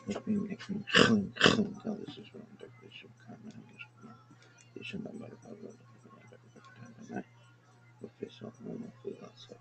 Let me make me clean, clean. Oh, this is wrong. Definition of common English grammar. This is number of official normal food outside.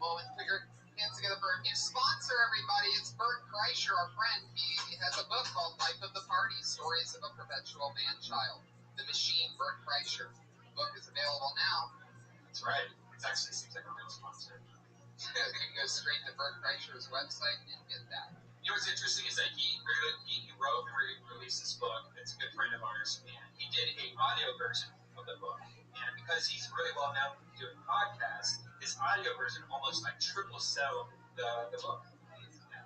moment. Put your hands together for a new sponsor, everybody. It's Bert Kreischer, our friend. He has a book called Life of the Party, Stories of a Perpetual Man-Child. The Machine, Bert Kreischer. The book is available now. That's right. It actually seems like a real sponsor. You can go straight to Bert Kreischer's website and get that. You know what's interesting is that he wrote and released this book. It's a good friend of ours, and he did an audio version of the book. And because he's really well known doing podcasts, his audio version almost like triple sell the book. Yeah,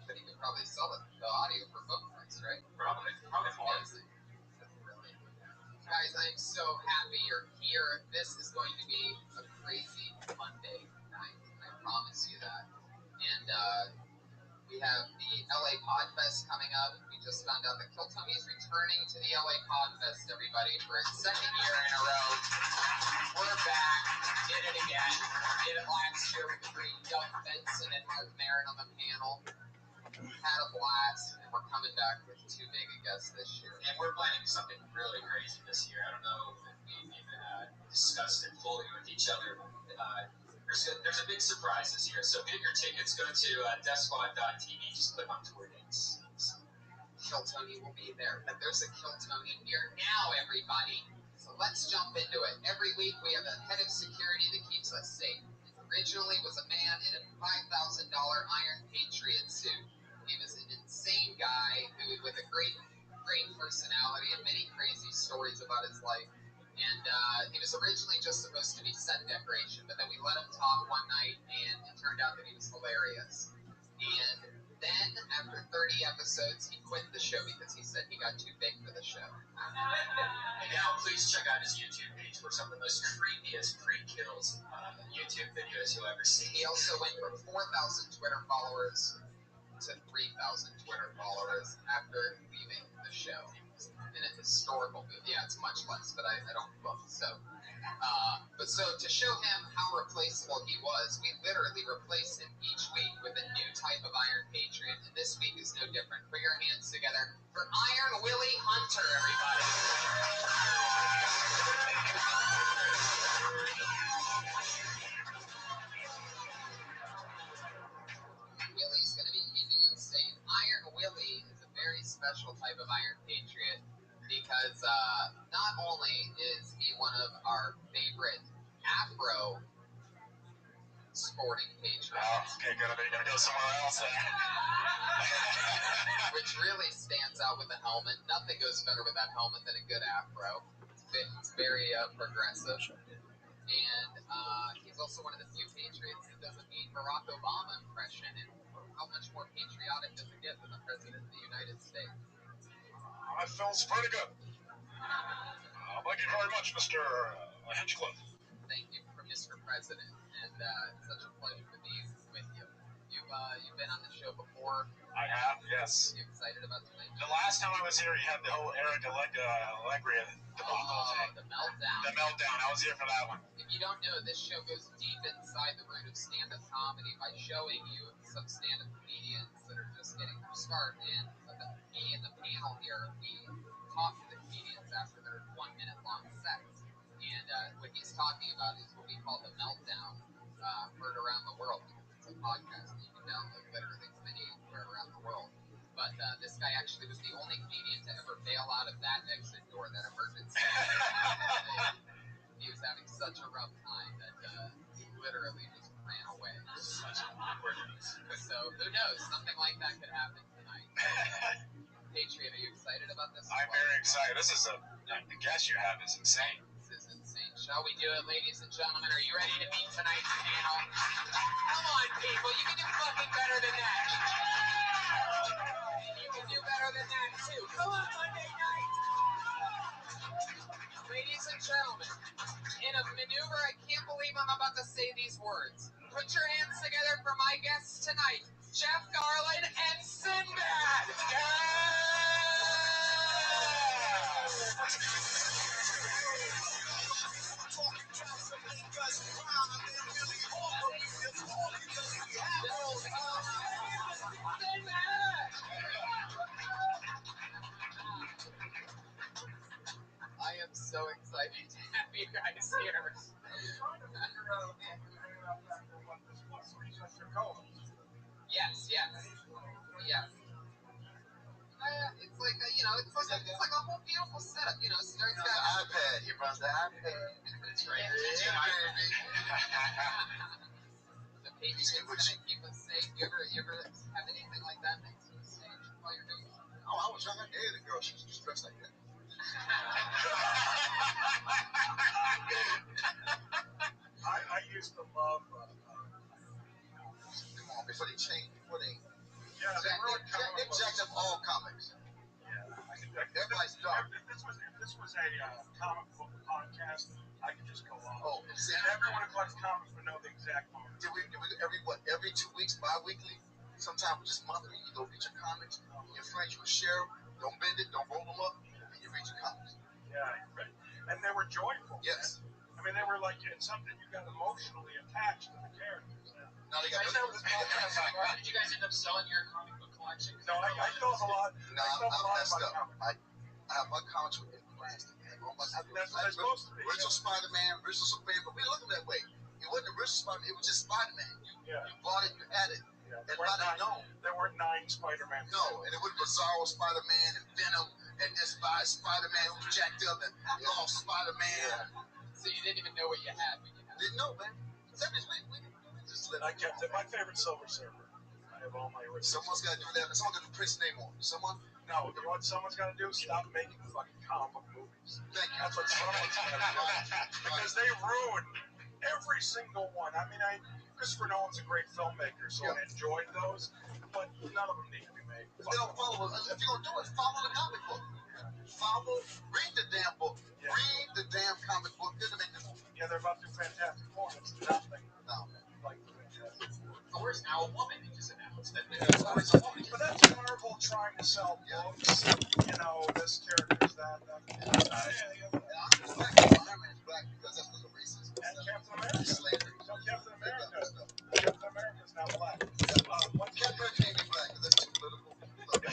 but he could probably sell the audio for book price, right? Probably more. Amazing. That's brilliant. Guys, I'm so happy you're here. This is going to be a crazy Monday night. I promise you that. And we have the LA Podfest coming up. We just found out that Kill Tony is returning to the LA Podfest, everybody, for its second year in a row. We're back. Did it again. Did it last year with the great Doug Benson and Mark Maron on the panel. Had a blast, and we're coming back with two mega guests this year. And we're planning something really crazy this year. I don't know if we've even discussed it fully with each other. There's a big surprise this year. So get your tickets. Go to DeathSquad.tv. Just click on tour dates. Kill Tony will be there. But there's a Kill Tony here now, everybody. So let's jump into it. Every week we have a head of security that keeps us safe. Originally was a man in a $5,000 Iron Patriot suit. He was an insane guy who, with a great personality and many crazy stories about his life. And he was originally just supposed to be set decoration, but then we let him talk one night, and it turned out that he was hilarious. And then, after 30 episodes, he quit the show because he said he got too big for the show. And now, please check out his YouTube page for some of the most creepiest pre-kills YouTube videos you'll ever see. He also went from 4,000 Twitter followers to 3,000 Twitter followers after leaving the show. In a historical move. Yeah, it's much less, but I don't look. So to show him how replaceable he was, we literally replace him each week with a new type of Iron Patriot, and this week is no different. Put your hands together for Iron Willie Hunter, everybody. Willie's going to be keeping us safe. Iron Willie is a very special type of Iron Patriot because not only is he one of our favorite Afro sporting patriots. Oh, okay, good. They're going to go somewhere else then. Which really stands out with the helmet. Nothing goes better with that helmet than a good Afro. It's very progressive. And he's also one of the few patriots that doesn't mean Barack Obama impression. And how much more patriotic does it get than the President of the United States? That feels pretty good. Thank you very much, Mr. Hinchcliffe. Thank you for Mr. President, and it's such a pleasure to be with you. You've been on the show before. I have, yes. Are you excited about tonight? The last time I was here, you had the whole Eric Allegria debacle thing. The meltdown. The meltdown. I was here for that one. If you don't know, this show goes deep inside the root of stand-up comedy by showing you some stand-up comedians that are just getting their start. And me and the panel here, we talk to the comedians after their 1 minute long sets. And what he's talking about is what we call the meltdown, heard around the world. It's a podcast that you can download literally from anywhere around the world. But this guy actually was the only comedian to ever bail out of that exit door, that emergency. He was having such a rough time that he literally just ran away. Such an awkward news. So who knows? Something like that could happen tonight. Patriot, are you excited about this? I'm very excited. This is the guest you have is insane. This is insane. Shall we do it, ladies and gentlemen? Are you ready to meet tonight's panel? Come on, people. You can do fucking better than that. You can do better than that, too. Come on, Monday night. Ladies and gentlemen, in a maneuver, I can't believe I'm about to say these words. Put your hands together for my guests tonight, Jeff Garland and Sinbad. I am so exciting to have you guys here. Yes. It's like a whole beautiful setup. Starts got the iPad. He runs the iPad. That's right. Baby. The Patriots gonna keep us safe. You ever have anything like that next to the stage while you're doing something? Oh, I was young. I dated a girl. She was dressed like that. I used to love. Come on, before they change, Yeah, they jacked up all comics. Everybody's dark. If this was a comic book podcast, I could just go on. Oh, see, and everyone who collects comics would know the exact moment. Every 2 weeks, bi-weekly, sometimes just monthly, you go get your comics, your friends, you share them, don't bend it, don't roll them up, and you read your comics. Yeah, right. And they were joyful. Yes. I mean, they were like, it's something you got emotionally attached to the characters. Now they got How did you guys end up selling your comic book collection? No, I still have a lot. No, I'm messed up. I have my comics with plastic. That's what it's supposed to be. Original Spider-Man, original Superman, but we look at it that way. It wasn't original Spider-Man, it was just Spider-Man. You bought it, you had it. Yeah. There weren't 9 Spider-Man. No, and it was Bizarro Spider-Man and Venom and this Spider-Man who was jacked up and lost Spider-Man. Yeah. So you didn't even know what you had when you had it. Didn't know, man. I kept it. My favorite Silver Surfer. I have all my originals. Someone's got to do that. Someone got to put Prince's name on. No, you know what someone's got to do? Stop making fucking comic book movies. Thank you. That's what someone's got to do. Because they ruin every single one. I mean, Christopher Nolan's a great filmmaker, so I enjoyed those, but none of them need to be made. If they don't follow, if you're going to do it, follow the comic book. Read the damn book. Yeah. Read the damn comic book. Then make the movie. Yeah, they're about to do Fantastic Four. It's nothing. No. Like the Fantastic Four. Thor's now a woman. They just announced that Thor's a woman. But that's Marvel trying to sell books. You know, this character's that. I'm just black. Iron Man's black because that's what the race is. And Captain America. Slavery. So Captain America's now black. Captain America can't be black because that's too political. Look,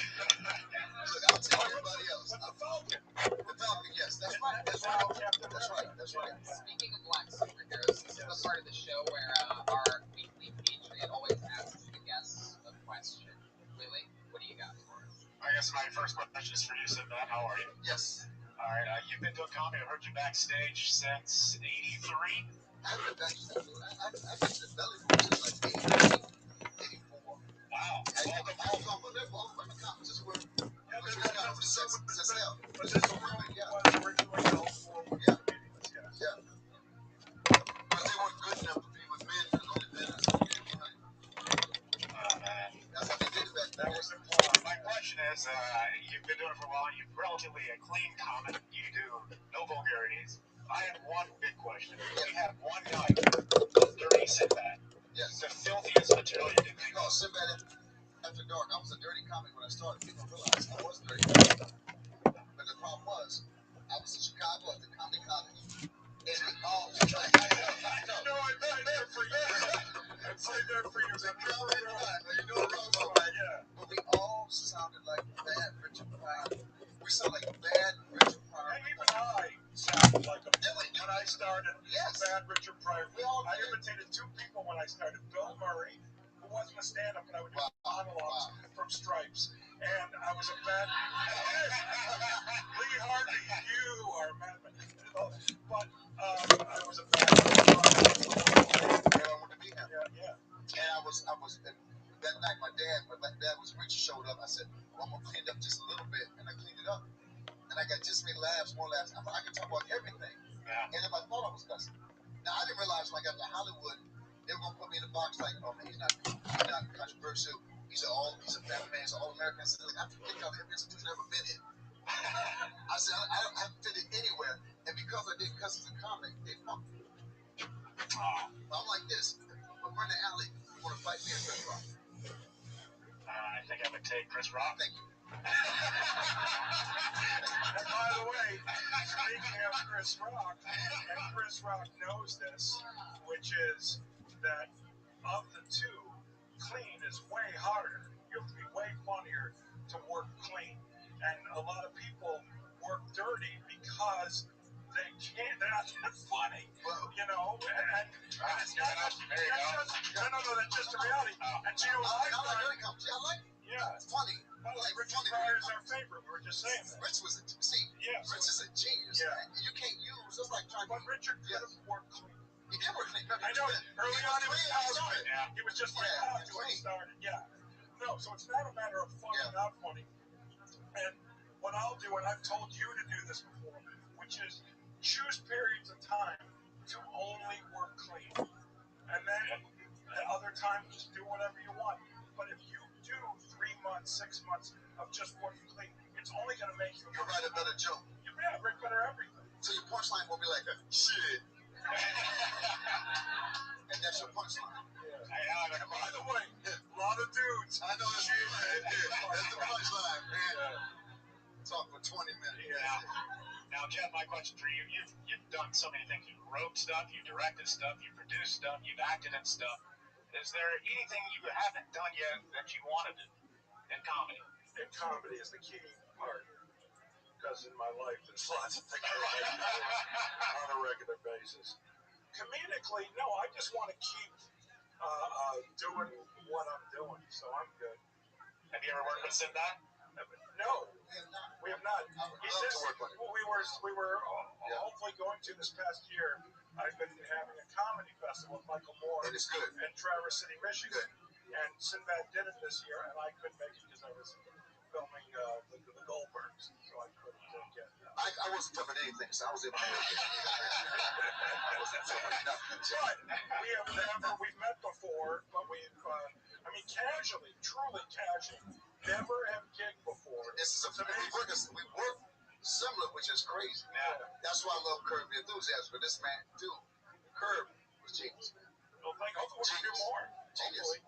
I'll tell everybody else. But the Falcon. The Falcon, yes. That's right. That's right. Speaking of black superheroes, this is the part of the show where our weekly Patriot always asks the guests a question. Willie, what do you got for us? I guess my first question is for you, Sinbad. How are you? Yes. All right. You've been doing comedy. I've heard you backstage since '83. I've been backstage. I've been to Belly Room since like 84. Wow. All women conferences were since hell. But this was originally held for comedians, yes. Yeah. But they weren't good enough to be with men because only men are so good. That's how they did it back then. That was implied. My question is, you've been doing it for a while. You're relatively a clean comic. You do no vulgarities. I have one big question. We have one night of Dirty Sinbad. Yes. The filthiest material you can think of. Oh, Sinbad After Dark. I was a dirty comic when I started. People realized I was dirty. But the problem was, I was in Chicago at the Comedy College. And we all... I know, I've been there for years. I've been there for years. You know what I'm talking about, right? Yeah. But we all sounded like bad Richard Pryor. We sounded like bad Richard Pryor. And even I sounded like a... Did we? When I started, Yes. Bad Richard Pryor. I imitated 2 people when I started. Bill Murray, who wasn't a stand-up, but I would do monologues from Stripes. And I was a bad... Lee Harvey, you are a madman. But I was a bad... And I wanted to be him. Yeah. And I was that night my dad was rich, showed up. I said, well, I'm gonna clean it up just a little bit, and I cleaned it up. And I got just many laughs, more laughs. I could talk about everything. Yeah. And if I thought I was cussing. Now I didn't realize when I got to Hollywood, they were gonna put me in a box like, oh man, he's not controversial. He's a family man, he's an all-American. I said, look, I have to think of every institution I've ever been in. I said, I haven't fit it anywhere. And because I did cuss as a comic, they fucked me. I'm like this. We're in the alley. You want to fight me or Chris Rock? I think I would take Chris Rock. Thank you. And by the way, speaking of Chris Rock, and Chris Rock knows this, which is that of the 2, clean is way harder. You have to be way funnier to work clean. And a lot of people work dirty because they That's funny. Well, You know, and it's not just, there you go. that's just the reality. And Gino's I like lifetime. it. Yeah, I like it. Yeah. It's funny. Like Richard Pryor is our favorite. We were just saying that. Rich was a Rich is a genius. Yeah. Man. You can't use. It's like trying. But Richard could have worked clean. He did work clean. I know. Early on, he was positive. Yeah. He was just like positive when he started. Yeah. No, so it's not a matter of funny, not funny. And what I'll do, and I've told you to do this before, which is choose periods of time to only work clean, and then at other times just do whatever you want. But if you do 3 months, 6 months of just working clean, it's only going to make you write a better joke. Write better everything. So your punchline will be like a shit. And that's your punchline. Yeah. By the way, a lot of dudes. I know that's shit. That's the punchline, man. Talk for 20 minutes. Yeah. Now, Jeff, my question for you: you've done so many things. You wrote stuff, you directed stuff, you produced stuff, you've acted in stuff. Is there anything you haven't done yet that you wanted to in comedy? In comedy is the key part. Because in my life, there's lots of things I like to do on a regular basis. Comedically, no, I just want to keep doing what I'm doing, so I'm good. Have you ever worked with Sinbad? No, we have not. I would love to work with him. We were hopefully going to this past year. I've been having a comedy festival with Michael Moore And it's good. in Traverse City, Michigan. Good. And Sinbad did it this year, and I couldn't make it because I was filming the Goldbergs, so I couldn't get that. I wasn't filming anything, so I was able to make it. I wasn't filming nothing. But we've met before, but casually, truly casually, never have gigged before. This is we work similar, which is crazy. Yeah. That's why I love Curb the Enthusiasm. But this man, dude, Curb was genius. Well, hopefully we'll do more. Genius.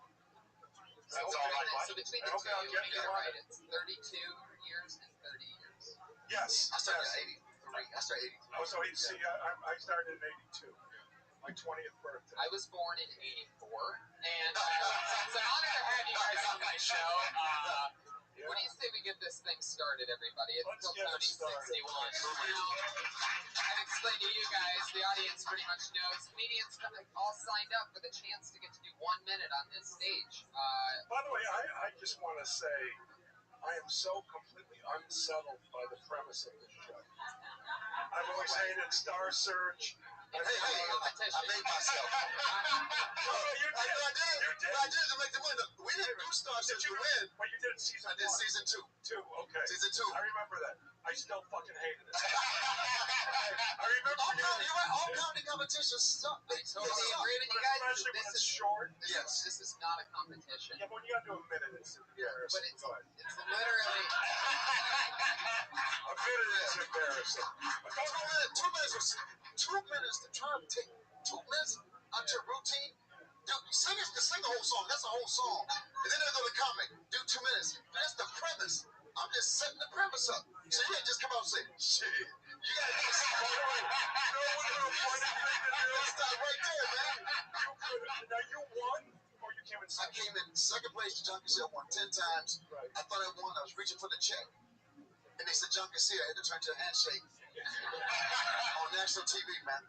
That's all I like. So between the two, you get it right. It's 32 years and 30 years. Yes. I started at 83. I started at 83. Oh, so see, I started in 82. My 20th birthday. I was born in 84, and it's an honor to have you guys on my show. What do you say we get this thing started, everybody? It's Let's still get it Tony started. 61. Now, I've explained to you guys, the audience pretty much knows, comedians all signed up for the chance to get to do 1 minute on this stage. By the way, I just want to say I am so completely unsettled by the premise of this show. I've always hated Star Search. It's Hey, a competition. I made myself. You did. I did to make the winner. We didn't do Star Search to win. But you did season I did 1. season 2. 2, okay. Season 2. I remember that. I still fucking hated it. I remember All comedy competitions suck. I totally agree with you guys. Especially when This it's is short. Yes. This is not a competition. Yeah, but when you gotta do a minute, it's embarrassing. But it's Go ahead. literally. A minute is embarrassing. But 2 minutes. 2 minutes to try to take 2 minutes out your routine. Dude, sing the whole song. That's a whole song. And then they go to comic. Do 2 minutes. That's the premise. I'm just setting the premise up. So you can't just come out and say, shit. You gotta do something. Stop right there, man. Now you won, or you came in I second? came in second place to Junkie Seal. I won 10 times. Right. I thought I won. I was reaching for the check. And they said Junkie Seal. I had to turn to a handshake. On national TV, man.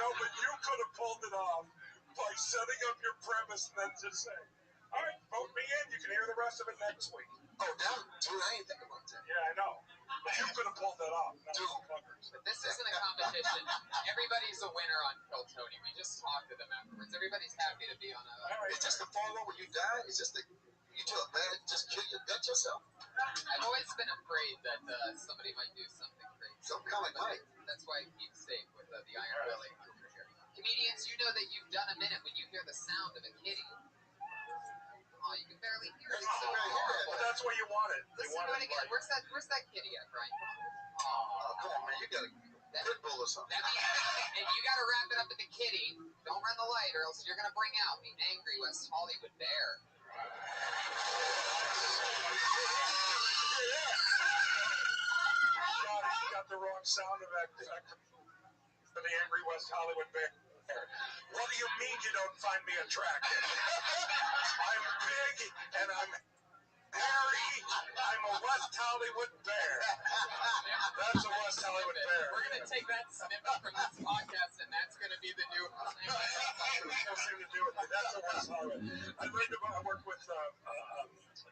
No, but you could have pulled it off by setting up your premise and then just saying, all right, vote me in. You can hear the rest of it next week. Oh, damn. Dude, I ain't thinking about that. Yeah, I know. But you could have pulled that off. Dude. But this isn't a competition. Everybody's a winner on Kill Tony. We just talked to them afterwards. Everybody's happy to be on a. All right. It's just the follow when you die. It's just you do a bad, just kill your gut yourself. I've always been afraid that somebody might do something crazy. Some comic might. That's why I keep safe with the Iron Belly. Comedians, you know that you've done a minute when you hear the sound of a kitty. Oh, you can barely hear it. It's so horrible. But that's what you wanted. Listen to it again. Where's that kitty at, Brian? Oh, come on, man. You got a pit bull or something. That means, and you got to wrap it up with the kitty. Don't run the light, or else you're going to bring out the angry West Hollywood bear. You got the wrong sound effect for the angry West Hollywood bear. What do you mean you don't find me attractive? I'm big and I'm Harry, I'm a West Hollywood bear. That's a West Hollywood bear. We're going to take that snippet from this podcast, and that's going to be the new. Nothing to do with it. That's a West Hollywood. I worked with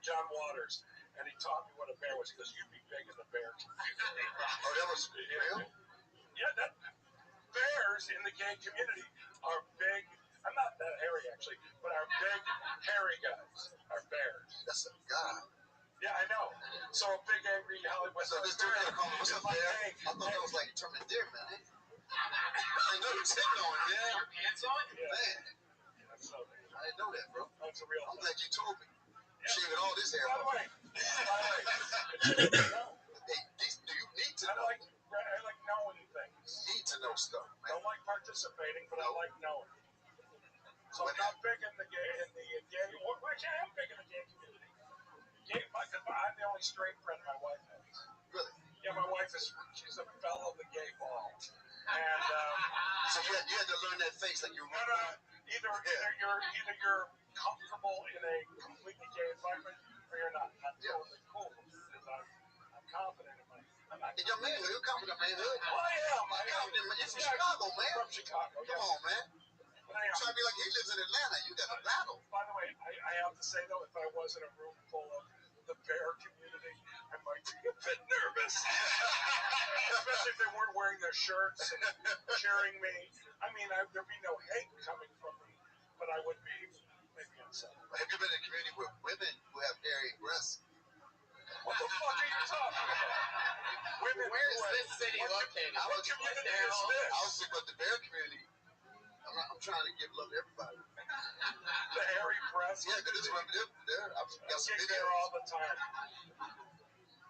John Waters, and he taught me what a bear was. He goes, "You'd be big in the bear community." Oh, that was real? Yeah, bears in the gay community are big. I'm not that hairy, actually, but our big, hairy guys are bears. That's a guy. Yeah, I know. So a big, angry Hollywood. So this dude got to call him, what's up, bear? I thought that was like Termin Deer, man. I know you said no, man. Your pants on? Yeah. Man. That's so big. I didn't know that, bro. That's a real I'm thing. glad you told me. Yeah. Shaving all this hair By the off. way, no. You need to know. I like knowing things. You need to know stuff, I man. don't like participating, but I like knowing. So I'm not big in the gay, well, actually, I am big in the gay community. I'm the only straight friend my wife has. Really? Yeah, my wife she's a fellow of the gay ball. And, So you had to learn that face like you were. Either you're comfortable in a completely gay environment or you're not. I'm totally cool because I'm confident in I'm not. In your manhood, you're confident manhood. Well, I am. You're confident, man. You're from Chicago, man. From Chicago. Come on, man. But anyhow, Try to be like he lives in Atlanta. You got a battle. by the way, I have to say though, if I was in a room full of the bear community, I might be a bit nervous. Especially if they weren't wearing their shirts and cheering me. I mean, there'd be no hate coming from me, but I would be maybe upset. Have you been in a community with women who have hairy breasts? What the fuck are you talking about? Women. Where is this city located? What community is I this? was thinking about the bear community. I'm trying to give love to everybody. The hairy breasts. Yeah, because it's women there. I've got some Get videos. there all the time.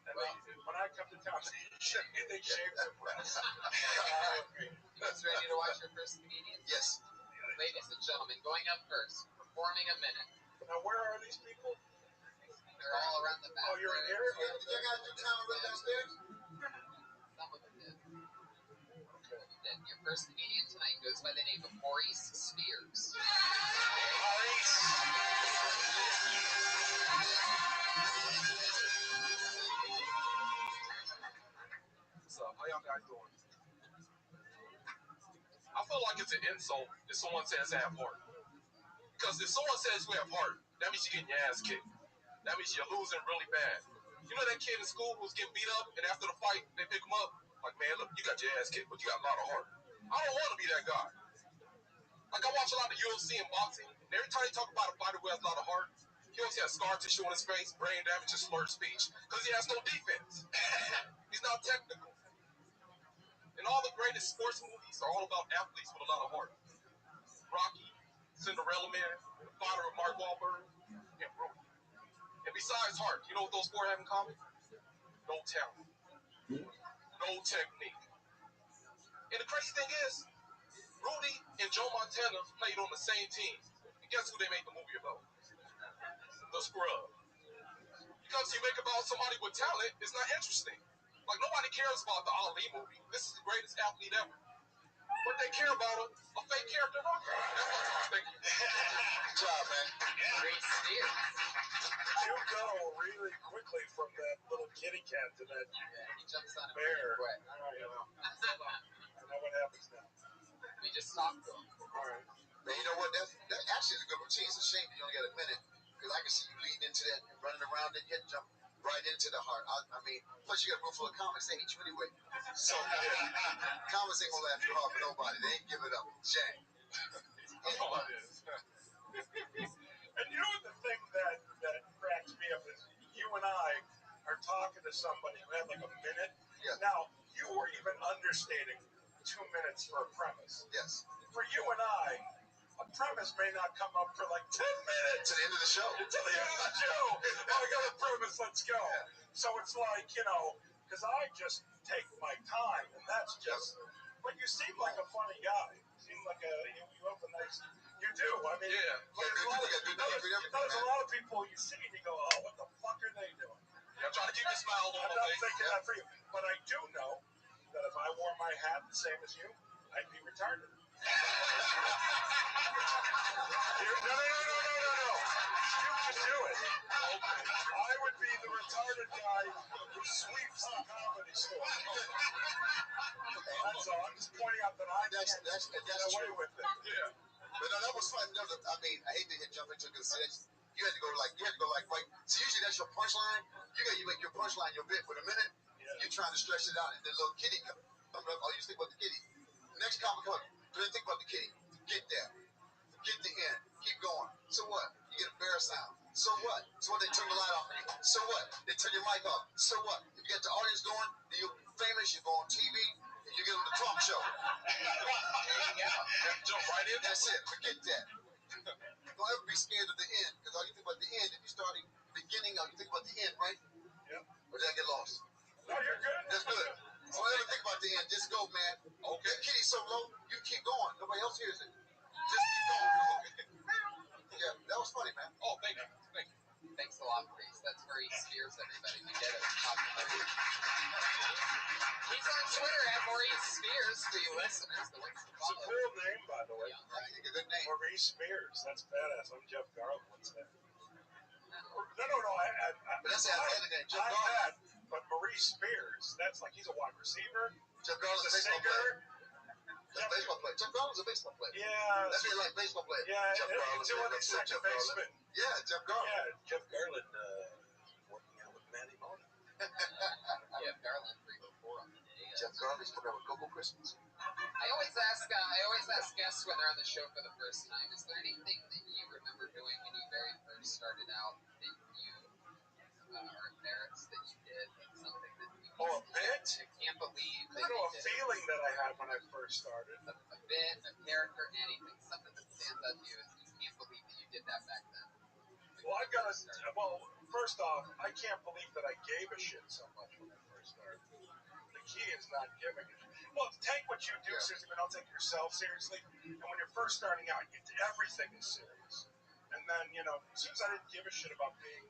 And when I come to town, they shave their breasts. You guys ready to watch your first comedian? Yes. Ladies and gentlemen, going up first, performing a minute. Now, where are these people? They're all around the back. Oh, you're in here? Did you guys do time right downstairs? Some of them did. Then your first comedian tonight goes by the name of Maurice Spears. What's up? How y'all guys doing? I feel like it's an insult if someone says I have heart. Because if someone says you have heart, that means you're getting your ass kicked. That means you're losing really bad. You know that kid in school who's getting beat up, and after the fight, they pick him up? Like, man, look, you got your ass kicked, but you got a lot of heart. I don't want to be that guy. Like, I watch a lot of UFC and boxing, and every time they talk about a fighter who has a lot of heart, he always has scar tissue on his face, brain damage, and slurred speech, because he has no defense. He's not technical. And all the greatest sports movies are all about athletes with a lot of heart. Rocky, Cinderella Man, The Father of Mark Wahlberg, and Rudy. And besides heart, you know what those four have in common? No talent. No technique. And the crazy thing is, Rudy and Joe Montana played on the same team. And guess who they made the movie about? The Scrub. Because you make about somebody with talent, it's not interesting. Like, nobody cares about the Ali movie. This is the greatest athlete ever. What they care about a fake character rocker. That's what I'm thinking. Good job, man. Maurice Spears. You go really quickly from that little kitty cat to that He jumps on him bear. pretty quick. All right, I know what happens now. We just talked to him. All right. Man, you know what? That actually is a good routine. It's a shame you only got a minute. Because I can see you leading into that, running around it, yet jump right into the heart. I mean, plus you got a room full of comics. They hate you anyway. So, comics ain't gonna laugh too hard for nobody. They ain't give it up. Shame. That's all it is. And you know what the thing that cracks me up is you and I are talking to somebody who had like a minute. Yeah. Now, you were even understating 2 minutes for a premise. Yes. For you and I, a premise may not come up for like 10 minutes. To the end of the show. Until the end of the show. Oh, I got a premise, let's go. Yeah. So it's like, because I just take my time, and that's just, but you seem like a funny guy. You seem like you have a nice, you do. I mean, Yeah. there's a lot of people you see and you go, oh, what the fuck are they doing? I'm trying to keep a smile on I'm my not face. thinking that for you. But I do know that if I wore my hat the same as you, I'd be retarded. No. You just do it. I would be the retarded guy who sweeps the comedy store. That's all. I'm just pointing out that I can't get away with it. Yeah. But no, that was fun. No, I mean, I hate to jump into it because you had to go like right. So usually that's your punchline. You make your punchline your bit with a minute. Yeah. You're trying to stretch it out, and then little kitty comes up. Oh, you think about the kitty. Next comic comes. Don't think about the kitty. Get there. Get the end. Keep going. So what? You get a bear sound. So what? So what? They turn the light off. So what? They turn your mic off. So what? If you get the audience going, then you're famous. You go on TV. And you get on the talk show. Jump right in. That's it. Forget that. Don't ever be scared of the end, because all you think about the end, if you start at the beginning, all you think about the end, right? Yep. Or did I get lost? No, you're good. That's good. So don't ever think about the end. Just go, man. Okay. That kitty's so low, you keep going. Nobody else hears it. Just keep going. Yeah, that was funny, man. Oh, thank you. Thank you. Thanks a lot, Maurice. That's Maurice Spears, everybody. We get it. He's on Twitter at Maurice Spears for you listeners. The links to It's a follow. cool name, by the way. Yeah, a good name. Maurice Spears. That's badass. I'm Jeff Garland. What's that? No. But that's the other name. Jeff I'm Garland. that, but Maurice Spears. That's like he's a wide receiver. Jeff Garland's a baseball player. Jeff baseball player. Jeff Garland's a baseball player. Yeah. That's really like baseball player. Yeah. Jeff Garland. He's one of these second basemen. Yeah, Jeff Garland. Yeah, Jeff Garland working out with Manny Mona. Jeff Garland 304 on the day. Jeff Garland's put out with Coco Christmas. I always ask guests when they're on the show for the first time, is there anything that you remember doing when you very first started out that you are embarrassed that you did? Something that you a bit? can't believe that I don't know, you a did. feeling that I had when I first started. A bit, a character, anything, something that stands out to you is you can't believe that you did that back then. Well, first off, I can't believe that I gave a shit so much when I first started. The key is not giving a shit. Well, take what you do seriously, but don't take yourself seriously. And when you're first starting out, everything is serious. And then, as soon as I didn't give a shit about being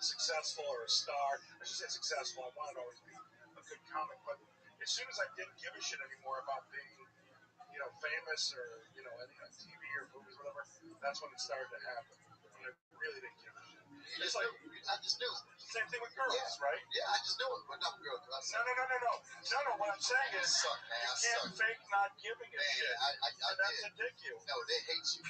successful or a star, I should say successful, I wanted to always be a good comic, but as soon as I didn't give a shit anymore about being, famous or, any on TV or movies, whatever, that's when it started to happen. When I really didn't give a shit. I just knew it. Same thing with girls, right? Yeah, I just knew it. But not girls. No. What I'm saying is, you can't fake not giving a shit. And that's ridiculous. No, they hate you.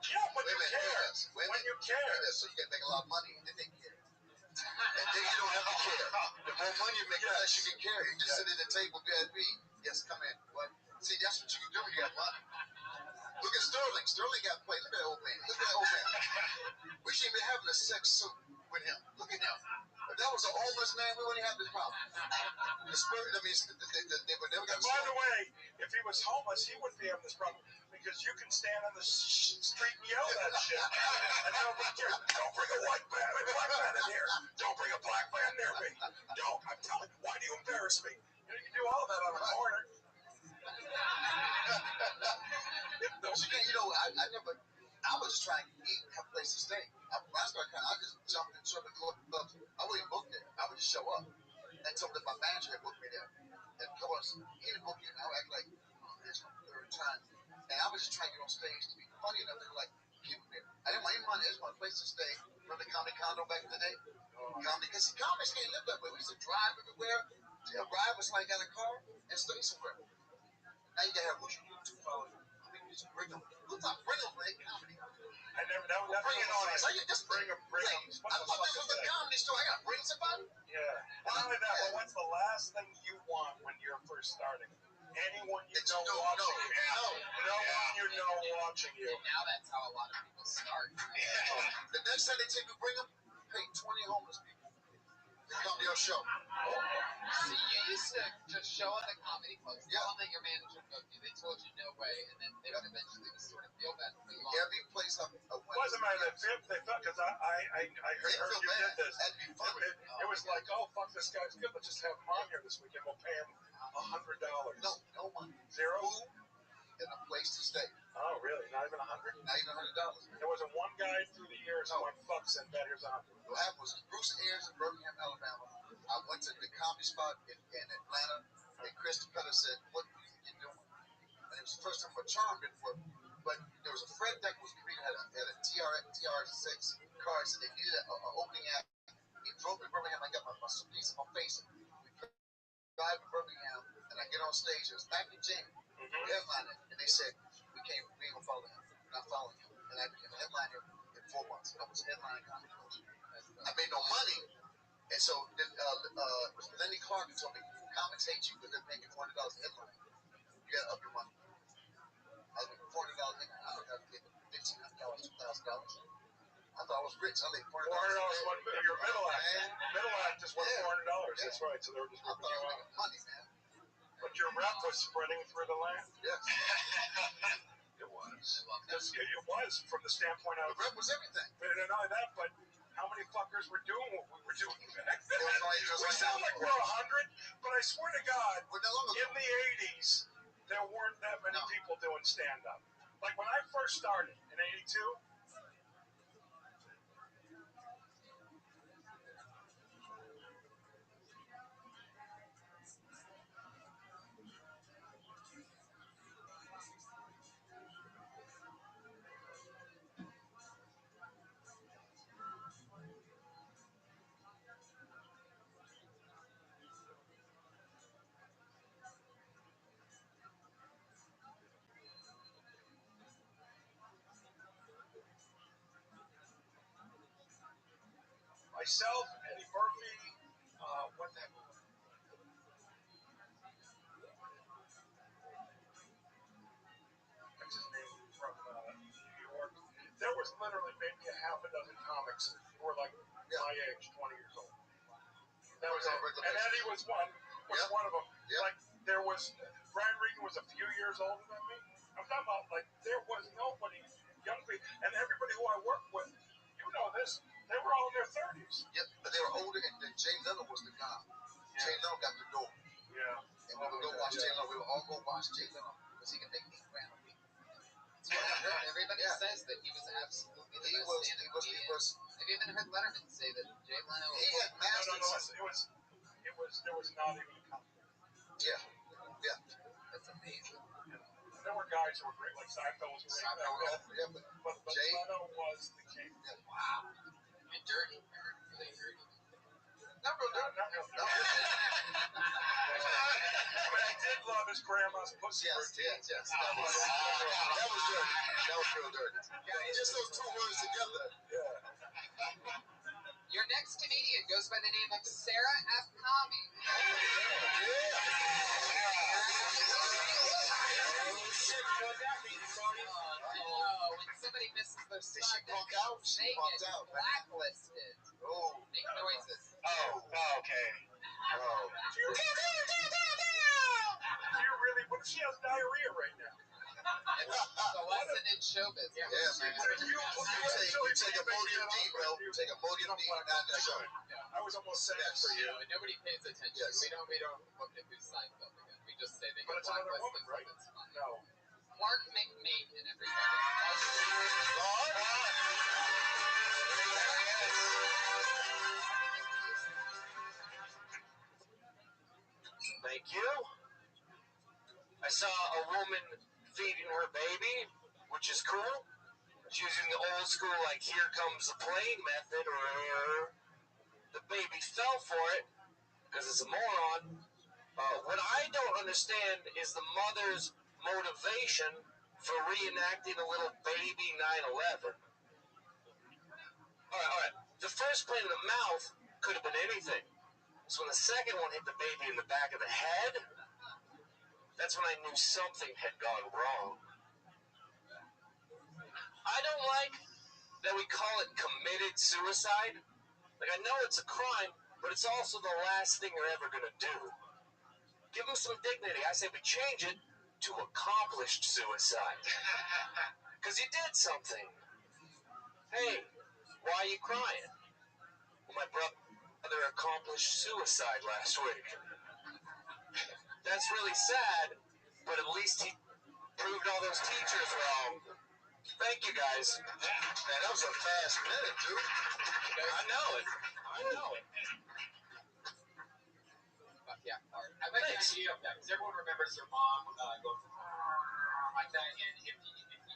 Yeah, but you care. When you care. So you can make a lot of money, and then they care. And then you don't have to care. The more money you make, the less you can care. You just sit at the table, VIP. Yes, come in. What? See, that's what you can do when you got money. Look at Sterling. Sterling got played. Look at that old man. We shouldn't be having a sex suit with him. Look at him. If that was a homeless man, we wouldn't have this problem. The spirit, they would never got. By the way, if he was homeless, he wouldn't be having this problem because you can stand on the street and yell that shit, and nobody cares. Don't bring a black man in here. Don't bring a black man near me. Don't. I'm telling you. Why do you embarrass me? You can do all that on the corner. I was just trying to eat and have a place to stay. When I started I just jumped in certain clubs. I wouldn't book there. I would just show up and told them my manager had booked me there. And of course, he didn't book me, and I would act like, this is my third time. And I was just trying to get on stage to be funny enough. They were like, keep me there. I didn't want any money. I just want a place to stay. Remember the comedy condo back in the day? Comedy, because comics can't live that way. We used to drive everywhere. Ride with somebody got a car and stay somewhere. Now you gotta have what you do to follow you. I mean, just bring them. Let's not bring them for that comedy. I never know. Bring an audience. Just bring them. I thought this was a comedy store. I gotta bring somebody. Yeah. Not only that, but what's the last thing you want when you're first starting? Anyone you know watching you. No one you know watching you. And now that's how a lot of people start. The next time they take you, bring them, pay 20 homeless people to come to your show. See, you used to just show at the comedy clubs, tell them that your manager booked you. They told you no way, and then they would eventually just sort of feel bad for you. Every place I went. Wasn't matter they felt because I heard you did this. It was like, oh fuck, this guy's good. Let's just have him on here this weekend. We'll pay him $100. No money. Zero? Food and a place to stay. Oh really? Not even $100? Not even $100. There wasn't one guy through the years who went fuck said that here's $100. What happened was Bruce Ayers in Birmingham, Alabama. I went to the comedy spot in Atlanta, and Chris Pettis said, "What do you think you're doing?" And it was the first time a charm didn't work. But there was a Fred Deck was comedian had a TI TR6 cars, and they needed an opening act. He drove to Birmingham. I got my suitcase in my face. We drive to Birmingham, and I get on stage. It was Mac and Jamie, headlining, and they said, we ain't gonna follow him. We're not following him. And I became a headliner in 4 months. I was headlining comedy coach. I made no money. And so it was Lenny Clark who told me, comics hate you because they're paying you $400 a headline. You got to up your money. I was making $400 a headline. I don't have to get $1,500, $2,000. I thought I was rich. I made $400. $400 your middle act. Middle act is worth $400. Yeah. That's right. So they were just ripping you off. Money, man. But your rep was spreading through the land. Yes. It was. It was from the standpoint of... The rep was everything. But not only that, but how many fuckers were doing what we were doing back then? We sound like we're 100, but I swear to God, in the 80s, there weren't that many people doing stand-up. Like when I first started in 82, myself, Eddie Murphy, what the heck? What's his name from New York? There was literally maybe a half a dozen comics who were like my age, 20 years old. That was it. And Eddie was one of them. Yep. Like there was Brian Regan was a few years older than me. I'm talking about like there was nobody young people, and everybody who I worked with, you know this, they were all in their 30s. Yep, but they were older, and Jay Leno was the guy. Yeah. Jay Leno got the door. Yeah. And we would go watch Jay Leno. We would all go watch Jay Leno because he could make $8 grand a week. Everybody says that he was absolutely the best stand-up comedian. I've even heard Letterman say that Jay Leno. He had masters. There was not even a compliment. Yeah. That's amazing. There were guys who were great, like Seinfeld was great. But Jay Leno was the king. Yeah. Wow. And dirty. Really dirty. Not real dirty. But I did love his grandma's pussy. Yes. That was dirty. That was real dirty. Just those two words together. Yeah. Your next comedian goes by the name of Sarah F. Kami. When somebody misses their Did she son, punk out? She they punked get out. blacklisted. Oh. Make noises. Okay. Do you really? What if she has diarrhea right now? It's a lesson in showbiz. Yeah, man. You take a Modium D, bro. Take a Modium D, not that show. I was almost saying for you. Nobody pays attention. Yes. We don't look at who's Seinfeld again. We just say they But get it's another blacklisted. woman, right? It's funny. No. Mark McMahon, everybody. Thank you. I saw a woman feeding her baby, which is cool. She's using the old school, like, here comes the plane method, or the baby fell for it because it's a moron. What I don't understand is the mother's motivation for reenacting a little baby 9/11. All right. The first plane in the mouth could have been anything. So when the second one hit the baby in the back of the head, that's when I knew something had gone wrong. I don't like that we call it committed suicide. Like, I know it's a crime, but it's also the last thing you're ever going to do. Give them some dignity. I say we change it to accomplished suicide. Because you did something. Hey, why are you crying? Well, my brother accomplished suicide last week. That's really sad, but at least he proved all those teachers wrong. Thank you, guys. Man, that was a fast minute, dude. I know it. Yeah, I like the idea of that because everyone remembers their mom going like that, and if you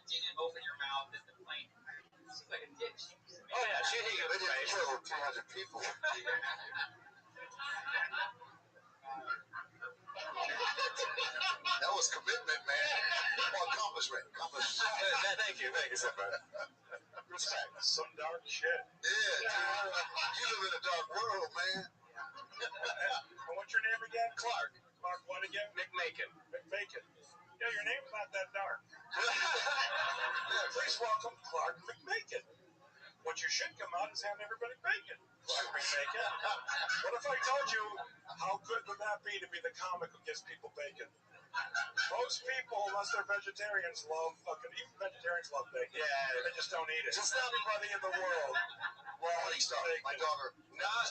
didn't open your mouth, then the plane. This is like a people. That was commitment, man. Or accomplishment. Thank you, sir. Respect. Some dark shit. Yeah, dude. You live in a dark world, man. And what's your name again? Clark. Clark what again? McMakin. McMakin. Yeah, your name's not that dark. Yeah, Please welcome Clark McMakin. What you should come out is have everybody bacon. Clark McMakin. What if I told you how good would that be to be the comic who gives people bacon? Most people, unless they're vegetarians, love fucking, even vegetarians love bacon. Yeah. They just don't eat it. Just not Anybody in the world Morning Star. My daughter, not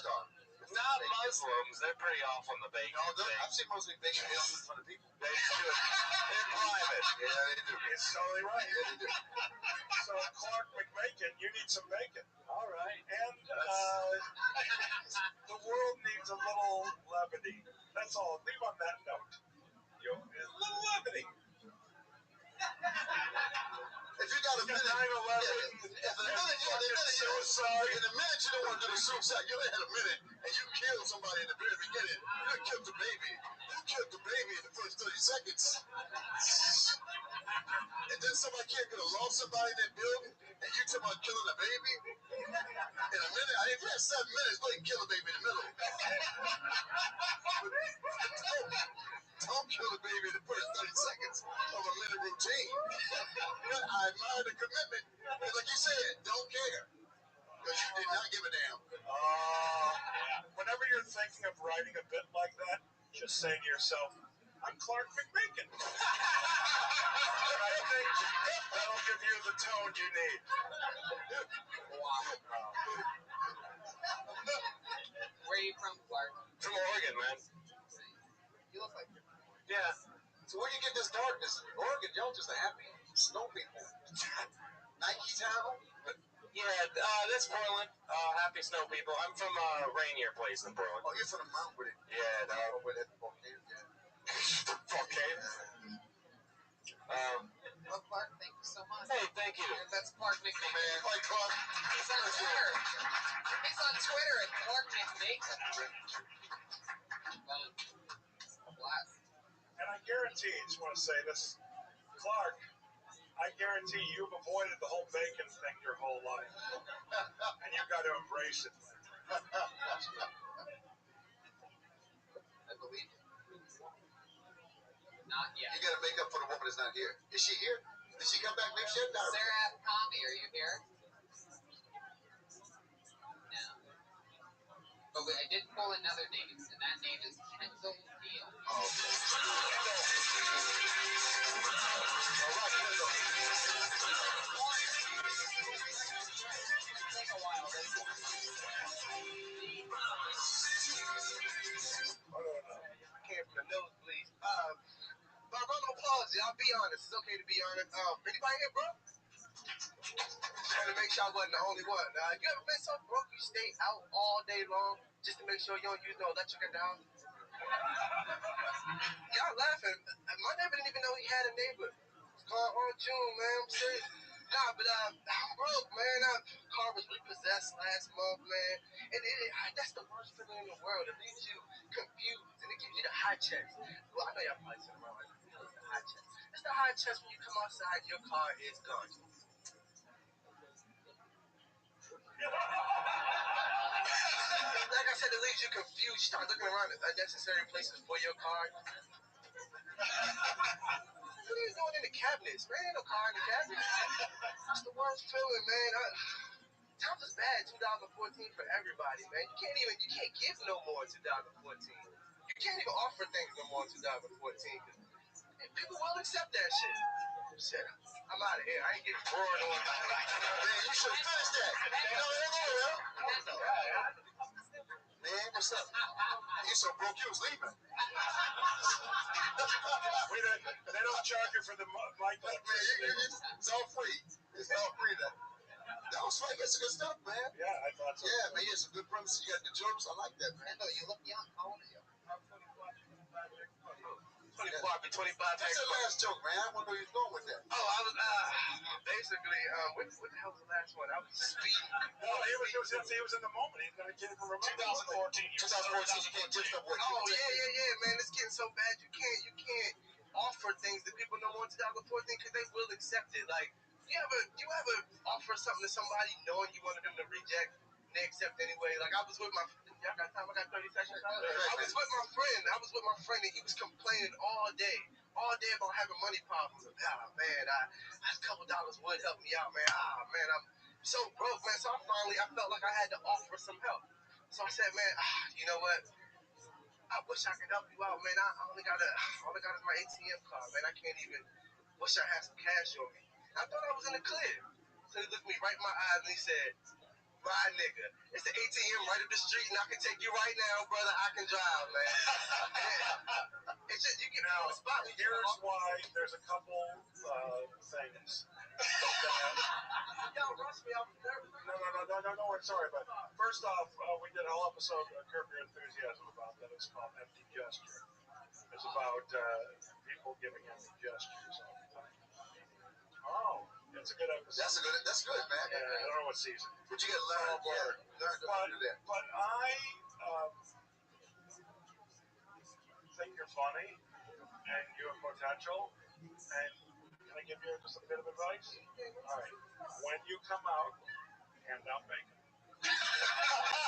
Muslims. They're pretty off on the bacon. No, I've seen mostly bacon meals in front of people. They do it in private. Yeah, they do. It's totally right. Yeah, they do. So, Clark McMakin, you need some bacon. All right. And the world needs a little levity. That's all. Leave on that note. A little levity. If you got a minute, 9/11, suicide. In a minute you don't want to do the suicide. You only had a minute, and you killed somebody in the very beginning. You killed the baby. You killed the baby in the first 30 seconds. And then somebody could have lost somebody in that building, and you talking about killing a baby? In a minute, if you had 7 minutes, go ahead and kill a baby in the middle. Don't kill the baby in the first 30 seconds of a minute routine. I admire the commitment. And like you said, don't care. Because you did not give a damn. Whenever you're thinking of writing a bit like that, just say to yourself, I'm Clark McMakin. And I think that'll give you the tone you need. Where are you from, Clark? From Oregon, man. You look like you're Yeah. So where you get this darkness? Oregon, y'all just a happy snow people. Nike town? Yeah, that's Portland. Happy snow people. I'm from a rainier place than Portland. Oh, you're from the mountain with it. Yeah, no. Where that volcano, yeah. Volcano. Well, Clark, thank you so much. Hey, thank you. And that's Clark McMakin. Man, like Clark. He's on Twitter. He's on Twitter at Clark McMakin. Blast. And I guarantee, I just want to say this, Clark, I guarantee you've avoided the whole bacon thing your whole life. And you've got to embrace it. I believe it. Not yet. You gotta make up for the woman that's not here. Is she here? Did she come back next year? No. Sarah Comey, are you here? No. But wait, I did pull another name, and that name is Kendall Neal. Oh, okay. Came from the nosebleeds. But round of applause, y'all. Be honest. It's okay to be honest. Anybody here, bro? Trying to make sure I wasn't the only one. You ever been so broke you stay out all day long just to make sure you don't use no electric in the house? Y'all laughing. My neighbor didn't even know he had a neighbor. It's called on June, man. I'm serious. Nah, but I'm broke, man. Car was repossessed last month, man. And that's the worst feeling in the world. It leaves you confused, and it gives you the high chest. Well, I know y'all probably sitting around like, it's the high chest. It's the high chest when you come outside, your car is gone. Like I said, it leaves you confused. You start looking around at unnecessary places for your car. What are you doing in the cabinets? Man, ain't no car in the cabinet. It's the worst feeling, man. Times was bad 2014 for everybody, man. You can't give no more in 2014. You can't even offer things no more in 2014. People will accept that shit. Shit, I'm out of here. I ain't getting bored on that. Man, you should have finished that. Man, what's up? You so broke you was leaving. They don't charge you for the mic. Man, it's all free. It's all free. That was fun. That's good stuff, man. Yeah, I thought so. Yeah, man, you had some good premises. You got the jokes. I like that, man. Kendall, you look young. How old are you? I 25 That's the last joke, man. I wonder where you're going with that. Oh, I was basically what the hell was the last one? I was speeding. No, he was in the moment. He can't even remember. 2014. You can't just up with. Oh yeah, man. It's getting so bad. You can't offer things that people know more 2014 because they will accept it. Like you ever offer something to somebody knowing you wanted them to reject, and they accept anyway. Like I was with my. Y'all got time? I got 30 seconds. I was with my friend, and he was complaining all day about having money problems. Ah, man, a couple dollars would help me out, man. Ah, man, I'm so broke, man. So I felt like I had to offer some help. So I said, man, you know what? I wish I could help you out, man. I all I got is my ATM card, man. I can't even. Wish I had some cash on me. I thought I was in the clear. So he looked me right in my eyes and he said, "My nigga, it's the ATM right up the street, and I can take you right now, brother. I can drive, man." It's just you get Now, a spot. here's why there's a couple things. Y'all rush me. I was nervous. No. I'm sorry, but first off, we did a whole episode of Curb Your Enthusiasm about that. It's called Empty Gesture. It's about people giving empty gestures all the time. Oh, it's a good episode. That's good, man. Yeah, I don't know what season. But you gotta learn to do that. But I think you're funny and you have potential. And can I give you just a bit of advice? All right. When you come out, hand out bacon.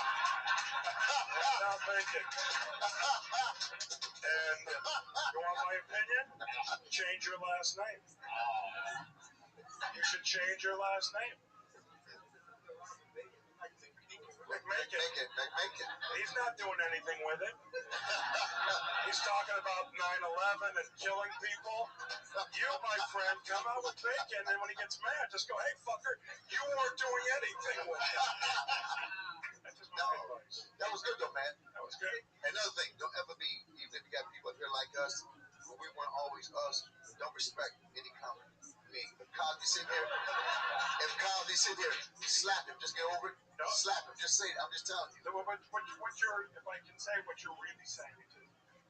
Hand out bacon. And you want my opinion? Change your last name. You should change your last name. Make it. He's not doing anything with it. He's talking about 9/11 and killing people. You, my friend, come out with bacon, and when he gets mad, just go, "Hey, fucker, you weren't doing anything with it." That's just my advice. That was good, though, man. That was good. Another thing, don't ever be, even if you got people here like us, but we weren't always us, don't respect any comment. I mean, if Cosby sit there, slap him, just get over it. No. Slap him, just say it. I'm just telling you. So what you're, if I can say what you're really saying,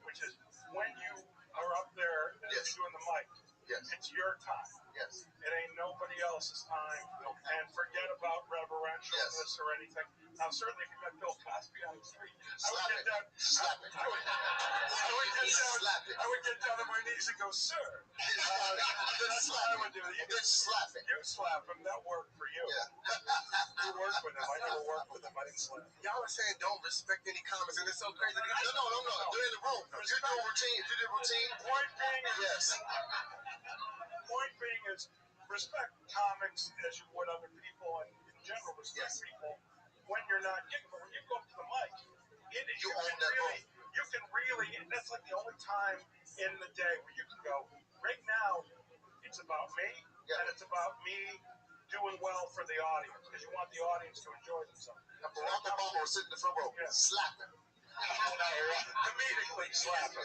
which is when you are up there and Yes. you're doing the mic, Yes. it's your time. Yes. It ain't nobody else's time. And forget about reverentialness or anything. Now, certainly, if you met Bill Cosby on the street, Slap it. I would get down on my knees and go, "Sir." That's what I would do. You Just slap it. You slap him. That worked for you. Yeah. You worked with him. I never worked with him. I didn't slap him. Y'all are saying don't respect any comments, and it's so crazy. No. They're in the room. If you do routine. Point being is, Yes. respect comics as you would other people, and in general, respect people when you're not getting. But when you go up to the mic, You own that room. You can really, and that's like the only time in the day where you can go, right now, it's about me, and it's about me doing well for the audience, because you want the audience to enjoy themselves. Now, Barack Obama was sitting in the front row. Yeah. Slap him. Comedically slap him.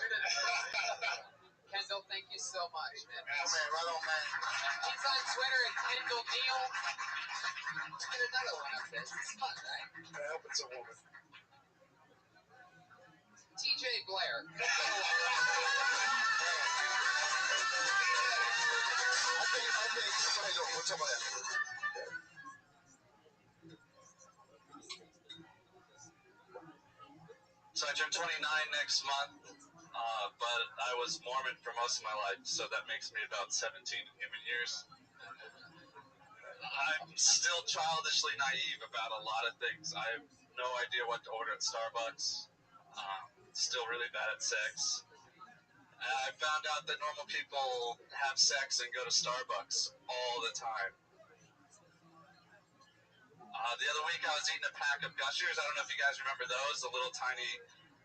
Kendall, thank you so much, man. Oh, man, right on, man. He's on Twitter at Kendall Neal. Let's get another one of this. It's fun, right? I hope it's a woman. TJ Blair. I think, somebody know, we'll talk about that. So I turn 29 next month, but I was Mormon for most of my life, so that makes me about 17 in human years. I'm still childishly naive about a lot of things. I have no idea what to order at Starbucks. Still really bad at sex. I found out that normal people have sex and go to Starbucks all the time. The other week I was eating a pack of Gushers. I don't know if you guys remember those, the little tiny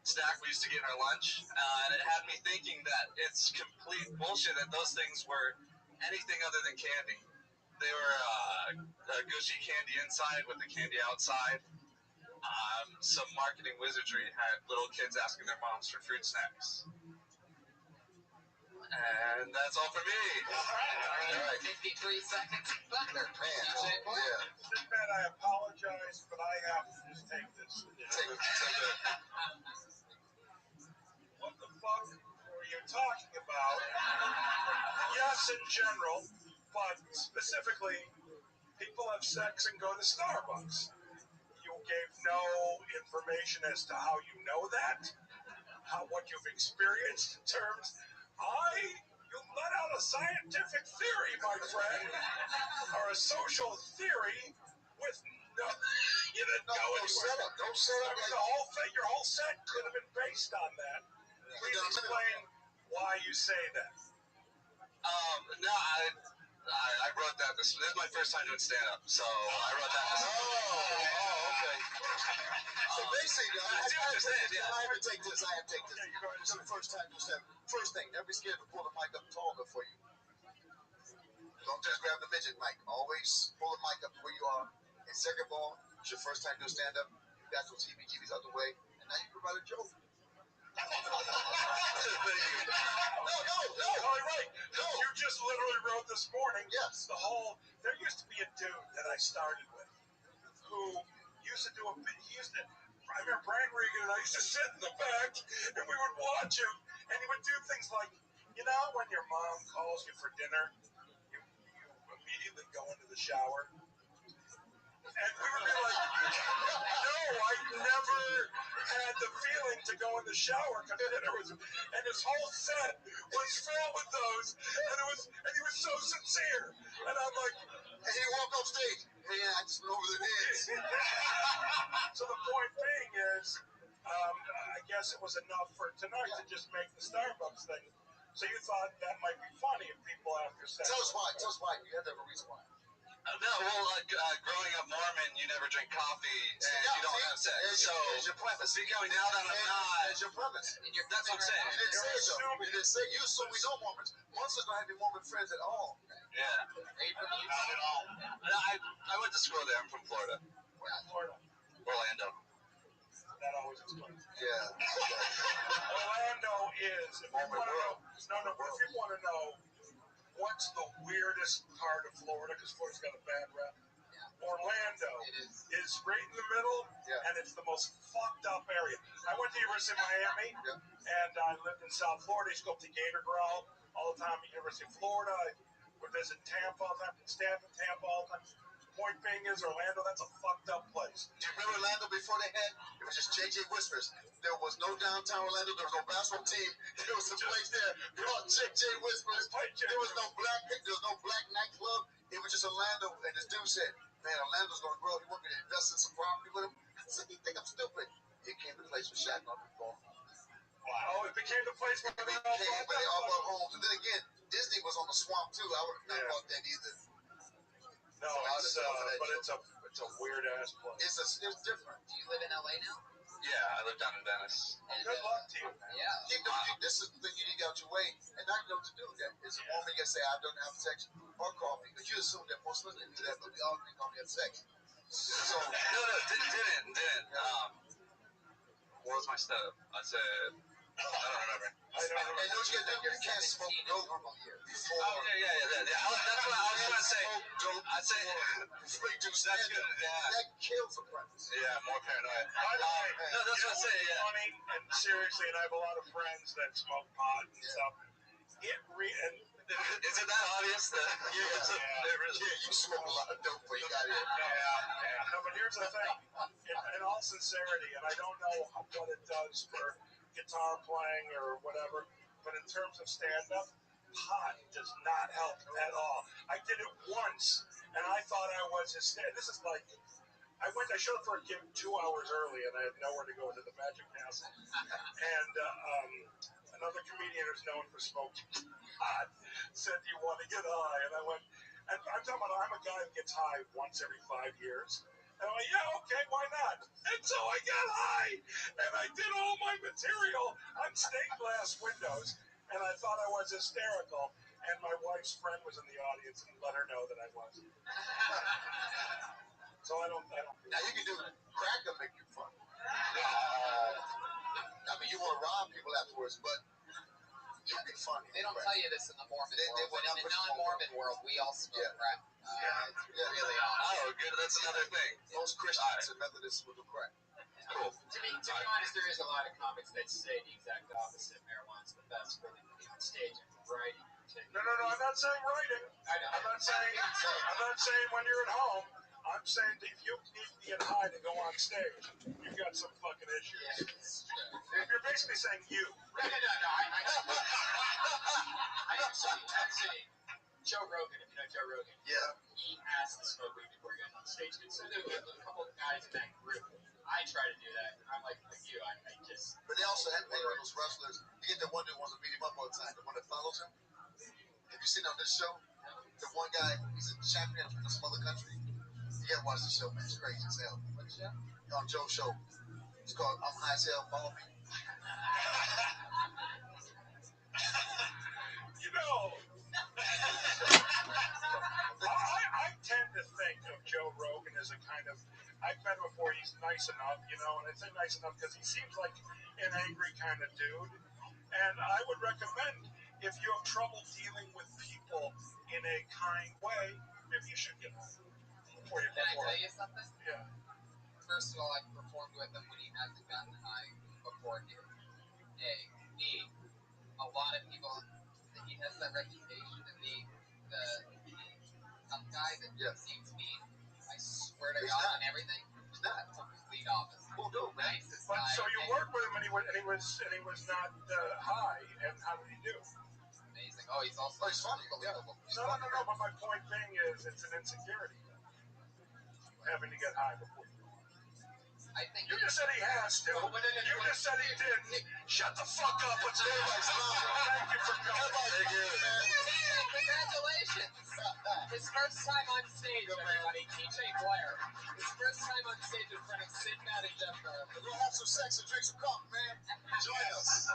snack we used to get in our lunch. And it had me thinking that it's complete bullshit that those things were anything other than candy. They were gushy candy inside with the candy outside. Some marketing wizardry had little kids asking their moms for fruit snacks. And that's all for me. All right. 53 seconds. Thunder. TJ Blair. Sinbad, I apologize, but I have to just take this. Take it. What the fuck were you talking about? about, yes, in general, but specifically, people have sex and go to Starbucks. You gave no information as to how you know that, what you've experienced in terms. You let out a scientific theory, my friend, or a social theory with no, you didn't go anywhere. Setup. No setup. I mean, the whole thing, your whole set could have been based on that. Please explain why you say that. No, I wrote that. This is my first time doing stand-up, so I wrote that. Okay. So basically, I have to take this. Yeah, you go ahead. This is the first time you said. First thing, never be scared to pull the mic up tall enough for you. Don't just grab the midget mic. Always pull the mic up where you are. And second of all, it's your first time doing stand-up. You got those heebie-jeebies out the way, and now you can write a joke. No. Right. No. You just literally wrote this morning. Yes. There used to be a dude that I started with who used to do I remember Brian Regan and I used to sit in the back and we would watch him and he would do things like, when your mom calls you for dinner, you immediately go into the shower. And we would be like, no, I never had the feeling to go in the shower because dinner was, and his whole set was filled with those, and he was so sincere. And I'm like, and he walked off stage. Hey, I just went over the heads. So the point being is, I guess it was enough for tonight to just make the Starbucks thing. So you thought that might be funny if people after sex. Tell us why. You had to have a reason why. No, well, growing up Mormon, you never drink coffee and you don't have sex. There's your premise. Becoming now that I'm not. There's your premise. That's what I'm saying. You didn't say you assume we know Mormons. Mormons don't have any Mormon friends at all. Yeah. Are you from Utah at all? I went to school there. I'm from Florida. Florida. Orlando. That always explains. Yeah. Orlando is, if you want to know what's the weirdest part of Florida, because Florida's got a bad rep, Orlando is right in the middle, and it's the most fucked up area. I went to the University of Miami, and I lived in South Florida. I used to go up to Gator Growl all the time at University of Florida. I would visit Tampa all the time, Stanford, Tampa all the time. Point being is, Orlando, that's a fucked up place. Do you remember Orlando before they had? It was just JJ Whispers. There was no downtown Orlando. There was no basketball team. There was a place there called JJ Whispers. There was no black nightclub. It was just Orlando. And this dude said, "Man, Orlando's gonna grow. He want me to invest in some property with him." I said, "You think I'm stupid?" It came to the place with Shaq on the ball. Wow. It became the place where they all bought homes. And then again, Disney was on the swamp too. I would have not bought that either. No, but it's a weird ass place. It's different. Do you live in LA now? Yeah, I live down in Venice. Good luck to you, man. Yeah. This is the thing you need to get out your way, and not know to do that. It's a woman you say, "I don't have sex or coffee," because you assume that most women do that, but we all drink coffee and sex. So Didn't. What was my step? I said, I don't remember. And don't you can't smoke dope before. Oh, yeah. That's what I was trying to say. I say, that's good. That kills a premise. Yeah, more paranoia. No, that's what I say, yeah. Funny, and seriously, and I have a lot of friends that smoke pot and stuff. Is it that obvious? You smoke a lot of dope, but you got it. Yeah. No, but here's the thing. In all sincerity, and I don't know what it does for guitar playing or whatever, but in terms of stand-up, pot does not help at all. I did it once, and I thought I was hysterical. This is like, I showed up for a gig 2 hours early, and I had nowhere to go to the Magic Castle. And another comedian who's known for smoking pot said, "Do you want to get high?" And I went, and I'm talking about, I'm a guy who gets high once every 5 years. And I'm like, yeah, okay, why not? And so I got high, and I did all my material on stained glass windows, and I thought I was hysterical. And my wife's friend was in the audience and let her know that I wasn't. So I don't. Now you can do crack to make you fun. I mean, you want to rob people afterwards, but you'll be funny. They don't tell you this in the Mormon world, but in the non-Mormon world, we all smoke crack. It's really odd. Oh, good. That's another thing. Most Christians and Methodists will do crack. Cool. To be honest, there is a lot of comics that say the exact opposite. Marijuana's the best for the community. on stage and writing. No, I'm not saying writing. I know. I'm not saying when you're at home. I'm saying that if you need to get high to go on stage, you've got some fucking issues. Yeah, it's true. You're basically saying you. No. I'm saying Joe Rogan, if you know Joe Rogan. Yeah. He has to smoke weed before he goes on stage. So there were a couple of guys in that group. I try to do that. I'm like you. I just. But they also had those wrestlers. You get the one that wants to beat him up all the time, the one that follows him. Have you seen on this show? The one guy, he's a champion from some other country. You gotta watch the show, man. It's crazy as hell. What show? On Joe's show. It's called I'm High as Hell, Follow Me. You know, I tend to think of Joe Rogan as a kind of, I've met him before, he's nice enough, you know, and I say nice enough because he seems like an angry kind of dude. And I would recommend, if you have trouble dealing with people in a kind way, maybe you should get him before you Can I perform. tell you something? Yeah. First of all, I've performed with him when he hasn't gotten high before here. A. B. A lot of people, he has that reputation to be the tough guy that seems mean. I swear to God on everything. He's not. Complete opposite. Cool dude, man. Nicest But guy. so you worked with him and he was not high, and how did he do? Amazing. Oh, he's also Oh, he's funny. unbelievable. No. But my point being is, it's an insecurity having to get high before you. I think You just said he has to. You just said he didn't. Shut the fuck up. Let's go. Thank you for coming. Congratulations! His first time on stage, everybody. TJ Blair. His first time on stage in front of Sinbad and Jeff Garland. We'll have some sex and drink some coffee, man. Join us.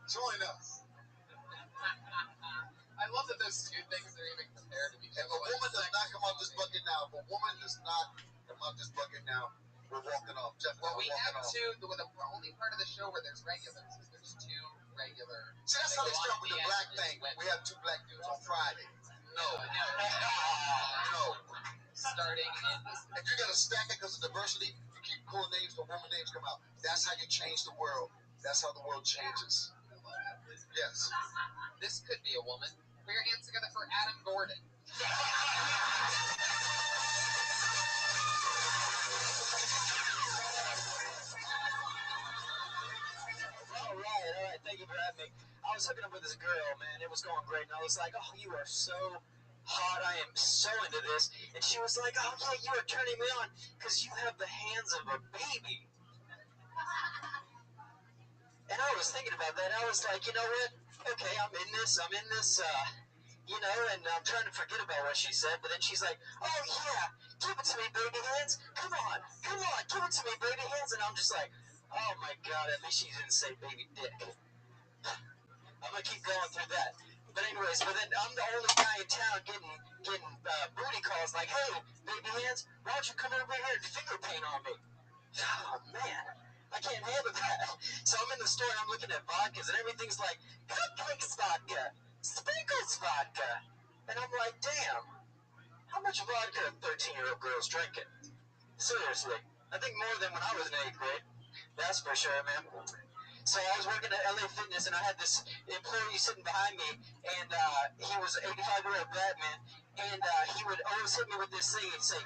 Join us. I love that those two things are even compared to each If other. a woman does not come out this bucket now, we're walking off. Well, we have two. The only part of the show where there's regulars is there's two regular. See, that's how they start with the black thing. We have two black dudes on Friday. No. Starting in this. If you got to stack it because of diversity, you keep cool names, the woman names come out. That's how you change the world. That's how the world changes. Yes. This could be a woman. Put your hands together for Adam Gordon. All right. Thank you for having me. I was hooking up with this girl, man. It was going great. And I was like, oh, you are so hot. I am so into this. And she was like, oh, yeah, you are turning me on because you have the hands of a baby. And I was thinking about that. I was like, you know what? Okay, I'm in this, and I'm trying to forget about what she said. But then she's like, oh, yeah, give it to me, baby hands. Come on, give it to me, baby hands. And I'm just like, oh, my God, at least she didn't say baby dick. I'm going to keep going through that. But anyways, then I'm the only guy in town getting booty calls like, hey, baby hands, why don't you come over here and finger paint on me? Oh, man. I can't handle that. So I'm in the store and I'm looking at vodkas and everything's like, cupcakes vodka, sprinkles vodka. And I'm like, damn, how much vodka are 13-year-old girls drinking? Seriously. I think more than when I was in 8th grade. That's for sure, man. So I was working at LA Fitness and I had this employee sitting behind me and he was an 85-year-old black man and he would always hit me with this thing and say,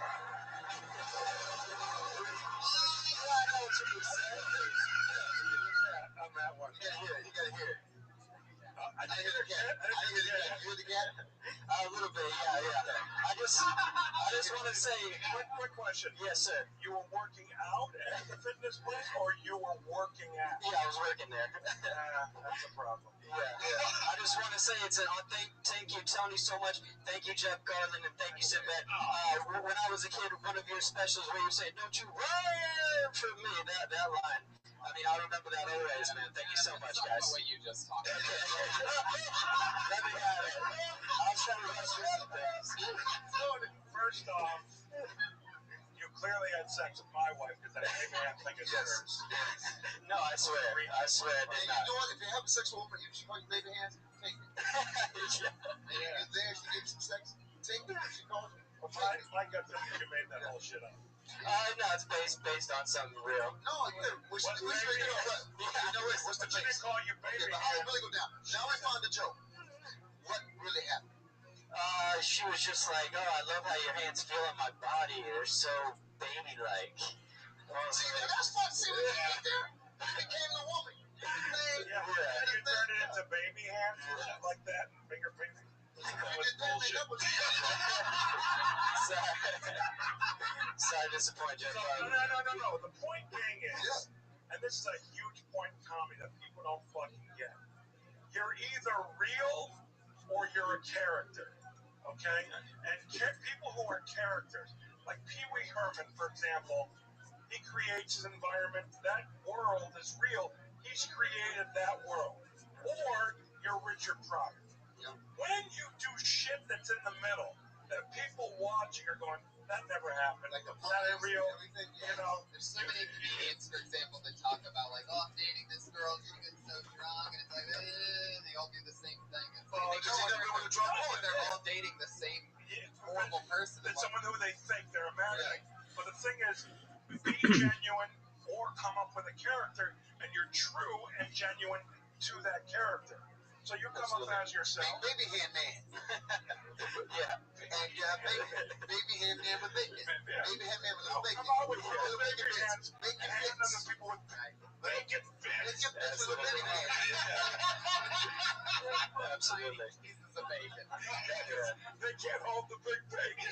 On that one. You gotta hear it. I didn't hear the cat. You hear the cat? a little bit, yeah. I just want to say, Quick question. yes, sir. You were working out at the fitness place, or you were working at? Yeah, I was working there. That's a problem. Yeah. I just want to say thank you, Tony, so much. Thank you, Jeff Garland, and thank you, Sinbad. When I was a kid, one of your specials where you say, "Don't you run for me," that line. I mean, I remember that always, man. Thank you so much, guys. The way you just talked. Let me have it. I'll try to rush through some things. First off, you clearly had sex with my wife because that baby hand thing is hers. No, I swear I did And you not. know what? If you're having sex with a woman, she calls you baby hands, take it. Yeah. You're there, she gives you sex, take it. She calls you. My gut feeling is you made that whole shit up. No, it's based on something real. No, what's the base? Call you baby. Okay, but how did it really go down? Now we found the joke. What really happened? She was just like, oh, I love how your hands feel on my body. They're so baby-like. See, that's fun. See what you did there? You became the woman. Yeah, you turned it into baby hands and shit like that, and finger painting. That was bullshit. Sorry, disappoint you. No. The point being is, and this is a huge point in comedy that people don't fucking get. You're either real or you're a character, okay? And people who are characters, like Pee Wee Herman, for example, he creates his environment. That world is real. He's created that world. Or you're Richard Pryor. When you do shit that's in the middle, that people watching are going, that never happened. Like that ain't real. Everything, you know. There's so many comedians, for example, that talk about like, oh, I'm dating this girl, she gets so drunk, and it's like, they all do the same thing. It's like, they're all dating the same horrible person. It's someone who they think they're imagining. But the thing is, be genuine or come up with a character, and you're true and genuine to that character. So you come up as yourself. Baby hand man. Yeah. And baby hand man with bacon. Baby hand man with little bacon. Come on with little bacon hands. Bacon And then the people with bacon bits. with bacon hands. Absolutely. Pieces of bacon. They can't hold the big bacon.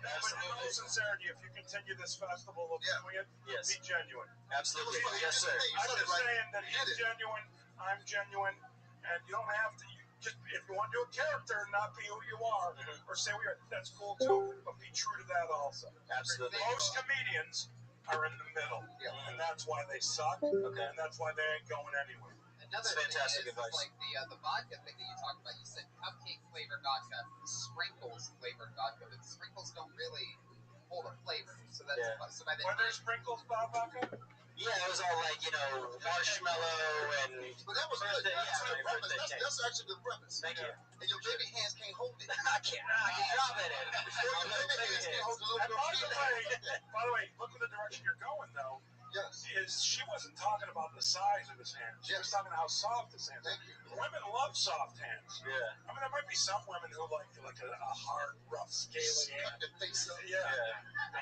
But in all sincerity, if you continue this festival of doing it, Yes. be genuine. Absolutely. Yes, sir. I'm just saying that he's genuine, I'm genuine, and you don't have to. Just if you want to do a character and not be who you are, or say we are, that's cool too. But be true to that also. Absolutely. Most comedians are in the middle, and that's why they suck, and that's why they ain't going anywhere. Another Fantastic thing is advice. like the vodka thing that you talked about. You said cupcake flavored vodka, sprinkles flavored vodka, but the sprinkles don't really hold a flavor. So that's so by the Were there sprinkles, Bob Vodka? Yeah, it was all like, marshmallow and... But that was good. That's actually the premise. Thank you. And your baby hands can't hold it. I can drop it in. Your baby hands can't hold the And little by the way, look at the direction you're going, though. Yes. She wasn't talking about the size of his hands. She was talking about how soft his hands are. Thank you. Women love soft hands. Yeah. I mean, there might be some women who like a hard, rough, scaly hand. The face up. Yeah.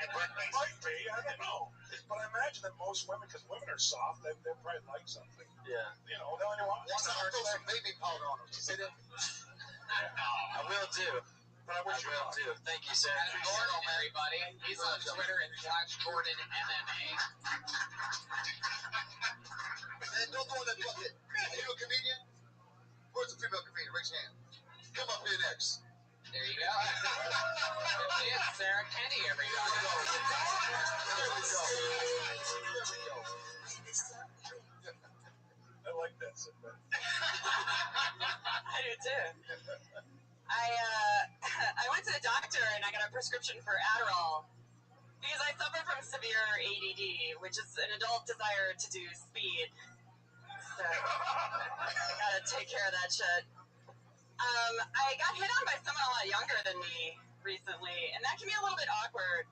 It might be. I don't know. But I imagine that most women, because women are soft, they probably like something. Yeah. They only want Next one time I hard throw some thing. baby powder on them. You see that? I will do. But I wish you luck. Thank you, sir. Gordon, everybody. He's on Twitter at /Gordon MMA. And don't go in that bucket. Are you a comedian? Where's the female comedian? Raise your hand. Come up here next. There you go. There she is, Sarah Kenny, everybody. There we go. I like that segment. I do too. I went to the doctor and I got a prescription for Adderall because I suffer from severe ADD, which is an adult desire to do speed. So I gotta take care of that shit. I got hit on by someone a lot younger than me recently, and that can be a little bit awkward.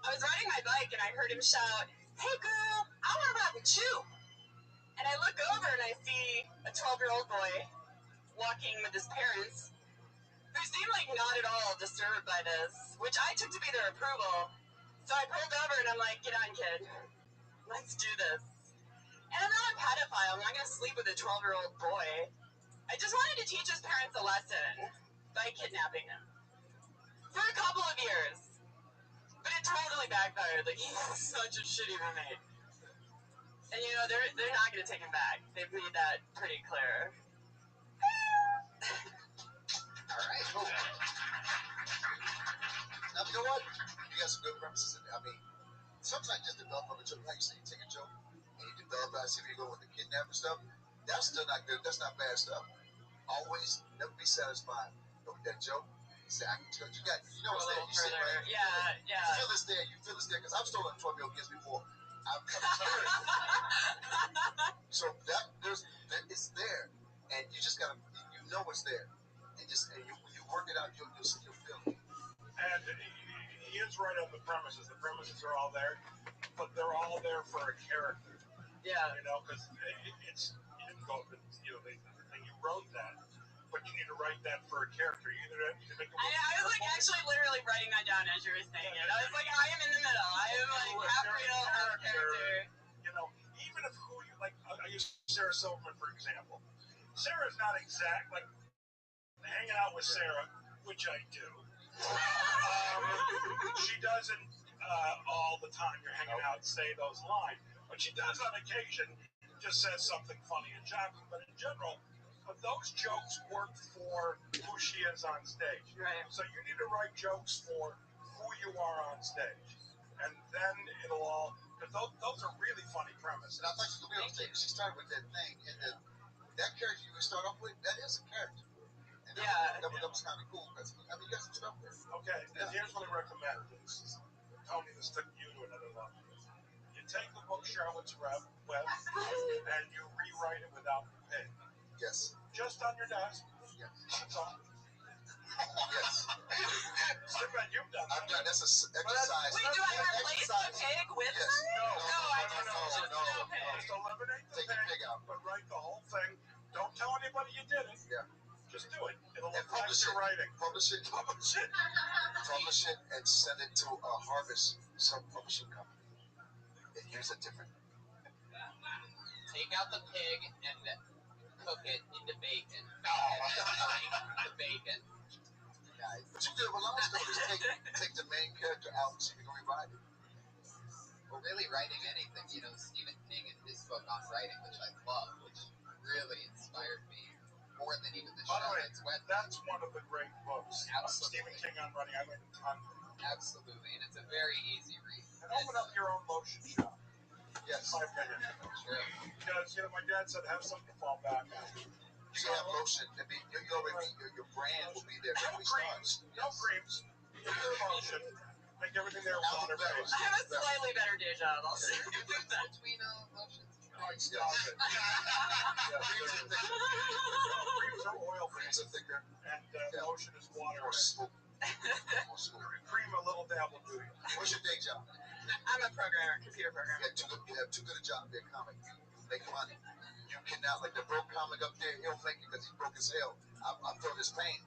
I was riding my bike and I heard him shout, "Hey girl, I wanna ride with you." And I look over and I see a 12-year-old boy walking with his parents, who seemed like not at all disturbed by this, which I took to be their approval. So I pulled over and I'm like, "Get on, kid. Let's do this." And I'm not a pedophile. I'm not going to sleep with a 12-year-old boy. I just wanted to teach his parents a lesson by kidnapping him. For a couple of years. But it totally backfired. Like, he was such a shitty roommate. And, they're not going to take him back. They've made that pretty clear. All right, cool. Now, you know what? You got some good premises in there. I mean, sometimes just develop from a joke. Like you say, you take a joke and you develop that. See if you go with the kidnapping stuff. That's still not good. That's not bad stuff. Always never be satisfied with that joke. Say, I can tell you got, you know what's there. You sit right. Yeah. You feel this there. You feel this there. Because I've stolen 12-year-old kids before. I've heard it. So it's there, and you just gotta, you know it's there, and when you work it out, you'll feel it. And he is right on the premises. The premises are all there, but they're all there for a character. Yeah. You know, because it's you didn't go up and you wrote that, but you need to write that for a character. You either make I was like actually literally writing that down as you were saying it. I was like, I am in the middle. I am like half real, half character. You know, even if who you like, I use Sarah Silverman for example. Sarah's not exact like hanging out with Sarah, which I do. She doesn't all the time. You're hanging out and say those lines, but she does on occasion. Just says something funny and shocking, but in general, but those jokes work for who she is on stage. Right. So you need to write jokes for who you are on stage, and then it'll all. Because those are really funny premises. And I thought she could be on stage. She started with that thing, and that character you start off with, that is a character. And that was kind of cool. Because, I mean, you got some stuff there. Okay, and here's what I recommend. Tony, this took you to another level. You take the book Charlotte's Web and you rewrite it without the pig. Yes. Just on your desk. Yes. That's all. Yes. Stefan, you've done that. I've done that's an exercise. Wait, do I replace the pig with her? No, I just no pig. Just eliminate the Take the pig out. but write the whole thing. Don't tell anybody you did it. Yeah. Just do it. It'll look publish like you're writing. Publish it. Publish it. Publish it and send it to a Harvest self-publishing company. And here's a different. Take out the pig and cook it into bacon. The bacon. But you did what Lance told us. Take the main character out and see if you can rewrite it. Well, really writing anything, you know, Stephen King in his book on writing, which I love, which really inspired me more than even the show. By the way, that's one of the great books. Absolutely. Stephen King on writing. I learned a ton. Absolutely, and it's a very easy read. And open up your own lotion shop. Yes. My opinion. Sure. Because, you know, my dad said have something to fall back on. You have lotion. I mean, your brand will be there. No creams. No creams. Your lotion. Make everything there water-based. I have a slightly better day job, I'll say. Between lotions. Stop it. Creams are oil. Creams are thicker. And lotion is water. More smooth. Cream a little dab will do you. What's your day job? I'm a programmer, computer programmer. You have too good a job to be a comic. You make money. You cannot, like the broke comic up there, he'll make it because he's broke as hell. I feel his pain.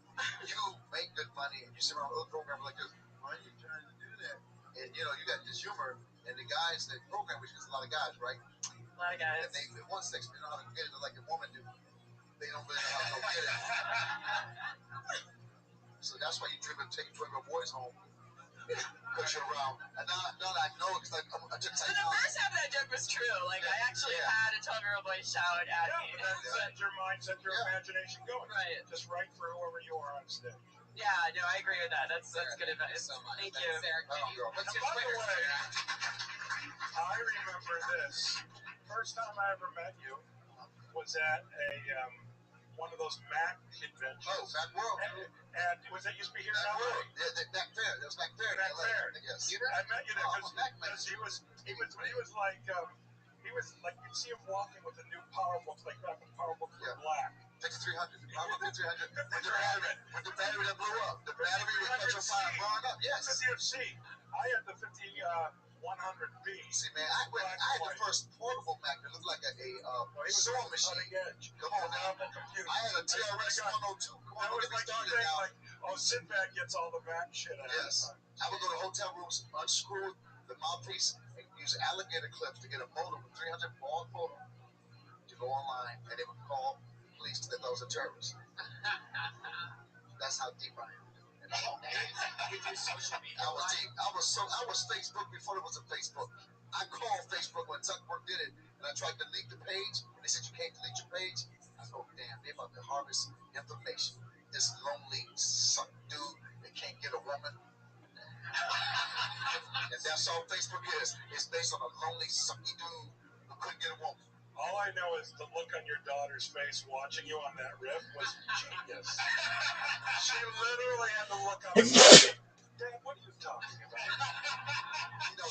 You make good money and you sit around with other programmers like this. Why are you trying to do that? And you know, you got this humor, and the guys that program, which is a lot of guys, right? A lot of guys. And they want sex, but they don't know how to get it like a woman do. They don't really know how to get it. So that's why you take 12 boys home. Because you're around. And now I know because I took So the first half of that joke was true. Like, I actually had a 12-year-old boy shout at me. But your mind, set your imagination going. Right. Just write for whoever you are on stage. Yeah, no, I agree with that. That's good advice. So much. Thank you. Sarah, Let's get By the Twitter. way, I remember this. First time I ever met you was at one of those Mac conventions. Oh, Mac World. And was that used to be here in Mac LA? World. Yeah, Mac Fair. That was Mac Fair. Mac Fair. Yes. I met you there because he was like you'd see him walking with the new PowerBooks, like back when PowerBooks were black. 5300. Power 5300. With the battery that blew up. The battery would catch on fire and burn up. Yes. 50C. I had the 100B. See, man, I had the first portable Mac that looked like a sewing machine. Come on now. I had a TRS 102. Come on, get me started now. Like, Sinbad gets all the Mac shit out. Yes. I would go to hotel rooms, unscrew the mouthpiece, and use alligator clips to get a modem with 300 baud modem to go online, and they would call police to think I was a terrorist. That's how deep I am. you do social media. I was deep. I was Facebook before there was a Facebook. I called Facebook when Zuckerberg did it, and I tried to delete the page, and they said you can't delete your page. I thought, damn, they're about to harvest information. This lonely suck dude that can't get a woman. And that's all Facebook is. It's based on a lonely, sucky dude who couldn't get a woman. All I know is the look on your daughter's face watching you on that riff was genius. She literally had the look on her face. Dad, what are you talking about?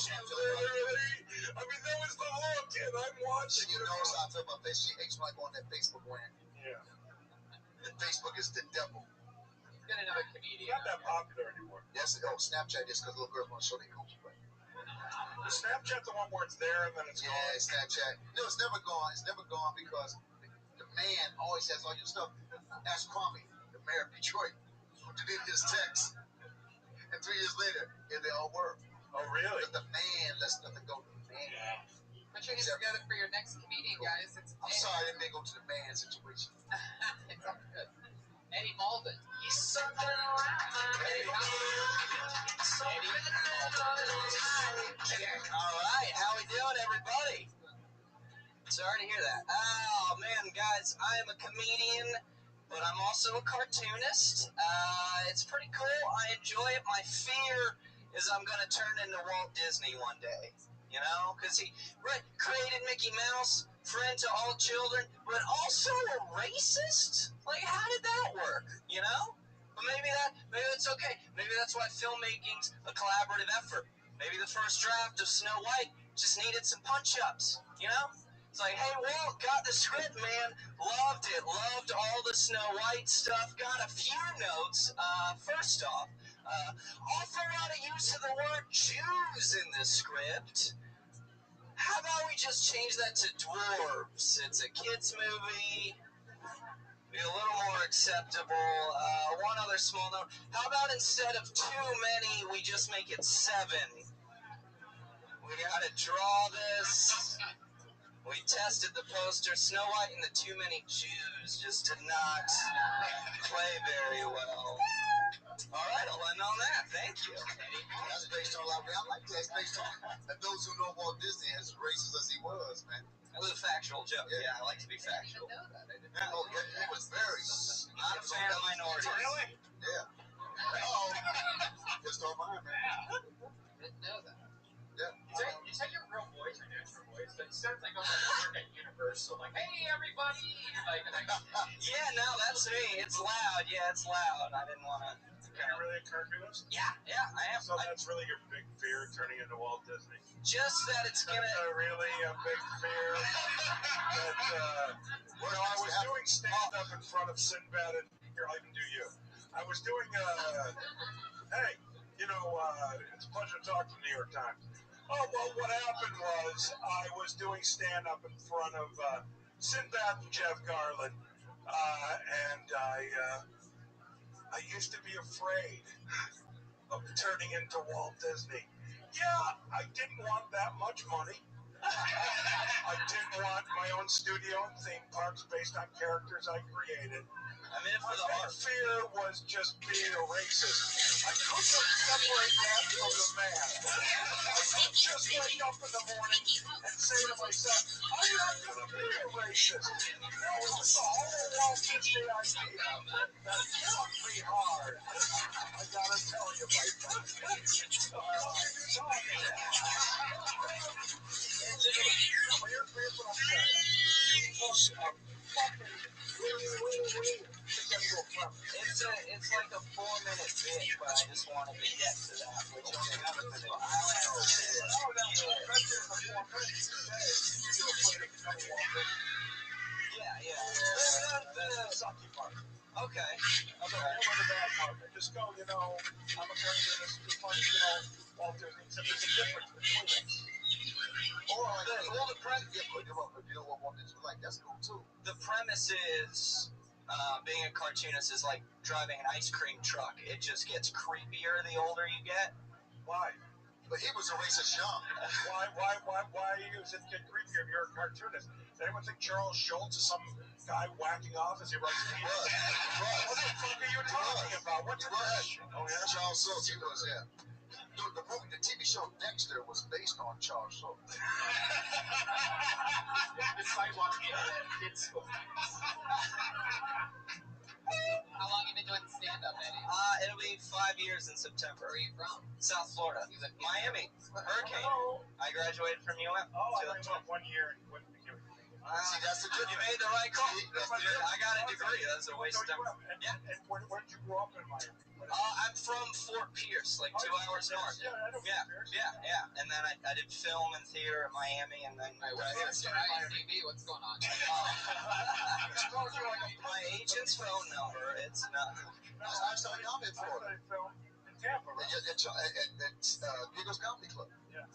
She literally, I mean, that was the look, and I'm watching. You know how I feel about Facebook. She hates when I go on that Facebook rant. Yeah. And Facebook is the devil. been another comedian. Not that popular anymore. Yes, Snapchat is because little girls want to show their coochie. Is Snapchat the one where it's there and then it's gone? Yeah, Snapchat. No, it's never gone. It's never gone because the man always has all your stuff. Ask Kwame, the mayor of Detroit, who deleted his text. And 3 years later, here they all were. Oh, really? But the man lets nothing go to the man. Yeah. Put your hands together for your next comedian, guys. I'm sorry I didn't go to the man situation. It's all good. Eddie Malden. He's something right. All right, how we doing, everybody? Sorry to hear that. Oh, man, guys, I am a comedian, but I'm also a cartoonist. It's pretty cool. I enjoy it. My fear is I'm going to turn into Walt Disney one day, you know, because he created Mickey Mouse, friend to all children, but also a racist? Like, how did that work, you know? But maybe that's okay. Maybe that's why filmmaking's a collaborative effort. Maybe the first draft of Snow White just needed some punch-ups, you know? It's like, hey, Walt, got the script, man. Loved it. Loved all the Snow White stuff. Got a few notes. First off, awful lot of use of the word Jews in the script. How about we just change that to dwarves? It's a kids' movie. Be a little more acceptable. One other small note. How about instead of too many, we just make it 7? We gotta draw this. We tested the poster. Snow White and the Too Many Jews just did not play very well. All right, I'll end on that. Thank you. That's based on, I like that. That's based on, and those who know Walt Disney as racist as he was, man. It was a factual joke. Yeah, I like to be factual. I didn't know that. I didn't Oh, yeah, he was very. Not a fan of minorities. Really? Yeah. Oh, just on mine, man. Didn't know that. Yeah. Is that your real voice or natural voice? That sounds like almost like Universal. Like, hey, everybody. Like, Yeah, no, that's me. It's loud. Yeah, it's loud. I didn't want to. Are you really a cartoonist? Yeah, I am. So that's really your big fear, turning into Walt Disney? Just that it's gonna. That's really a big fear. That, I was doing stand-up in front of Sinbad, and here, I'll even do you. I was doing, hey, it's a pleasure to talk to the New York Times. Oh, well, what happened was I was doing stand-up in front of Sinbad and Jeff Garland, and I used to be afraid of turning into Walt Disney. Yeah, I didn't want that much money. I didn't want my own studio and theme parks based on characters I created. I'm in for the My art. fear was just being a racist. I couldn't separate that from the man. I couldn't just wake up in the morning and say to myself, I'm not going to be a racist. No, it was the whole Walt Disney idea that fucked me hard. I gotta tell you, my friend. What are you talking about? Here's what I'm saying. It's like a 4-minute bit, but I just wanted to get to that, which only got a minute. Okay. Just go, I'm a cartoonist, just like, Walt Disney, except there's a difference between us. Or all the premise, if you know what Walt Disney was like, that's cool too. The premise is being a cartoonist is like driving an ice cream truck. It just gets creepier the older you get. Why? But he was a racist young. Why does it get creepier if you're a cartoonist? Does anyone think Charles Schultz is some guy whacking off as he writes the book? What the fuck are you talking about? What's your question? Oh, yeah, Charles Schultz, he was, yeah. The TV show Dexter was based on Charles Schultz. the sidewalk kids school. How long have you been doing stand-up, Eddie? It'll be 5 years in September. Where are you from? South Florida. Miami. Hurricane. I graduated from UM. Oh, I thought you went 1 year and went to See, that's the good. You made the right call. I got a degree. That's a waste of time. Yeah. And where did you grow up in Miami? I'm from Fort Pierce, like 2 hours north. Yeah. And then I did film and theater at Miami, and then What's your IMDb? What's going on? my agent's phone number. It's not. I studied comedy in I Florida. studied film in Tampa. Right? At Giggles Comedy Club. Yeah.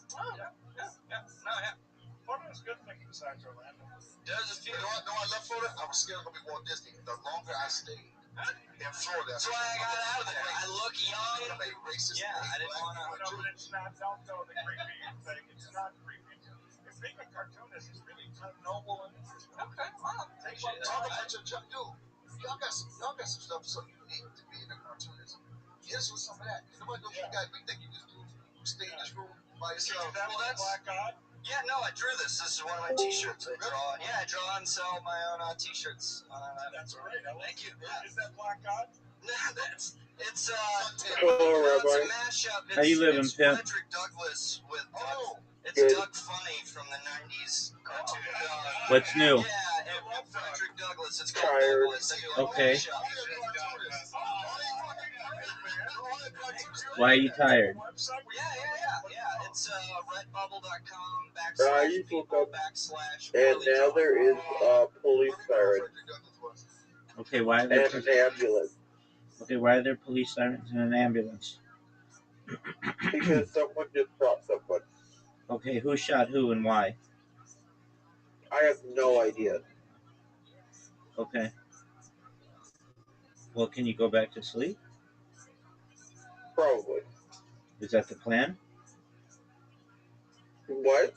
Yeah. Florida's a good thing besides Orlando. There's a few. You know I left Florida? I was scared of Walt Disney. The longer I stayed in Florida, That's why I got out of there. I look young. I'm a racist. Yeah, I didn't want to. No, but it's not. Don't know the creepy thing. It's not creepy. If being a cartoonist is really kind of noble and interesting. Okay, well, appreciate Talk that. about your job, dude. Y'all got some stuff so unique to being a cartoonist. Yes, with some of that. Nobody knows you got. We think you just do. You stay in this room by yourself. That was Black God. Yeah, no, I drew this. This is one of my T-shirts. I draw and sell my own T-shirts. That's great. Thank you. Is that Black God? No, it's Hello, it's a Rabbi. mashup. How you living, it's Pimp? Frederick Douglass with it's Good. Doug Funny from the '90s cartoon. What's new? Yeah, and Frederick Douglass. It's called Tired. Douglass. I do like Okay. mashup. Why are you tired? Yeah. It's redbubble.com you /people woke up, / And now there is a police siren Okay, why are there and an ambulance okay, why are there police sirens in an ambulance? because someone just shot someone. Okay, who shot who and why? I have no idea. Okay. Well, can you go back to sleep? Probably. Is that the plan? What?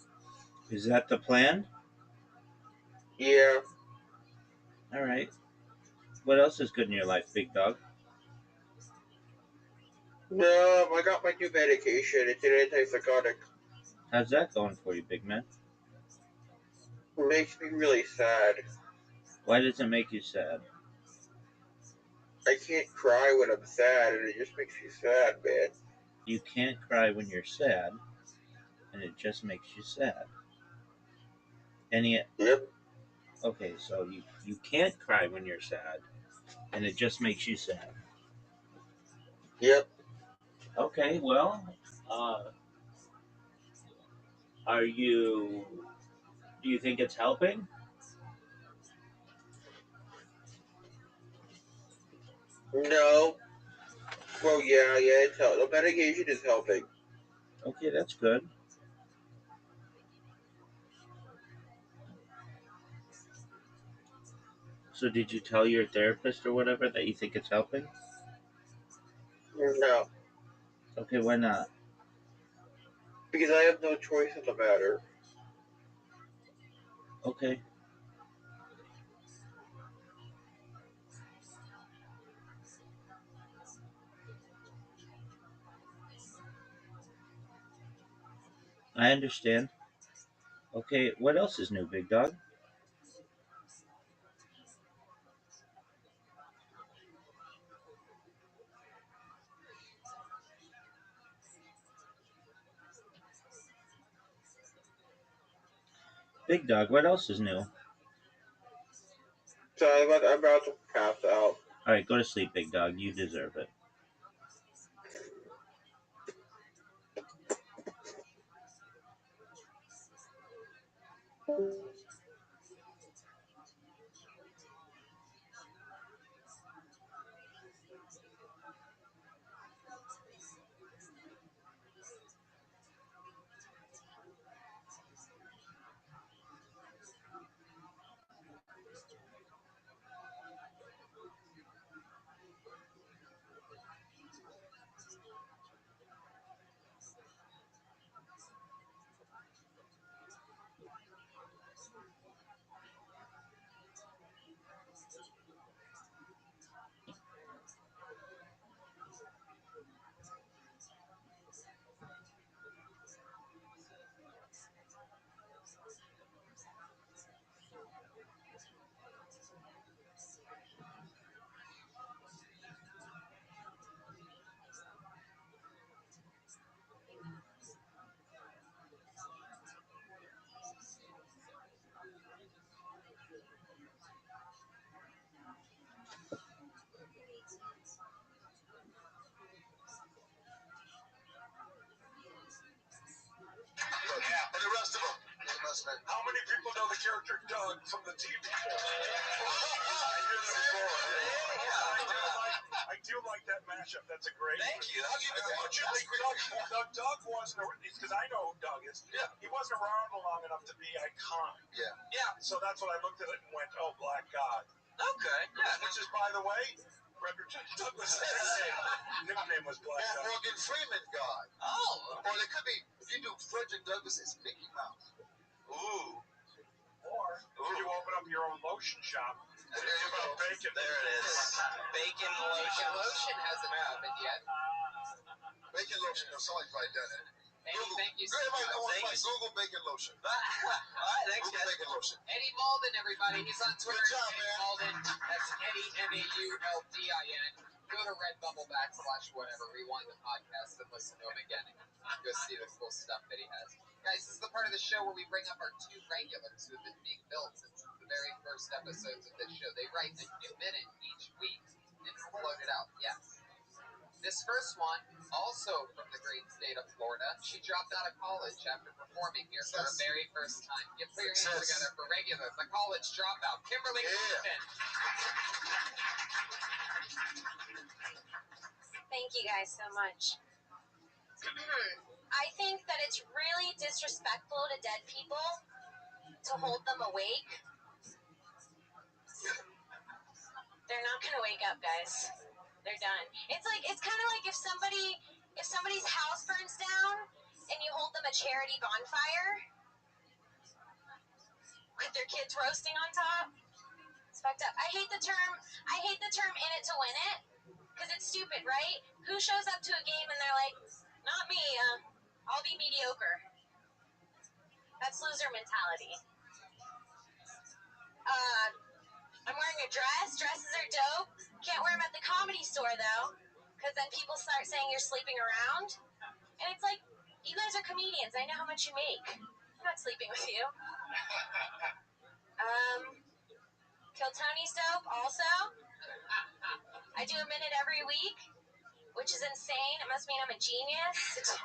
Is that the plan? Yeah. All right. What else is good in your life, big dog? No, I got my new medication. It's an antipsychotic. How's that going for you, big man? It makes me really sad. Why does it make you sad? I can't cry when I'm sad, and it just makes me sad, man. You can't cry when you're sad, and it just makes you sad. Yep. Okay, so you can't cry when you're sad, and it just makes you sad. Yep. Okay, well, do you think it's helping? No. Well, yeah, it's the medication is helping. Okay, that's good. So did you tell your therapist or whatever that you think it's helping? No. Okay, why not? Because I have no choice in the matter. Okay. I understand. Okay, what else is new, big dog? Big dog, what else is new? So I'm about to pass out. All right, go to sleep, big dog. You deserve it. listening. How many people know the character Doug from the TV show? I hear that before. I do like that mashup. That's a great. Thank you. How do you do that? Doug wasn't, because I know who Doug is. Yeah. He wasn't around long enough to be iconic. Yeah. Yeah. So that's when I looked at it and went, oh, Black God. Okay. Yeah. Which is, by the way, Frederick Douglass' nickname was Black God. Morgan Freeman God. Oh. Or it could be, if you do Frederick Douglass, it's Mickey Mouse. Ooh. Or you open up your own lotion shop. There you go. Bacon. There it is. Bacon lotion. Bacon lotion hasn't happened yet. Bacon lotion. No, somebody's probably done it. Eddie, thank you so Everybody much. wants my Google bacon lotion. All right, thanks, Google guys. bacon lotion. Eddie Malden, everybody. He's on Twitter. Good job, Eddie man. Malden. That's Eddie, Mauldin. Go to Redbubble/whatever. Rewind the podcast and listen to him again. Go see the cool stuff that he has. Guys, this is the part of the show where we bring up our two regulars who have been being built since the very first episodes of this show. They write a new minute each week and float it out. Yes. This first one, also from the great state of Florida, she dropped out of college after performing here for her very first time. Put your hands together for regular, the college dropout, Kimberly Clifton. Thank you guys so much. I think that it's really disrespectful to dead people to hold them awake. They're not gonna wake up, guys. They're done. It's kind of like if somebody's house burns down and you hold them a charity bonfire with their kids roasting on top. It's fucked up. I hate the term in it to win it because it's stupid, right? Who shows up to a game and they're like, not me, I'll be mediocre. That's loser mentality. I'm wearing a dress. Dresses are dope. Can't wear them at the Comedy Store though. Because then people start saying you're sleeping around. And it's like, you guys are comedians. I know how much you make. I'm not sleeping with you. Kill Tony's dope also. I do a minute every week, which is insane. It must mean I'm a genius. There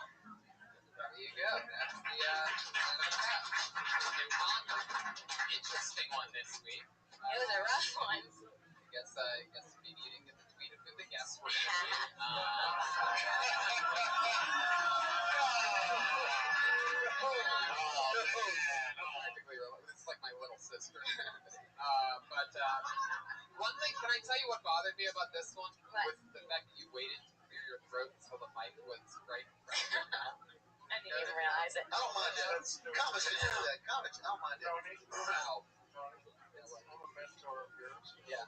you go. That's the interesting one this week. It was a rough one. I guess maybe you didn't get the tweet of who the guests were. It's like my little sister. But one thing, can I tell you what bothered me about this one? What? Was the fact that you waited to clear your throat until the mic was right in front of your mouth. I didn't even realize it. I don't mind that. Comics can do that. Comics, I don't mind that. Wow. I'm a mentor of yours. Yeah.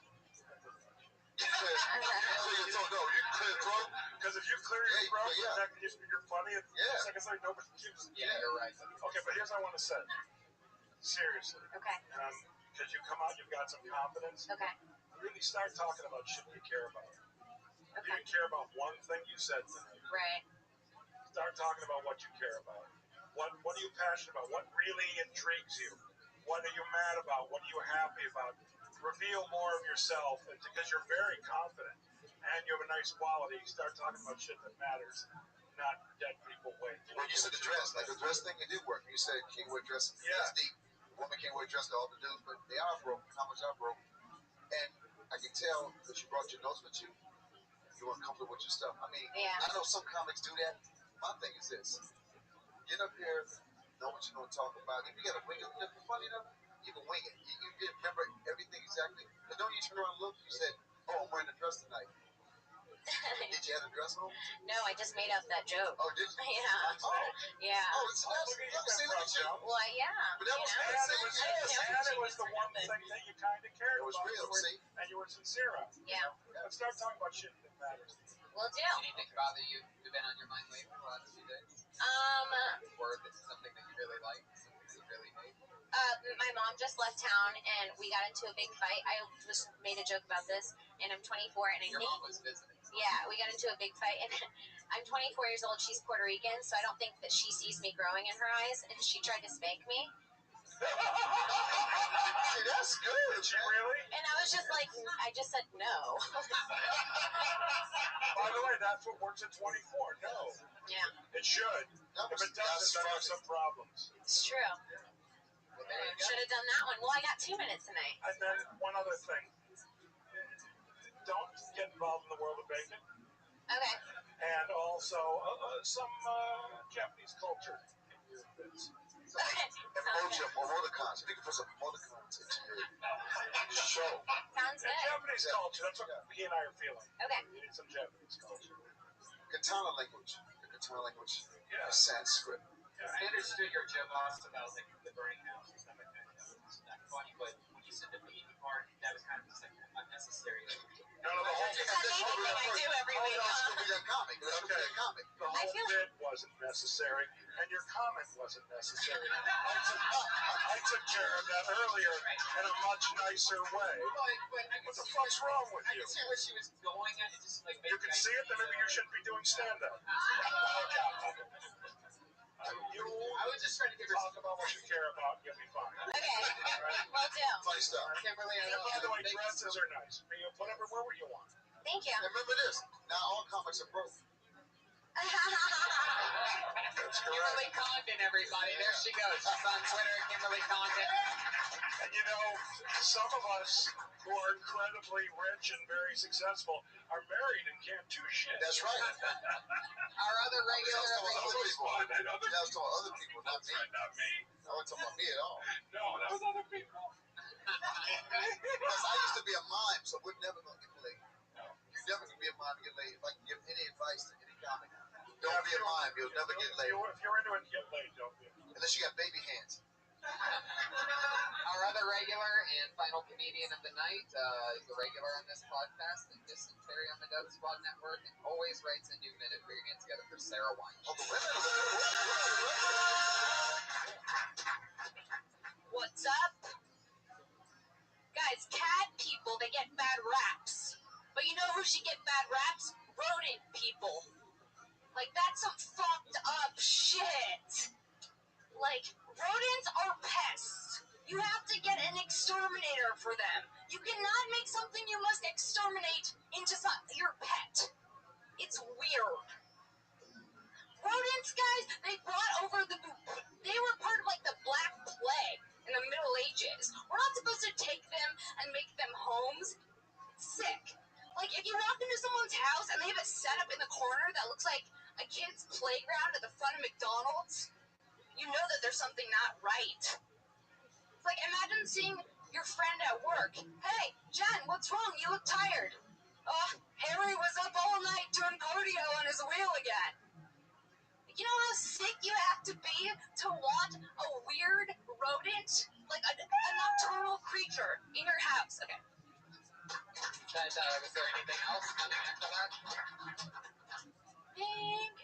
So you don't know. You can clear the throat. Because if you clear your throat, yeah. you're funny. It's like it's like nobody gives. Yeah, you're right. Okay, but here's what I want to say. Seriously. Okay. Because you come out, you've got some confidence. Okay. Really start talking about shit you care about. Okay. You care about one thing you said tonight. Right. Start talking about what you care about. What are you passionate about? What really intrigues you? What are you mad about? What are you happy about? Reveal more of yourself, because you're very confident and you have a nice quality. Start talking about shit that matters, not dead people wait. When you said the dress, like the dress thing, it did work. You said can't wear dresses. Yeah. It's deep. Women can't wear dresses to all the dudes, but they are broke. How much are broke? And I can tell that you brought your notes with you. You weren't comfortable with your stuff. I mean, Yeah. I know some comics do that. My thing is this: get up here, know what you're going to talk about. If you got to wing it, if you're funny enough, you can wing it. You remember everything exactly. But don't you turn around and look? You said, "Oh, I'm wearing a dress tonight." Did you have a dress on? No, I just made up that joke. Oh, did you? Yeah. Oh, Yeah. oh, it's see, look at you. Well, yeah. But that was you know? And it was the one thing that you kind of cared It was about. real, see? And you were sincere on. Yeah. But start talking about shit that matters. Will do. Anything bother you? Who've been on your mind lately the last few days? Or if it's something that you really like, something that you really hate? My mom just left town and we got into a big fight. I just made a joke about this, and I'm 24 and I Your think, mom was visiting. yeah, we got into a big fight, and I'm 24 years old. She's Puerto Rican, so I don't think that she sees me growing in her eyes, and she tried to spank me. See, that's good. Did she really? And I was just like, I just said no. By the way, that's what works at 24. No. Yeah, It should. If it doesn't, then there's some problems. it's true. there you go. Should have done that one. Well, I got 2 minutes tonight. And then one other thing. Don't get involved in the world of bacon. Okay. And also some Japanese culture in your bits. Emoticons. If you can put some emoticons into your show. Sounds good. Japanese culture, that's what he and I are feeling. Okay. We need some Japanese culture. Katana language. The katana language Yeah. is Sanskrit. I understood your joke also about like the burning house and stuff like that. That was not funny, but when you said the baby part, that was kind of just like unnecessary. No, the whole It's that baby thing I do every week. That's going to be that comic. That's going to be that comic. The whole bit wasn't necessary, and your comment wasn't necessary. I took care of that earlier in a much nicer way. What the fuck's wrong with I you? can see where she was going at. It just like You can see it, then maybe you shouldn't be doing stand-up. I was just trying to get her. Talk about what you care about, you'll be fine. Okay. Will do. Funny stuff. Kimberly, I And know. by the way, dresses are nice. You put everywhere where you want. Thank you. And remember this. Now all comics are broke. That's Kimberly correct. Condon, everybody. There she goes. She's on Twitter, Kimberly Condon. And you know, some of us who are incredibly rich and very successful are married and can't do shit. That's right. Our other regular. That's what other people. And other That's what other people, not me. not me. I wasn't talking about me at all. No, that was other people. Because I used to be a mime, so we're never going to get laid. You're never going to be a mime and get laid. If I can give any advice to any comic, don't be a mime. You'll never get laid. If you're into it, get laid, don't be. Unless you got baby hands. Our other regular and final comedian of the night is a regular on this podcast and Dysentery on the Death Squad Network and always writes a new minute bringing it together for Sarah Wine. Oh, the women. What's up? Guys, cat people, they get bad raps. But you know who should get bad raps? Rodent people. Like, that's some fucked up shit. Like, rodents are pests. You have to get an exterminator for them. You cannot make something you must exterminate into your pet. It's weird. Rodents, guys, they brought over they were part of like the Black Plague in the Middle Ages. We're not supposed to take them and make them homes. It's sick. Like, if you walk into someone's house and they have it set up in the corner that looks like a kid's playground at the front of McDonald's, you know that there's something not right. It's like, imagine seeing your friend at work. Hey, Jen, what's wrong? You look tired. Harry was up all night doing cardio on his wheel again. You know how sick you have to be to want a weird rodent? Like a nocturnal creature in your house. Okay. Was there anything else coming after that?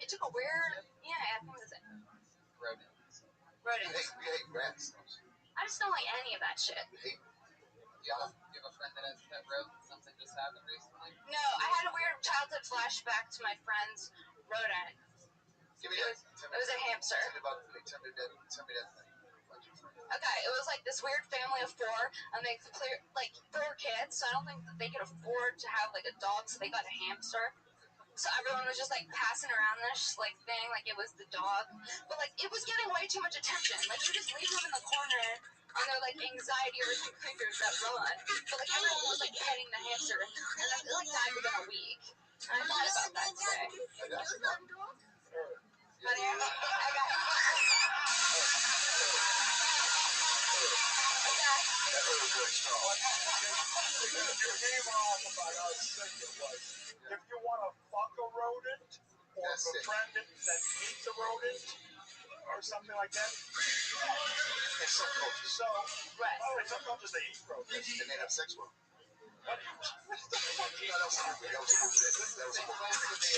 It took a weird... Yeah, I think that's it. Rodents. Rodents. We hate rats. I just don't like any of that shit. You have a friend that has pet rodents? Something just happened recently? No, I had a weird childhood flashback to my friend's rodent. Give me that. It was a hamster. Tell me that thing. Okay, it was like this weird family of 4, and they like 4 kids, so I don't think that they could afford to have like a dog, so they got a hamster. So everyone was just like passing around this like thing, like it was the dog, but like it was getting way too much attention. Like you just leave them in the corner, and they're like anxiety-ridden creatures that run. But like everyone was like petting the hamster, and then it like died within a week. And I thought about that today. Honey, I got. That was very strong. You came off about how sick it was. If you want to fuck a rodent or befriend it, then eat the rodent or something like that. In some cultures. So, by the way, some cultures they eat rodents. And they have sex with them. What? That was stupid. That was bullshit. That was bullshit.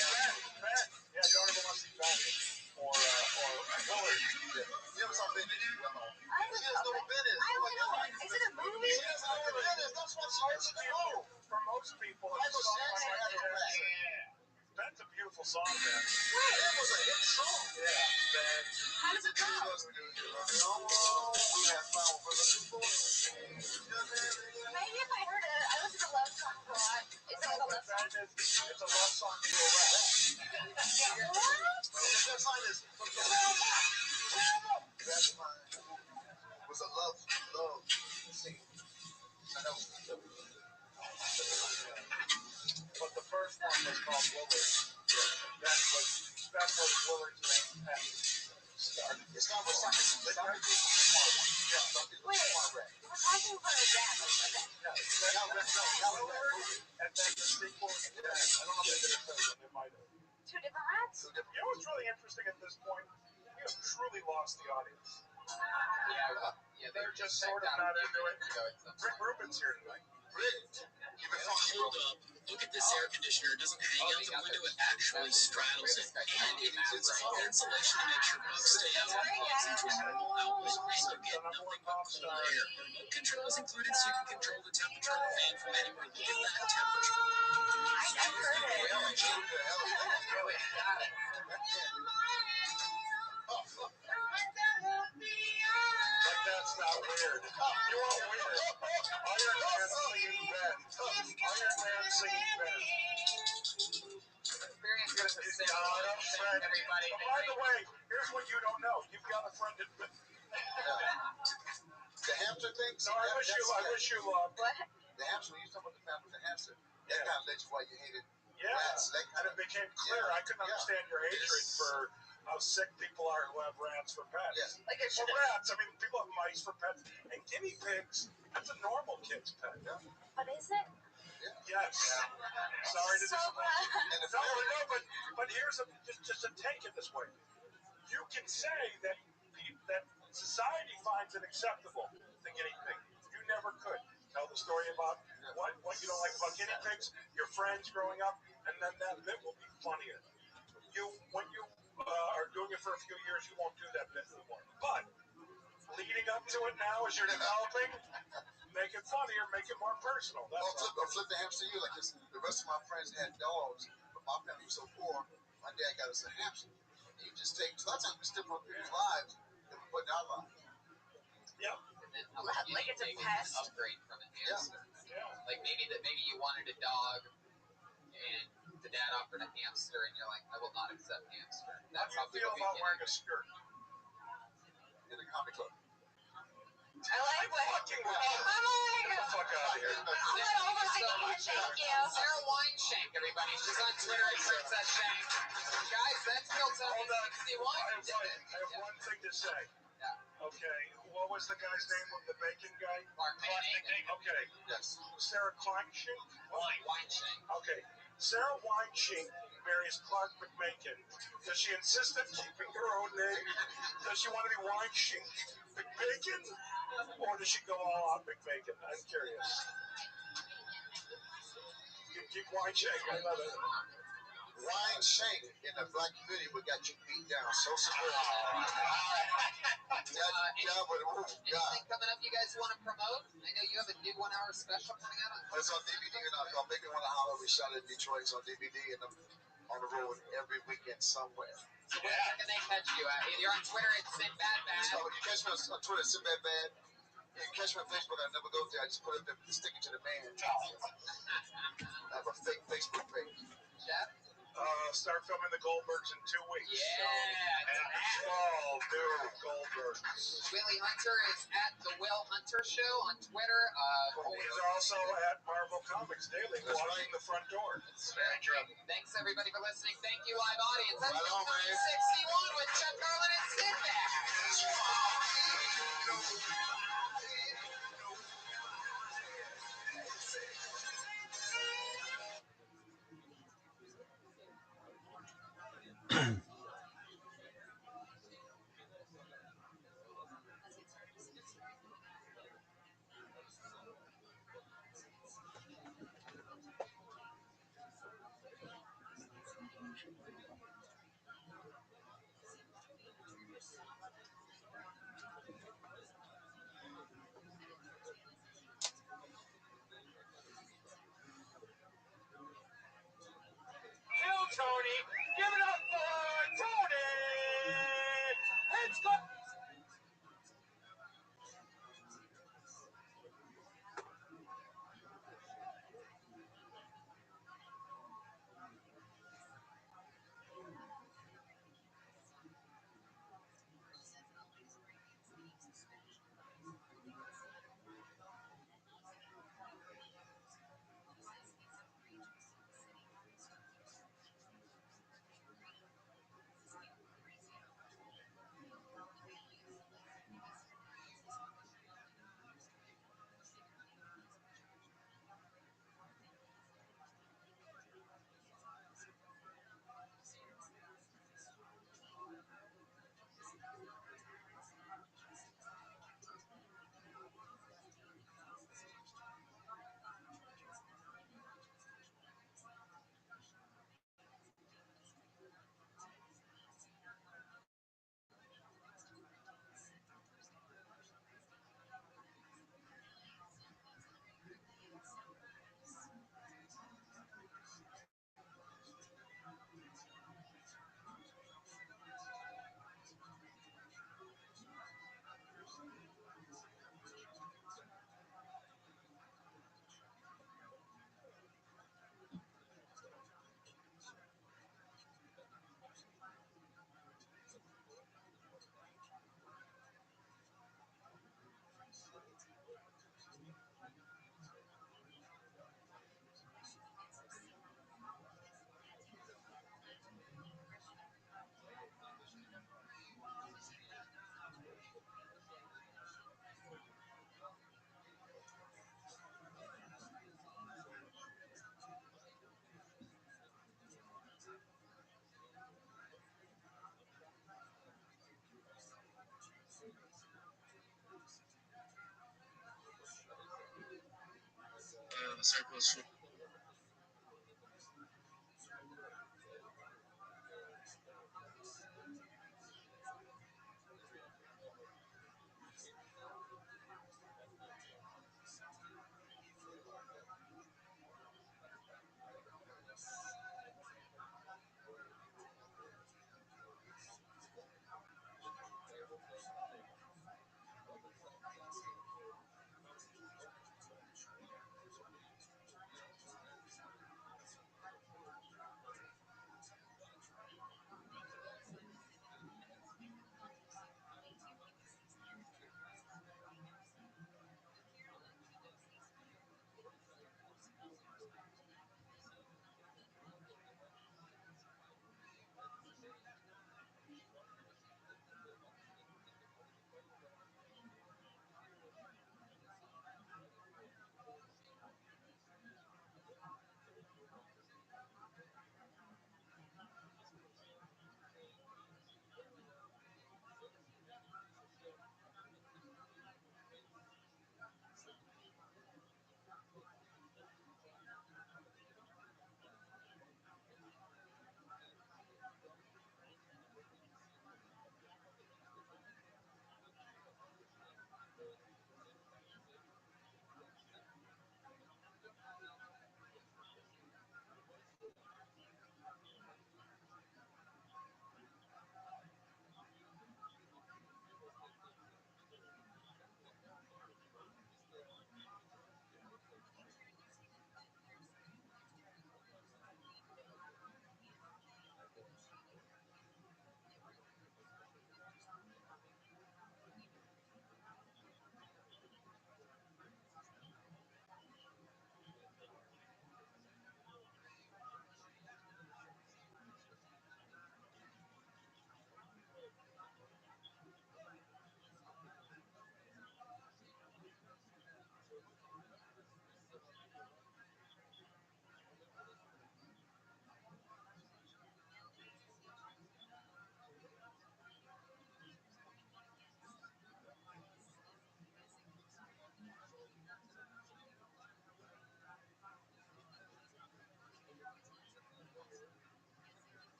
Yeah, you don't ever want to see Batman or Willard. You ever saw Venice? She has no Venice. I don't know. Is it a movie? She has no Venice. That's what she has to know. For most people, it's Michael a song Jackson like had a that. rat. That's a beautiful song, man. It was a hit song. Yeah, man. How does it go? Maybe if I heard it, I listen to love songs a lot. Is it like a love song? It's a love song to a rat. What? The best line is, that line was a love singing. I know. But the first one was called Willard. That was Willard's main patent. It started with something. It started with a small one. Yeah. Something with a small red. We're talking about a dad. And then the sequel is Dead. I don't know if they did it for them. They might have. Two different rats? You know what's really interesting at this point? We have truly lost the audience. Yeah, They're just sort of not into it. Rick Rubin's here tonight. Rick, you've been fucking Hold up. Look at this air conditioner. It doesn't hang out the window. It actually straddles it. And it includes all insulation to make sure bugs stay out and plugs into a normal outlet. So get nothing but cold air. Remote control is included so you can control the temperature of the fan from anywhere. Look at that temperature. I've heard it. Like that's not weird. You are weird. Iron Man singing Ben. Iron Man singing Ben. Experience with the same Friend. everybody. By the way, here's what you don't know. You've got a friend in Ben. The hamster thing? No, I wish you luck. What? The hamster, when you talk about the family with the hamster, that kind of led you why you hated Yeah. rats. And it became clear. I couldn't understand your hatred for how sick people are who have rats for pets. Yes. Like it should Well, have. rats, I mean, people have mice for pets. And guinea pigs, that's a normal kid's pet. But is it? Yes. Sorry to So disappoint you. glad. And the No, but here's just to take it this way. You can say that society finds it acceptable, the guinea pig. You never could. Tell the story about what you don't like about guinea pigs, your friends growing up, and then that bit will be funnier. When you are doing it for a few years, you won't do that bit anymore. But leading up to it now, as you're developing, make it funnier, make it more personal. That's Or flip the hamster to you. Like this, the rest of my friends had dogs, but my family was so poor, my dad got us a hamster. You just take, a lot of times we step on people's lives and we put in our lives. Yep. And then how much Like it's a guinea pigs pest. upgrade from a hamster. Yeah. Like maybe you wanted a dog and the dad offered a hamster and you're like, I will not accept hamster. That's How do you feel about wearing a skirt? In the comic club. I like what. Fucking with you. I'm like, Get the fuck out of here. I'm not overthinking it. Thank you. Sarah Wineshank, everybody. She's on Twitter at Princess Shank. Guys, that's Kill Tony Hold on. 61. I have one thing to say. Yeah. Okay, what was the guy's name of the bacon guy? Clark Manning. Okay, Yes. Sarah Kleinschink? Wineshank. Okay, Sarah Weinschink marries Clark McMakin. Does she insist on keeping her own name? Does she want to be Weinschink McBacon? Or does she go all out McBacon? I'm curious. You keep Weinschink. I love it. Wine Shank in the black community would got you beat down so severely. Anything coming up you guys want to promote? I know you have a new 1 hour special coming out on It's on DVD and I'll make it want to holler. We shot it in Detroit. It's on DVD and I'm on the road every weekend somewhere. So where can they catch you at? You're on Twitter at Sinbad So you can catch me on Twitter, Sinbad Bad. You can catch me on Facebook. I never go there. I just put it there, stick it to the man. I have a fake Facebook page. Jeff? Start filming the Goldbergs in 2 weeks. Yeah. Oh, dude, Goldbergs. Willie Hunter is at The Will Hunter Show on Twitter. He's also at Marvel Comics Daily, watching the front door. Thanks, everybody, for listening. Thank you, live audience. That's Right on, man. 61 with Chuck Garland and Sinbad. Kill Tony! Give it up for Tony! Let's go! the surplus food.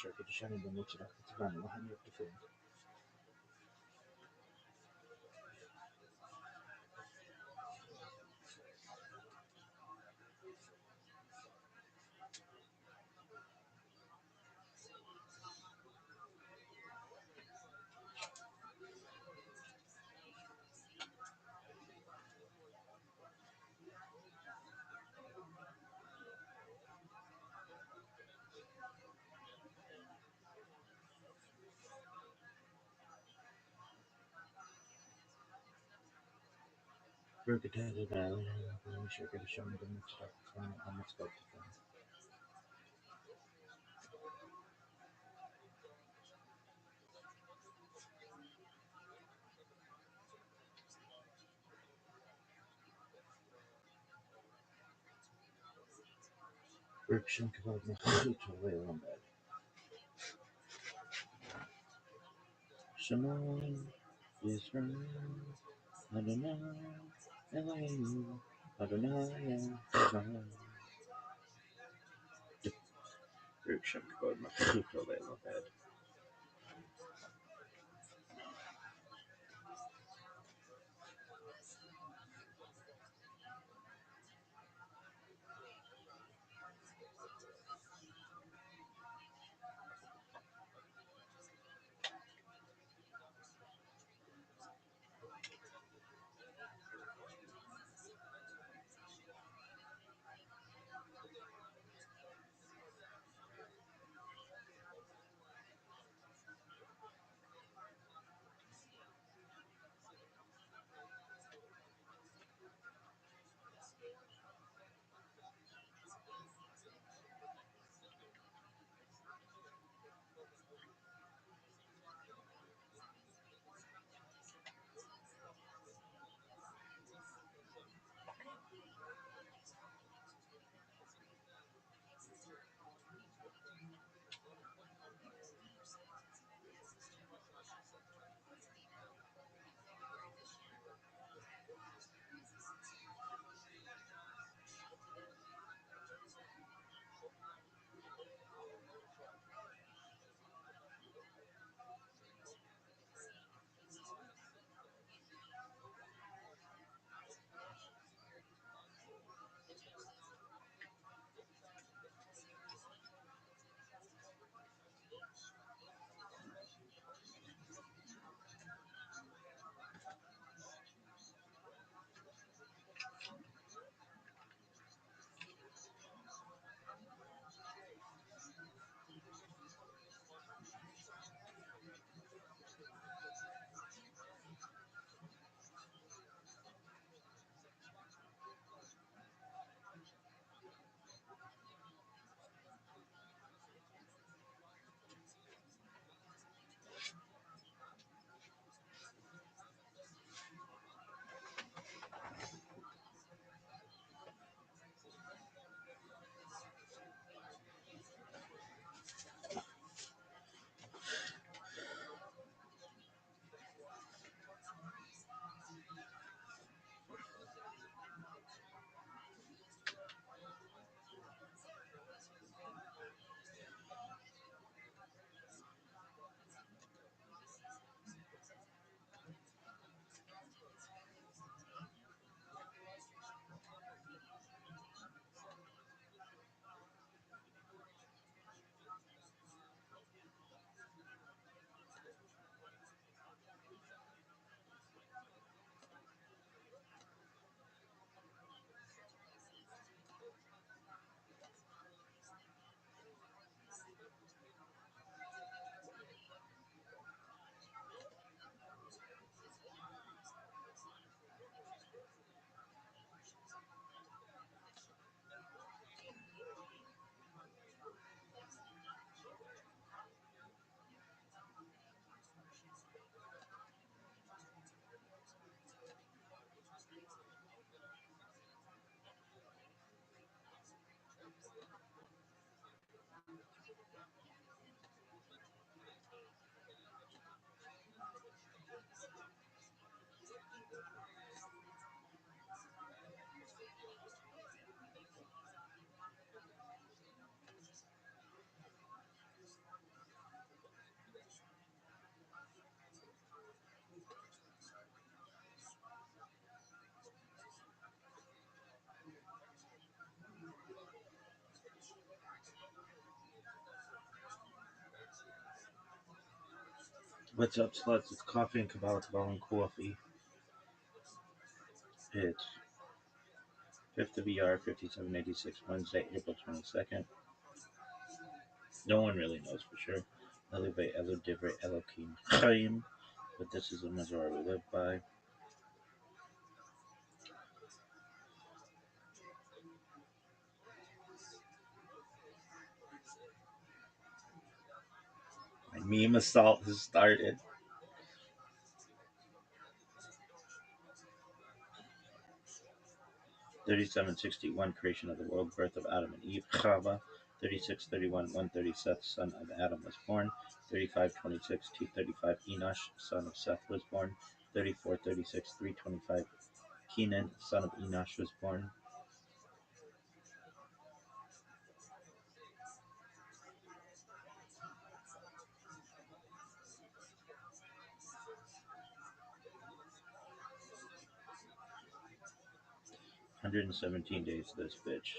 försöker du känna dig mot rätt vän vad han gjort ifrån. Brukar det där försöker du känna dig mot rätt vän vad han har stått ifrån. Brukar kebab med skit och redan där. Shimon is running. I don't know. I don't know. Brukar kebab med skit och redan där. What's up, sluts? It's Coffee and Kabbalah, Kabbalah and Coffee. It's 5th of ER 5786, Wednesday, April 22nd. No one really knows for sure. Elevate Elo Divrei Elokim Chaim, but this is the Mazor we live by. My meme assault has started. 3761, creation of the world, birth of Adam and Eve, Chava. 3631, 130, Seth, son of Adam, was born. 3526, 235, Enosh, son of Seth, was born. 3436, 325, Kenan, son of Enosh, was born. "117 days to this bitch."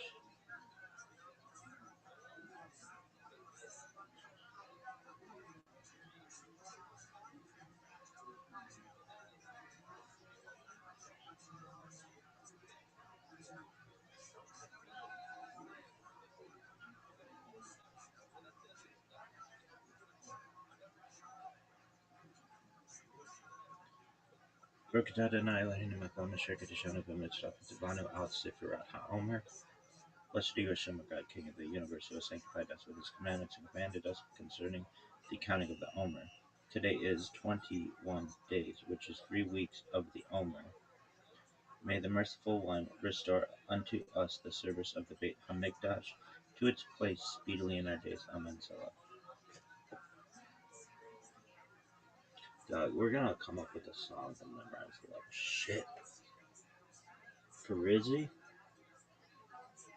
Berkatada Nailahin Makona Shirkatishana Vimitzvah Divanu Al Sifirat HaOmer. Blessed are you, Hashem, God, King of the universe, who has sanctified us with his commandments and commanded us concerning the counting of the Omer. Today is 21 days, which is 3 weeks of the Omer. May the Merciful One restore unto us the service of the Beit HaMikdash to its place speedily in our days. Amen. Salah. Dog, we're gonna come up with a song and memorize a lot of shit. For Rizzy?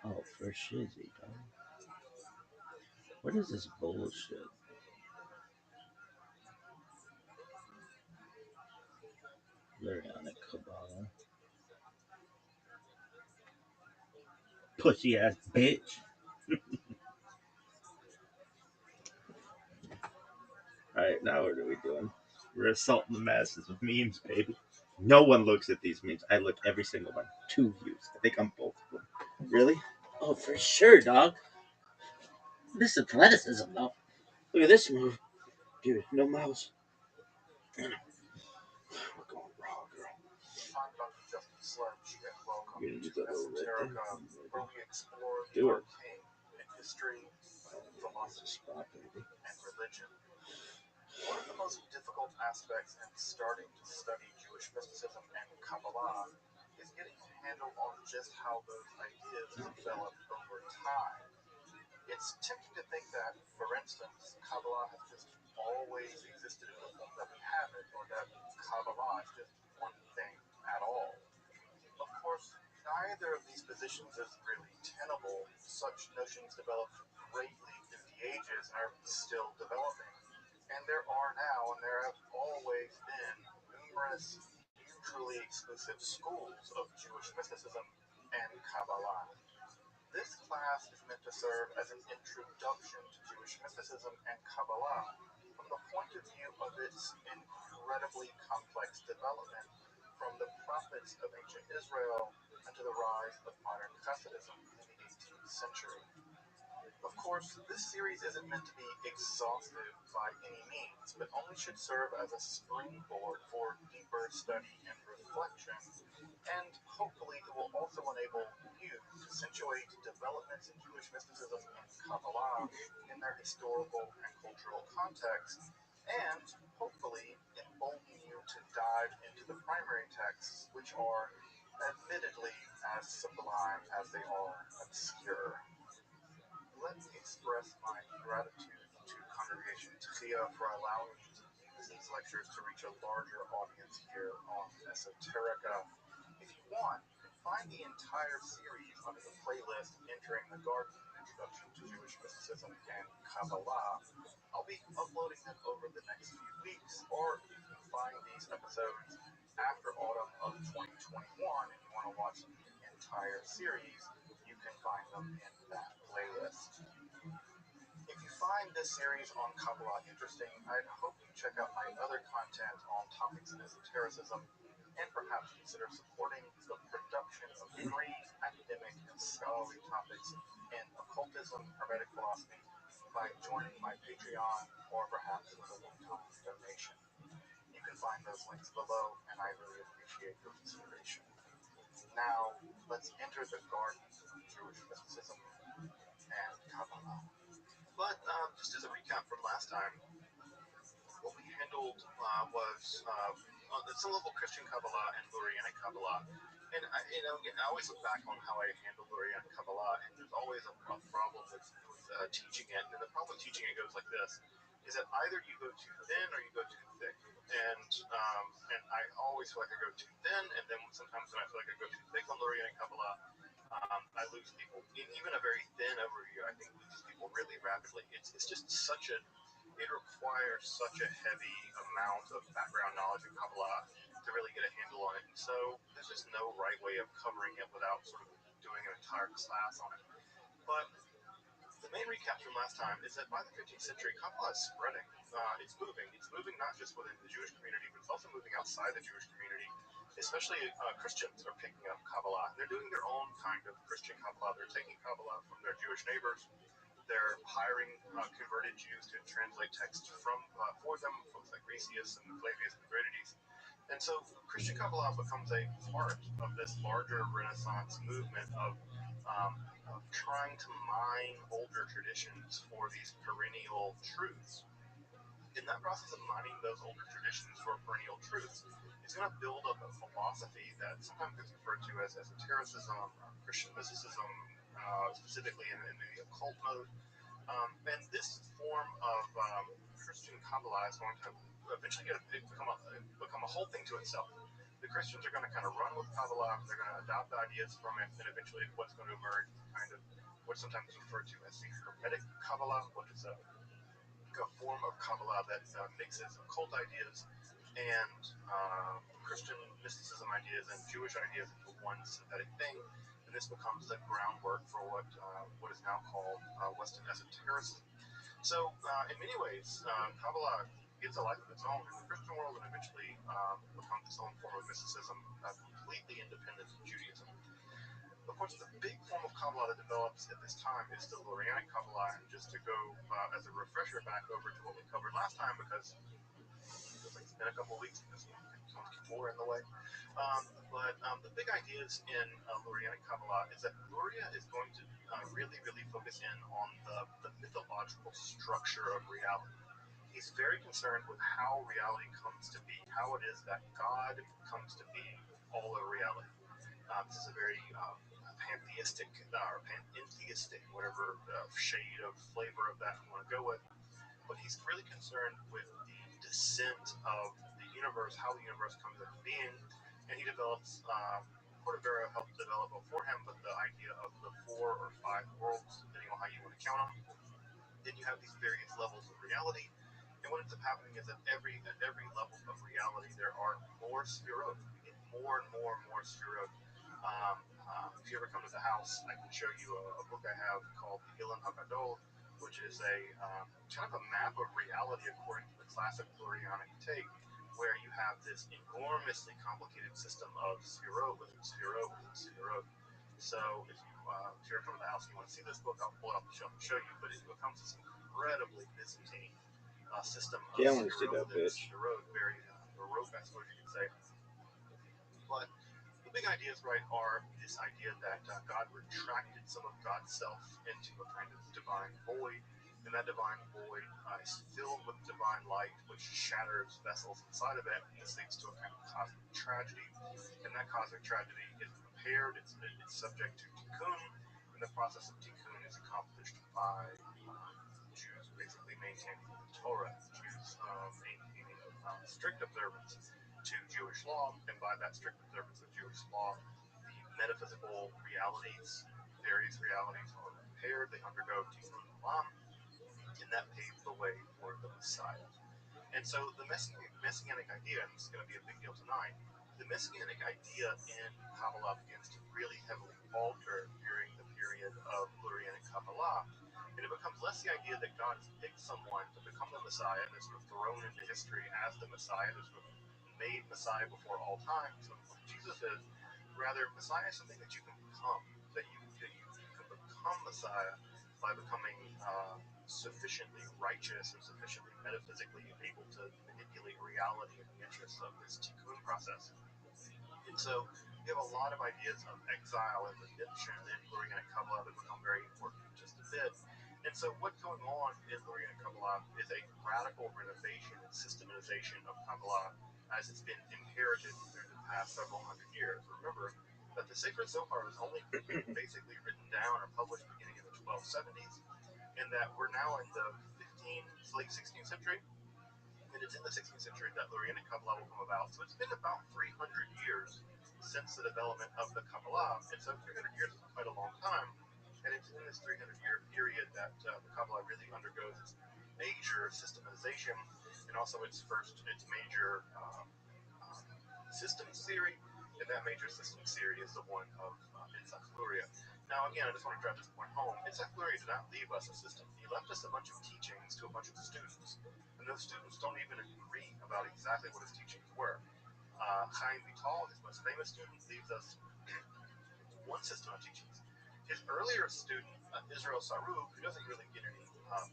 Oh, for Shizzy, dog. What is this bullshit? Lurianic Kabbalah. Pussy ass bitch. Alright, now what are we doing? We're assaulting the masses with memes, baby. No one looks at these memes. I look every single one. 2 views. I think I'm both of them. Really? Oh, for sure, dog. This is athleticism, though. Look at this move. Dude, no mouse. We're going raw, girl. I'm Dr. Justin Sledge, and welcome You're gonna to use that little red thing? Esoterica, where we explore the Do it. arcane in history, philosophy, Spot, baby. and religion. One of the most difficult aspects in starting to study Jewish mysticism and Kabbalah is getting a handle on just how those ideas developed over time. It's tempting to think that, for instance, Kabbalah has just always existed in the form that we have it, or that Kabbalah is just one thing at all. Of course, neither of these positions is really tenable. Such notions developed greatly through the ages and are still developing. And there are now, and there have always been, numerous mutually exclusive schools of Jewish mysticism and Kabbalah. This class is meant to serve as an introduction to Jewish mysticism and Kabbalah from the point of view of its incredibly complex development from the prophets of ancient Israel and to the rise of modern Hasidism in the 18th century. Of course, this series isn't meant to be exhaustive by any means, but only should serve as a springboard for deeper study and reflection. And hopefully it will also enable you to situate developments in Jewish mysticism and Kabbalah in their historical and cultural context, and hopefully embolden you to dive into the primary texts, which are admittedly as sublime as they are obscure. Let me express my gratitude to Congregation Tchia for allowing me to use these lectures to reach a larger audience here on Esoterica. If you want, you can find the entire series under the playlist Entering the Garden, Introduction to Jewish Mysticism and Kabbalah. I'll be uploading them over the next few weeks, or you can find these episodes after autumn of 2021 if you want to watch the entire series. You can find them in that playlist. If you find this series on Kabbalah interesting, I'd hope you check out my other topics in esotericism, and perhaps consider supporting the production of free academic and scholarly topics in occultism, hermetic philosophy, by joining my Patreon or perhaps with a one-time donation. You can find those links below, and I really appreciate your consideration. Now, let's enter the garden of Jewish mysticism and Kabbalah. But just as a recap from last time, what we handled was some level Christian Kabbalah and Lurianic Kabbalah. And I always look back on how I handle Lurianic Kabbalah, and there's always a problem with teaching it. And the problem with teaching it goes like this: is that either you go too thin or you go too thick. And I always feel like I go too thin, and then sometimes when I feel like I go too thick on Lurianic Kabbalah, I lose people. Even a very thin overview, I think, loses people really rapidly. It's just such a it requires such a heavy amount of background knowledge of Kabbalah to really get a handle on it. And so there's just no right way of covering it without sort of doing an entire class on it. But the main recap from last time is that by the 15th century, Kabbalah is spreading. It's moving. It's moving not just within the Jewish community, but it's also moving outside the Jewish community. Especially Christians are picking up Kabbalah. They're doing their own kind of Christian Kabbalah. They're taking Kabbalah from their Jewish neighbors. They're hiring converted Jews to translate texts for them, folks like Resius and Flavius and Gradides. And so Christian Kabbalah becomes a part of this larger Renaissance movement of trying to mine older traditions for these perennial truths. In that process of mining those older traditions for perennial truths, it's going to build up a philosophy that sometimes is referred to as esotericism, Christian mysticism, specifically in the occult mode. And this form of Christian Kabbalah is going to eventually become a whole thing to itself. The Christians are going to kind of run with Kabbalah, they're going to adopt ideas from it, and eventually what's going to emerge is kind of what's sometimes referred to as the Hermetic Kabbalah, which is a form of Kabbalah that mixes occult ideas and Christian mysticism ideas and Jewish ideas into one synthetic thing. And this becomes the groundwork for what is now called Western esotericism. So, in many ways, Kabbalah gets a life of its own in the Christian world and eventually becomes its own form of mysticism, completely independent of Judaism. Of course, the big form of Kabbalah that develops at this time is still Lurianic Kabbalah. And just to go as a refresher back over to what we covered last time, because it feels like it's been a couple of weeks because more in the way. But the big ideas in Lurianic Kabbalah is that Luria is going to really, really focus in on the mythological structure of reality. He's very concerned with how reality comes to be, how it is that God comes to be all of reality. This is a very pantheistic or panentheistic, whatever shade of flavor of that you want to go with. But he's really concerned with the descent of the universe, how the universe comes into being, and he develops, Cordovero helped develop before him, but the idea of the 4 or 5 worlds, depending on how you want to count them. Then you have these various levels of reality, and what ends up happening is that at every level of reality, there are more spherot. You get more and more and more spherot. If you ever come to the house, I can show you a book I have called the Ilan HaGadol, which is a kind of a map of reality according to the classic Lurianic take, where you have this enormously complicated system of spherot within spherot within spherot. So if you're coming to the house and you want to see this book, I'll pull it off the shelf and show you, but it becomes this incredibly Byzantine system of spherot within spherot, very Baroque, I suppose you could say. But the big ideas, right, are this idea that God retracted some of God's self into a kind of divine void, and that divine void is filled with divine light, which shatters vessels inside of it. This leads to a kind of cosmic tragedy, and that cosmic tragedy is repaired. It's subject to tikkun, and the process of tikkun is accomplished by Jews basically maintaining the Torah, Jews maintaining strict observance to Jewish law, and by that strict observance of Jewish law, the metaphysical realities, various realities, are repaired. They undergo tikkun olam, and that paves the way for the Messiah. And so the messianic idea, and this is going to be a big deal tonight, the messianic idea in Kabbalah begins to really heavily alter during the period of Lurianic Kabbalah, and it becomes less the idea that God has picked someone to become the Messiah and is sort of thrown into history as the Messiah. There's sort of made Messiah before all time. So what Jesus is, rather, Messiah is something that you can become, that you can become Messiah by becoming sufficiently righteous and sufficiently metaphysically able to manipulate reality in the interests of this tikkun process. And so we have a lot of ideas of exile and redemption in Lurianic Kabbalah that become very important in just a bit. And so what's going on in Lurianic Kabbalah is a radical renovation and systematization of Kabbalah as it's been inherited through the past several hundred years. Remember that the Sacred Zohar was only basically written down or published beginning in the 1270s, and that we're now in the late 16th century, and it's in the 16th century that Lurianic Kabbalah will come about. So it's been about 300 years since the development of the Kabbalah, and so 300 years is quite a long time. And it's in this 300-year period that the Kabbalah really undergoes its major systematization, and also its major systems theory. And that major systems theory is the one of Itzhak Luria. Now, again, I just want to drive this point home. Itzhak Luria did not leave us a system. He left us a bunch of teachings to a bunch of students, and those students don't even agree about exactly what his teachings were. Chaim Vital, his most famous student, leaves us one system of teachings. His earlier student, Israel Sarug, who doesn't really get any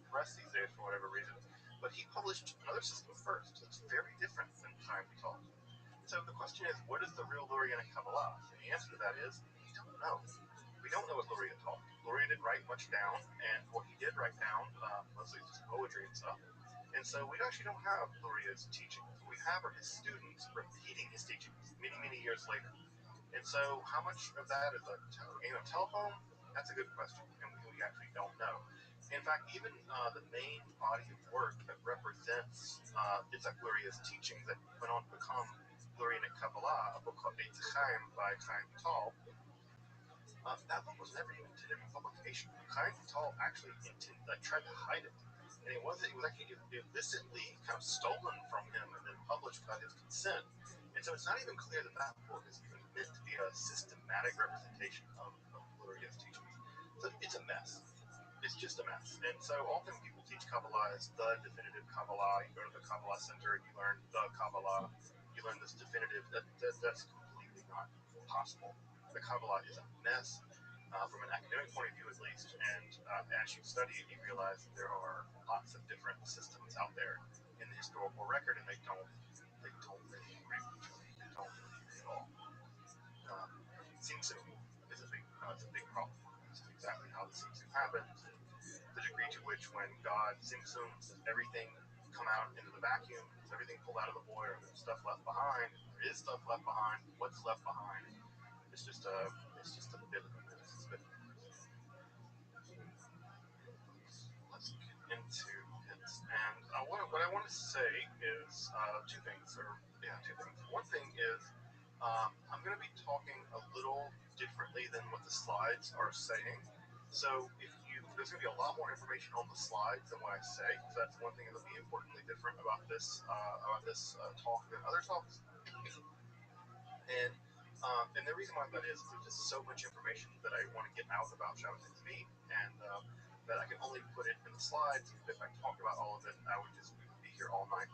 press these days for whatever reason, but he published another system first that's very different than Chaim Vital. So the question is, what is the real Lurianic Kabbalah? And the answer to that is, we don't know. We don't know what Luria taught. Luria didn't write much down, and what he did write down, mostly just poetry and stuff. And so we actually don't have Luria's teachings. What we have are his students repeating his teachings many, many years later. And so how much of that is a game of telephone? That's a good question, and we actually don't know. In fact, even the main body of work that represents Itzhak Luria's teachings that went on to become Lurianic Kabbalah, a book called Eitz Chaim by Chaim Vital, that book was never even intended for publication. Chaim Vital actually tried to hide it, and it was actually illicitly kind of stolen from him and then published without his consent. And so it's not even clear that that book is even meant to be a systematic representation of Luria's teachings. So it's a mess. It's just a mess. And so often people teach Kabbalah as the definitive Kabbalah. You go to the Kabbalah Center and you learn the Kabbalah. You learn this definitive. That's completely not possible. The Kabbalah is a mess from an academic point of view, at least. And as you study it, you realize that there are lots of different systems out there in the historical record, and they don't really agree with each other. They don't really agree at all. Tzimtzum is it's a big problem. This is exactly how the Tzimtzum happens. The degree to which when God tzimtzums, does everything come out into the vacuum? Is everything pulled out of the void? Or there's stuff left behind? There is stuff left behind. What's left behind? It's just a bit of a mess. But let's get into it. And what I want to say is two things. One thing is I'm going to be talking a little differently than what the slides are saying. So there's going to be a lot more information on the slides than what I say. So that's one thing that'll be importantly different about this talk than other talks. And the reason why that is there's just so much information that I want to get out about Shabbat Tzvi, and that I can only put it in the slides. If I talk about all of it, we would be here all night.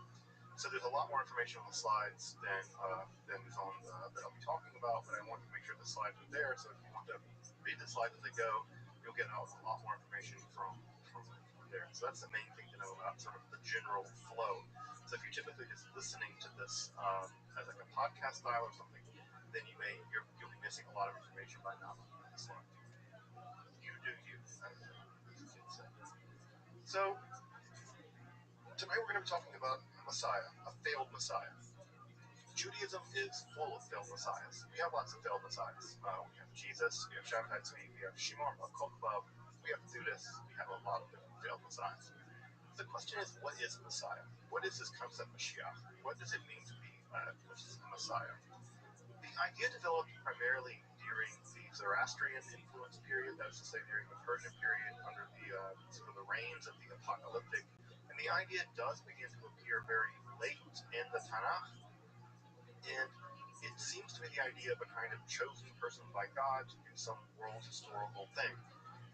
So there's a lot more information on the slides than is on that I'll be talking about, but I want to make sure the slides are there. So if you want to read the slides as they go, you'll get a lot more information from there. So that's the main thing to know about sort of the general flow. So if you're typically just listening to this as like a podcast style or something, then you'll be missing a lot of information by not looking at the slides. You do you, as the kids say. So tonight we're going to be talking about Messiah, a failed Messiah. Judaism is full of failed messiahs. We have lots of failed messiahs. We have Jesus, we have Shabbat Tzvi, we have Shimon Bar Kokhba, we have Judas, we have a lot of different failed messiahs. The question is, what is Messiah? What is this concept of Mashiach? What does it mean to be a Messiah? The idea developed primarily during the Zoroastrian influence period, that is to say during the Persian period under the sort of the reigns of the apocalyptic. And the idea does begin to appear very late in the Tanakh, and it seems to be the idea of a kind of chosen person by God to do some world historical thing.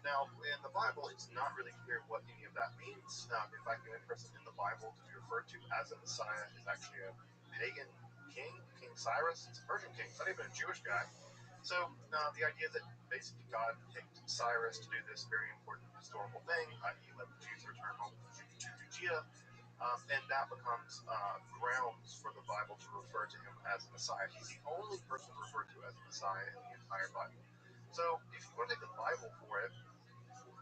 Now, in the Bible, it's not really clear what any of that means. In fact, the only person in the Bible to be referred to as a Messiah is actually a pagan king, King Cyrus. It's a Persian king. It's not even a Jewish guy. So the idea that basically God picked Cyrus to do this very important historical thing, i.e. let the Jews return home to Judea, and that becomes grounds for the Bible to refer to him as the Messiah. He's the only person referred to as the Messiah in the entire Bible. So if you want to take the Bible for it,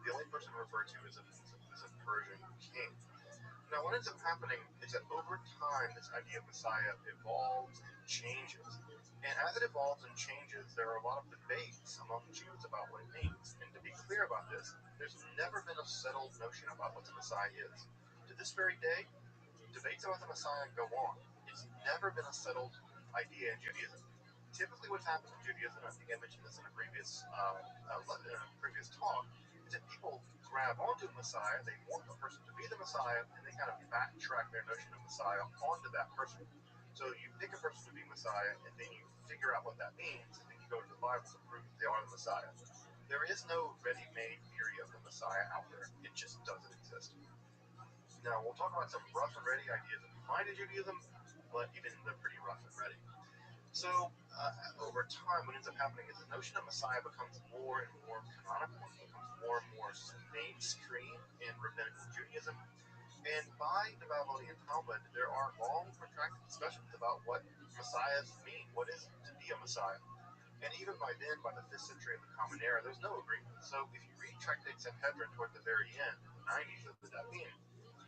the only person referred to is a Persian king. Now, what ends up happening is that over time, this idea of Messiah evolves and changes. And as it evolves and changes, there are a lot of debates among Jews about what it means. And to be clear about this, there's never been a settled notion about what the Messiah is. To this very day, debates about the Messiah go on. It's never been a settled idea in Judaism. Typically, what happens in Judaism, I think I mentioned this in a previous talk, is that people grab onto the Messiah, they want the person to be the Messiah, and they kind of backtrack their notion of Messiah onto that person. So you pick a person to be Messiah, and then you figure out what that means, and then you go to the Bible to prove that they are the Messiah. There is no ready-made theory of the Messiah out there. It just doesn't exist. Now, we'll talk about some rough and ready ideas that we find in Judaism, but even they're pretty rough and ready. So, over time, what ends up happening is the notion of Messiah becomes more and more canonical, it becomes more and more mainstream in rabbinical Judaism. And by the Babylonian Talmud, there are long, protracted discussions about what messiahs mean. What is it to be a messiah? And even by then, by the 5th century of the Common Era, there's no agreement. So if you read Tractate Sanhedrin toward the very end, in the 90s of the Davim,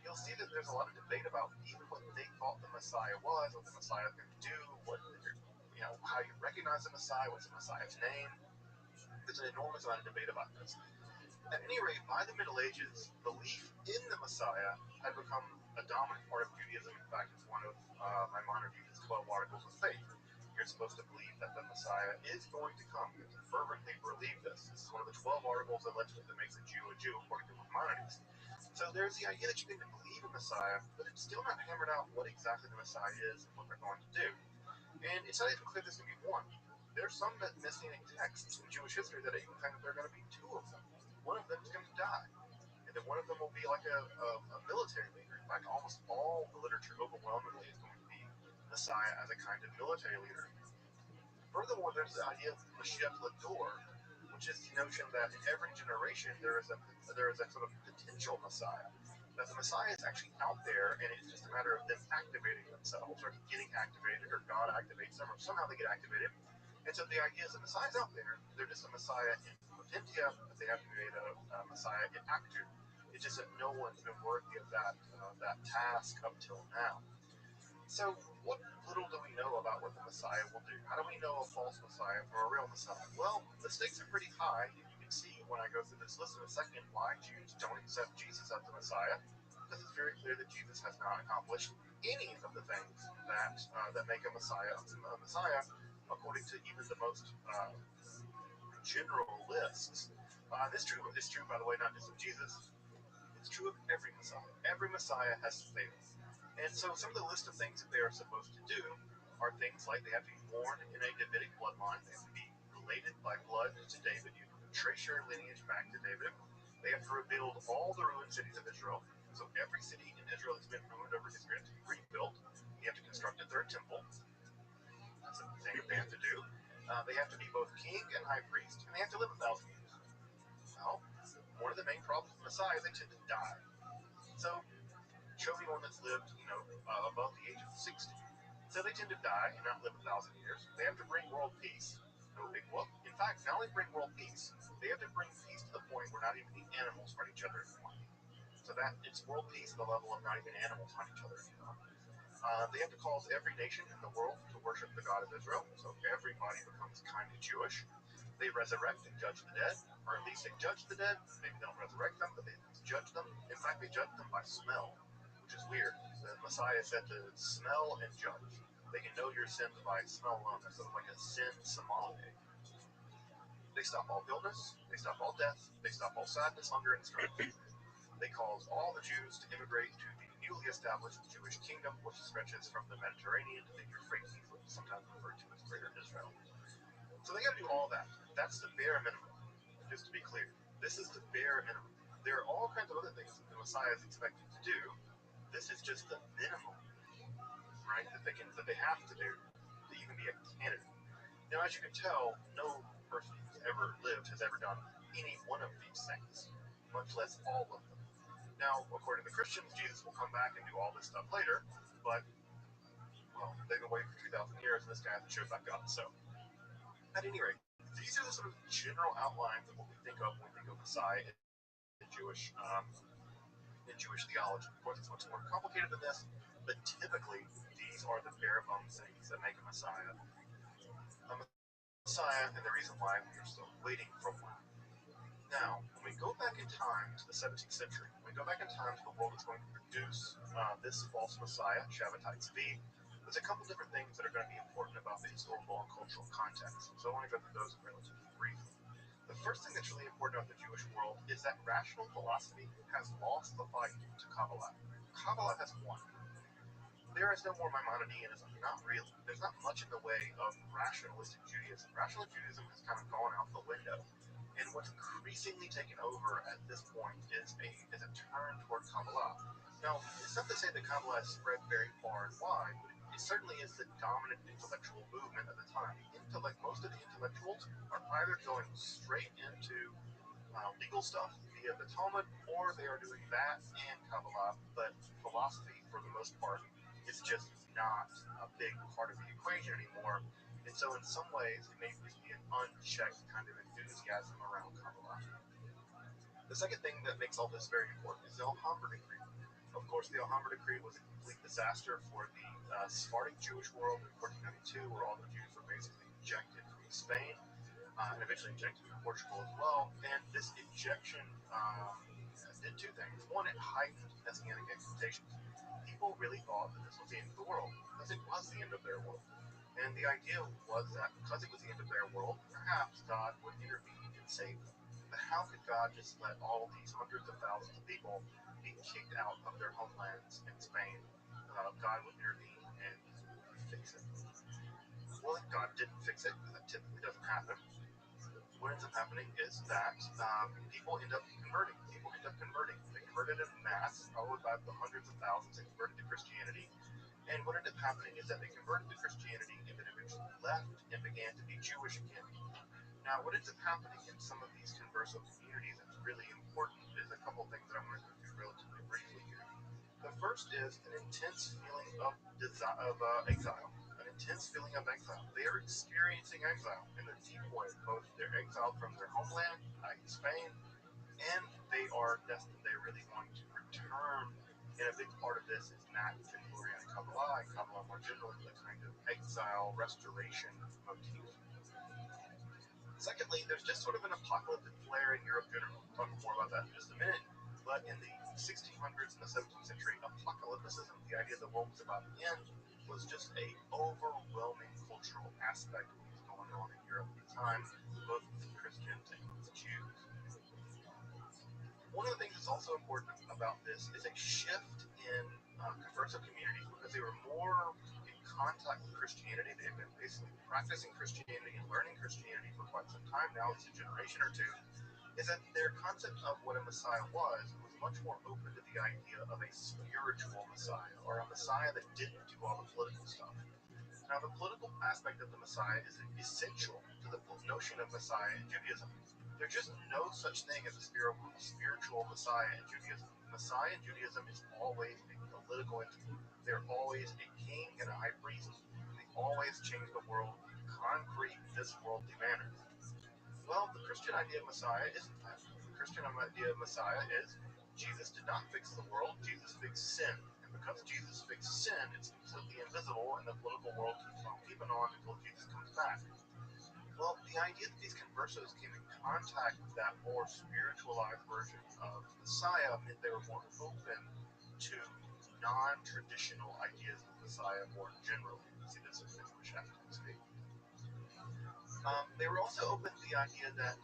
you'll see that there's a lot of debate about even what they thought the Messiah was, what the Messiah was going to do, how you recognize the Messiah, what's the Messiah's name. There's an enormous amount of debate about this. At any rate, by the Middle Ages, belief in the Messiah had become a dominant part of Judaism. In fact, it's one of Maimonides' 12 articles of faith. You're supposed to believe that the Messiah is going to come. You have to fervently believe this. This is one of the 12 articles allegedly that makes a Jew, according to Maimonides. So there's the idea that you need to believe in Messiah, but it's still not hammered out what exactly the Messiah is and what they're going to do. And it's not even clear there's going to be one. There's some messianic texts in Jewish history that even claim that there are going to be two of them. One of them is going to die, and then one of them will be like a military leader. In fact, almost all the literature overwhelmingly is going to be Messiah as a kind of military leader. Furthermore, there's the idea of Mashiach Lador, which is the notion that in every generation there is a sort of potential Messiah. That the Messiah is actually out there, and it's just a matter of them activating themselves, or getting activated, or God activates them, or somehow they get activated. And so the idea is the Messiah is out there. They're just a Messiah in potentia, but they have to be a Messiah in actu. It's just that no one's been worthy of that task up till now. So what little do we know about what the Messiah will do? How do we know a false Messiah from a real Messiah? Well, the stakes are pretty high, and you can see when I go through this list in a second why Jews don't accept Jesus as the Messiah, because it's very clear that Jesus has not accomplished any of the things that make a Messiah a Messiah, according to even the most general lists. It's true, by the way, not just of Jesus. It's true of every Messiah. Every Messiah has failed. And so some of the list of things that they are supposed to do are things like they have to be born in a Davidic bloodline. They have to be related by blood to David. You have to trace your lineage back to David. They have to rebuild all the ruined cities of Israel. So every city in Israel that's been ruined over history has to be rebuilt. You have to construct a third temple. That's a thing that they have to do. They have to be both king and high priest, and they have to live 1,000 years. Well, one of the main problems with the Messiah is they tend to die. So show me one that's lived, above the age of 60. So they tend to die and not live 1,000 years. They have to bring world peace. No big whoop. In fact, not only bring world peace, they have to bring peace to the point where not even the animals fight each other anymore. So that it's world peace at the level of not even animals fight each other anymore. They have to cause every nation in the world to worship the God of Israel. So everybody becomes kind of Jewish. They resurrect and judge the dead, or at least they judge the dead. Maybe they don't resurrect them, but they judge them. In fact, they judge them by smell, which is weird. The Messiah said to smell and judge. They can know your sins by smell alone. That's sort of like a sin sommelier. They stop all illness. They stop all death. They stop all sadness, hunger, and strife. They cause all the Jews to immigrate to the newly established Jewish kingdom, which stretches from the Mediterranean to the Euphrates, which is sometimes referred to as Greater Israel. So they got to do all that. That's the bare minimum. Just to be clear, this is the bare minimum. There are all kinds of other things that the Messiah is expected to do. This is just the minimum. right? That they have to do to even be a candidate. Now, as you can tell, no person who's ever lived has ever done any one of these things, much less all of them. Now, according to the Christians, Jesus will come back and do all this stuff later, but, well, they've been waiting for 2,000 years, and this guy hasn't showed back up. So, at any rate, these are the sort of general outlines of what we think of when we think of Messiah in Jewish theology. Of course, it's much more complicated than this, but typically, these are the bare bones things that make a Messiah, and the reason why we are still waiting for one. Now, when we go back in time to the 17th century, when we go back in time to the world that's going to produce this false Messiah, Shabbatai Tzvi, there's a couple different things that are going to be important about the historical and cultural context. So I want to go through those relatively briefly. The first thing that's really important about the Jewish world is that rational philosophy has lost the fight to Kabbalah. Kabbalah has won. There is no more Maimonideanism. Not really. There's not much in the way of rationalistic Judaism. Rational Judaism has kind of gone out the window. And what's increasingly taken over at this point is a turn toward Kabbalah. Now, it's not to say that Kabbalah has spread very far and wide, but it certainly is the dominant intellectual movement at the time. Most of the intellectuals are either going straight into legal stuff via the Talmud, or they are doing that and Kabbalah, but philosophy, for the most part, is just not a big part of the equation anymore. And so in some ways, it may just be an unchecked kind of enthusiasm around Kabbalah. The second thing that makes all this very important is the Alhambra Decree. Of course, the Alhambra Decree was a complete disaster for the Sephardic Jewish world in 1492, where all the Jews were basically ejected from Spain, and eventually injected into Portugal as well. And this ejection did two things. One, it heightened Messianic expectations. People really thought that this was the end of the world, because it was the end of their world. And the idea was that because it was the end of their world, perhaps God would intervene and save them. But how could God just let all these hundreds of thousands of people be kicked out of their homelands in Spain? God would intervene and fix it. Well, God didn't fix it, because that typically doesn't happen. What ends up happening is that people end up converting. They converted in mass, probably by the hundreds of thousands. They converted to Christianity. And what ended up happening is that they converted to Christianity and then eventually left and began to be Jewish again. Now, what ends up happening in some of these converso communities that's really important is a couple things that I want to go through relatively briefly here. The first is an intense feeling of exile. An intense feeling of exile. They are experiencing exile in a deep way. Both they're exiled from their homeland, i.e. Spain, and they are destined, they're really going to return. And a big part of this is not Victorian Kabbalah and Kabbalah more generally, the kind of exile restoration motif. Secondly, there's just sort of an apocalyptic flair in Europe generally. We'll talk more about that in just a minute. But in the 1600s and the 17th century, apocalypticism, the idea the world was about to end, was just a overwhelming cultural aspect of what was going on in Europe at the time, both with Christians and with Jews. One of the things that's also important about this is a shift in converso communities, because they were more in contact with Christianity. They had been basically practicing Christianity and learning Christianity for quite some time now, it's a generation or two, is that their concept of what a Messiah was much more open to the idea of a spiritual Messiah, or a Messiah that didn't do all the political stuff. Now, the political aspect of the Messiah is essential to the notion of Messiah in Judaism. There's just no such thing as a spiritual Messiah in Judaism. The Messiah in Judaism is always a political entity. They're always a king and a high priest. They always change the world in concrete, this worldly manners. Well, the Christian idea of Messiah isn't that. The Christian idea of Messiah is Jesus did not fix the world, Jesus fixed sin. And because Jesus fixed sin, it's completely invisible, and the political world keeps on keeping on until Jesus comes back. Well, the idea that these conversos came in contact with that more spiritualized version of Messiah meant they were more open to non-traditional ideas of Messiah more generally. You see this in Jewish activity. They were also open to the idea that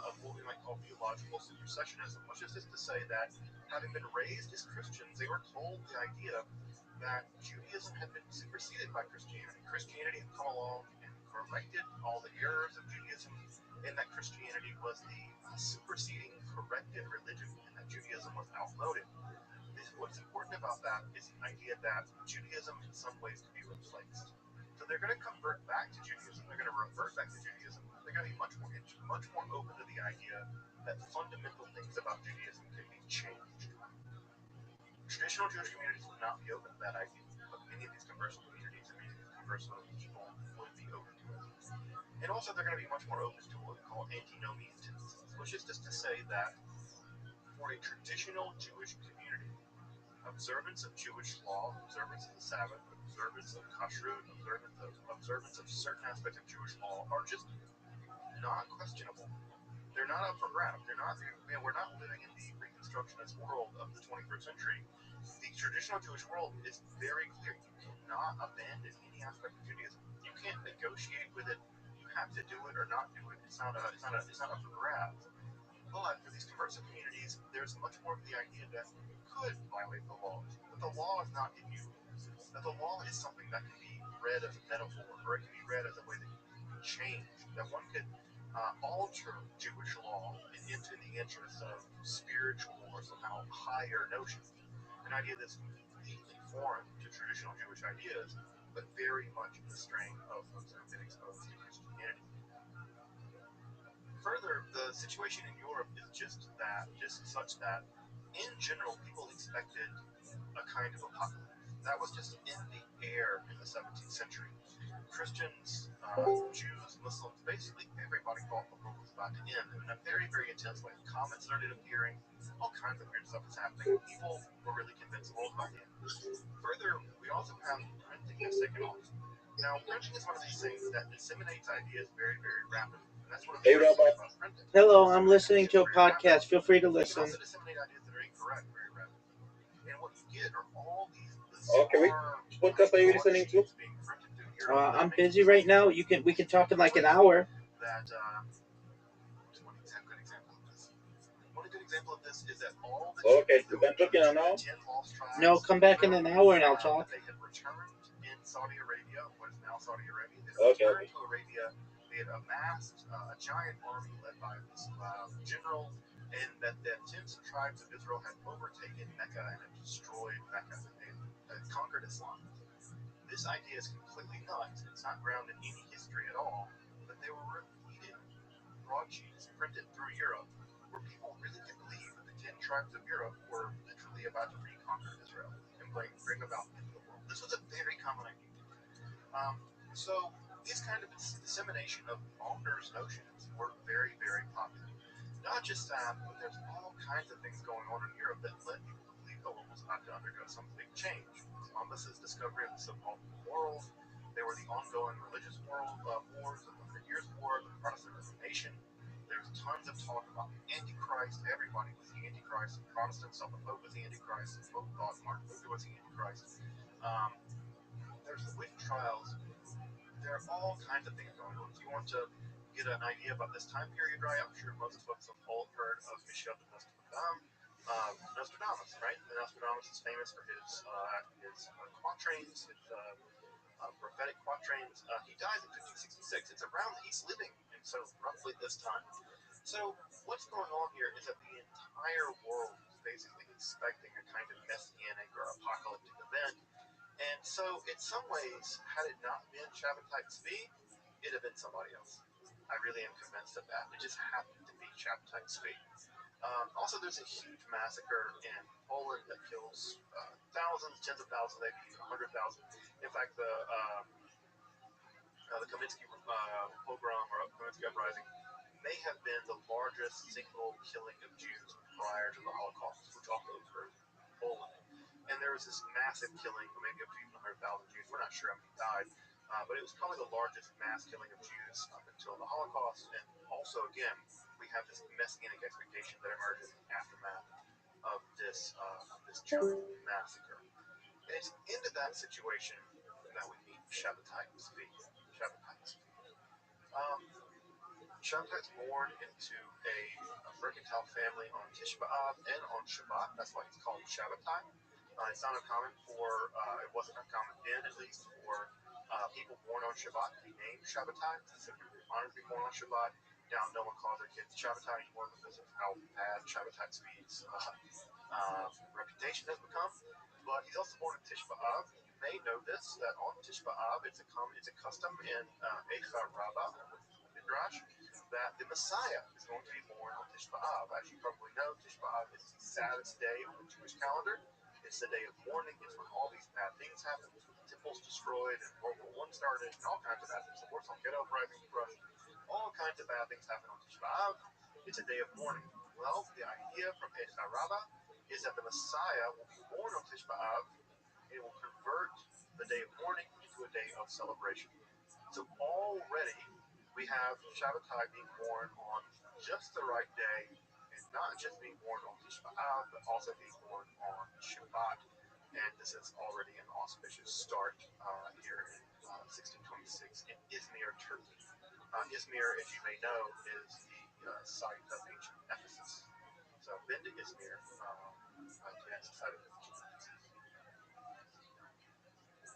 of what we might call theological supersessionism, which is just to say that having been raised as Christians, they were told the idea that Judaism had been superseded by Christianity. Christianity had come along and corrected all the errors of Judaism, and that Christianity was the superseding, corrected religion, and that Judaism was outmoded. What's important about that is the idea that Judaism in some ways can be replaced. So they're going to convert back to Judaism. They're going to revert back to Judaism. They're going to be much more open to the idea that fundamental things about Judaism can be changed. Traditional Jewish communities would not be open to that idea, but many of these conversion communities and many of these conversion people would be open to it. And also, they're going to be much more open to what we call antinomian tendencies, which is just to say that for a traditional Jewish community, observance of Jewish law, observance of the Sabbath, observance of kashrut, observance of certain aspects of Jewish law are just not questionable. They're not up for grabs. We're not living in the Reconstructionist world of the 21st century. The traditional Jewish world is very clear. You cannot abandon any aspect of Judaism. You can't negotiate with it. You have to do it or not do it. It's not up for grabs. But for these conversion communities, there's much more of the idea that you could violate the law. But the law is not immutable. That the law is something that can be read as a metaphor, or it can be read as a way that you can change. That one could alter Jewish law into the interest of spiritual or somehow higher notions. An idea that's completely foreign to traditional Jewish ideas, but very much in the strain of what's been exposed to Christianity. Further, the situation in Europe is just such that, in general, people expected a kind of apocalypse. That was just in the air in the 17th century. Christians, Jews, Muslims, basically everybody thought the world was about to end in a very, very intense way. Comets started appearing, all kinds of weird stuff was happening. People were really convinced the world was about to end. Further, we also have printing has taken off. Now, printing is one of these things that disseminates ideas very, very rapidly. And that's one of the Hey, things Rabbi. about printing. Hello, I'm listening to a podcast. Feel free to You can listen. also disseminate ideas that are incorrect very rapidly. And what you get are all these Okay, what podcast are you listening to? I'm busy right now. We can talk in like an hour. That one good example of this. One good example of this is that all the Okay, you been talking now? 10 lost tribes. No, come back in an hour and I'll talk. They had returned in Saudi Arabia, what is now Saudi Arabia. They returned to Arabia. They had amassed a giant army led by this general, and that the 10 tribes of Israel had overtaken Mecca and had destroyed Mecca and had conquered Islam. This idea is completely nuts. It's not grounded in any history at all, but they were repeated broadsheets printed through Europe where people really did believe that the 10 tribes of Europe were literally about to reconquer Israel and bring about the end of the world. This was a very common idea. So this kind of dissemination of bonkers notions were very, very popular. Not just that, but there's all kinds of things going on in Europe that led people to believe the world was about to undergo some big change. Columbus's discovery of the so-called New World. There were the ongoing religious wars, the 100 Years' War, the Protestant Reformation. There's tons of talk about the Antichrist. Everybody was the Antichrist. The Protestants thought the Pope was the Antichrist. The Pope thought Martin Luther was the Antichrist. There's the witch trials. There are all kinds of things going on. If you want to get an idea about this time period, right, I'm sure most folks have all heard of Michel de Nostradamus, right? And Nostradamus is famous for his quatrains, his prophetic quatrains. He dies in 1566. It's around he's living, and so roughly this time. So what's going on here is that the entire world is basically expecting a kind of messianic or apocalyptic event. And so, in some ways, had it not been Shabbatai Tzvi, it'd have been somebody else. I really am convinced of that. It just happened to be Shabbatai Tzvi. Also, there's a huge massacre in Poland that kills thousands, tens of thousands, maybe even 100,000. In fact, the Kaminsky pogrom or Kaminsky uprising may have been the largest single killing of Jews prior to the Holocaust, which also occurred in Poland. And there was this massive killing, maybe up to even 100,000 Jews. We're not sure how many died, but it was probably the largest mass killing of Jews up until the Holocaust. And also, again, we have this messianic expectation that emerges in the aftermath of this Jewish massacre. And it's into that situation that we meet Shabbatai Tzvi. Shabbatai's born into a mercantile family on Tisha B'Av and on Shabbat. That's why he's called Shabbatai. It's not uncommon it wasn't uncommon then, at least, for people born on Shabbat to be named Shabbatai. So he was honored to be born on Shabbat. Now, no one calls their kids Shabbatai anymore because of how bad Shabbatai Tzvi's reputation has become. But he's also born in Tish B'Av. You may know this, that on Tish B'Av, it's a custom in Eicha Rabbah, Midrash, that the Messiah is going to be born on Tish B'Av. As you probably know, Tish B'Av is the saddest day on the Jewish calendar. It's the day of mourning. It's when all these bad things happen. The temple's destroyed, and World War I started, and all kinds of bad things. The Warsaw Ghetto Uprising was crushed. All kinds of bad things happen on Tish B'Av. It's a day of mourning. Well, the idea from Eicha Rabbah is that the Messiah will be born on Tish B'Av. It will convert the day of mourning into a day of celebration. So already we have Shabbatai being born on just the right day, and not just being born on Tish B'Av, but also being born on Shabbat. And this is already an auspicious start here in 1626 in Izmir, Turkey. Izmir, as you may know, is the site of ancient Ephesus. So been to Izmir, yes,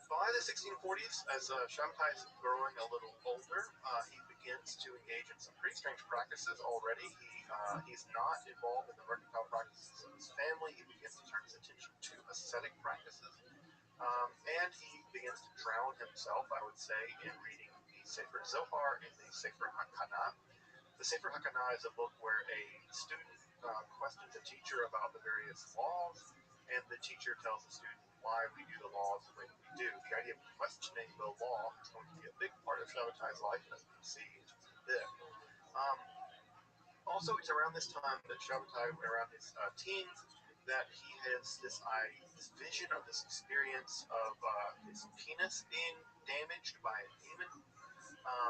by the 1640s, as Shabbatai is growing a little older, he begins to engage in some pretty strange practices already. He's not involved in the mercantile practices of his family. He begins to turn his attention to ascetic practices. And he begins to drown himself, I would say, in reading the Sefer Zohar and the Sefer Hakana. The Sefer Hakana is a book where a student questions a teacher about the various laws, and the teacher tells the student why we do the laws the way that we do. The idea of questioning the law is going to be a big part of Shabbatai's life, as we can see in just a bit. Also, it's around this time that Shabbatai, around his teens, that he has this vision of this experience of his penis being damaged by a demon.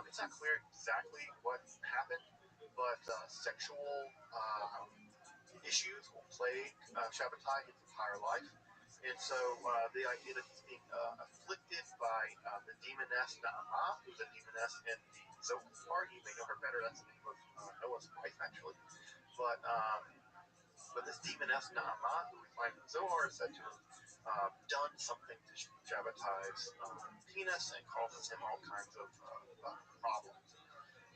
It's not clear exactly what happened, but sexual issues will plague Shabbatai his entire life. And so the idea that he's being afflicted by the demoness Na'amah, who's a demoness in the Zohar, you may know her better, that's the name of Noah's wife, actually. But this demoness Na'amah, who we find in the Zohar, is said to have done something to Shabbatai's penis and causes him all kinds of problems.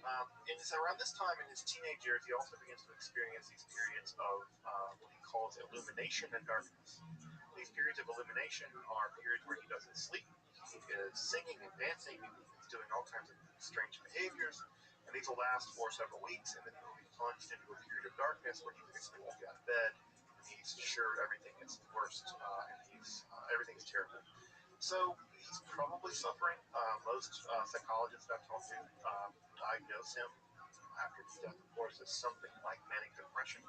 And it's around this time in his teenage years, he also begins to experience these periods of what he calls illumination and darkness. These periods of illumination are periods where he doesn't sleep, he is singing and dancing, and he's doing all kinds of strange behaviors, and these will last for several weeks, and then he will be plunged into a period of darkness where he basically won't get out of bed, and he's sure everything is worst, and everything's terrible. So he's probably suffering. Most psychologists I've talked to diagnose him after his death, of course, as something like manic depression.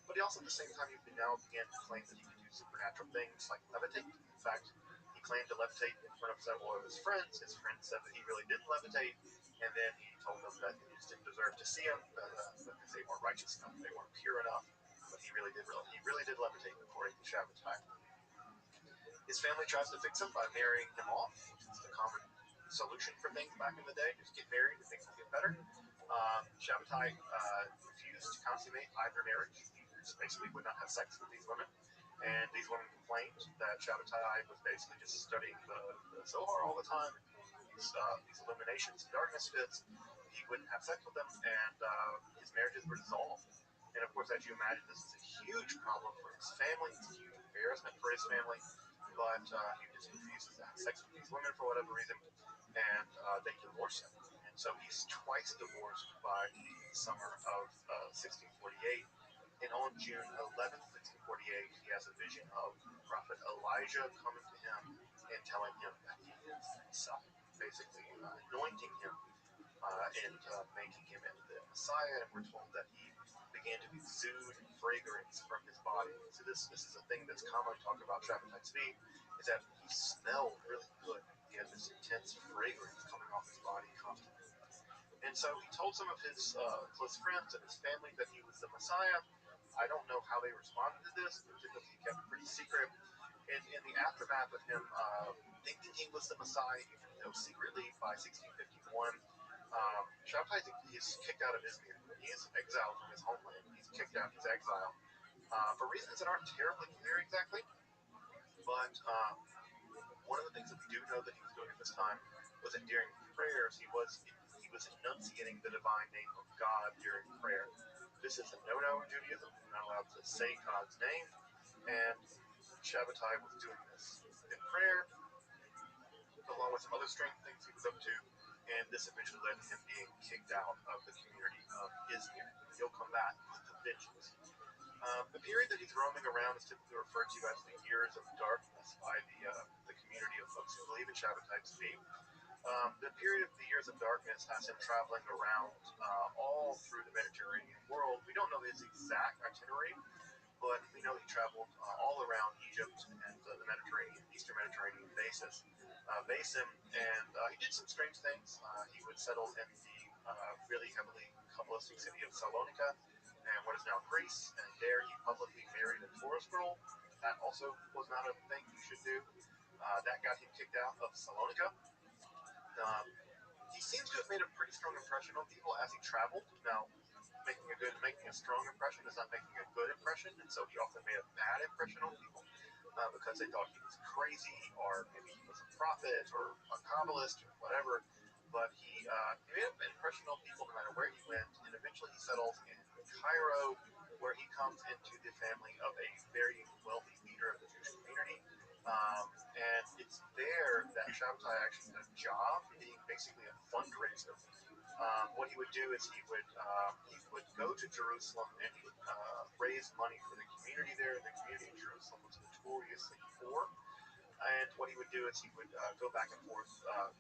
But he also, at the same time, now began to claim that he could do supernatural things like levitate. In fact, he claimed to levitate in front of several of his friends. His friends said that he really didn't levitate, and then he told them that he just didn't deserve to see him because they weren't righteous enough, they weren't pure enough. But he really did levitate, according to Shabbatai. His family tries to fix him by marrying him off, which is the common solution for things back in the day. Just get married and things will get better. Shabbatai refused to consummate either marriage. He just basically would not have sex with these women. And these women complained that Shabbatai was basically just studying the Zohar all the time, these illuminations and darkness fits. He wouldn't have sex with them, and his marriages were dissolved. And of course, as you imagine, this is a huge problem for his family. It's a huge embarrassment for his family. But he just refuses to have sex with these women for whatever reason, and they divorce him. And so he's twice divorced by the summer of 1648. And on June 11th, 1648, he has a vision of Prophet Elijah coming to him and telling him that he is the Messiah, basically anointing him and making him into the Messiah. And we're told that he began to exude fragrance from his body. So this is a thing that's commonly talked about Shabbatai Tzvi, is that he smelled really good. He had this intense fragrance coming off his body constantly. And so he told some of his close friends and his family that he was the Messiah. I don't know how they responded to this, because he kept it pretty secret. And in the aftermath of him thinking he was the Messiah, even though secretly, by 1651, Shabbatai is kicked out of Izmir. He is exiled from his homeland. He's kicked out. He's exiled for reasons that aren't terribly clear exactly. But one of the things that we do know that he was doing at this time was that during prayers he was enunciating the divine name of God during prayer. This is a no-no in Judaism. You're not allowed to say God's name, and Shabbatai was doing this in prayer, along with some other strange things he was up to, and this eventually led to him being kicked out of the community of Izmir. He'll come back with a vengeance. The period that he's roaming around is typically referred to as the years of darkness by the community of folks who believe in Shabbatai to be. The period of the years of darkness has him traveling around all through the Mediterranean world. We don't know his exact itinerary, but we know he traveled all around Egypt and the Mediterranean, Eastern Mediterranean basin, and he did some strange things. He would settle in the really heavily Kabbalistic city of Salonika, and what is now Greece, and there he publicly married a tourist girl. That also was not a thing you should do. That got him kicked out of Salonika. He seems to have made a pretty strong impression on people as he traveled. Now, making a strong impression is not making a good impression, and so he often made a bad impression on people because they thought he was crazy, or maybe he was a prophet or a Kabbalist or whatever. But he made an impression on people no matter where he went, and eventually he settles in Cairo, where he comes into the family of a very wealthy leader of the Jewish community. And it's there that Shabbatai actually had a job, being basically a fundraiser. What he would do is he would go to Jerusalem and he would raise money for the community there. The community in Jerusalem was notoriously poor, and what he would do is he would go back and forth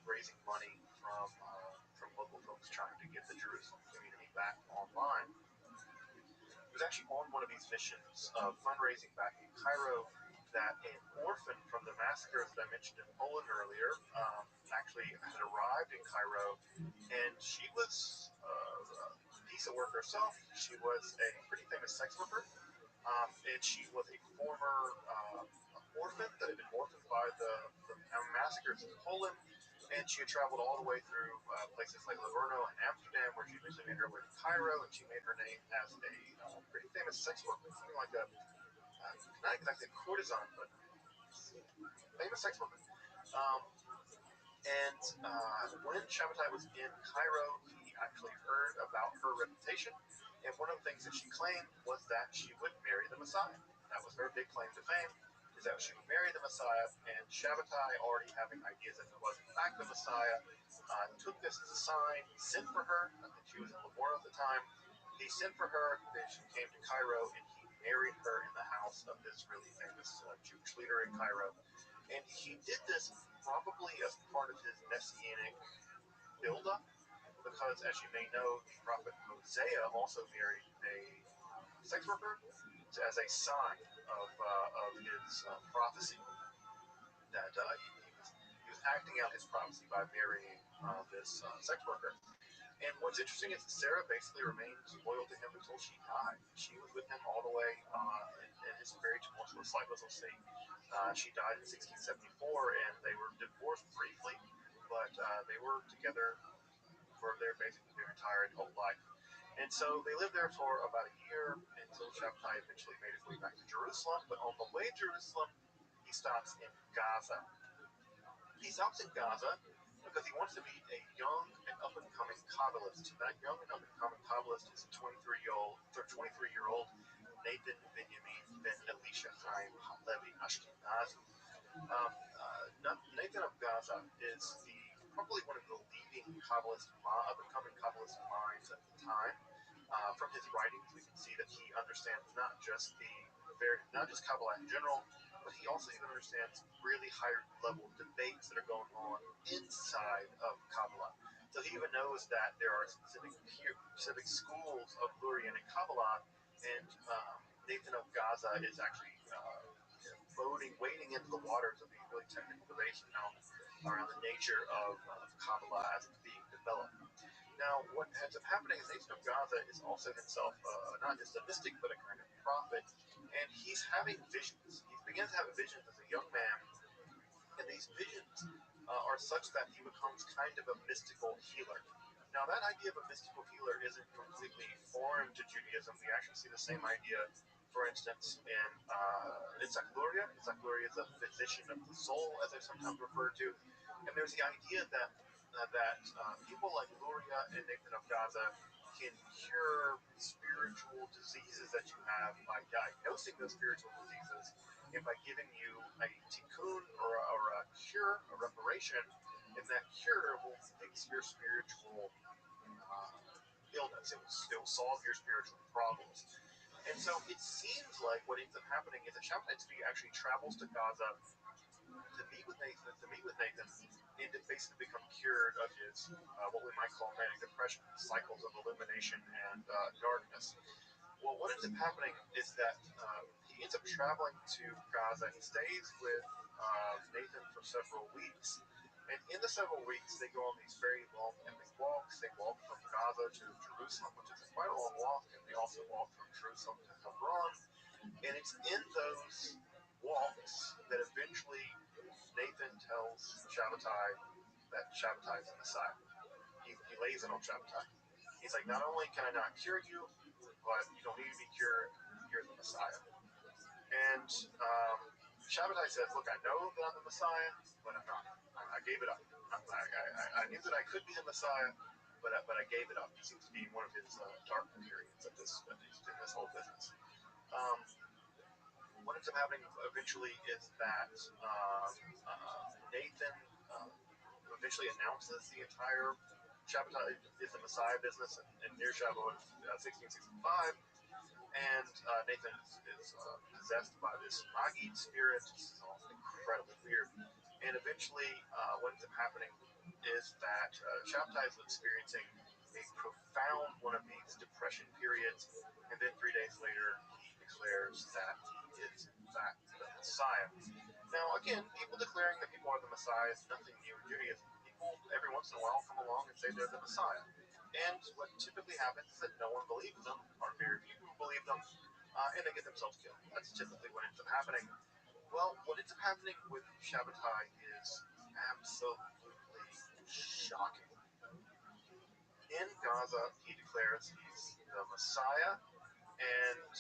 raising money from local folks trying to get the Jerusalem community back online. He was actually on one of these missions of fundraising back in Cairo that an orphan from the massacres that I mentioned in Poland earlier actually had arrived in Cairo, and she was a piece of work herself. She was a pretty famous sex worker, and she was a former orphan that had been orphaned by the massacres in Poland, and she had traveled all the way through places like Livorno and Amsterdam, where she eventually made her way to Cairo, and she made her name as a pretty famous sex worker, something like a not exactly a courtesan, but famous sex worker. And when Shabbatai was in Cairo, he actually heard about her reputation, and one of the things that she claimed was that she would marry the Messiah. That was her big claim to fame, is that she would marry the Messiah, and Shabbatai, already having ideas that he was in fact the Messiah, took this as a sign. He sent for her. I think she was in Livorno at the time. He sent for her, then she came to Cairo, and he married her in the house of this really famous Jewish leader in Cairo. And he did this probably as part of his messianic buildup, because as you may know, the prophet Hosea also married a sex worker as a sign of his prophecy that he was acting out his prophecy by marrying this sex worker. And what's interesting is that Sarah basically remained loyal to him until she died. She was with him all the way in his very tumultuous life, as we'll see. She died in 1674, and they were divorced briefly, but they were together for basically their entire adult life. And so they lived there for about a year until Shabbatai eventually made his way back to Jerusalem. But on the way to Jerusalem, he stops in Gaza. He stops in Gaza because he wants to meet a young and up-and-coming Kabbalist. That young and up-and-coming Kabbalist is 23-year-old Nathan Benjamin ben Elisha Chaim Halevi Ashkenazi. Nathan of Gaza is probably one of the leading up-and-coming Kabbalist minds at the time. From his writings, we can see that he understands not just Kabbalah in general, but he also even understands really higher-level debates that are going on inside of Kabbalah. So he even knows that there are specific schools of Lurianic Kabbalah, and Nathan of Gaza is actually wading into the waters of these really technical debates around the nature of Kabbalah as it's being developed. Now, what ends up happening is Nathan of Gaza is also himself not just a mystic, but a kind of prophet, and he's having visions. He begins to have visions as a young man, and these visions are such that he becomes kind of a mystical healer. Now, that idea of a mystical healer isn't completely foreign to Judaism. We actually see the same idea, for instance, in Tzachluria. Tzachluria is a physician of the soul, as they're sometimes referred to. And there's the idea that that people like Luria and Nathan of Gaza can cure spiritual diseases that you have by diagnosing those spiritual diseases and by giving you a tikkun or a cure, a reparation, and that cure will fix your spiritual illness. It will solve your spiritual problems. And so it seems like what ends up happening is that Shabbatai Tzvi actually travels to Gaza to meet with Nathan, and to basically become cured of his what we might call manic depression, cycles of illumination and darkness. Well, what ends up happening is that he ends up traveling to Gaza. He stays with Nathan for several weeks. And in the several weeks, they go on these very long epic walks. They walk from Gaza to Jerusalem, which is quite a long walk, and they also walk from Jerusalem to Hebron. And it's in those walks that eventually Nathan tells Shabbatai that Shabbatai is the Messiah. He lays it on Shabbatai. He's like, not only can I not cure you, but you don't need to be cured. You're the Messiah. And Shabbatai says, look, I know that I'm the Messiah, but I'm not. I gave it up. I knew that I could be the Messiah, but I gave it up. It seems to be one of his dark periods in this whole business. What ends up happening eventually is that Nathan eventually announces the entire Shabbatai is the Messiah business in near Shavuot 1665. And Nathan is possessed by this Magid spirit. It's all incredibly weird. And eventually, what ends up happening is that Shabbatai is experiencing a profound one of these depression periods. And then 3 days later, he declares that he is, in fact, the Messiah. Now, again, people declaring that people are the Messiah is nothing new in Judaism. People, every once in a while, come along and say they're the Messiah. And what typically happens is that no one believes them, or very few people believe them, and they get themselves killed. That's typically what ends up happening. Well, what ends up happening with Shabbatai is absolutely shocking. In Gaza, he declares he's the Messiah, and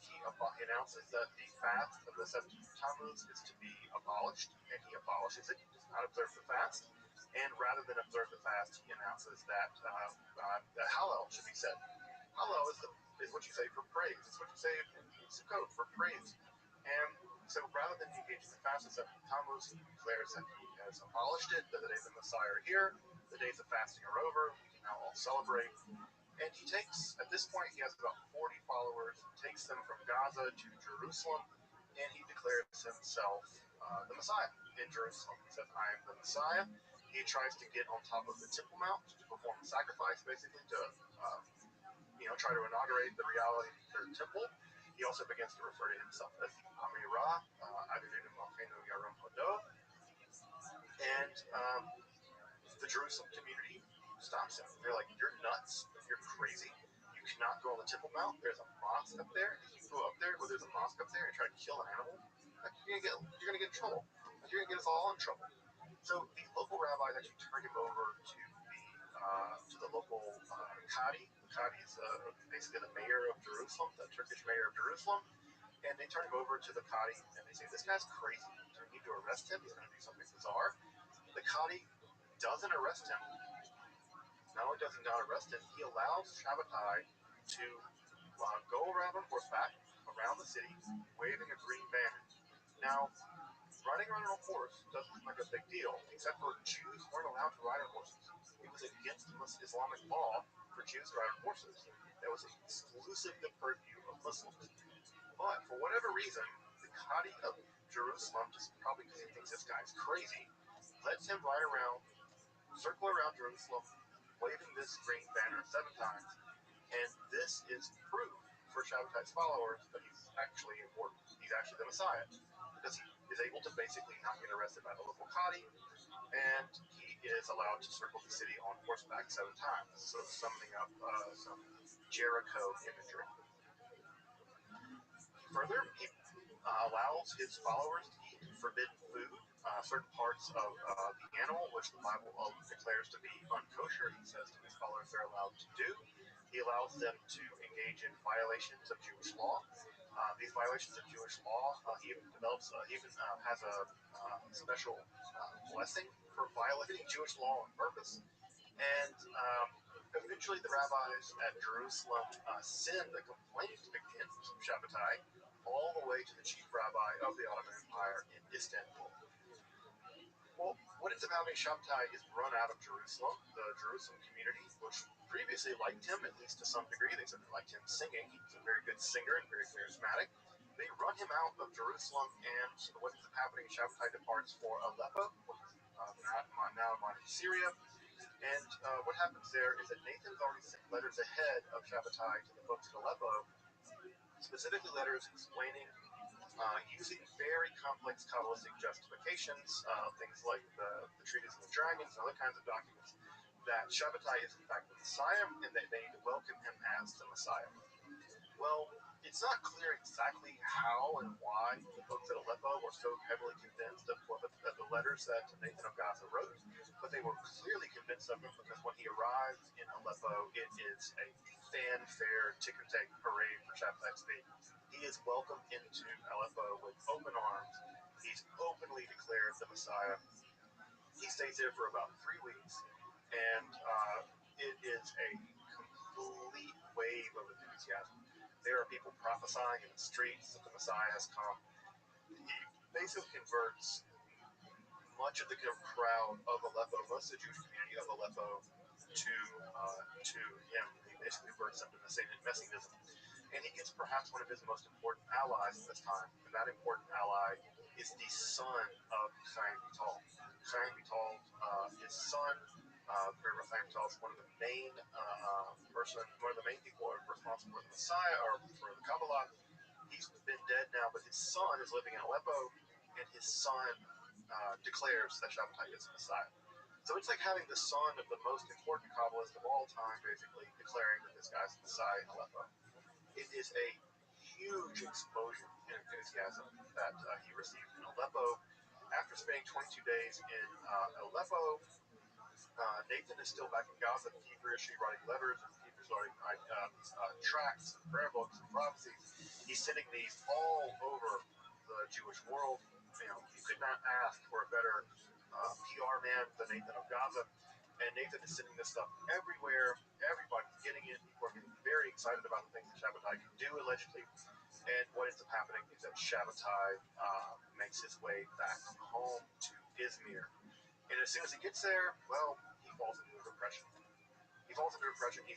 he announces that the fast of the 17th Tammuz is to be abolished, and he abolishes it. He does not observe the fast. And rather than observe the fast, he announces that that Hallel should be said. Hallel is what you say for praise. It's what you say in Sukkot for praise. And so rather than engaging the fast of 17th Tammuz, he declares that he has abolished it, that the days of Messiah are here, the days of fasting are over, we can now all celebrate. And he takes, at this point, he has about 40 followers, takes them from Gaza to Jerusalem, and he declares himself the Messiah in Jerusalem. He says, I am the Messiah. He tries to get on top of the Temple Mount to perform a sacrifice, basically, to try to inaugurate the reality of the temple. He also begins to refer to himself as the Amirah, Adonenu Malkeinu Yarum Hodo. And the Jerusalem community stops him. They're like, you're nuts. You're crazy. You cannot go on the Temple Mount. There's a mosque up there. If you go up there where there's a mosque up there and try to kill an animal, you're gonna get in trouble. You're gonna get us all in trouble. So the local rabbis actually turned him over to the local Qadi. The Qadi is basically the mayor of Jerusalem, the Turkish mayor of Jerusalem. And they turn him over to the Qadi, and they say, this guy's crazy. We need to arrest him. He's going to do something bizarre. The Qadi doesn't arrest him. Not only does he not arrest him, he allows Shabbatai to go around on horseback around the city, waving a green banner. Now, riding around on a horse doesn't seem like a big deal, except for Jews weren't allowed to ride on horses. It was against Islamic law for Jews to ride on horses. That was exclusive to purview of Muslims. But for whatever reason, the Qadi of Jerusalem, just probably because he thinks this guy's crazy, lets him ride around, circle around Jerusalem, waving this green banner 7 times. And this is proof for Shabbatai's followers that he's actually important. He's actually the Messiah. Because he is able to basically not get arrested by the local Qadi, and he is allowed to circle the city on horseback 7 times, sort of summoning up some Jericho imagery. Further, he allows his followers to eat forbidden food, certain parts of the animal, which the Bible declares to be unkosher. He says to his followers they're allowed to do. He allows them to engage in violations of Jewish law. These violations of Jewish law, he even has a special blessing for violating Jewish law on purpose. And eventually the rabbis at Jerusalem send a complaint against Shabbatai all the way to the chief rabbi of the Ottoman Empire in Istanbul. Well, what ends up happening, Shabbatai is run out of Jerusalem. The Jerusalem community, which previously liked him, at least to some degree, they said they liked him singing. He was a very good singer and very charismatic. They run him out of Jerusalem, and what ends up happening, Shabbatai departs for Aleppo, now in modern Syria. And what happens there is that Nathan has already sent letters ahead of Shabbatai to the folks at Aleppo, specifically letters explaining, using very complex Kabbalistic justifications, things like the Treatise of the Dragons and other kinds of documents, that Shabbatai is in fact the Messiah and that they need to welcome him as the Messiah. Well, it's not clear exactly how and why the folks at Aleppo were so heavily convinced of the letters that Nathan of Gaza wrote, but they were clearly convinced of him because when he arrives in Aleppo, it is a fanfare, ticker-tape parade for Shabbatai to be. He is welcomed into Aleppo with open arms. He's openly declared the Messiah. He stays there for about 3 weeks, and it is a complete wave of enthusiasm. There are people prophesying in the streets that the Messiah has come. He basically converts much of the crowd of Aleppo, most of the Jewish community of Aleppo, to him. He basically converts them to Messianism. And he gets perhaps one of his most important allies at this time, and that important ally is the son of Chaim Vital. Chaim Vital, his son, remember Chaim Vital is one of the main people responsible for the Messiah or for the Kabbalah. He's been dead now, but his son is living in Aleppo, and his son declares that Shabbatai is the Messiah. So it's like having the son of the most important Kabbalist of all time, basically declaring that this guy's the Messiah in Aleppo. It is a huge explosion in enthusiasm that he received in Aleppo. After spending 22 days in Aleppo, Nathan is still back in Gaza, feverishly writing letters, feverishly writing tracts, and prayer books, and prophecies. He's sending these all over the Jewish world. You could not ask for a better PR man than Nathan of Gaza. And Nathan is sending this stuff everywhere. Everybody's getting it. People are getting very excited about the things that Shabbatai can do, allegedly. And what ends up happening is that Shabbatai makes his way back home to Izmir. And as soon as he gets there, well, he falls into a depression. He's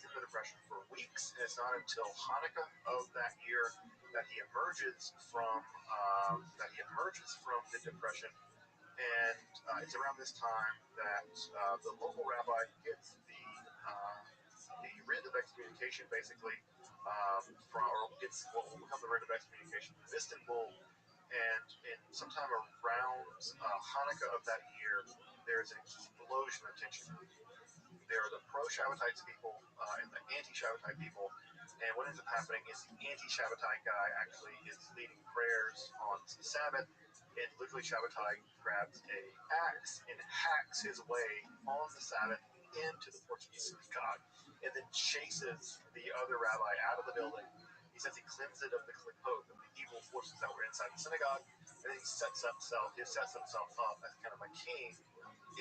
in the depression for weeks, and it's not until Hanukkah of that year that he emerges from the depression. And it's around this time that the local rabbi gets the writ of excommunication, basically, gets what will become the writ of excommunication from Istanbul. And sometime around Hanukkah of that year, there's an explosion of tension. There are the pro-Shabbatai people and the anti-Shabbatai people. And what ends up happening is the anti-Shabbatai guy actually is leading prayers on the Sabbath. And literally Shabbatai grabs an axe and hacks his way on the Sabbath into the Portuguese synagogue and then chases the other rabbi out of the building. He says he cleansed it of the evil forces that were inside the synagogue, and then he sets himself up as kind of a king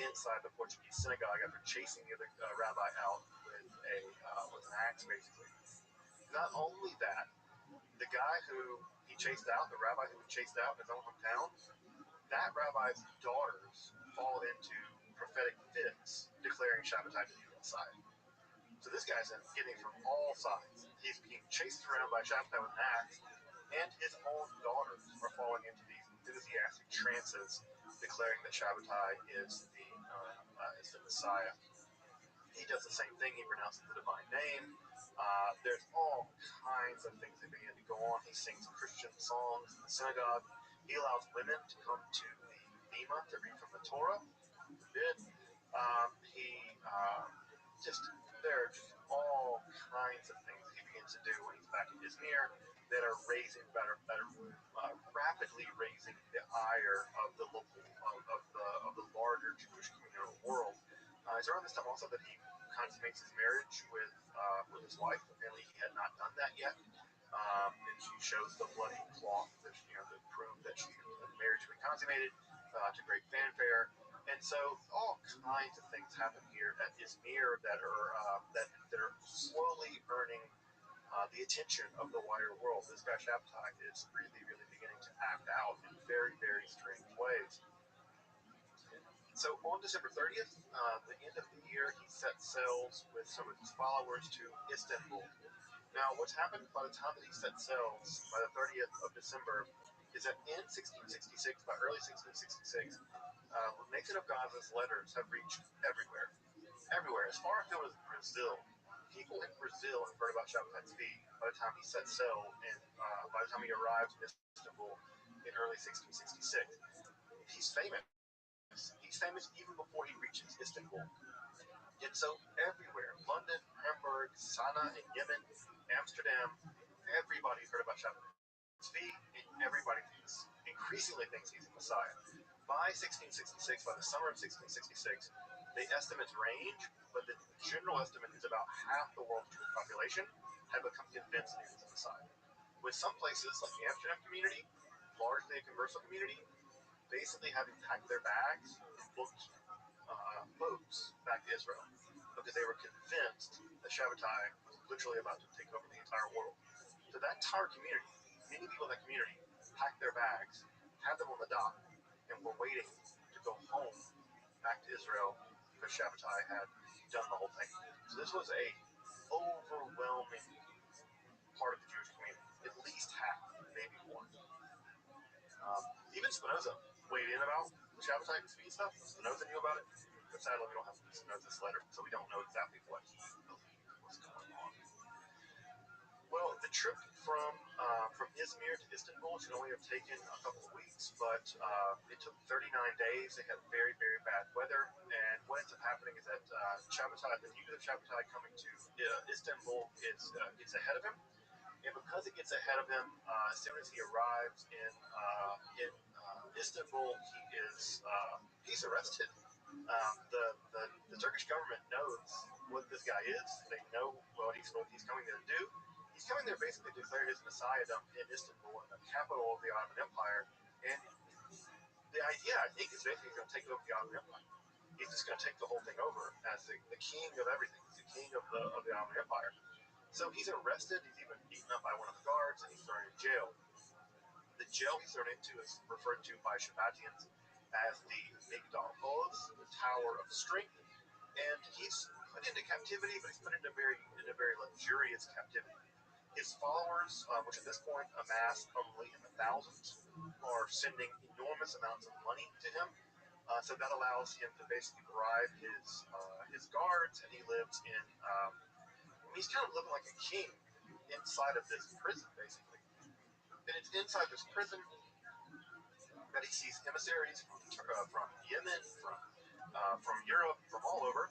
inside the Portuguese synagogue after chasing the other rabbi out with an axe, basically. Not only that, the guy who he chased out, the rabbi who he chased out in his own hometown, that rabbi's daughters fall into prophetic fits, declaring Shabbatai to be the Messiah. So this guy's getting from all sides. He's being chased around by Shabbatai with an axe, and his own daughters are falling into these enthusiastic trances, declaring that Shabbatai is the Messiah. He does the same thing. He pronounces the divine name. There's all kinds of things that begin to go on. He sings Christian songs in the synagogue. He allows women to come to the bima to read from the Torah. There are just all kinds of things he begins to do when he's back in Izmir that are rapidly raising the ire of the local of the larger Jewish communal world. It's around this time also that he consummates his marriage with his wife. Apparently, he had not done that yet, and she shows the bloody cloth that to prove that the marriage had been consummated to great fanfare. And so all kinds of things happen here at Izmir that are slowly earning the attention of the wider world. This guy Shabtai is really, really beginning to act out in very, very strange ways. So on December 30th, the end of the year, he set sails with some of his followers to Istanbul. Now, what's happened by the time that he set sails by the 30th of December is that in 1666, by early 1666, Nathan of Gaza's letters have reached everywhere. Everywhere. As far afield as Brazil. People in Brazil have heard about Shabtai by the time he set sail and by the time he arrived in Istanbul in early 1666. He's famous. He's famous even before he reaches Istanbul. And so everywhere, London, Hamburg, Sanaa in Yemen, Amsterdam, everybody heard about Shabtai, and everybody increasingly thinks he's the Messiah. By 1666, by the summer of 1666, the estimates range, but the general estimate is about half the world's Jewish population had become convinced that he was the Messiah. With some places, like the Amsterdam community, largely a converso community, basically having packed their bags and booked boats back to Israel because they were convinced that Shabbatai was literally about to take over the entire world. So that entire community, many people in that community, packed their bags, had them on the dock, and were waiting to go home back to Israel because Shabbatai had done the whole thing. So this was a overwhelming part of the Jewish community, at least half, maybe more. Even Spinoza weighed in about the Shabbatai and Speed stuff. Spinoza knew about it, but sadly we don't have Spinoza's letter, so we don't know exactly what he believed was going on. Well, the trip from Izmir to Istanbul should only have taken a couple of weeks, but it took 39 days. They had very, very bad weather, and what ends up happening is that Shabbatai, the news of Shabbatai coming to Istanbul is ahead of him. And because it gets ahead of him, as soon as he arrives in Istanbul, he's arrested. The Turkish government knows what this guy is. They know what he's coming there to do. He's coming there basically to declare his messiahdom in Istanbul, in the capital of the Ottoman Empire. And the idea, I think, is basically he's going to take over the Ottoman Empire. He's just going to take the whole thing over as the king of everything. He's the king of the Ottoman Empire. So he's arrested, he's even beaten up by one of the guards, and he's thrown in jail. The jail he's thrown into is referred to by Shabbatians as the Migdal Oz, the Tower of Strength, and he's put into captivity, but he's put into a very luxurious captivity. His followers, which at this point amass probably in the thousands, are sending enormous amounts of money to him. So that allows him to basically bribe his guards, and he lives in he's kind of living like a king inside of this prison, basically. And it's inside this prison that he sees emissaries from Yemen, from Europe, from all over.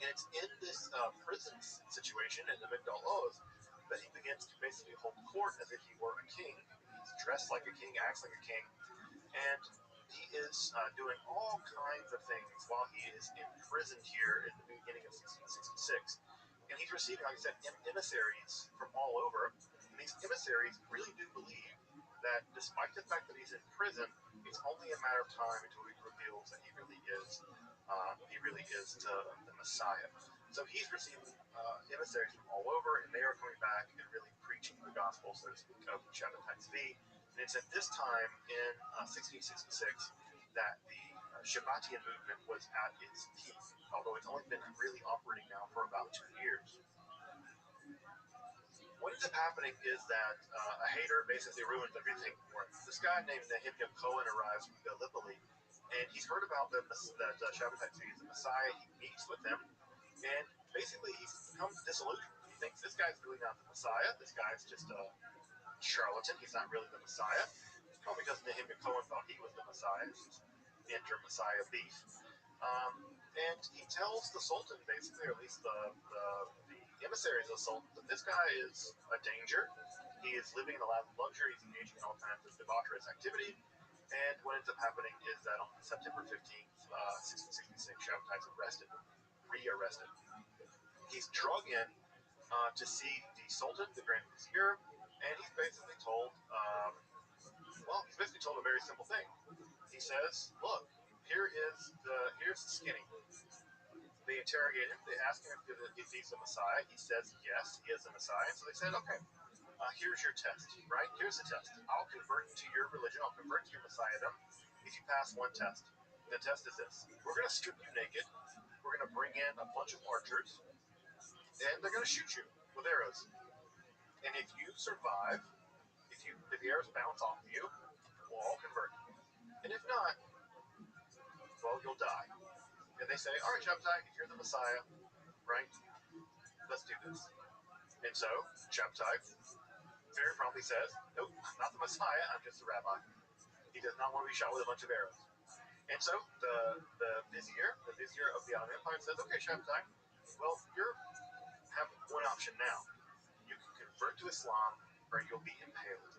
And it's in this prison situation in the Migdal Oz that he begins to basically hold court as if he were a king. He's dressed like a king, acts like a king, and he is doing all kinds of things while he is imprisoned here in the beginning of 1666. And he's receiving, like I said, emissaries from all over. And these emissaries really do believe that despite the fact that he's in prison, it's only a matter of time until he reveals that he really is the Messiah. So he's receiving emissaries from all over, and they are coming back and really preaching the gospel, so to speak, of Shabbatai Tzvi. And it's at this time in 1666 that the Shabbatian movement was at its peak, although it's only been really operating now for about 2 years. What ends up happening is that a hater basically ruins everything for him. This guy named Nehemiah Cohen arrives from Gallipoli, and he's heard about that Shabbatai Tzvi is the Messiah. He meets with him, and basically he becomes disillusioned. He thinks this guy's really not the Messiah. This guy's just a charlatan. He's not really the Messiah. It's probably because Nehemiah Cohen thought he was the Messiah. Enter Messiah beef. And he tells the Sultan, basically, or at least the emissaries of the Sultan, that this guy is a danger. He is living in a lap of luxury. He's engaging in all kinds of debaucherous activity. And what ends up happening is that on September 15th, 1666, Shabbatai is rearrested. He's drug in to see the Sultan, the Grand Vizier, and he's basically told a very simple thing. He says, look, here's the skinny. They interrogate him. They ask him if he's the Messiah. He says yes, he is the Messiah. So they said, okay, here's your test, right? Here's the test. I'll convert to your religion. I'll convert to your Messiahdom if you pass one test. The test is this: we're going to strip you naked. We're going to bring in a bunch of archers, and they're going to shoot you with arrows. And if you survive, if the arrows bounce off of you, we'll all convert. And if not, well, you'll die. And they say, all right, Shabbatai, if you're the Messiah, right, let's do this. And so Shabbatai very promptly says, nope, I'm not the Messiah, I'm just a rabbi. He does not want to be shot with a bunch of arrows. And so the vizier of the Ottoman Empire says, okay, Shabbatai, well, you have one option now. You can convert to Islam or you'll be impaled.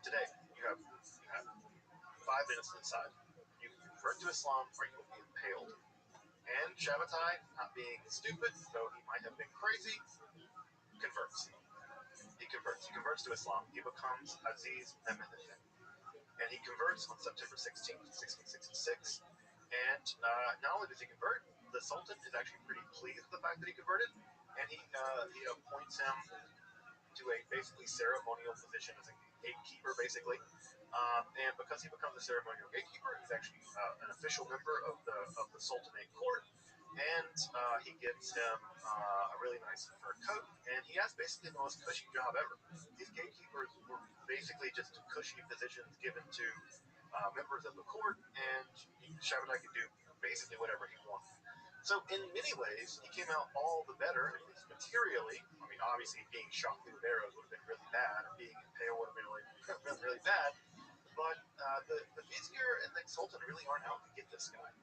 Today, you have 5 minutes inside. You can convert to Islam or you'll be impaled. And Shabbatai, not being stupid, though he might have been crazy, converts. He converts to Islam. He becomes Aziz Mehmed. And he converts on September 16th, 1666. And not only does he convert, the Sultan is actually pretty pleased with the fact that he converted, and he appoints him to a basically ceremonial position as a gatekeeper, basically. And because he becomes a ceremonial gatekeeper, he's actually an official member of the Sultanate court. And he gives him a really nice fur coat, and he has basically the most cushy job ever. These gatekeepers were basically just cushy positions given to members of the court, and Shabbatai could do basically whatever he wanted. So in many ways, he came out all the better, at least materially. I mean, obviously being shot through with arrows would have been really bad, or being impaled would have been really bad. But the vizier and the sultan really aren't out to get this guy.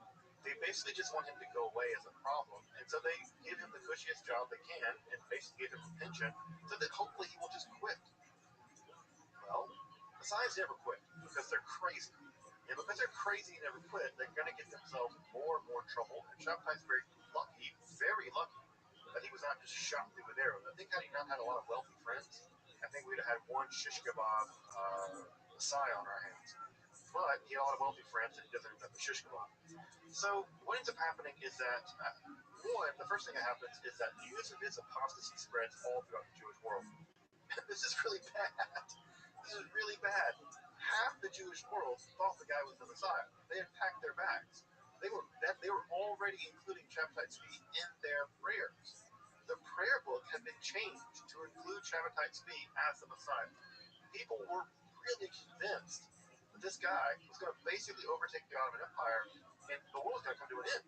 They basically just want him to go away as a problem, and so they give him the cushiest job they can, and basically give him a pension, so that hopefully he will just quit. Well, Messiahs never quit because they're crazy, and because they're crazy and never quit, they're going to get themselves more and more trouble. And Shabbatai's very lucky that he was not just shot through with arrows. I think had he not had a lot of wealthy friends, I think we'd have had one shish kebab Messiah on our hands. But he had a lot of wealthy friends, and he doesn't have the shish kebab. So what ends up happening is that, the first thing that happens is that news of his apostasy spreads all throughout the Jewish world. This is really bad. This is really bad. Half the Jewish world thought the guy was the Messiah. They had packed their bags. They were already including Shabbatai's feet in their prayers. The prayer book had been changed to include Shabbatai's feet as the Messiah. People were really convinced that this guy was going to basically overtake the Ottoman Empire, and the world was going to come to an end.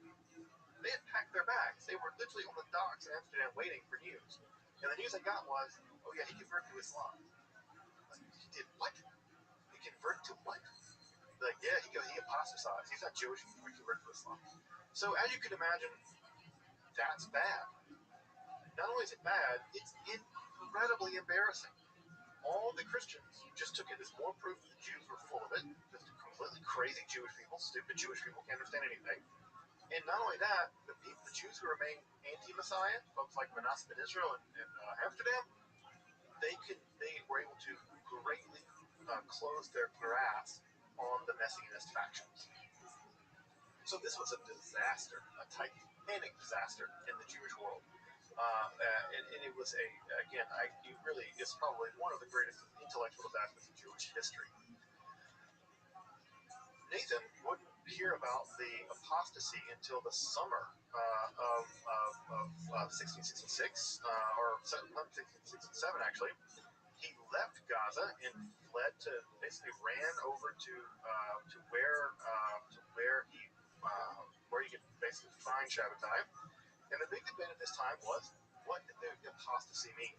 They had packed their bags. They were literally on the docks in Amsterdam waiting for news. And the news I got was, oh yeah, he converted to Islam. Like, he did what? He converted to what? Like, yeah, he apostatized. He's not Jewish. He converted to Islam. So as you can imagine, that's bad. Not only is it bad, it's incredibly embarrassing. All the Christians just took it as more proof that the Jews were full of it. Just completely crazy Jewish people, stupid Jewish people, can't understand anything. And not only that, the Jews who remained anti-Messiah, folks like Manasseh ben Israel and Amsterdam, they were able to greatly close their grasp on the Messianist factions. So this was a disaster, a titanic disaster in the Jewish world. And it was it's probably one of the greatest intellectual disasters in Jewish history. Nathan wouldn't hear about the apostasy until the summer of 1666, or 1667 actually. He left Gaza and fled ran over to where he could basically find Shabbatai. And the big debate at this time was, what did the apostasy mean?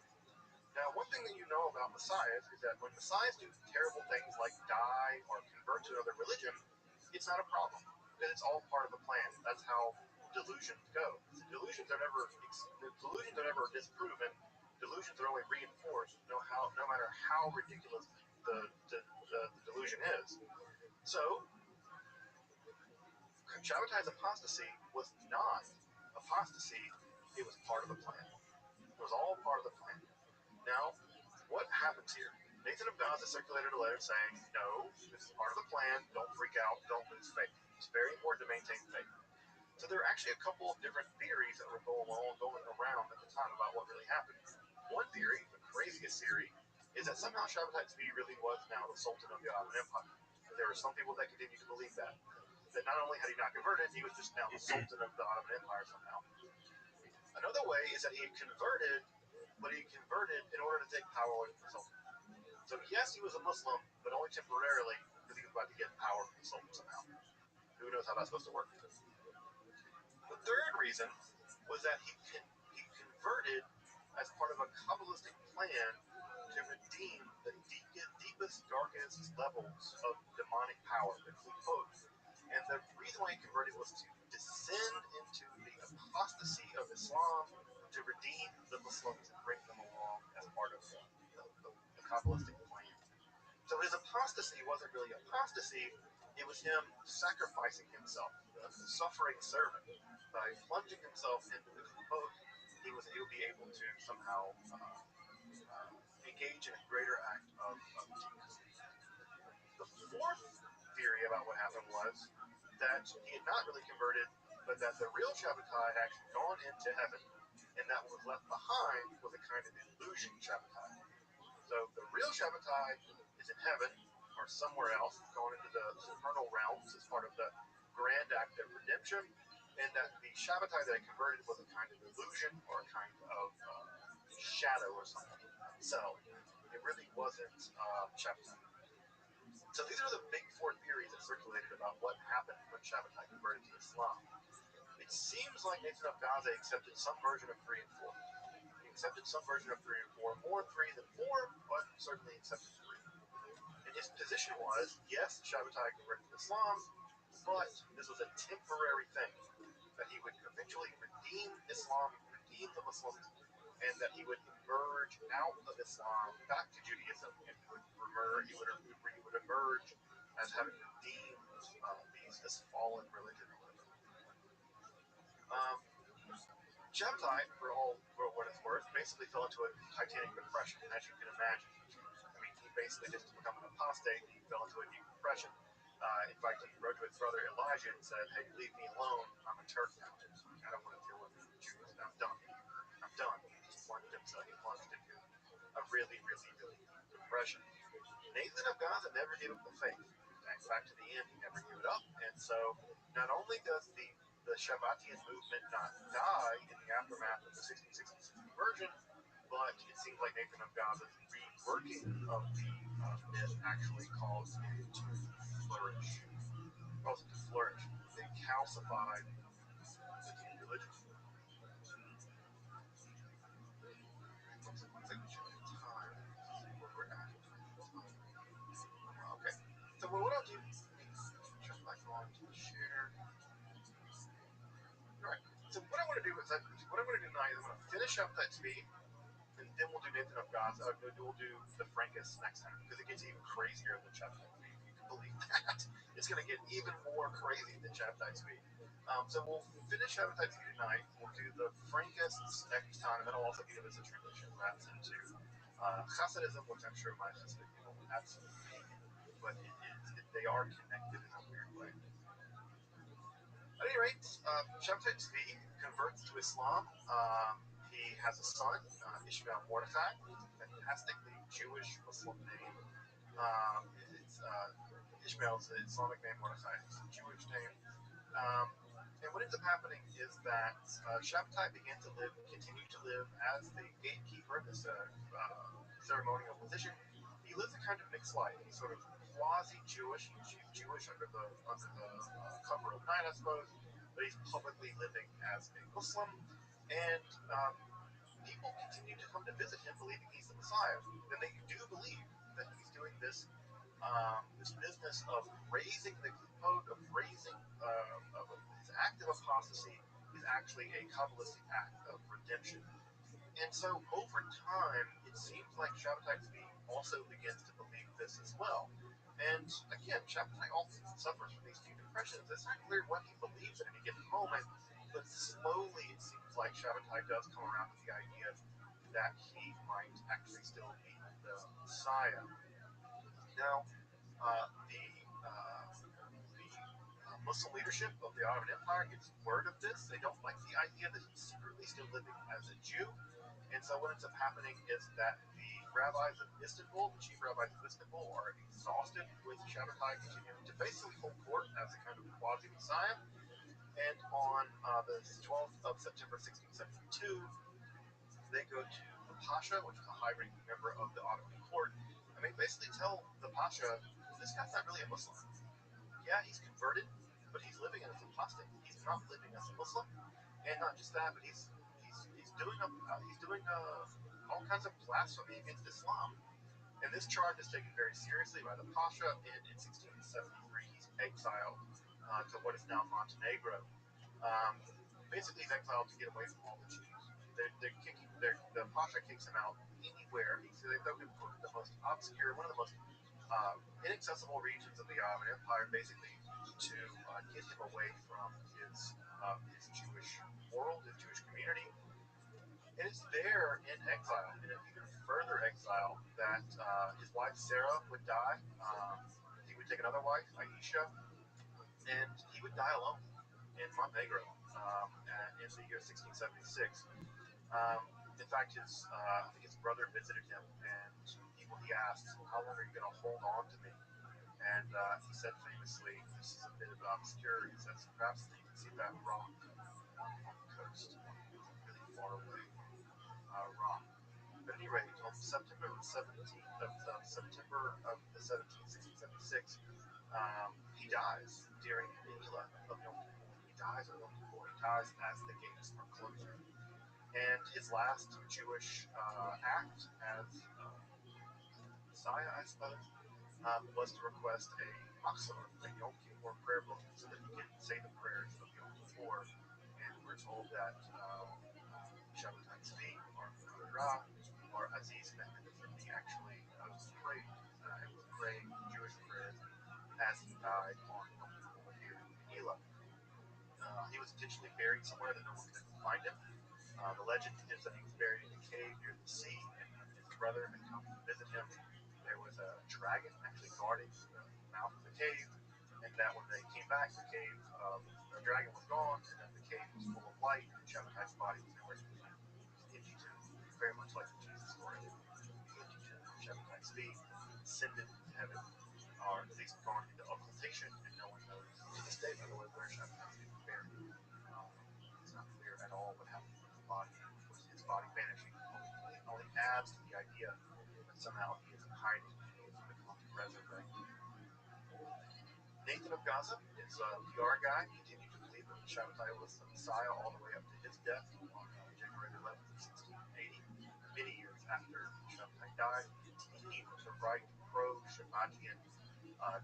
Now, one thing that you know about messiahs is that when messiahs do terrible things like die or convert to another religion, it's not a problem, because it's all part of the plan. That's how delusions go. Delusions are never disproven. Delusions are only reinforced, no matter how ridiculous the delusion is. So, Shabbatai's apostasy was not apostasy, it was part of the plan. It was all part of the plan. Now, what happens here? Nathan of Gaza circulated a letter saying, no, this is part of the plan, don't freak out, don't lose faith. It's very important to maintain faith. So there are actually a couple of different theories that were going around at the time about what really happened. One theory, the craziest theory, is that somehow Shabbatai Tzvi really was now the Sultan of the Ottoman Empire. There are some people that continue to believe that not only had he not converted, he was just now the Sultan of the Ottoman Empire somehow. Another way is that he had converted, but he converted in order to take power away from the Sultan. So yes, he was a Muslim, but only temporarily because he was about to get power from the Sultan somehow. Who knows how that's supposed to work? The third reason was that he converted as part of a Kabbalistic plan to redeem the deepest, darkest levels of demonic power, the Klipot. And the reason why he converted was to descend into the apostasy of Islam to redeem the Muslims and bring them along as part of the Kabbalistic plan. So his apostasy wasn't really apostasy, it was him sacrificing himself, the suffering servant. By plunging himself into the Klipot, he would be able to somehow engage in a greater act of decency. The fourth theory about what happened was that he had not really converted, but that the real Shabbatai had actually gone into heaven, and that what was left behind was a kind of illusion Shabbatai. So the real Shabbatai is in heaven or somewhere else, going into the supernal realms as part of the grand act of redemption, and that the Shabbatai that I converted was a kind of illusion or a kind of shadow or something. So it really wasn't Shabbatai. So these are the big four theories that circulated about what happened when Shabbatai converted to Islam. It seems like Nathan of Gaza accepted some version of 3 and 4. He accepted some version of 3 and 4, more 3 than 4, but certainly accepted 3. And his position was, yes, Shabbatai converted to Islam, but this was a temporary thing, that he would eventually redeem Islam, redeem the Muslims, and that he would emerge out of Islam back to Judaism, and he would emerge as having redeemed this fallen religion. Shabbatai, for what it's worth, basically fell into a Titanic depression, as you can imagine. I mean, he basically just became an apostate, and he fell into a deep depression. In fact, he wrote to his brother Elijah and said, "Hey, leave me alone. I'm a Turk now. I don't want to deal with Jews. I'm done. He plunged into a really, really, really deep depression. Nathan of Gaza never gave up the faith. In fact, to the end, he never gave it up. And so, not only does the Shabbatian movement not die in the aftermath of the 1666 conversion, but it seems like Nathan of Gaza's reworking of the myth actually caused it to flourish. They calcified the King religion. Looks like we should have time. Let's see where we're at. Okay. So what I'll do, jump back on to the share. Alright. So what I want to do tonight is I'm going to finish up that speed, and then we'll do Nathan of Gaza. We'll do the Frankists next time, because it gets even crazier than Chapter Speed. You can believe that. It's going to get even more crazy than Chapter Speed. So we'll finish Chapter Speed tonight. We'll do the Frankists next time, and that'll also give us a transition perhaps into Hasidism, which I'm sure my Hasidic people will absolutely hate, but they are connected in a weird way. At any rate, Shabtai Tzvi converts to Islam. He has a son, Ishmael Mordechai, a fantastically Jewish Muslim name. Ishmael's an Islamic name, Mordechai is a Jewish name. And what ends up happening is that Shabtai began to continue to live as the gatekeeper in this ceremonial position. He lives a kind of mixed life. He's sort of quasi-Jewish. He's Jewish under the cover of night, I suppose, but he's publicly living as a Muslim. And people continue to come to visit him, believing he's the Messiah. And they do believe that he's doing this business of raising the Klipot, of raising his act of apostasy is actually a Kabbalistic act of redemption. And so over time, it seems like Shabbatai Tzvi also begins to believe this as well. And again, Shabbatai often suffers from these deep depressions. It's not clear what he believes at any given moment, but slowly it seems like Shabbatai does come around to the idea that he might actually still be the Messiah. Now, the Muslim leadership of the Ottoman Empire gets word of this. They don't like the idea that he's secretly still living as a Jew. And so what ends up happening is that the rabbis of Istanbul, the chief rabbis of Istanbul, are exhausted with Shabbatai continuing to basically hold court as a kind of quasi-messiah. And on the 12th of September 1672, they go to the Pasha, which is a high-ranking member of the Ottoman court, and they basically tell the Pasha, this guy's not really a Muslim. Yeah, he's converted, but he's living as an apostate. He's not living as a Muslim, and not just that, but he's doing all kinds of blasphemy against Islam. And this charge is taken very seriously by the Pasha, and in 1673 he's exiled to what is now Montenegro. Basically, he's exiled to get away from all the Jews. The Pasha kicks him out anywhere. They throw him for the most obscure, one of the most inaccessible regions of the Ottoman Empire, basically to get him away from his Jewish world, his Jewish community. And it's there in exile, in an even further exile, that his wife Sarah would die. He would take another wife, Aisha, and he would die alone in Montenegro in the year 1676. In fact, I think his brother visited him, and he asked, "How long are you going to hold on to me?" And he said famously, this is a bit of obscure, he says, "Perhaps you can see that rock on the coast, really far away rock." But at any rate, on September 17th of September of the 1676, he dies during the Nila of Yom Kippur. He dies on Yom Kippur. He dies as the gates are closing. And his last Jewish act as Messiah, I suppose, was to request a Machzor, a Yom Kippur prayer book, so that he could say the prayers of Yom Kippur. And we're told that Shabbatai Tzvi, or Ra, or Aziz Mehmed, he actually prayed and was praying Jewish prayers as he died on Yom Kippur here in Manila. He was intentionally buried somewhere that no one could find him. The legend is that he was buried in a cave near the sea, and his brother had come to visit him. There was a dragon actually guarding the mouth of the cave, and that when they came back, the dragon was gone, and then the cave was full of light, and Shabbatai's body was nowhere to be found. It was empty tomb, very much like the Jesus story. The empty tomb of Shabbatai Tzvi, ascended to heaven, or at least gone into occultation, and no one knows to this day, by the way, where Shabbatai Tzvi was buried. It's not clear at all what happened with his body. Of course, his body vanishing only adds to the idea that somehow he is in hiding and he is going to resurrect. Nathan of Gaza is a PR guy. He continued to believe that Shabbatai was the Messiah all the way up to his death on January 11th, 1680. Many years after Shabbatai died, he continued to write pro-Shabbatian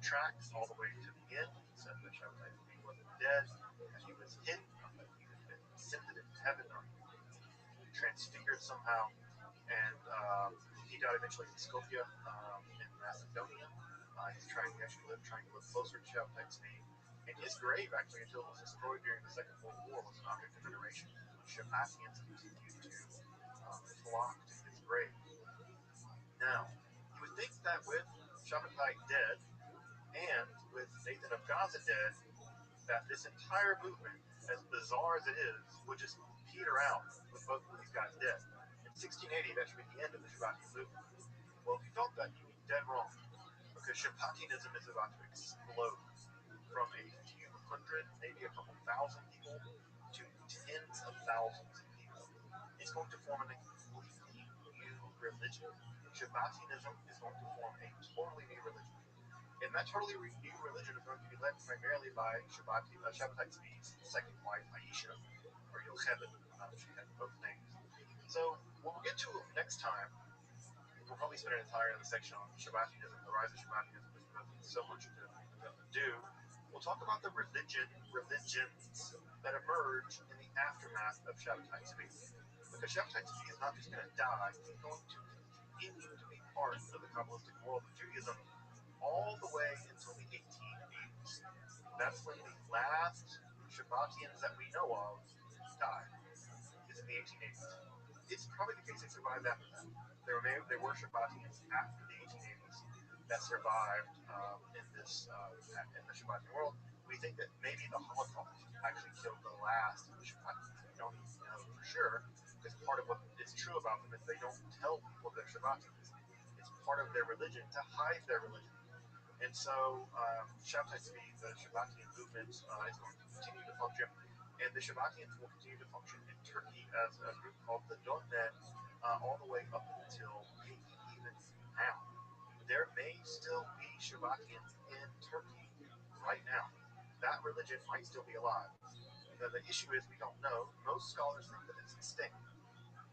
tracts all the way to the end. He said that Shabbatai wasn't dead, that he was hidden, that he had been ascended into heaven, or transfigured somehow. And he died eventually in Skopje in Macedonia. He's trying to live closer to Shabbatai Tzvi. And his grave, actually, until it was destroyed during the Second World War, was an object of veneration. Shabbatians continued to flock to his grave. Now, you would think that with Shabbatai dead, and with Nathan of Gaza dead, that this entire movement, as bizarre as it is, would just peter out with both of these guys dead. In 1680, that should be the end of the Shabbatian movement. Well, if you felt that, you'd be dead wrong, because Shabbatianism is about to explode from a few hundred, maybe a couple thousand people, to tens of thousands of people. It's going to form a completely new religion. Shabbatianism is going to form a totally new religion. And that totally new religion is going to be led primarily by Shabbatai Tzvi's second wife, Aisha, or Yocheved. She had both names. So what we'll get to next time, we'll probably spend an entire other section on Shabbatianism, the rise of Shabbatianism, because there's so much to do. We'll talk about the religions that emerge in the aftermath of Shabbatai Tzvi. Because Shabbatai Tzvi is not just going to die, he's going to continue to be part of the Kabbalistic world of Judaism all the way until the 1880s. That's when the last Shabbatians that we know of died, is in the 1880s. It's probably the case they survived after that. There were Shabbatians after the 1880s that survived in the Shabbatian world, We think that maybe the Holocaust actually killed the last of the Shabbatians. We don't even know for sure, because part of what is true about them is they don't tell people they're Shabbatians. It's part of their religion to hide their religion. And so Shabtai Tzvi, the Shabbatian movement, is going to continue to function, and the Shabbatians will continue to function in Turkey as a group called the Donmen all the way up until maybe even now. There may still be Shabbatians in Turkey right now. That religion might still be alive. The issue is we don't know. Most scholars think that it's extinct.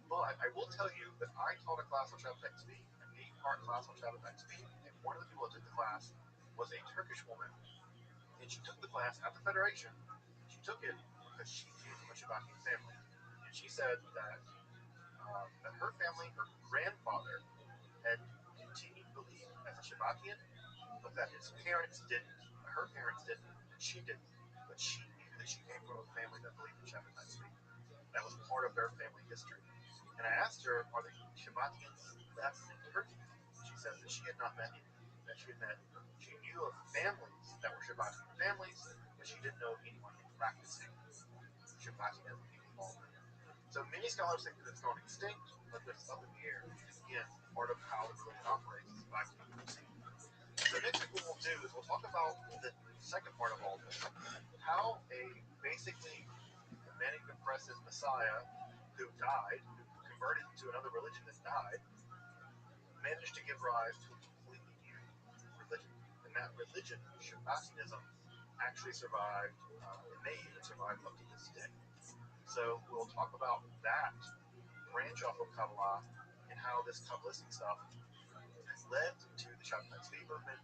But I will tell you that I taught a class on Shabtai Tzvi, an 8-part class on Shabtai Tzvi, and one of the people that took the class was a Turkish woman, and she took the class at the Federation. She took it because she came from a Shabbatian family, and she said that her family, her grandfather, had continued to believe as a Shabbatian, but that his parents didn't. Her parents didn't, and she didn't. But she knew that she came from a family that believed in Shabtai Tzvi. That was part of their family history. And I asked her, are the Shabbatians left in Turkey? She said that she had not met any. That she knew of families that were Shabbatian families, but she didn't know of anyone practicing Shabbatianism anymore. So many scholars think that it's gone extinct, but there's up in the air. Again, part of how the religion operates is by see. So next week what we'll do is we'll talk about the second part of all this. How a basically manic depressive Messiah who died, who converted to another religion and died, managed to give rise to a completely new religion. And that religion, Shabbatianism, actually survived, it may even survive up to this day. So we'll talk about that branch off of Kabbalah and how this Kabbalistic stuff has led to the Shabtai Tzvi movement.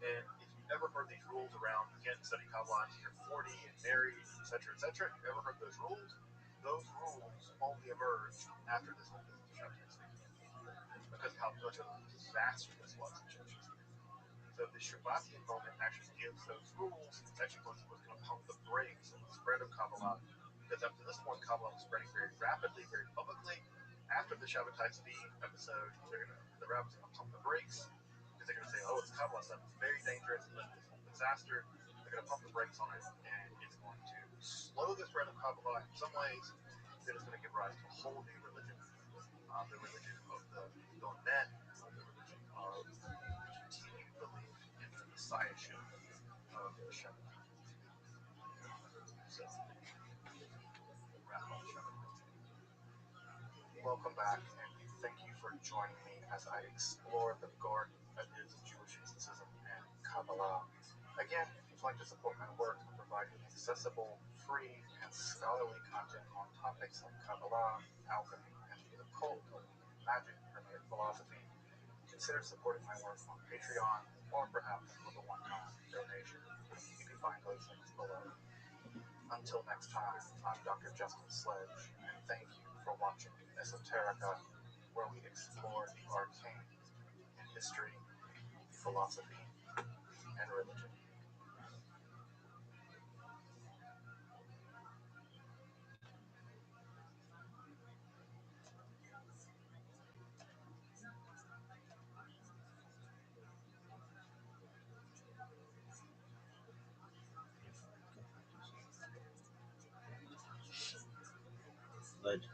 And if you've ever heard these rules around, you can't study Kabbalah until you're 40 and married, etc., etc., if you've ever heard those rules only emerged after this whole business of Shabtai Tzvi, because of how much of a disaster this was in churches. So the Shabbatian moment actually gives those rules. It's actually what's going to pump the brakes on the spread of Kabbalah, because up to this point, Kabbalah was spreading very rapidly, very publicly. After the Shabtai Tzvi episode, the rabbis are going to pump the brakes, because they're going to say, oh, it's Kabbalah stuff, it's very dangerous, it's this whole disaster. They're going to pump the brakes on it, and it's going to slow the spread of Kabbalah in some ways. Then it's going to give rise to a whole new religion, the religion of the Donen, the religion of continued belief in the messiahship of Shabbat. So, wrap up Shabbat. Welcome back, and thank you for joining me as I explore the garden that is Jewish mysticism and Kabbalah. Again, if you'd like to support my work in providing accessible, free, and scholarly content on topics like Kabbalah, alchemy, and the occult, magic, hermetic philosophy, consider supporting my work on Patreon or perhaps with a one-time donation. You can find those links below. Until next time, I'm Dr. Justin Sledge, and thank you for watching Esoterica, where we explore the arcane in history, philosophy, and religion. Legend.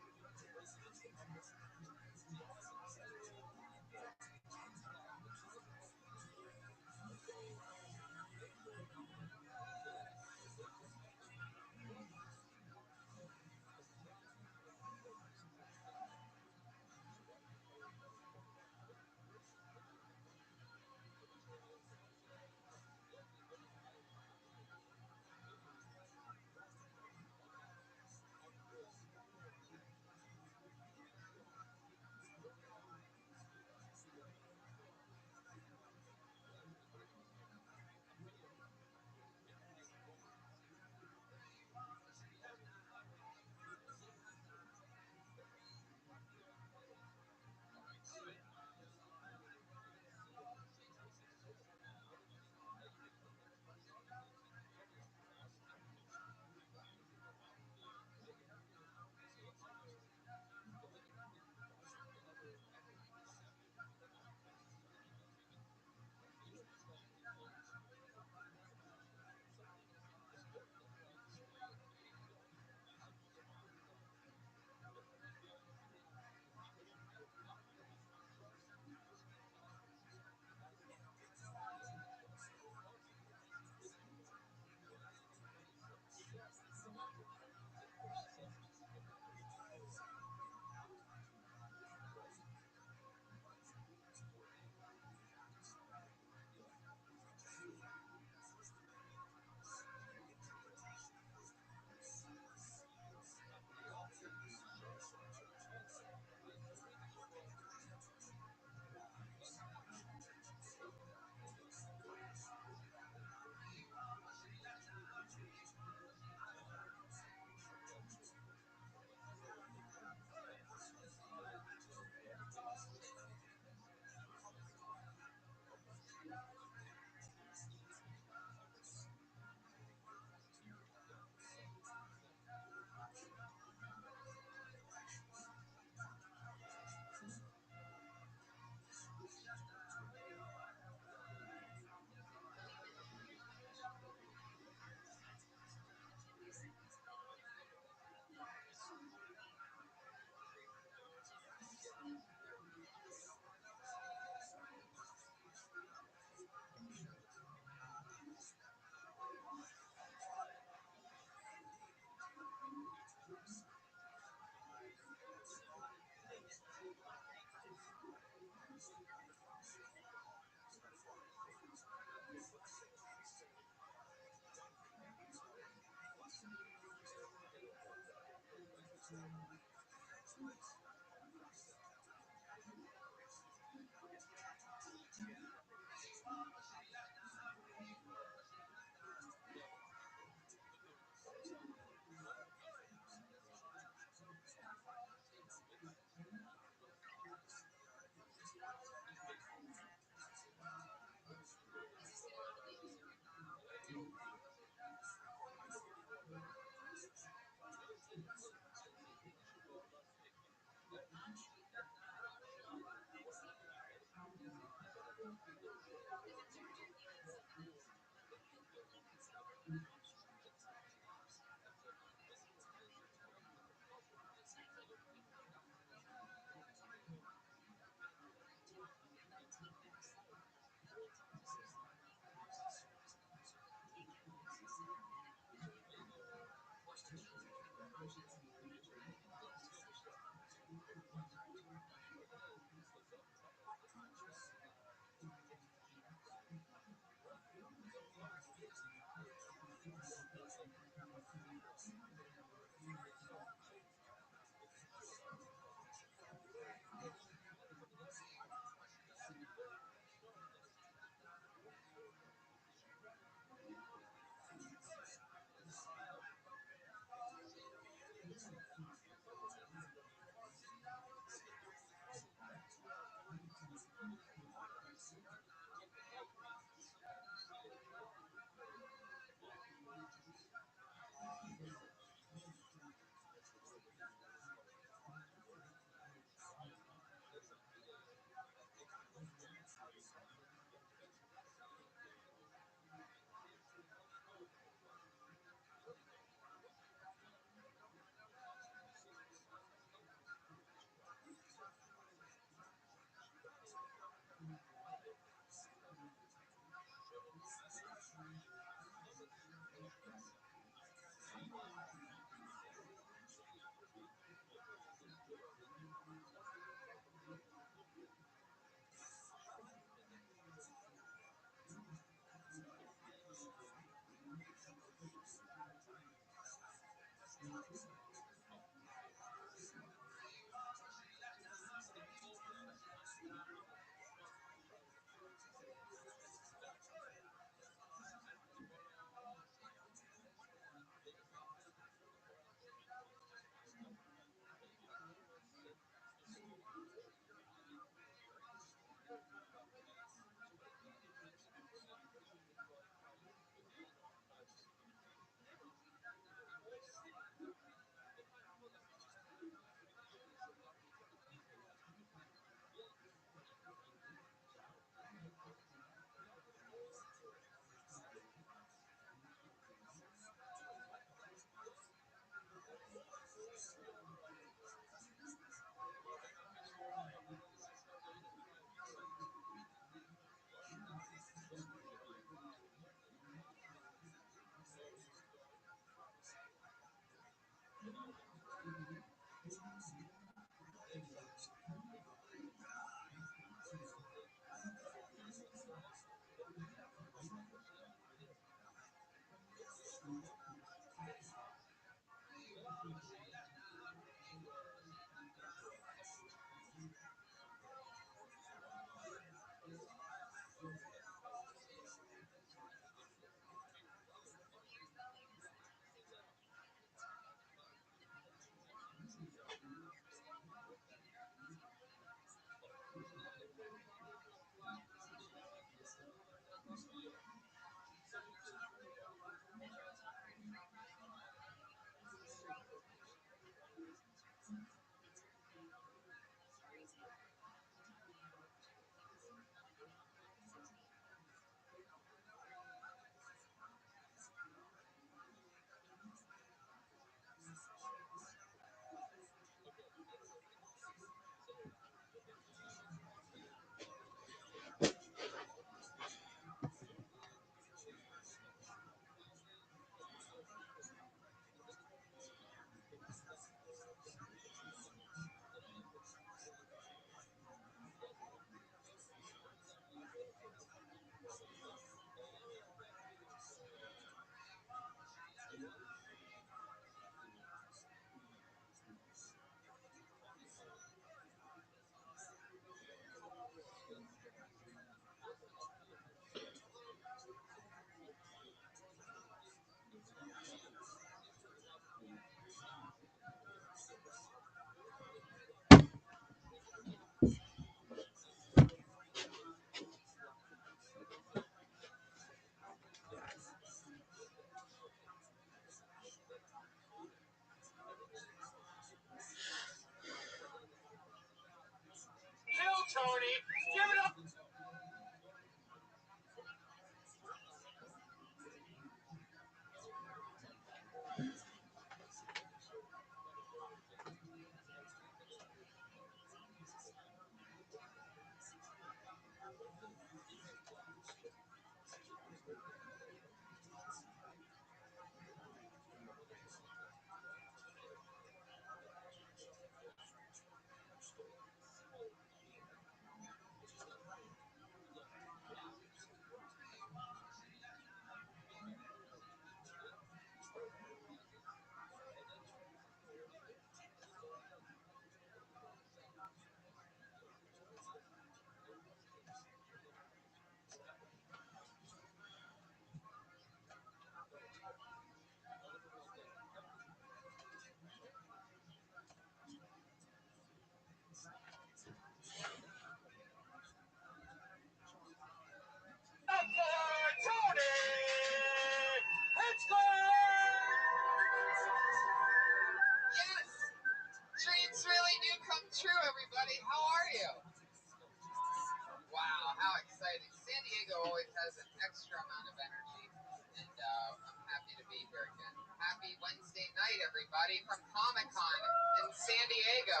everybody from Comic-Con in San Diego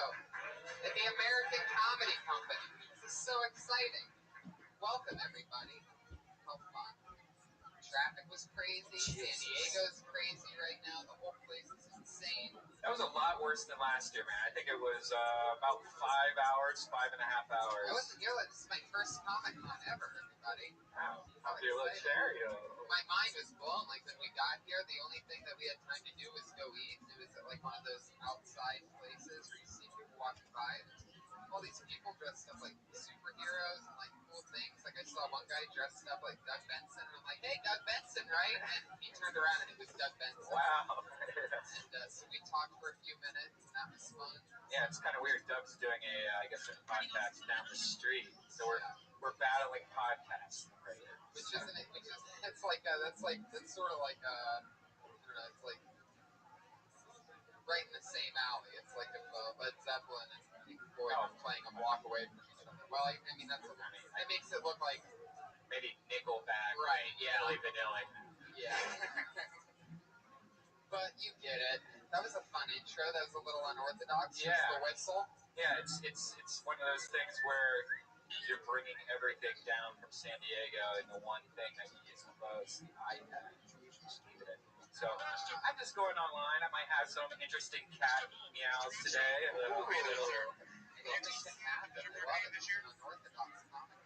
at the American Comedy Company. This is so exciting. Welcome, everybody. How fun. Traffic was crazy. San Diego's crazy right now. The whole place is insane. That was a lot worse than last year, man. I think it was about 5 hours, 5.5 hours. I wasn't here. This is my first Comic-Con ever, everybody. Wow. How I'll be able to exciting. share you. My mind was blown. Like, when we got here, the only thing that we had time to do was go eat. It was at, like, one of those outside places where you see people walking by. And all these people dressed up like superheroes and, like, cool things. Like, I saw one guy dressed up like Doug Benson. And I'm like, hey, Doug Benson, right? And he turned around and it was Doug Benson. Wow. And so we talked for a few minutes, and that was fun. Yeah, it's kind of weird. Doug's doing a podcast down the street, so we're battling podcasts right here. Which isn't it? It's like that's sort of like I don't know. It's like right in the same alley. It's like if Led Zeppelin and Pink Floyd were playing a block away from each other. Well, I mean it makes it look like Maybe Nickelback, right? Yeah, Milli Vanilli. yeah. But you get it. That was a fun intro. That was a little unorthodox. Yeah. Just the whistle. Yeah, it's one of those things where you're bringing everything down from San Diego, and the one thing that you use the most, the iPad. So I'm just going online. I might have some interesting cat meows today. A little. Anything can happen. I love it. It's an unorthodox comic.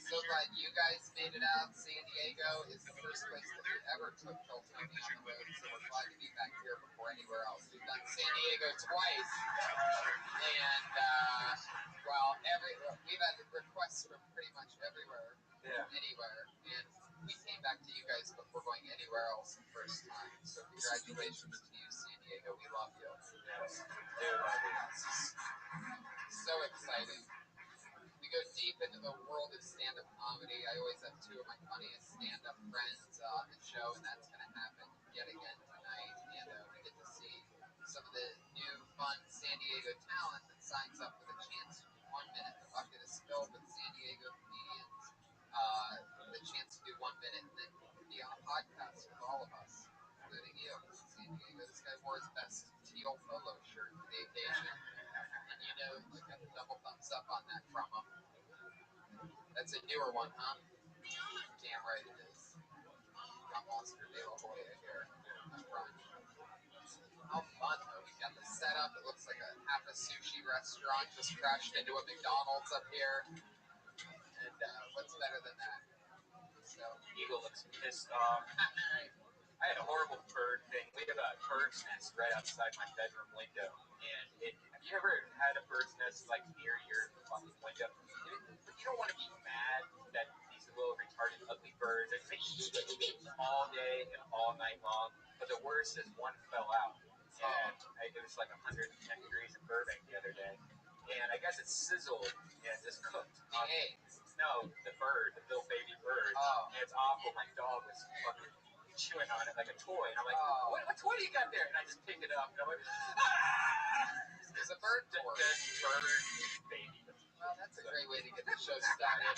So glad you guys made it out. San Diego is the first place that we ever took Kill Tony on the road, so we're glad to be back here before anywhere else. We've done San Diego twice, and we've had requests from pretty much everywhere, anywhere, and we came back to you guys before going anywhere else the first time. So congratulations to you, San Diego. We love you. Yes, do love you. So exciting. We go deep into the world of stand-up comedy. I always have two of my funniest stand-up friends on the show, and that's going to happen yet again tonight. And we get to see some of the new, fun San Diego talent that signs up with a chance to do 1 minute. The bucket is filled with San Diego comedians. The chance to do 1 minute and then be on a podcast with all of us, including you, San Diego. This guy wore his best teal polo shirt for the occasion. And you know, you got the double thumbs up on that from him. That's a newer one, huh? Damn right it is. Got Oscar De La Hoya here up front. How fun, though. We got the setup. It looks like half a sushi restaurant just crashed into a McDonald's up here. And what's better than that? So, Eagle looks pissed off. I had a horrible bird thing. We have a bird's nest right outside my bedroom window. And have you ever had a bird's nest like near your fucking window? You don't want to be mad that these little retarded ugly birds are making all day and all night long. But the worst is one fell out. And it was like 110 degrees in Burbank the other day. And I guess it sizzled and just cooked. the eggs. No, the bird, the little baby bird. Oh. And it's awful. My dog was fucking chewing on it like a toy. And I'm like, what toy do you got there? And I just pick it up. And I'm like, ah! There's a bird toy. Dead bird baby. Well, that's a great way to get the show started.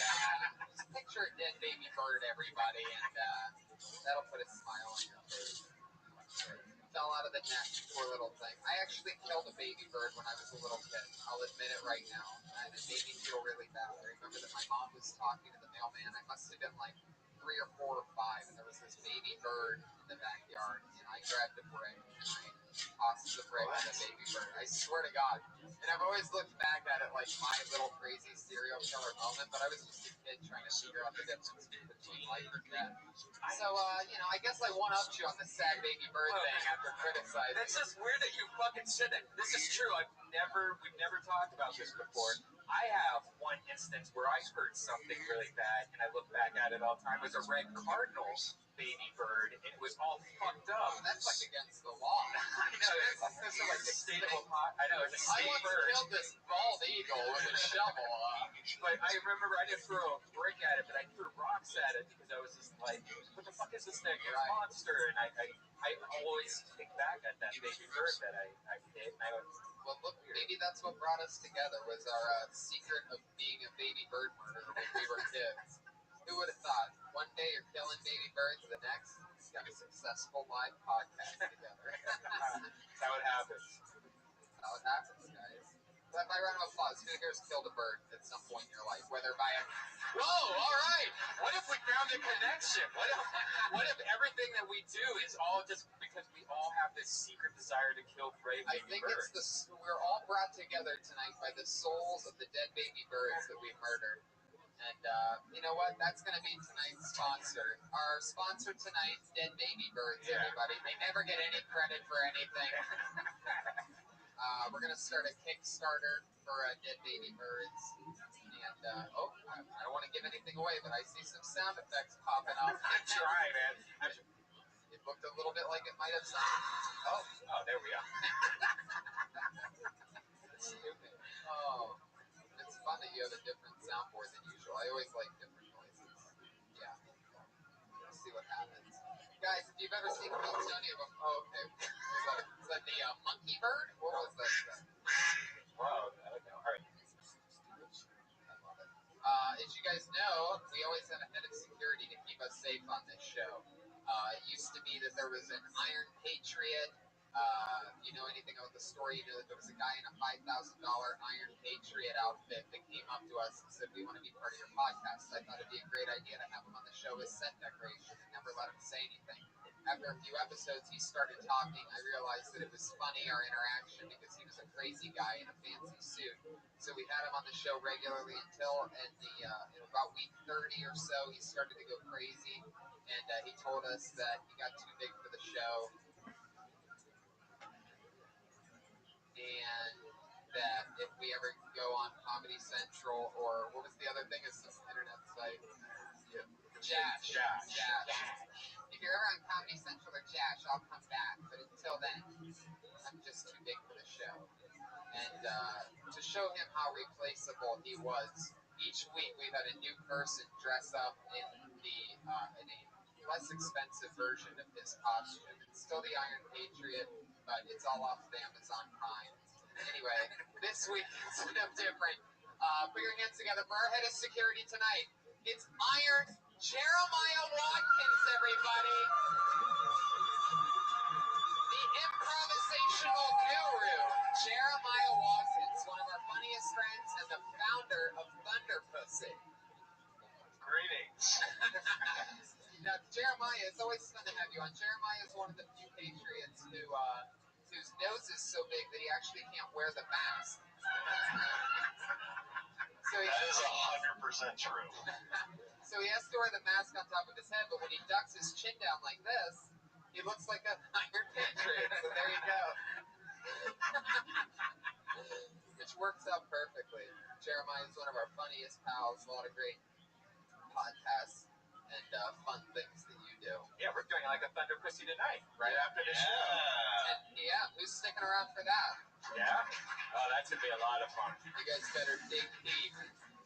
Just picture a dead baby bird, everybody, and that'll put a smile on your face. Fell out of the nest, poor little thing. I actually killed a baby bird when I was a little kid. I'll admit it right now. And it made me feel really bad. I remember that my mom was talking to the mailman. I must have been like 3 or 4 or 5, and there was this baby bird in the backyard, and I grabbed a brick, and I tossed the brick at the baby bird. I swear to God. And I've always looked back at it like my little crazy serial killer moment, but I was just a kid trying to figure out the difference between life and death. So, I guess I one-upped you on the sad baby bird thing after criticizing. That's just weird that you fucking said that. This is true. We've never talked about this before. I have one instance where I heard something really bad, and I look back at it all the time. It was a red cardinal baby bird, and it was all fucked up. Oh, that's like against the law. I know. It's like the state of Ohio. I know, it's a state I once bird. killed this bald eagle with a shovel. But I remember I didn't throw a brick at it, but I threw rocks at it because I was just like, what the fuck is this thing? It's a monster. And I always think back at that baby bird that I hit. And I went, well, look, maybe that's what brought us together, was our secret of being a baby bird murderer when we were kids. Who would have thought? One day you're killing baby birds, the next just got a successful live podcast together. That's how it happens. That's how it happens, guys. But by round of applause, who here's killed a bird at some point in your life? Whether by a... Whoa, all right. What if we found a connection? What if everything that we do is all just because we all have this secret desire to kill brave I baby think birds? we're all brought together tonight by the souls of the dead baby birds that we murdered. And you know what? That's going to be tonight's sponsor. Our sponsor tonight, Dead Baby Birds, everybody. They never get any credit for anything. We're going to start a Kickstarter for Dead Baby Birds. And, I don't want to give anything away, but I see some sound effects popping up. Try, man. It looked a little bit like it might have sounded. Oh, there we are. Stupid. Oh, it's fun that you have a different soundboard than usual. I always like different noises. Yeah. Let's see what happens. Guys, if you've ever seen Kiltony, okay. Is that the monkey bird? What was that? Wow, I don't know. All right. As you guys know, we always have a head of security to keep us safe on this show. It used to be that there was an Iron Patriot. If you know anything about the story, you know that there was a guy in a $5,000 Iron Patriot outfit that came up to us and said, "We want to be part of your podcast." I thought it'd be a great idea to have him on the show as set decoration and never let him say anything. After a few episodes, he started talking. I realized that it was funny, our interaction, because he was a crazy guy in a fancy suit. So we had him on the show regularly until in about week 30 or so, he started to go crazy. And he told us that he got too big for the show. And that if we ever go on Comedy Central, or what was the other thing? It's some internet site. Jash. If you're ever on Comedy Central or Jash, I'll come back. But until then, I'm just too big for the show. And to show him how replaceable he was, each week we've had a new person dress up in a less expensive version of his costume. It's still the Iron Patriot, but it's all off of Amazon Prime. Anyway, this week it's no different. Put your hands together for our head of security tonight. It's Iron Jeremiah Watkins, everybody. The improvisational guru, Jeremiah Watkins, one of our funniest friends and the founder of Thunder Pussy. Greetings. Now, Jeremiah, it's always fun to have you on. Jeremiah is one of the few patriots whose nose is so big that he actually can't wear the mask. So That is 100% true. So he has to wear the mask on top of his head, but when he ducks his chin down like this, he looks like an Iron Patriot. So there you go. Which works out perfectly. Jeremiah is one of our funniest pals. A lot of great podcasts and fun things that you do. Yeah, we're doing like a Thunder Pussy tonight, right after the show. And yeah, who's sticking around for that? Yeah? Oh, that's going to be a lot of fun. You guys better dig deep.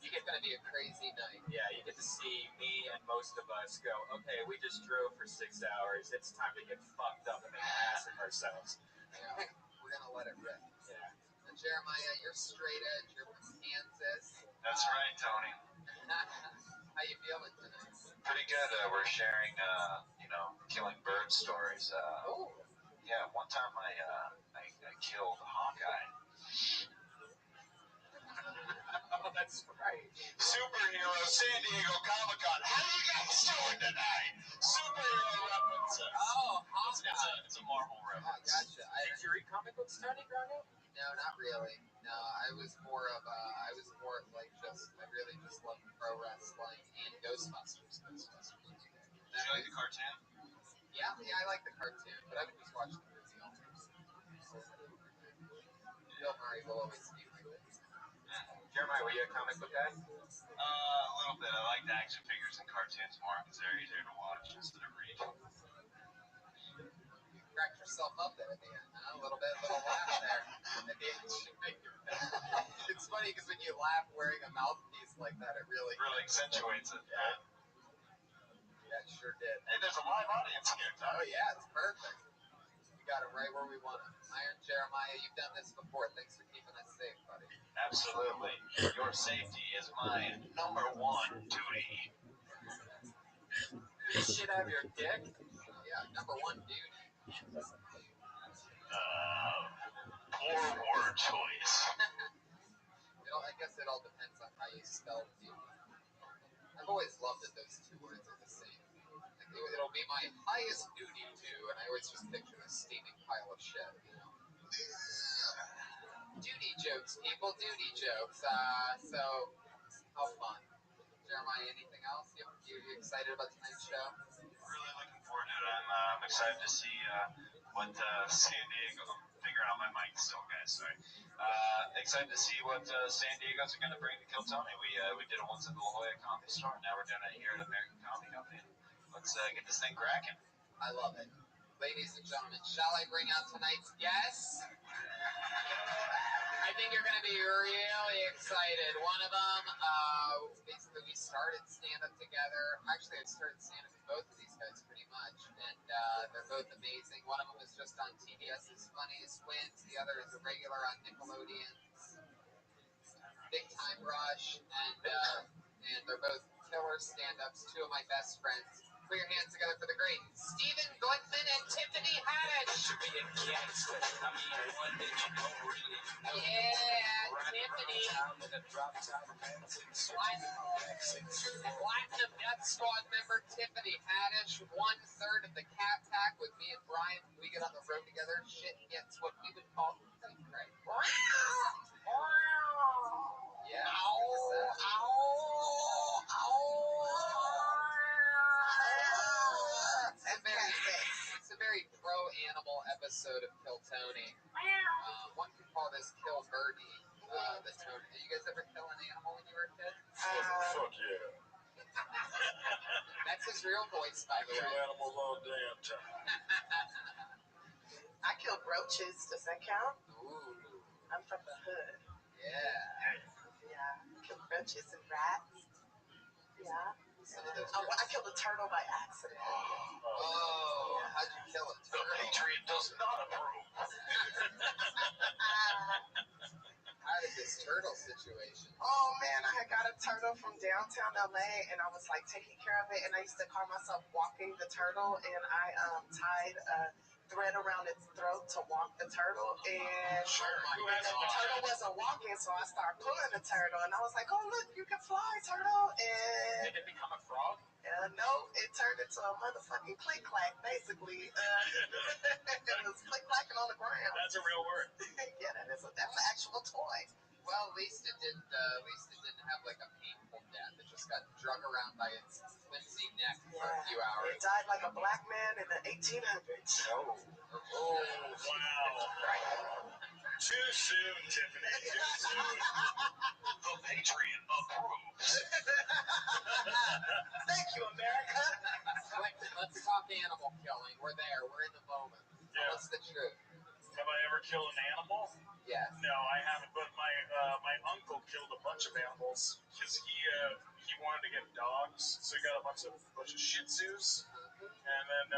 It's going to be a crazy night. Yeah, you get to see me and most of us go, okay, we just drove for 6 hours. It's time to get fucked up and make an ass of ourselves. Yeah, we're going to let it rip. Yeah. And Jeremiah, you're straight edge. You're from Kansas. That's right, Tony. How you feeling tonight? Pretty good. We're sharing, killing bird stories. Yeah, one time I killed Hawkeye. Oh, that's right. Superhero San Diego Comic-Con. How do you guys doing tonight? Superhero references. Oh, Hawkeye. It's a Marvel Oh, reference. gotcha. Did you read comic books, Tony, growing up? No, not really. No, I really just loved pro wrestling and Ghostbusters. Did you like the cartoon? Yeah, I like the cartoon, but I would just watch the movie also. Bill Murray will always be my favorite. Jeremiah, were you a comic book guy? A little bit. I liked action figures and cartoons more because they're easier to watch instead of read. You cracked yourself up there at the end, huh? A little laugh there at the action figure. It's funny because when you laugh wearing a mouthpiece like that, it really Accentuates it. Yeah. That sure did. Hey, there's a live audience here, Oh Tony. yeah, it's perfect. We got it right where we want it. Iron Jeremiah, you've done this before. Thanks for keeping us safe, buddy. Absolutely. Your safety is my #1 duty. Shit out of your dick? Yeah, Yeah, number one, dude. You should let them. Poor word choice. I guess it all depends on how you spell duty. I've always loved that those two words are the same. Like, it'll be my highest duty to, and I always just picture a steaming pile of shit, you know? Duty jokes, people, duty jokes. So, how fun. Jeremiah, anything else? You excited about tonight's show? Really looking forward to it. I'm excited to see what San Diego. I'm figuring out my mic still, guys. Sorry. Excited to see what San Diego's going to bring to Kill Tony. We did it once at the La Jolla Comedy Store. Now we're doing it here at American Comedy Company. Let's get this thing cracking. I love it. Ladies and gentlemen, shall I bring out tonight's guests? I think you're going to be really excited. One of them, basically we started stand-up together. Actually, I started stand-up with both of these guys pretty much, and they're both amazing. One of them is just on TBS's Funniest Wins. The other is a regular on Nickelodeon's Big Time Rush, and they're both killer stand-ups, two of my best friends. Put your hands together for the great Stephen Glickman and Tiffany Haddish. Yeah, Tiffany. Platinum Death Squad member Tiffany Haddish, 1/3 of the Cat Pack with me and Brian. We get on the road together. Shit gets what we would call right. Yeah. It's a very pro-animal episode of Kill Tony. One could call this Kill Birdie. The Tony. Did you guys ever kill an animal when you were a kid? Fuck yeah. That's his real voice, by the way. Kill animals all damn time. I killed roaches. Does that count? Ooh. I'm from the hood. Yeah. Yeah. Killed roaches and rats. Yeah. I killed a turtle by accident. Oh, Yeah. how'd you kill it? The Patriot does not approve. How did this turtle situation? Oh man, I had got a turtle from downtown LA and I was like taking care of it, and I used to call myself walking the turtle, and I tied a thread around its throat to walk the turtle, and the turtle wasn't walking, so I started pulling the turtle, and I was like, oh look, you can fly, turtle. And Did it become a frog? no, it turned into a motherfucking click-clack, basically. It was click-clacking on the ground. That's a real word. Yeah, that's an actual toy. Well, at least it didn't have like a painful death. It just got drug around by its flimsy neck for a few It hours. died like a black man in the 1800s. Oh, Wow. Too soon, Tiffany. Too soon. The Patriot approves. Thank you, America. Let's talk animal killing. We're there. We're in the moment. Yeah. What's the truth? Have I ever killed an animal? Yes. No, I haven't. But my uncle killed a bunch of animals because he wanted to get dogs, so he got a bunch of Shih Tzus, and then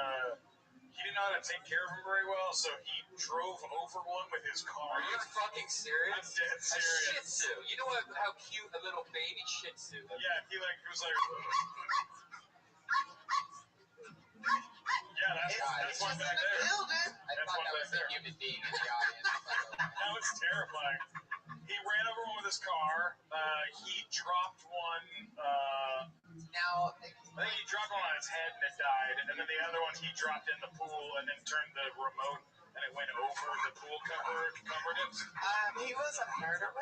he didn't know how to take care of them very well, so he drove over one with his car. Are you fucking serious? I'm dead A Shih serious. Tzu. You know how cute a little baby Shih Tzu is? Yeah, he was like. Yeah, that's one back there. I thought that was a human being in the audience. That was terrifying. He ran over one with his car. He dropped one. Now, I think he dropped one on his head and it died. And then the other one he dropped in the pool and then turned the remote and it went over the pool covered it. He was a murderer.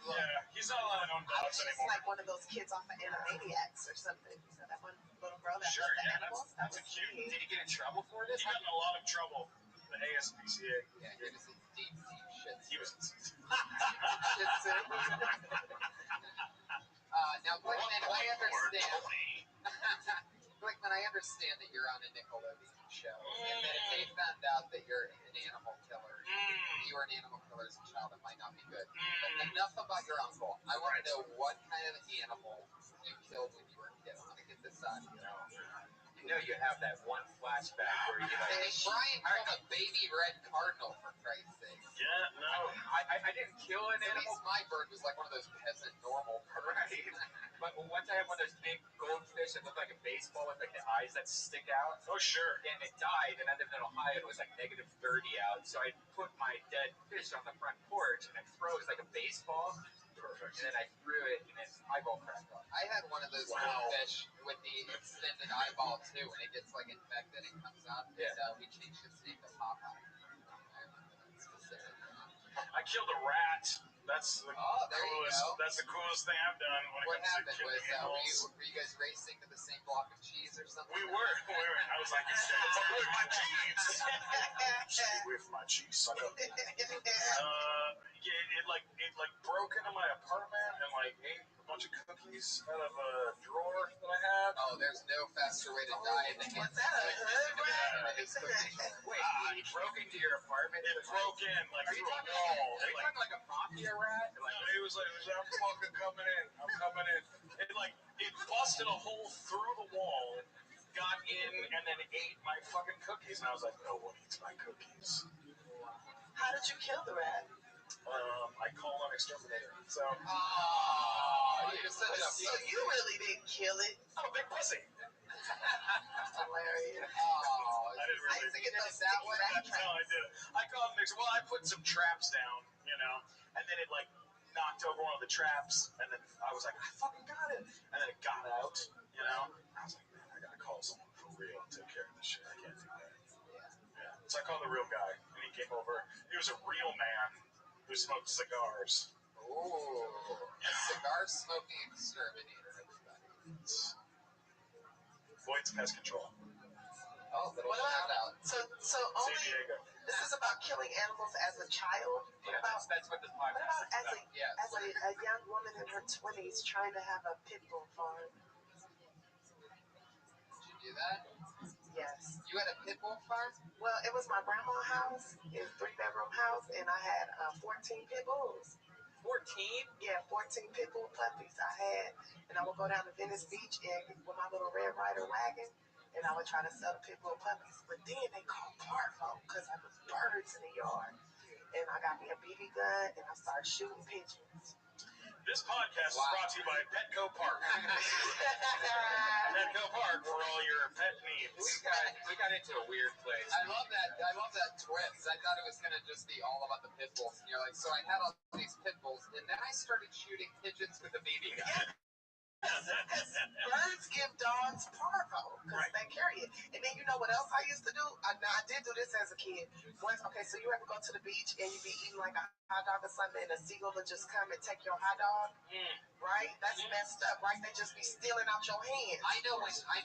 Yeah, he's not allowed to own dogs He's anymore. like one of those kids off of Animaniacs or something. You know that one little girl that Sure, loved the yeah, animals? that's That was cute. me. did he get in trouble for this? He got in a lot of trouble. The ASPCA. Yeah, he was in deep shit. He was. Shih Tzu. Now, Glickman, I understand. Glickman, I understand that you're on a Nickelodeon show, and that if they found out that you're an animal killer, you were an animal killer as a child, it might not be good. But enough about your uncle. I want to know what kind of animal you killed when you were a kid. I want to get this on. You know you have that one flashback where you Hey, Brian killed a baby red cardinal, for Christ's sake. Yeah, no. I didn't kill an At least animal. my bird was like one of those peasant normal birds. Right. But once I had one of those big goldfish fish that looked like a baseball with like the eyes that stick out. Oh, sure. And it died, and I lived in Ohio, and it was like -30 out. So I put my dead fish on the front porch, and it froze like a baseball. Perfect. And then I threw it, and its eyeball cracked off. I had one of those little fish with the extended eyeball too, when it gets like infected and comes out. And we changed its name to Popeye. I remember that specifically. I killed a rat. That's the there you coolest. go. That's the coolest thing I've done when What it comes happened to killing animals. were you guys racing to the same block of cheese or something? We were. I was like, it's away from my cheese. Stay away from my cheese, sucker. It broke into my apartment and like ate a bunch of cookies out of a drawer that I had. Oh, there's no faster way to die than What's that, a hood rat? Wait, it broke into your apartment? It broke in like through a wall. Are you talking like a mafia rat? It was like, I'm fucking coming in. I'm coming in. It busted a hole through the wall, got in, and then ate my fucking cookies. And I was like, no one eats my cookies. How did you kill the rat? I called on exterminator. So. You're such a So you really didn't kill it? I'm a big pussy. Hilarious. I didn't really. I used to get those that sticky way. rat No, traps. I didn't. I called the mixer. Well, I put some traps down, and then it like knocked over one of the traps, and then I was like, I fucking got it, and then it got out, I was like, man, I gotta call someone for real and take care of this shit. I can't do that. Yeah. So I called the real guy, and he came over. He was a real man who smoked cigars. Ooh, a cigar smoking exterminator, everybody. Voight's Pest Control. Oh, little What shout about, out. so San only, Diego. this is about killing animals as a child? What about, That's what this what podcast about is about. as a young woman in her 20s trying to have a pit bull farm? Did you do that? Yes. You had a pit bull farm? Well, it was my grandma's house, it was a 3-bedroom house, and I had 14 pit bulls. 14? Yeah, 14 pit bull puppies I had, and I would go down to Venice Beach and with my little Red Ryder wagon, and I would try to sell the pit bull puppies. But then they called parvo because I was birds in the yard, and I got me a BB gun and I started shooting pigeons. This podcast is brought to you by Petco Park. Petco Park for all your pet needs. We got into a weird place. I love that twist. I thought it was going to just be all about the pit bulls. And you're like, so I had all these pit bulls, and then I started shooting pigeons with a BB gun. Birds give dogs parvo because they carry it. And then you know what else I used to do? I did do this as a kid. So you ever go to the beach and you be eating like a hot dog or something, and a seagull will just come and take your hot dog? Right? That's messed up, right? They just be stealing out your hands. I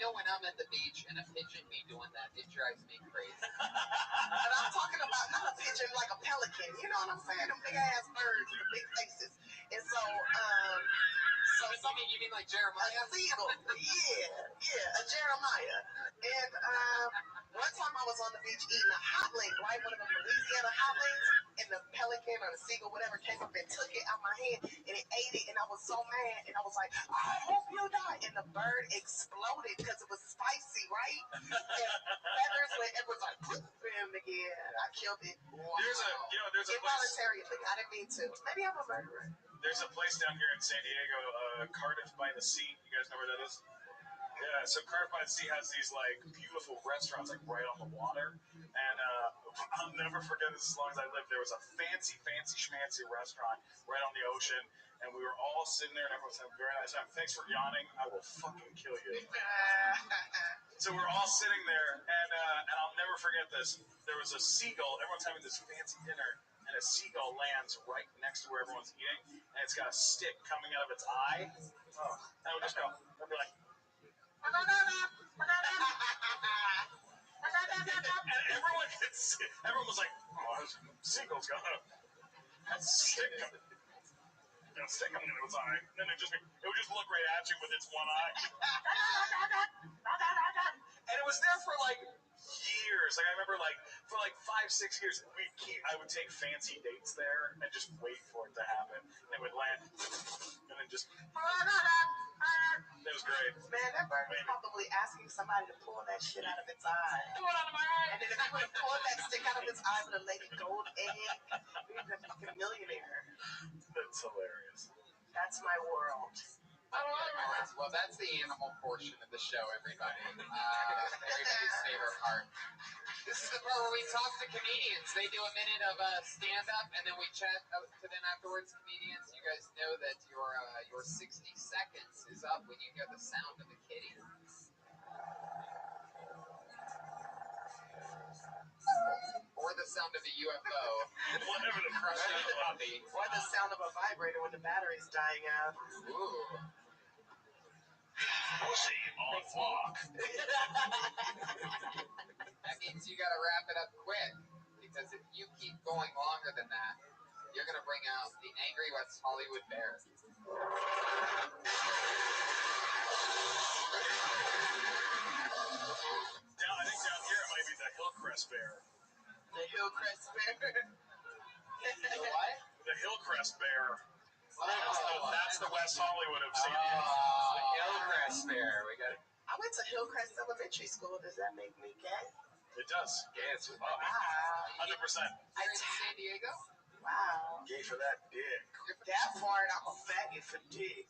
know when I'm at the beach and a pigeon be doing that, it drives me crazy. But I'm talking about not a pigeon, like a pelican. You know what I'm saying? Them big ass birds with the big faces. And so, You mean like Jeremiah? a seagull. Yeah, a Jeremiah. And one time I was on the beach eating a hot link, right? One of them Louisiana hot links, and the pelican or the seagull, whatever, came up and took it out my hand, and it ate it, and I was so mad, and I was like, I hope you die. And the bird exploded because it was spicy, right? And feathers went, it was like, boom, again. I killed it. Wow. There's a place. Involuntarily. I didn't mean to. Maybe I'm a murderer. There's a place down here in San Diego, Cardiff by the Sea. You guys know where that is? Yeah, so Cardiff by the Sea has these like beautiful restaurants like right on the water, and I'll never forget this as long as I lived. There was a fancy schmancy restaurant right on the ocean, and we were all sitting there, and everyone was having a very nice time. Thanks for yawning. I will fucking kill you. So we're all sitting there, and I'll never forget this. There was a seagull. Everyone's having this fancy dinner, and a seagull lands right next to where everyone's eating, and it's got a stick coming out of its eye. Oh, and it would just go. I'd be like. And everyone was like, oh, seagull's got a stick coming into its eye. And then it would just look right at you with its one eye. And it was there for like years. Like I remember for 5-6 years, I would take fancy dates there and just wait for it to happen. And it would land and then just it was great. Man, that bird was probably asking somebody to pull that shit out of its eye. Pull it out of my eye. And then if you would have pulled that stick out of its eye with a lady gold egg, you'd be a fucking millionaire. That's hilarious. That's my world. Alright, well, that's the animal portion of the show, everybody. Everybody's favorite part. This is the part where we talk to comedians. They do a minute of stand-up, and then we chat to them afterwards. Comedians, you guys know that your 60 seconds is up when you hear the sound of a kitty. Or the sound of a UFO. Whatever the Crushing a puppy. Or the sound of a vibrator when the battery's dying out. Ooh. Pussy on walk. That means you gotta wrap it up quick. Because if you keep going longer than that, you're gonna bring out the angry West Hollywood bear. I think down here it might be the Hillcrest bear. The Hillcrest bear. The what? The Hillcrest bear. That's the West Hollywood of San Diego. The Hillcrest bear. We got it. I went to Hillcrest Elementary School. Does that make me gay? It does. Gay as fuck. Wow. 100%. You're in San Diego? Wow. Gay for that dick. That part, I'm a faggot for dick.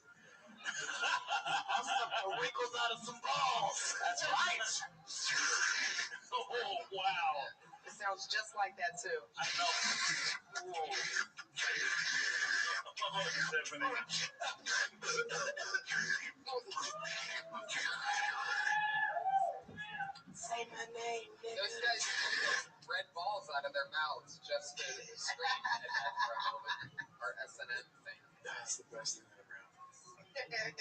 I'll suck the wrinkles out of some balls. That's right. Oh, wow. It sounds just like that, too. I know. Whoa. Oh, Tiffany. Say my name, nigga. Those guys get red balls out of their mouths just to scream at that for a moment. Our S&M thing. That's the best thing ever happened.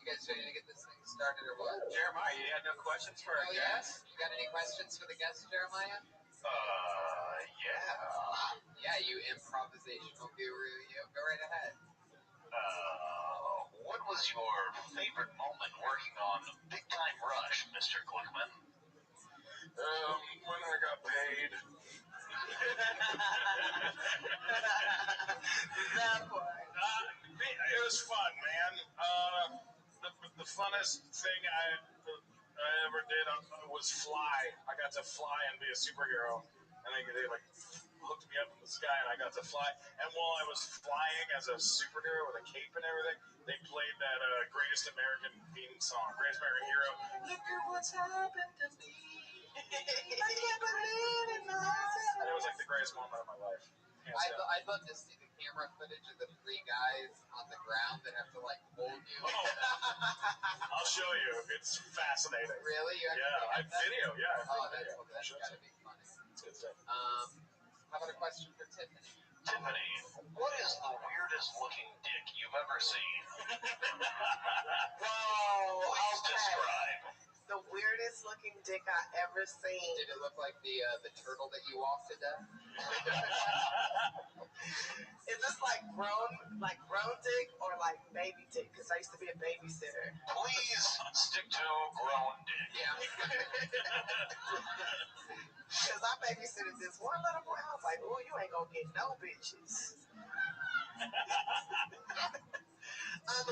You guys ready to get this thing started or what? Jeremiah, you had no questions for our guest? You got any questions for the guest, Jeremiah? Yeah. Yeah, you improvisational guru. You go right ahead. What was your favorite moment working on Big Time Rush, Mr. Glickman? When I got paid. That part. It was fun, man. The funnest thing I ever did was fly. I got to fly and be a superhero, and they like hooked me up in the sky, and I got to fly. And while I was flying as a superhero with a cape and everything, they played that Greatest American theme song, Greatest American Hero. Look at what's happened to me. I can't believe it. And it was like the greatest moment of my life. I'd love to see the camera footage of the three guys on the ground that have to like hold you. I'll show you. It's fascinating. Really? You I video. Yeah. Oh, that's gotta be funny. It's good stuff. How about a question for Tiffany? Tiffany, what is the weirdest looking dick you've ever seen? Whoa, Please okay. describe. The weirdest looking dick I ever seen. Did it look like the turtle that you walked to death? Is this like grown dick or like baby dick? Because I used to be a babysitter. Please stick to grown dick. Yeah. Because I babysitted this one little boy. I was like, ooh, you ain't gonna get no bitches.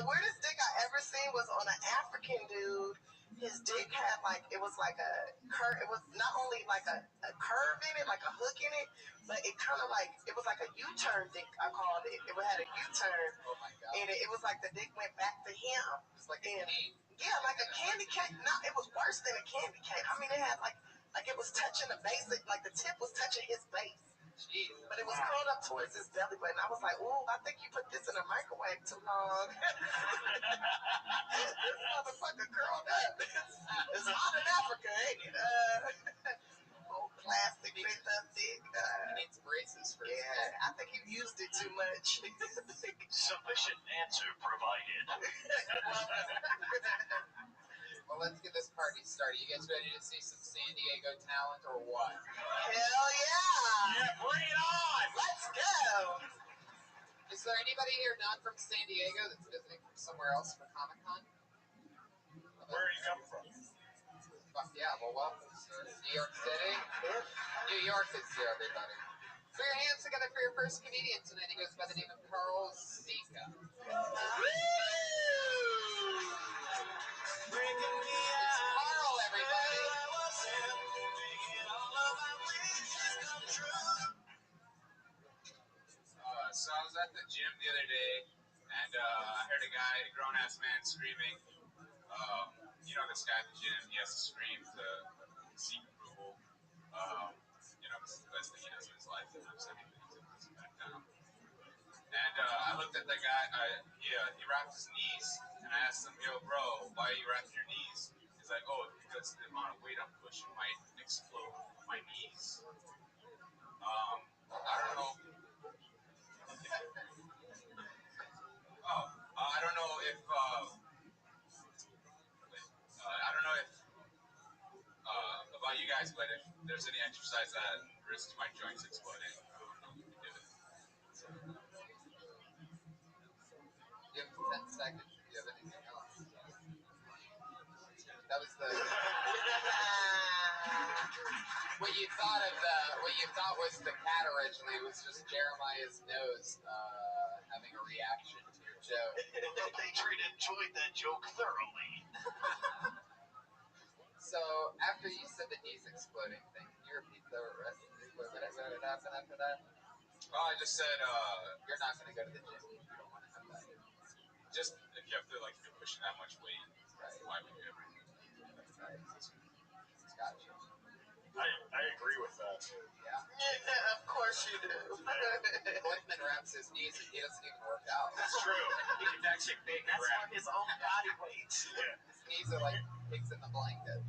The weirdest dick I ever seen was on an African dude. His dick had it was like a curve. It was not only like a curve in it, like a hook in it, but it kind of it was like a U-turn dick, I called it. It had a U-turn. Oh my god. And it was like the dick went back to him. It's like a cane. Yeah, like a candy cane. No, it was worse than a candy cane. I mean, it had like it was touching the base, like the tip was touching his base. Jeez. But it was curled up towards his belly button. I was like, ooh, I think you put this in a microwave too long. This motherfucker curled up. It's hot in Africa, ain't it? Old plastic bent up dick. He needs braces for his Yeah, neck. I think he used it too much. Sufficient answer provided. Well, let's get this party started. You guys ready to see some San Diego talent or what? Hell yeah! Yeah, bring it on! Let's go! Is there anybody here not from San Diego that's visiting from somewhere else for Comic-Con? Where are you coming from? Yeah, well, welcome, sir. New York City? New York is here, everybody. Put your hands together for your first comedian tonight. He goes by the name of Carl Zika. It's Carl, everybody. So I was at the gym the other day, And I heard a grown-ass man screaming. This guy at the gym, he has to scream to seek approval. This is the best thing he does in his life. I'm sending things back down. And I looked at that guy. He wrapped his knees, and I asked him, "Yo, bro, why are you wrapping your knees?" He's like, "Oh, because the amount of weight I'm pushing might explode my knees." I don't know. I don't know if. I don't know if about you guys, but if there's any exercise that risks my joints exploding, I don't know if we can do it. Give 10 seconds if you have anything else. That was the what you thought was the cat originally was just Jeremiah's nose having a reaction to your joke. They enjoyed that joke thoroughly. So after you said the knees exploding thing, can you repeat the rest? What happened after that? Oh, I just said you're not going to go to the gym. You don't want to have that. Just if you have to if you're pushing that much weight, right. Why would you ever? Right. Gotcha. I agree with that. Yeah. Of course you do. Clifton wraps his knees and he doesn't even work out. That's true. He can actually make That's on his own body weight. Yeah. His knees are like pigs in the blanket.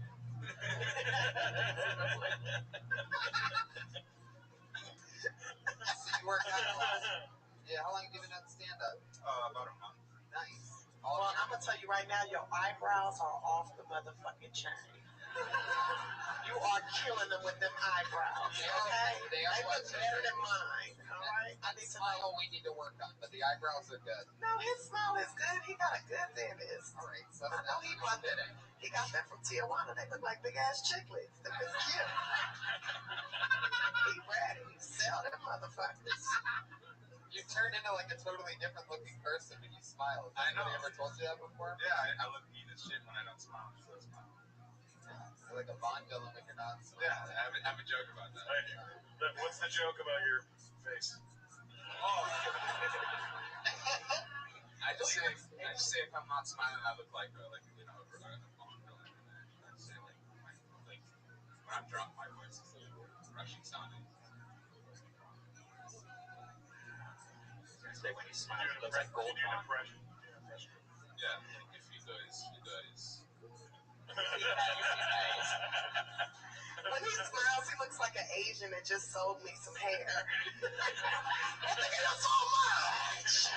So you work out a lot. Yeah, how long have you been on stand-up? About a month. Nice. Well, I'm going to tell you right now, your eyebrows are off the motherfucking chain. You are killing them with them eyebrows, okay? They look better than mine, all right? I need to smile we need to work on, but the eyebrows are good. No, his smile is good. He got a good dentist. All right, so I know he got that from Tijuana. They look like big-ass chiclets. They're just cute. He ready. Sell them motherfuckers. You turned into like a totally different looking person when you smiled. I know. Have you ever told you that before? Yeah, I look mean as shit when I don't smile. So I smile. You're like a Bond villain when you're not smiling. Yeah, I have a joke about that. What's the joke about your face? Oh. I just say if I'm not smiling, I look like a Bond villain. I say like when I'm drunk, my voice is Russian sounding. Say when you smile, it looks like gold. Depression. Yeah, if he does. When he smiles, he looks like an Asian that just sold me some hair. Thank you so much.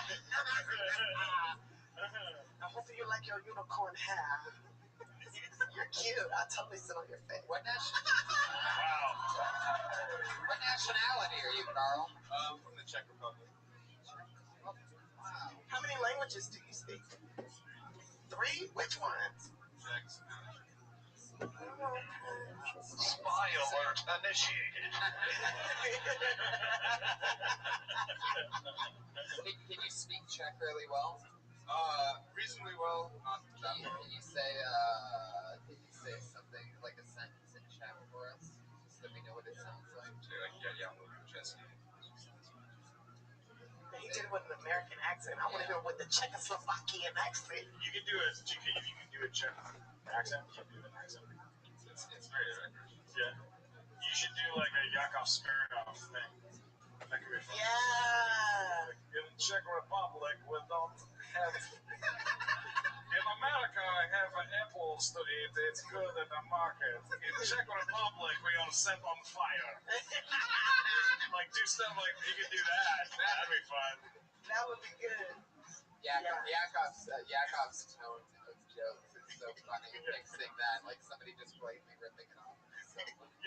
I hope you like your unicorn hair. You're cute. I totally sit on your face. What nationality are you, Carl? From the Czech Republic. Wow. How many languages do you speak? 3? Which ones? Czech, Spanish. Spy alert initiated. Can you speak Czech really well? Reasonably well. Not Can you say something like a sentence in Czech for us, just so we know what it sounds like? He did it with an American accent. I want to hear it with the Czechoslovakian accent. You can do it. You can do a Czech accent. You can do an accent. It's very accurate. Yeah. You should do like a Yakov Smirnoff thing. That could be fun. Yeah. In the Czech Republic, we don't have. In America, I have apples to eat. It's good at the market. In the Czech Republic, we are set on fire. Like do stuff like you could do that. That'd be fun. That would be good. Yakov's tone of jokes is so funny. Mixing that, like somebody just blatantly ripping it off.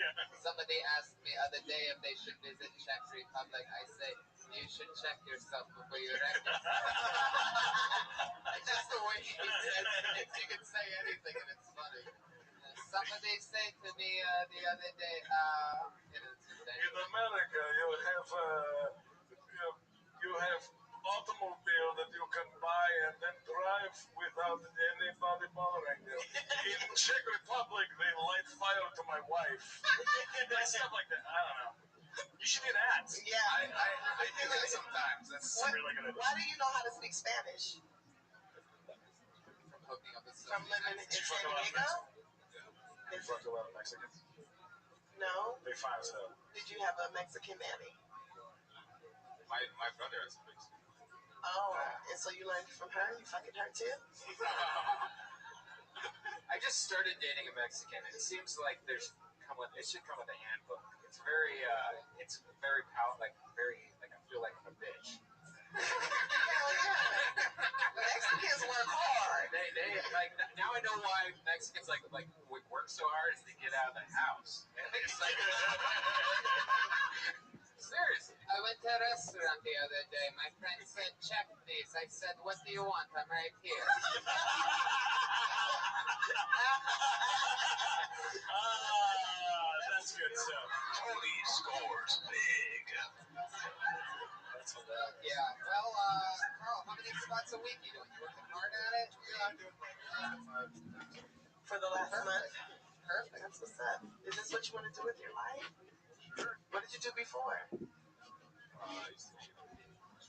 So Yeah. somebody asked me the other day if they should visit Czech Republic. I say, you should check yourself before you enter. Just the way he says it, you can say anything and it's funny. Somebody said to me the other day, In America, you have automobile that you can buy and then drive without anybody bothering you. In Czech Republic, they light fire to my wife. Like stuff like that. I don't know. You should do that. Yeah. I do that sometimes. That's really good. Why do you know how to speak Spanish? from hooking up with From living in Did you San fuck a lot of Diego? You fucked a lot of Mexicans? No. Big fans though. Did you have a Mexican nanny? My brother has a big. Oh, and so you learned from her? You fucking her too? I just started dating a Mexican. It seems like it should come with a handbook. It's very I feel like I'm a bitch. Hell yeah. Mexicans work hard. They like now I know why Mexicans like would work so hard is to get out of the house. And it's like seriously. I went to a restaurant the other day. My friend said, check please. I said, what do you want? I'm right here. That's good stuff. Tony scores big. That's hilarious. Yeah. Well, Carl, how many spots a week you doing? You working hard at it? Yeah, I'm doing like 5. For the last month? Perfect. That's what's up. Is this what you want to do with your life? Sure. What did you do before? I used to just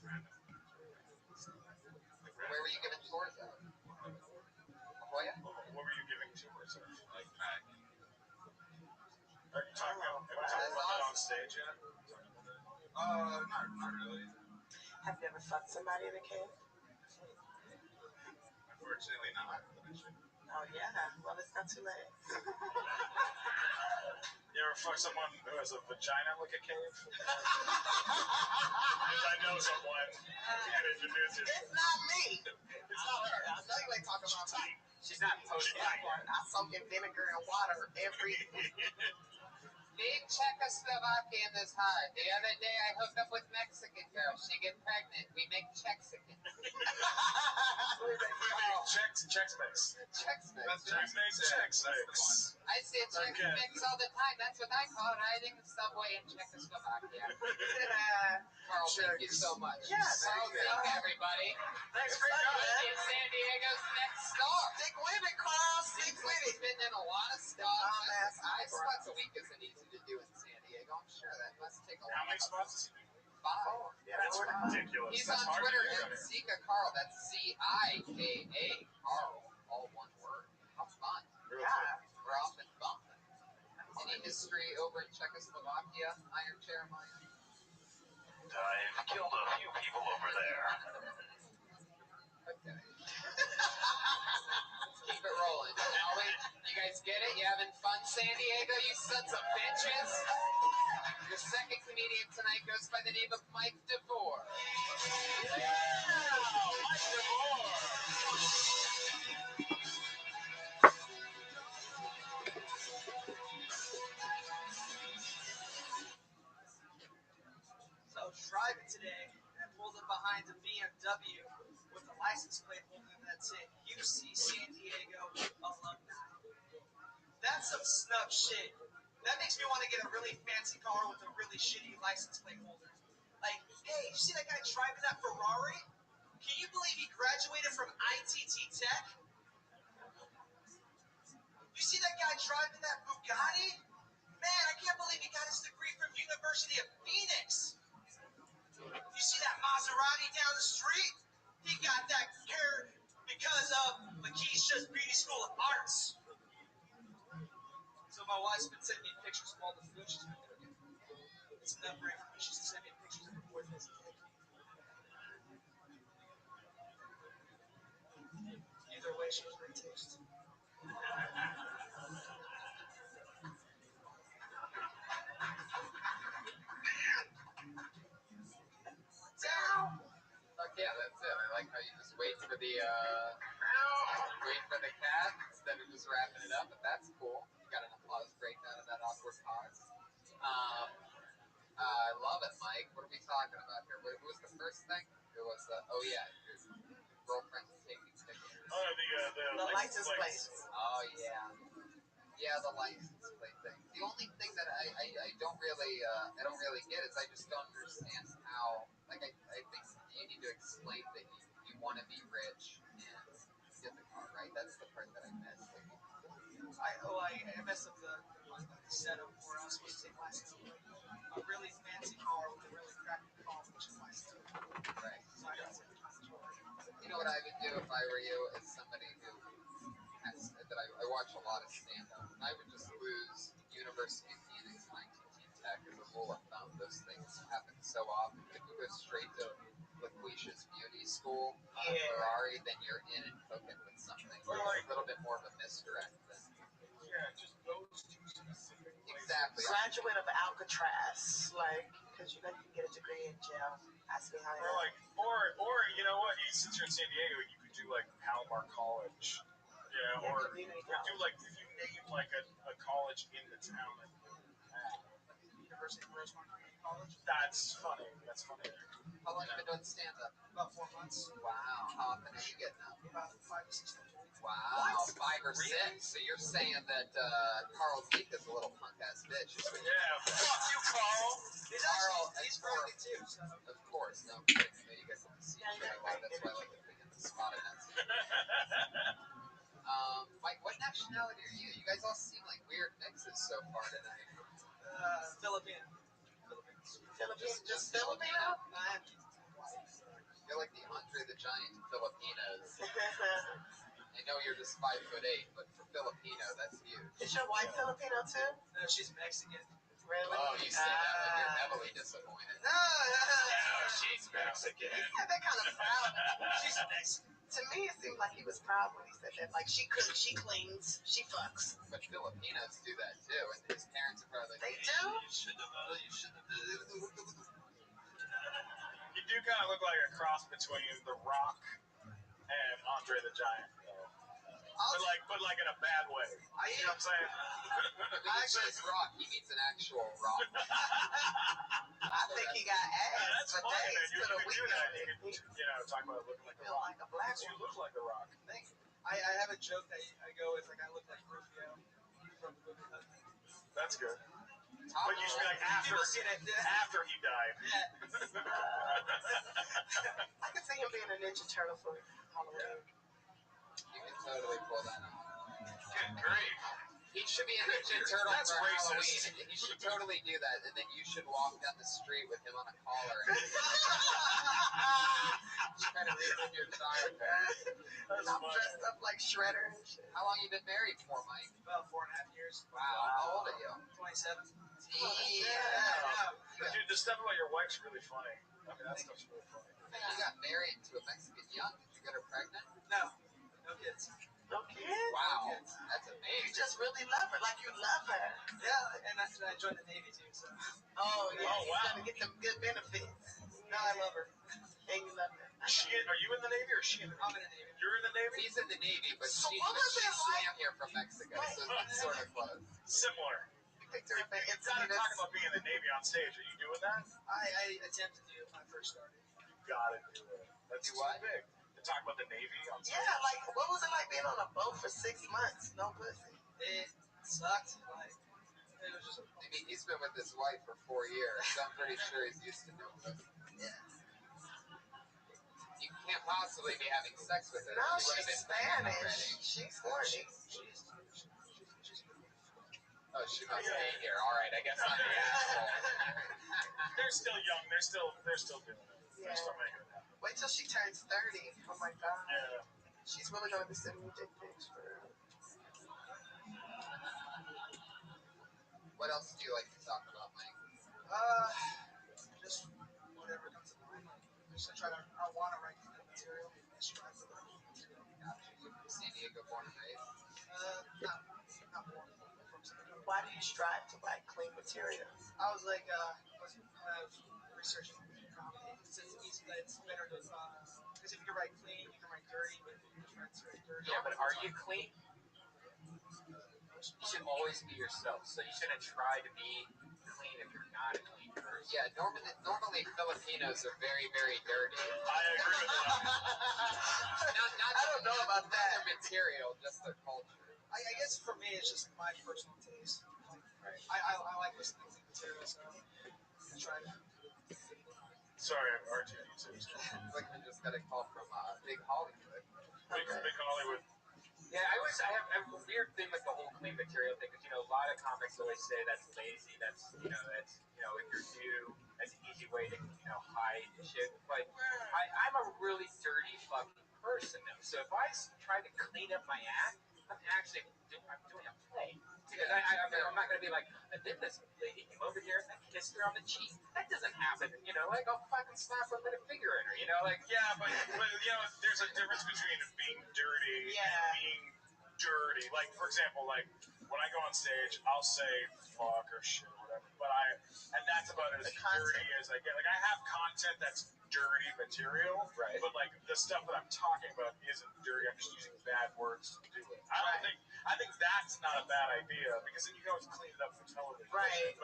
random. Where were you giving tours at? Oh, yeah? What were you giving tours of? Like back. Are you talking about that on stage yet? Not really. Have you ever fucked somebody in a cave? Unfortunately not, but I should. Oh, yeah. Well, it's not too late. You ever fuck someone who has a vagina like a cave? Because I know someone and introduce it. It's not me. It's not her. I know you ain't talking about me. She's not posting that part. I soak in vinegar and water every... Being Czechoslovakian is hard. The other day I hooked up with Mexican girl. She get pregnant. We make Chexican. Chex Mix. Chex mix. That's Chex the Mix. one. I see a Chex Okay. mix all the time. That's what I call riding the subway in Czechoslovakia. Carl, thank you so much. Yeah, Carl, thank you. everybody. Thanks for coming. In San Diego's next star. Stick with it, Carl. Stick Seems with like it. he's been in a lot of spots. Dumbass 5 eyebrows. spots a week isn't easy to do in San Diego. I'm sure that must take a How lot. many spots is he doing? 5. Yeah, That's ridiculous. He's That's on hard Twitter to do. at Zika Carl. That's Zika Carl. All one word. How fun. Yeah. We're off and bumping. Any history over in Czechoslovakia? Iron Chair Mike? I've killed a few people over there. Okay. Let's keep it rolling, shall we? You guys get it? You having fun, San Diego, you sons of bitches? Your second comedian tonight goes by the name of Mike DeVore. Yeah, Mike DeVore. So I was driving today and I pulled up behind a BMW with a license plate holder that said UC San Diego alumni. That's some snub shit. That makes me want to get a really fancy car with a really shitty license plate holder. Like, hey, you see that guy driving that Ferrari? Can you believe he graduated from ITT Tech? You see that guy driving that Bugatti? Man, I can't believe he got his degree from University of Phoenix. You see that Maserati down the street? He got that here because of Lakeisha's Beauty School of Arts. So my wife's been sending me pictures of all the food she's been cooking. It's an upgrade for me. She's sending me pictures of her boyfriend's dick. Either way, she has great taste. Fuck yeah, that's it. I like how you just wait for the cat instead of just wrapping it up, but that's cool. You got an applause break out of that awkward pause. I love it, Mike. What are we talking about here? What was the first thing? It was, your girlfriend's taking pictures. The license plate. Oh, yeah. Yeah, the license plate thing. The only thing that I don't really get is I just don't understand how, like, I think you need to explain that you want to be rich and get the car, right? That's the part that I missed. Like, I messed up the setup where I was supposed to take license plate. a really fancy car with a really crappy car, which is my style. Right. So I got to control. You know what I would do if I were you, as somebody who that I watch a lot of stand-up, and I would just lose University of Phoenix 19 Tech as a rule of thumb. Those things happen so often. But if you go straight to LaQuisha's beauty school on a Ferrari, then you're in and cooking with something. Or like a little bit more of a misdirect than. Yeah, just those two specific places. Exactly. Graduate of Alcatraz, like, because you know you can get a degree in jail. Ask me how. Or like, or you know what? Since you're in San Diego, you could do like Palomar College. Yeah, or do like if you name like a college in the town that you're at. University of Rosemont Community College. That's funny. That's funny. How long have you been doing stand-up? About 4 months. Wow. How often are you getting up? About 5 to 6 times a week. Wow. What? 5 or 6. So you're saying that Carl Zeke is a little punk-ass bitch. Yeah. Fuck you, Carl. He's private too, so. Of course. No, you guys have to see each other a lot. That's why I like to begin the spot in that. Mike, what nationality are you? You guys all seem like weird mixes so far tonight. Filipino. Just Filipino? You're like the Andre the Giant of Filipinos. I know you're just 5'8", but for Filipino, that's huge. Is your wife Filipino too? No, she's Mexican. Really? Oh, you say that like you're heavily disappointed. No, she's Mexican. He said that kind of proud. She's Mexican. To me, it seemed like he was proud when he said that. Like, she cooks, she cleans, she fucks. But Filipinos do that too, and his parents are probably like, They do? You should have. You do kind of look like a cross between The Rock and Andre the Giant, though. But like in a bad way. You know what I'm saying? Actually, it's Rock. He meets an actual Rock. I think he got ass. That's for funny, days man. You to the can do that. You can, talk about looking like The feel Rock. like a black You one. look like The Rock. Thank you. I have a joke that I go with, like, I look like Rufio from the movie Husband. That's good. But you should be like after he died. Yeah. I could see him being a Ninja Turtle for Halloween. You can totally pull that off. Good grief. He should be a Ninja Turtle That's for racist. Halloween. He should totally do that, and then you should walk down the street with him on a collar and try to read your child. I'm dressed up like Shredder and shit. How long you been married for, Mike? About 4.5 years. Wow. How old are you? 27. Yeah. Dude, the stuff about your wife's really funny. I mean, that stuff's really funny. You got married to a Mexican young. Did you get her pregnant? No. No kids. No kids? Wow. No kids. That's You amazing. just really love her, like you love her. Yeah, and I joined the Navy too, so. Oh, yeah. Oh, wow. You're gonna get them good benefits. No, I love her. And you love her. Are you in the Navy or is she in the Navy? I'm in the Navy. You're in the Navy? He's in the Navy, but So she what was it like? swam here from Mexico, so it's sort of close. Similar. Picked her up at You gotta talk about being in the Navy on stage. Are you doing that? I attempted to when I first started. You gotta do it. That's Do what? too big. To talk about the Navy on stage. Yeah, like, what was it like being on a boat for 6 months? No pussy. It sucked. Like, it was just. I mean, he's been with his wife for 4 years, so I'm pretty sure he's used to doing this. Yeah. You can't possibly be having sex with her. No, She would have she's been pregnant Spanish. already. She's horny. Oh, she must be here. All right, I guess I'm the asshole. They're still young. They're still doing it. They're still making it happen. Wait till she turns 30. Oh my God. Yeah. She's really gonna be sending me dick pics for real. What else do you like to talk about, Mike? Just whatever comes to mind. Just I want to write good material. I strive for good material. You're from San Diego, born and raised? Not born from San Diego. Why do you strive to write clean material? I was like, researching comedy. It's better to, because if you can write clean, you can write dirty, but if you just write straight dirty. Yeah, but are you clean? You should always be yourself, so you shouldn't try to be clean if you're not a clean person. Yeah, normally Filipinos are very, very dirty. I agree with that. Not I don't know about not that. their material, just their culture. I guess for me, it's just my personal taste. Like, Right. I like listening to material, so I try to. Sorry, R2D2. Glickman just got a call from Big Hollywood. Big Hollywood. Yeah, I have a weird thing with the whole clean material thing because a lot of comics always say that's lazy. That's if you're new, that's an easy way to hide shit. But I'm a really dirty fucking person though. So if I try to clean up my act, I'm doing a play. Because I'm not gonna be like, then this lady came over here and I kissed her on the cheek. That doesn't happen. Like I'll fucking slap her with a finger in her. Yeah, but there's a difference between being dirty and being dirty. Like, for example, like when I go on stage, I'll say fuck or shit or whatever. And that's about as dirty as I get. Like, I have content that's dirty material, Right. But like the stuff that I'm talking about isn't dirty. I'm just using bad words to do it. I think that's not a bad idea because then you can always clean it up for television. Right.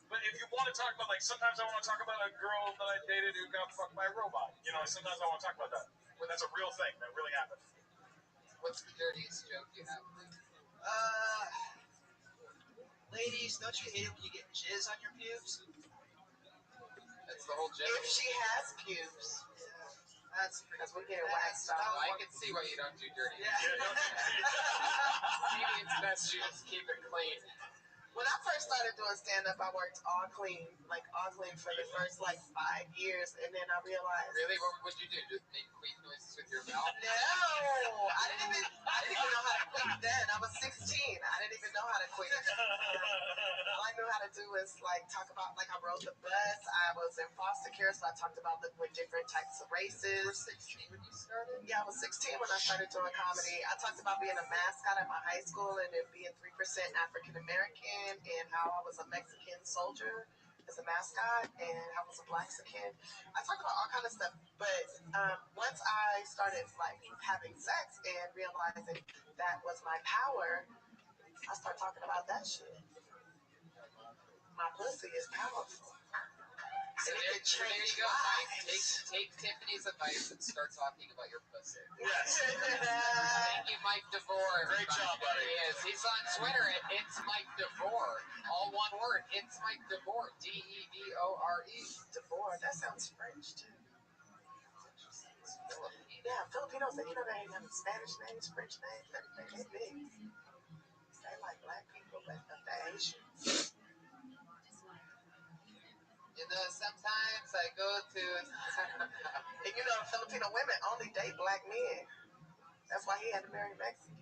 But if you want to talk about, like, sometimes I want to talk about a girl that I dated who got fucked by a robot. Sometimes I want to talk about that. That's a real thing that really happened. What's the dirtiest joke you have? Ladies, don't you hate it when you get jizz on your pubes? That's the whole joke. If she has pubes. That's because we get waxed off. I can see why you don't do dirty. Yeah. Maybe it's best you just keep it clean. When I first started doing stand-up, I worked all clean for the first 5 years, and then I realized. Really, what would you do? Just make queef noises with your mouth? No, I didn't even know how to quit then. I was 16. I didn't even know how to quit. All I knew how to do was talk about I rode the bus. I was in foster care, so I talked about living with different types of races. You were 16 when you started? Yeah, I was 16 when I started doing comedy. I talked about being a mascot at my high school and then being 3% African American and how I was a Mexican soldier as a mascot and how I was a Blaxican. I talked about all kind of stuff, but once I started having sex and realizing that was my power, I started talking about that shit. My pussy is powerful. So there you go, Mike. Take Tiffany's advice and start talking about your pussy. Yes. Thank you, Mike DeVore. Great job, buddy. He's on Twitter at It's Mike DeVore. All one word. It's Mike DeVore. DeVore. DeVore. That sounds French too. Yeah, Filipinos. They have Spanish names, French names, everything. They big. They like black people, but the Asians. Sometimes I go to. And Filipino women only date black men. That's why he had to marry Mexican.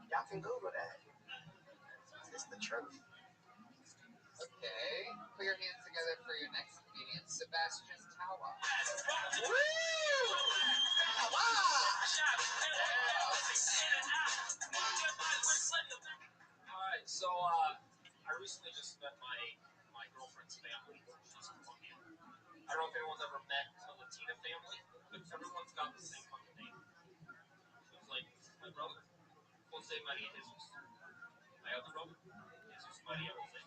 Y'all can Google that. It's the truth. Okay, put your hands together for your next comedian, Sebastian Tawa. Woo! Tawa! Alright, so I recently just met my girlfriend's family. She's Colombian. I don't know if anyone's ever met a Latina family, but everyone's got the same fucking name. She was like, my brother, Jose Maria Jesus. My other brother, Jesus Maria Jose.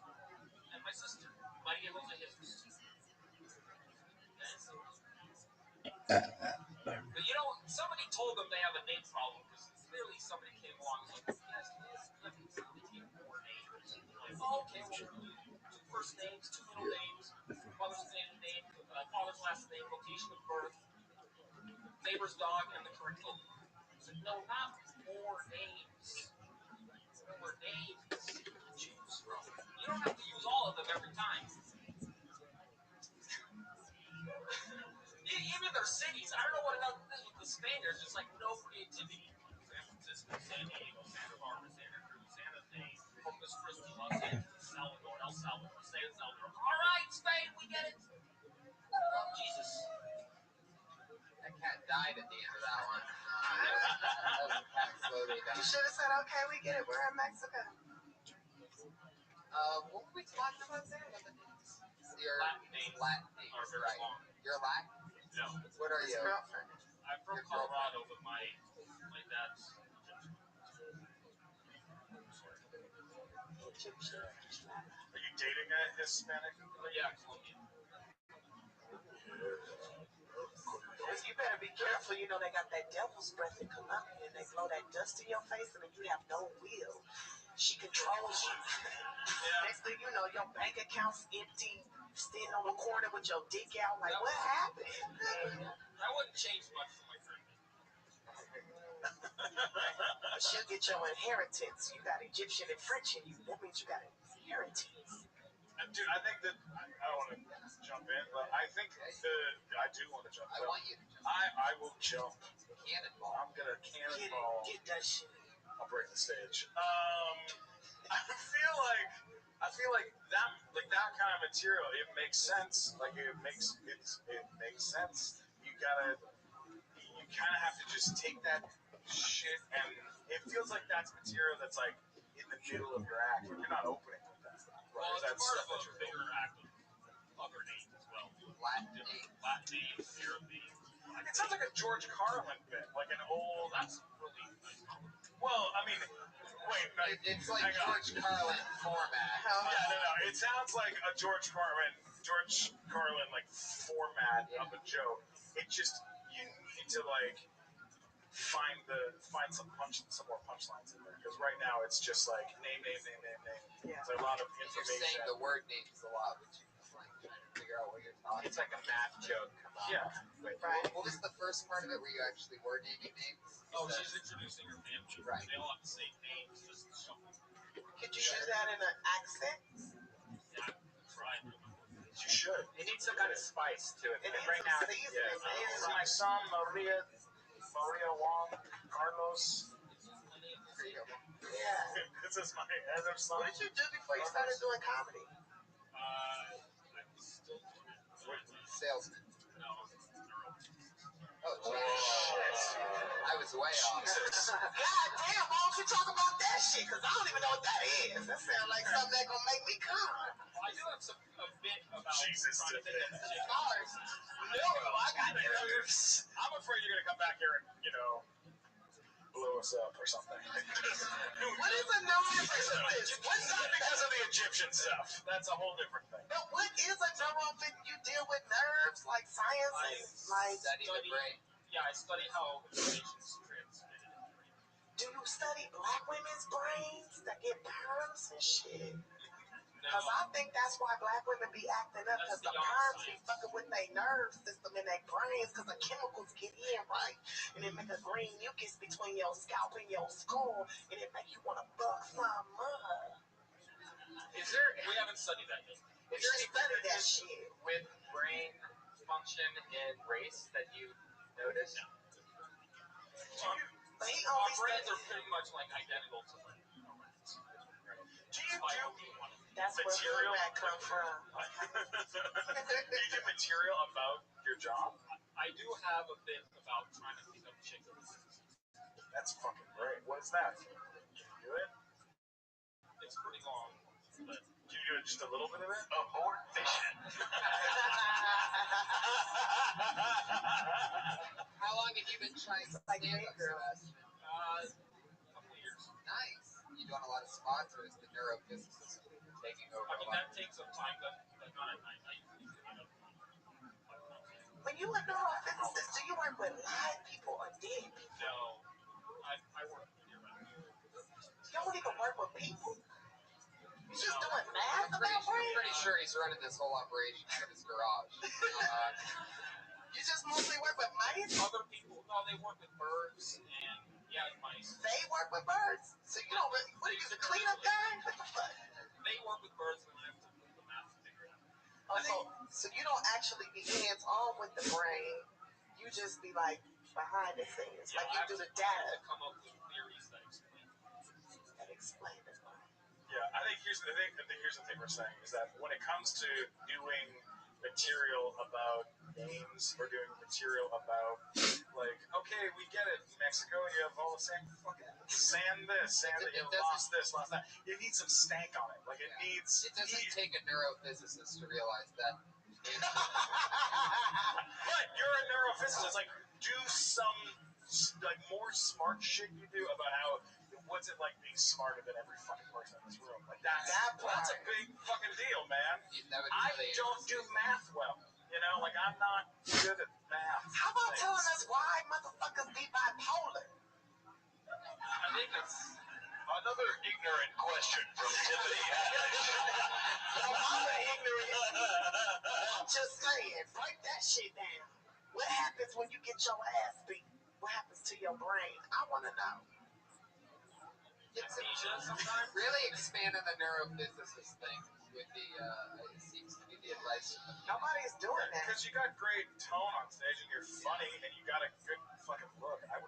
And my sister, Maria Jose Jesus. But somebody told them they have a name problem because clearly somebody came along and was like, yes, let me take more names. Like, oh, okay, well, 2 first names, 2 middle names, father's name, father's last name, location of birth, neighbor's dog, and the curriculum. I said, no, not more names. More names to choose from. You don't have to use all of them every time. Even their cities, I don't know what it is with the Spaniards, just no creativity. San Francisco, San Diego, Santa Barbara, Santa Cruz, San Jose, Corpus Christi, Los Angeles, Salvador, El Salvador, San Salvador. All right, Spain, we get it. Jesus. That cat died at the end of that one. That was a cat slowly dying. You should have said, okay, we get it. We're in Mexico. What were we talking about there? Your Latin names. Latin names, Are very right. long. You're Latin? No. What are you? Girlfriend. I'm from Colorado, but my dad's Egyptian. Are you dating a Hispanic? Yeah, Colombian. You better be careful. They got that devil's breath in Colombia, and they blow that dust in your face, and then you have no will. She controls you. Next thing you know, your bank account's empty. Standing on the corner with your dick out, what happened? That wouldn't change much for my friend. But she'll get your inheritance. You got Egyptian and French in you. That means you got inheritance. Dude, I think that I don't want to jump in, but I think I do want to jump in. I want you to jump. I will jump. Cannonball. I'm gonna cannonball. Get that shit. I'll break the stage. I feel like that kind of material. It makes sense. Like it makes sense. You kind of have to just take that shit, and it feels like that's material that's like in the middle of your act. You're not opening with that. Well, it's part of a bigger act of other names as well. Latin names. Arab names. It sounds like a George Carlin bit, like an old. That's really nice. Well, I mean, wait, no, It's like hang on. George Carlin format. Yeah, no. It sounds like a George Carlin like format of a joke. It just you need to like find some more punchlines in there because right now it's just like name. Yeah. It's a lot of You're information. saying the word names a lot, which is like trying to figure out what you're talking. It's like a math joke. Come on. Yeah. Wait, Right. what was the first part of it where you actually were naming names? Oh, she's introducing her family. Right. They all have the same names, just shuffle. Could you do that in an accent? Yeah, try it. You should. It needs some kind of spice to it. It needs right some now, seasoning, This is man. my son, Maria Juan Carlos. Yeah. This is my other son. What did you do before you started doing comedy? I'm still doing it. Salesman. No, Oh, Oh, shit. shit. I was way off. God damn, why don't you talk about that shit? Because I don't even know what that is. That sounds like something that gonna make me come. I do have a bit about Jesus, trying to think of As far as neuro, I got nerves. I'm afraid you're gonna come back here and blow us up or something. What is a neurophysicist? What's Not that? because of the Egyptian stuff. That's a whole different thing. No, what is a neurophysicist? You deal with nerves, like science, like. Study the brain. Yeah, I study how information is transmitted in the brain. Do you study black women's brains that get perms and shit? Because I think that's why black women be acting up, because the perms be fucking with their nerve system in their brains, because the chemicals get in, right? And it make a green mucus between your scalp and your skull, and it make you want to fuck some mud. We haven't studied that yet. Is there any Study that difference shit. with brain function and race that you notice? But he Our only brains are studies. pretty much like identical to like rats. Do you That's where material that come from. Do you do material about your job? I do have a bit about trying to pick up chicks. That's fucking great. What is that? Can you do it? It's pretty long, but Can you do it just a little bit of it? Abort mission. How long have you been trying to Like stand me, up, girl. Sebastian? a couple years. Nice. You doing a lot of spots, or is the neurophysicist taking over I a mean, lot? that takes some time, but not at night. I usually get up. When you a neurophysicist, do you work with live people or dead people? No, I work year round. You don't even work with people. You just doing math I'm about brains? pretty sure he's running this whole operation out of his garage. You just mostly work with mice? Other people, no, they work with birds and mice. They work with birds. So you don't really, what are you, the cleanup guy? What the fuck? They work with birds, and I have to do the math to figure it out. Oh, so you don't actually be hands-on with the brain. You just be like behind the scenes. Like you do the I have data. to come up with theories that explain. That explain the brain. Yeah, I think here's the thing we're saying is that when it comes to doing material about names or doing material about like, okay, we get it, Mexico, you have all the same fucking sand this, sand that you lost this, lost that. You need some stank on it. Like it needs. It doesn't take a neurophysicist to realize that. But you're a neurophysicist. Like, do some like more smart shit you do about how. What's it like being smarter than every fucking person in this room? Like that's a big fucking deal, man. That would be I really don't do math well. Like I'm not good at math. How about telling us why motherfuckers be bipolar? I think it's Another ignorant question from Tiffany. I'm an ignorant. I'm just saying, break that shit down. What happens when you get your ass beat? What happens to your brain? I want to know. It's really expanding the neurophysicist thing would be, it seems to be the advice from the people. Nobody's doing that. Because you got great tone on stage and you're funny and you got a good fucking look. I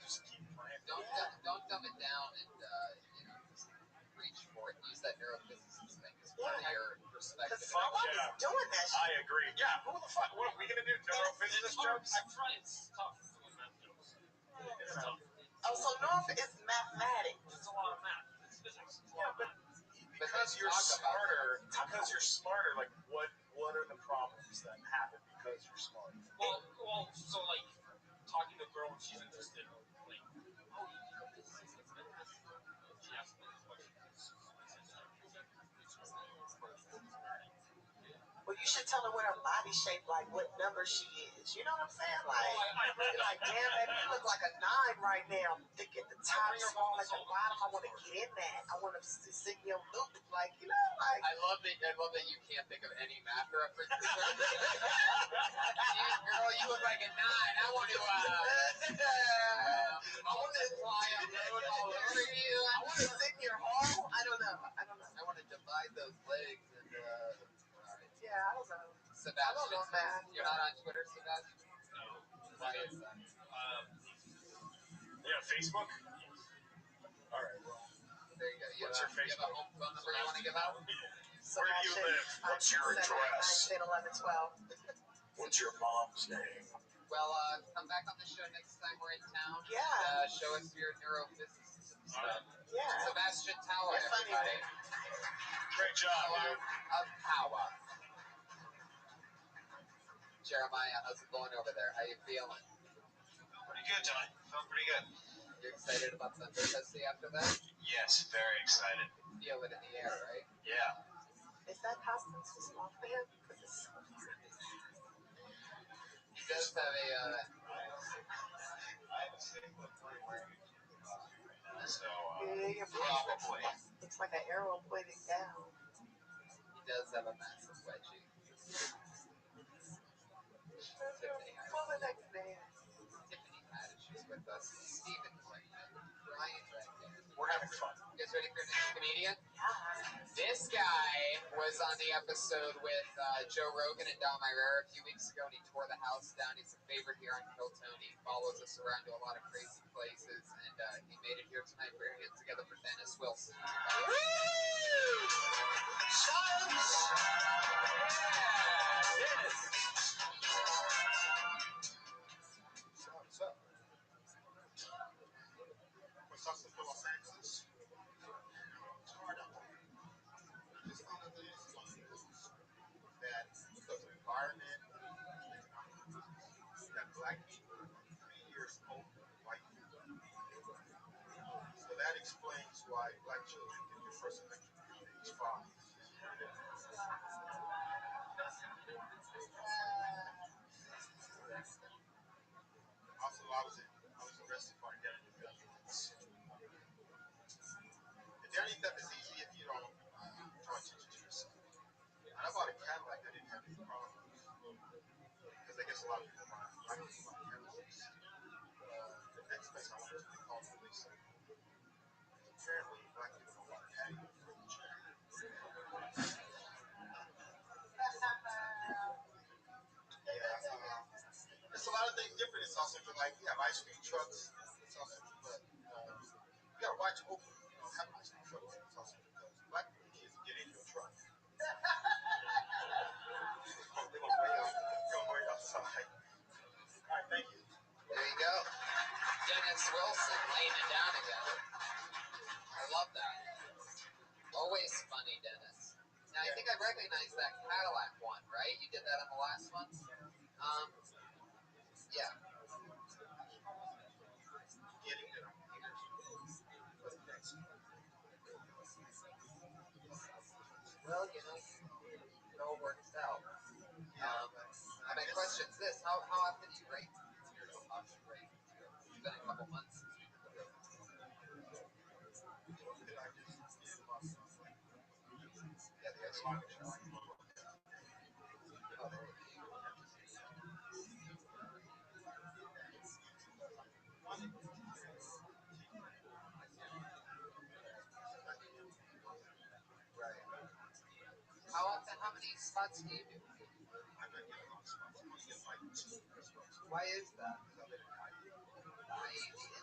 just keep playing. Don't dumb it down and, just reach for it. Use that neurophysicist thing as part of your perspective. Nobody's doing that shit. I agree. Yeah, who the fuck? What are we gonna do? Neurophysicist jokes? I try. It's tough doing math jokes. It's tough. Oh, so North is mathematics. It's a lot of math. It's physics. It's a lot of math. Because you're smarter, like what are the problems that happen because you're smarter? Well, so like talking to a girl and she's interested, like, oh, this is she asks me this question. Well, you should tell her what her body shape, like what number she is. You know what I'm saying? Like damn, baby, you look like a 9 right now. Thick at the top, small at the bottom. I want to get in that. I want to sit in your loop, like, like. I love that you can't think of any math references. Girl, you look like a 9. I want to fly a load all over you. I want to sit in your hole. I don't know. I want to divide those legs and. Yeah, I don't know. Sebastian, I don't know math. You're not on Twitter, Sebastian? No. Why is that? Yeah, Facebook? Alright, well. There you go. What's your Facebook? You have a home phone number you want to give out? Where do you live? What's your address? 9, 10, 11, 12. What's your mom's name? Well, come back on the show next time we're in town. Yeah. And, show us your neurophysicist stuff. Yeah. Sebastian Tower, everybody. Great job, dude. Of power. Jeremiah, how's it going over there? How you feeling? Pretty good, Tony. Feeling pretty good. You excited about Thunder Festi after that? Yes, very excited. Feel it in the air, right? Yeah. Is that costume too small for him? Because it's so hard. He does have a, I have a singlet wearing a costume right now, so probably. Looks like an arrow pointing down. He does have a massive wedgie. Tiffany Haddish is with us. Stephen Ryan Redmond. We're having fun. You guys ready for a new comedian? This guy was on the episode with Joe Rogan and Dom Irera a few weeks ago, and he tore the house down. He's a favorite here on Kill Tony. He follows us around to a lot of crazy places, and he made it here tonight. We're going to get together for Dennis Wilson. Woo! Sons! Yeah! Dennis! What's up? What's up with Los Angeles? It's hard out there. Just one of these that because of environment, that black people are 3 years older than white people. So that explains why black children get their first electric at age 5. Also, I was arrested for identity theft. Identity theft is easy if you don't draw attention to yourself. And I bought a Cadillac that didn't have any problems. Because I guess a lot of people buy Cadillacs. The next place I went to, they called the police. Apparently, black people don't want to have you for the check. There's a lot of things different in South Central. Like, we have ice cream trucks in South Central, but you gotta watch Oakland. You don't have ice cream trucks in South Central because black kids get in your truck. They're gonna wait outside. All right, thank you. There you go. Dennis Wilson laying it down again. I love that. Always funny, Dennis. Now, I think I recognize that Cadillac one, right? You did that on the last one? Yeah. Getting there. Well, it all works out. My question is this: how often do you rate your option rate? It's been a couple months since we did the road. Yeah, the other one. Oh, there you go. many spots do you do? I'm not getting a lot of spots. I'm only getting like 2 spots. Why is that? Because I live in Hawaii.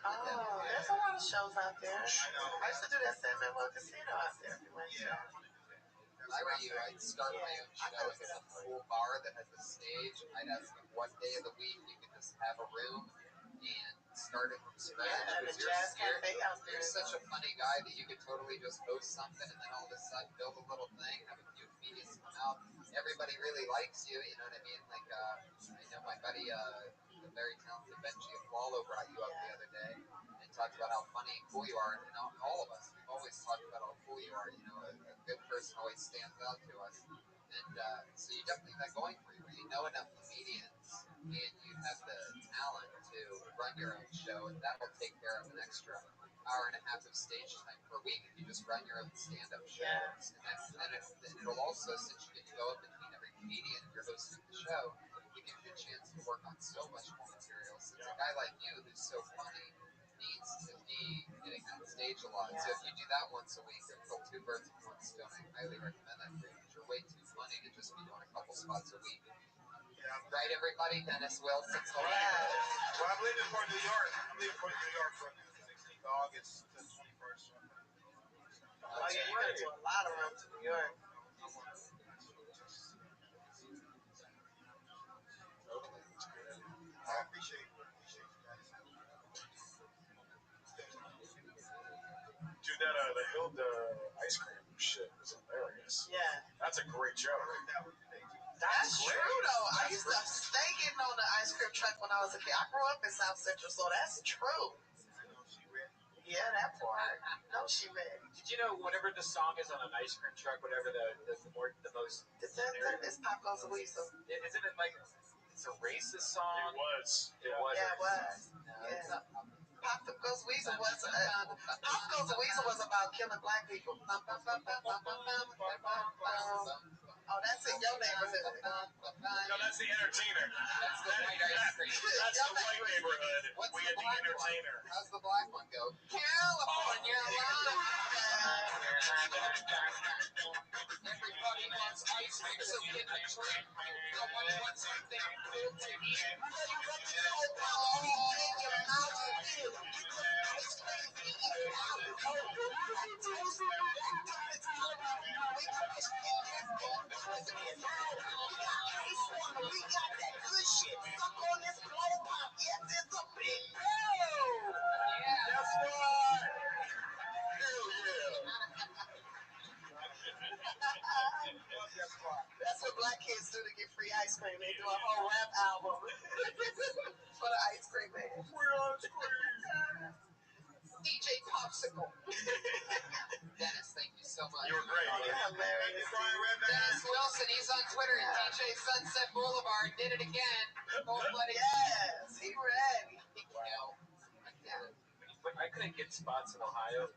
Oh, there's a lot of shows out there. I know. I used to do that San Manuel Casino out there every Wednesday. Yeah, I want to do that. If I were you, I'd start my own show at some cool bar that has a stage. I'd ask them one day of the week you could just have a room and start it from scratch. Yeah, the Because jazz cafe out there. you're such a funny guy that you could totally just host something and then all of a sudden build a little thing, have a few comedians come out. Everybody really likes you, you know what I mean? Like, I know my buddy, the very talented Benji Aflalo brought you up the other day and talked about how funny and cool you are. And all of us, we've always talked about how cool you are. You know, a good person always stands out to us. And so you definitely have that going for you, where you know enough comedians and you have the talent to run your own show, and that'll take care of an extra hour and a half of stage time per week if you just run your own stand-up shows. And it'll also, since you get to go up between every comedian and you're hosting the show, it gives you a chance to work on so much more material. Since a guy like you who's so funny needs to be getting on stage a lot. So if you do that once a week, you'll kill 2 birds with 1 stone. I highly recommend that for you because you're way too funny to just be doing a couple spots a week. Yeah. Right, everybody? Dennis Wilson's Well, I'm leaving for New York. I'm leaving for New York from the 16th of August to the 21st. Oh, yeah, you went to a lot of rooms in New York. I appreciate you guys. Dude, the Hilda ice cream shit was hilarious. Yeah. That's a great show. That's true, though. I used to stay getting on the ice cream truck when I was a kid. I grew up in South Central, so that's true. Yeah, that part. No, she ready. Did you know whatever the song is on an ice cream truck, whatever the most... It's Paco's Weasel. Isn't it like... It's a racist song? It was. Yeah, it was. Yeah. Pop Goes Weasel was Pop Goes Weasel was about killing black people. Oh, that's in your neighborhood. No, that's the entertainer. That's the white ice cream. That's the white neighborhood. What's We the had the black entertainer. one? How's the black one go? California love. Everybody wants ice cream, so get a drink. No one wants something cool to eat. We got that good shit. Suck on this blow pop. Yes, it's a big deal. Yeah. Guess what? Hell yeah. Guess what? That's what black kids do to get free ice cream. They do a whole rap album for the ice cream man. Free ice cream. DJ Popsicle. Dennis, thank you so much. You were great. Oh, you're hilarious. Dennis Wilson, he's on Twitter at DJ Sunset Boulevard. Did it again. Cold-blooded. Yes, he ready. But I couldn't get spots in Ohio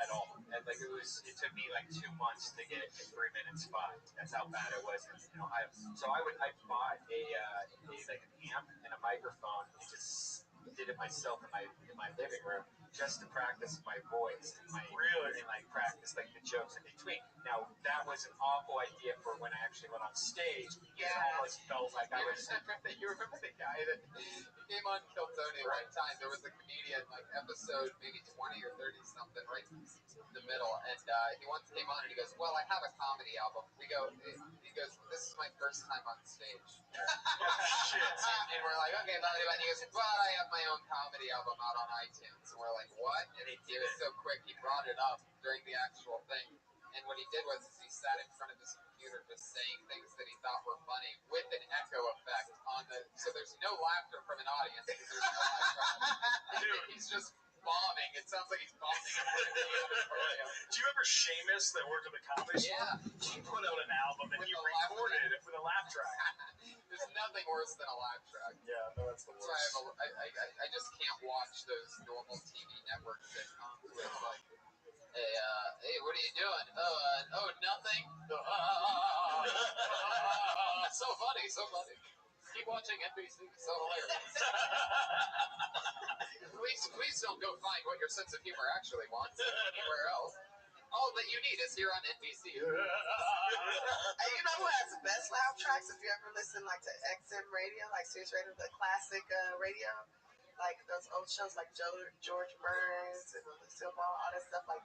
at all. And like it took me like 2 months to get a 3-minute spot. That's how bad it was in Ohio. So I bought a like an amp and a microphone and just did it myself in my living room just to practice my voice and like practice like the jokes in between. Now that was an awful idea for when I actually went on stage. Yeah. It almost felt like I was. You remember the guy that came on Kill Tony one time? There was a comedian, like episode maybe 20 or 30 something, right in the middle, and he once came on and he goes, "Well, I have a comedy album." He goes, "This is my first time on stage." And we're like, "Okay, but he goes, well, I have my own comedy album out on iTunes." And we're like, "What?" And he was so quick, he brought it up during the actual thing. And what he did was he sat in front of his computer just saying things that he thought were funny with an echo effect on the... So there's no laughter from an audience because there's no laughter. He's just bombing. It sounds like he's bombing. Do you remember Seamus that worked at the Comedy Store? Yeah. He put out an album and he recorded it with a laugh track. There's nothing worse than a laugh track. Yeah, no, that's the worst. So I just can't watch those normal TV network sitcoms where it's like, hey, what are you doing? Oh, nothing. So funny, so funny. Keep watching NBC. So hilarious. Please don't go find what your sense of humor actually wants anywhere else. All that you need is here on NBC. Hey, you know who has the best loud tracks? If you ever listen like to XM radio, like Sirius Radio, the classic radio, like those old shows like George Burns and Lucille Ball, all that stuff. Like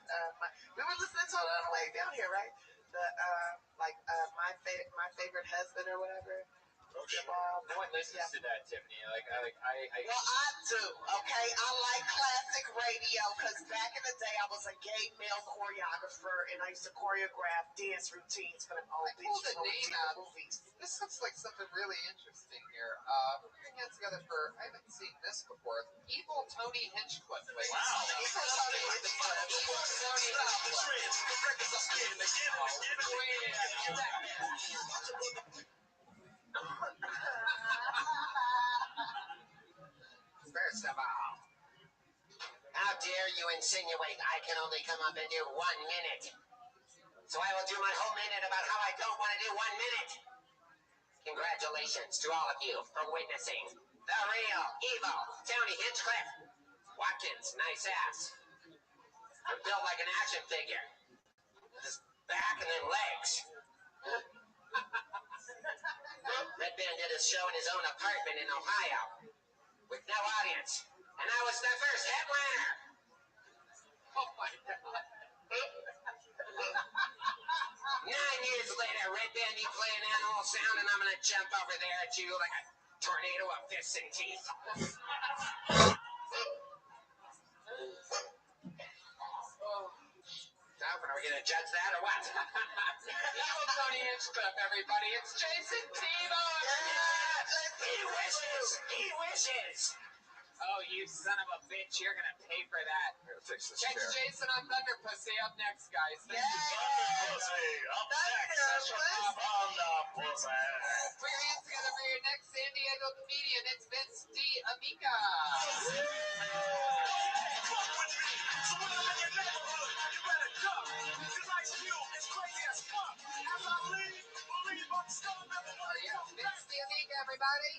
we were listening to it on the way down here, right? The my favorite husband or whatever. No one listens to that, Tiffany. Well, I do. Okay, I like classic radio because back in the day, I was a gay male choreographer and I used to choreograph dance routines for the old I pulled a name out. movies. This looks like something really interesting here. We're putting it together for, I haven't seen this before. Evil Tony Hinchcliffe. Wow. Evil Tony Hinchcliffe. Tony First of all, how dare you insinuate I can only come up and do 1 minute? So I will do my whole minute about how I don't want to do 1 minute. Congratulations to all of you for witnessing the real evil Tony Hinchcliffe. Watkins, nice ass. You're built like an action figure. Just back and then legs. Red Band did a show in his own apartment in Ohio with no audience. And I was the first headliner. Oh my God. 9 years later, Red Band, you play an animal sound, and I'm gonna jump over there at you like a tornado of fists and teeth. Are we gonna judge that or what? Evil Tony Hinchcliffe, everybody. It's Jason Tebow. He wishes. He wishes. Oh, you son of a bitch. You're going to pay for that. I'm gonna fix this Catch chair. Jason on Thunder Pussy up next, guys. Thank you. Up next, Thunder Pussy. Put your hands together for your next San Diego comedian. It's Vince D'Amica. Vince D'Amica, everybody.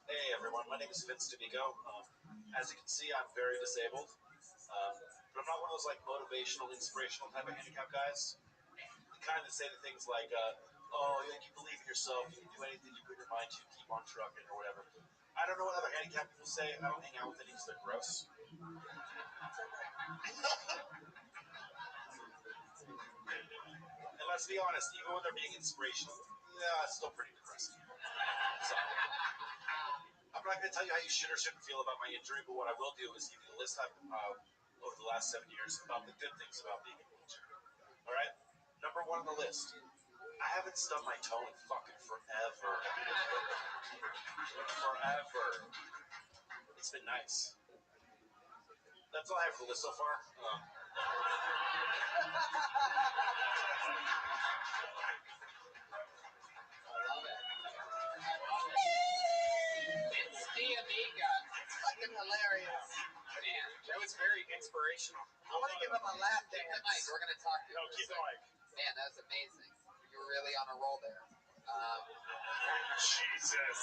Hey everyone, my name is Vince D'Amico. As you can see, I'm very disabled, but I'm not one of those like motivational, inspirational type of handicap guys. The kind that say the things like, "Oh, you believe in yourself, you can do anything you put your mind to, keep on trucking," or whatever. I don't know what other handicap people say. I don't hang out with any because they're gross. And let's be honest, even when they're being inspirational, yeah, it's still pretty depressing. So, I'm not going to tell you how you should or shouldn't feel about my injury, but what I will do is give you the list I've compiled over the last 7 years about the good things about being a wheelchair. All right? Number 1 on the list. I haven't stubbed my toe in fucking forever. Forever. It's been nice. That's all I have for the list so far. Vince D'Amica. It's fucking hilarious. Man, that was very inspirational. I want to give him a lap Keep the dance. mic. We're going to talk to you. No, keep the mic. Man, that was amazing. You were really on a roll there. Jesus.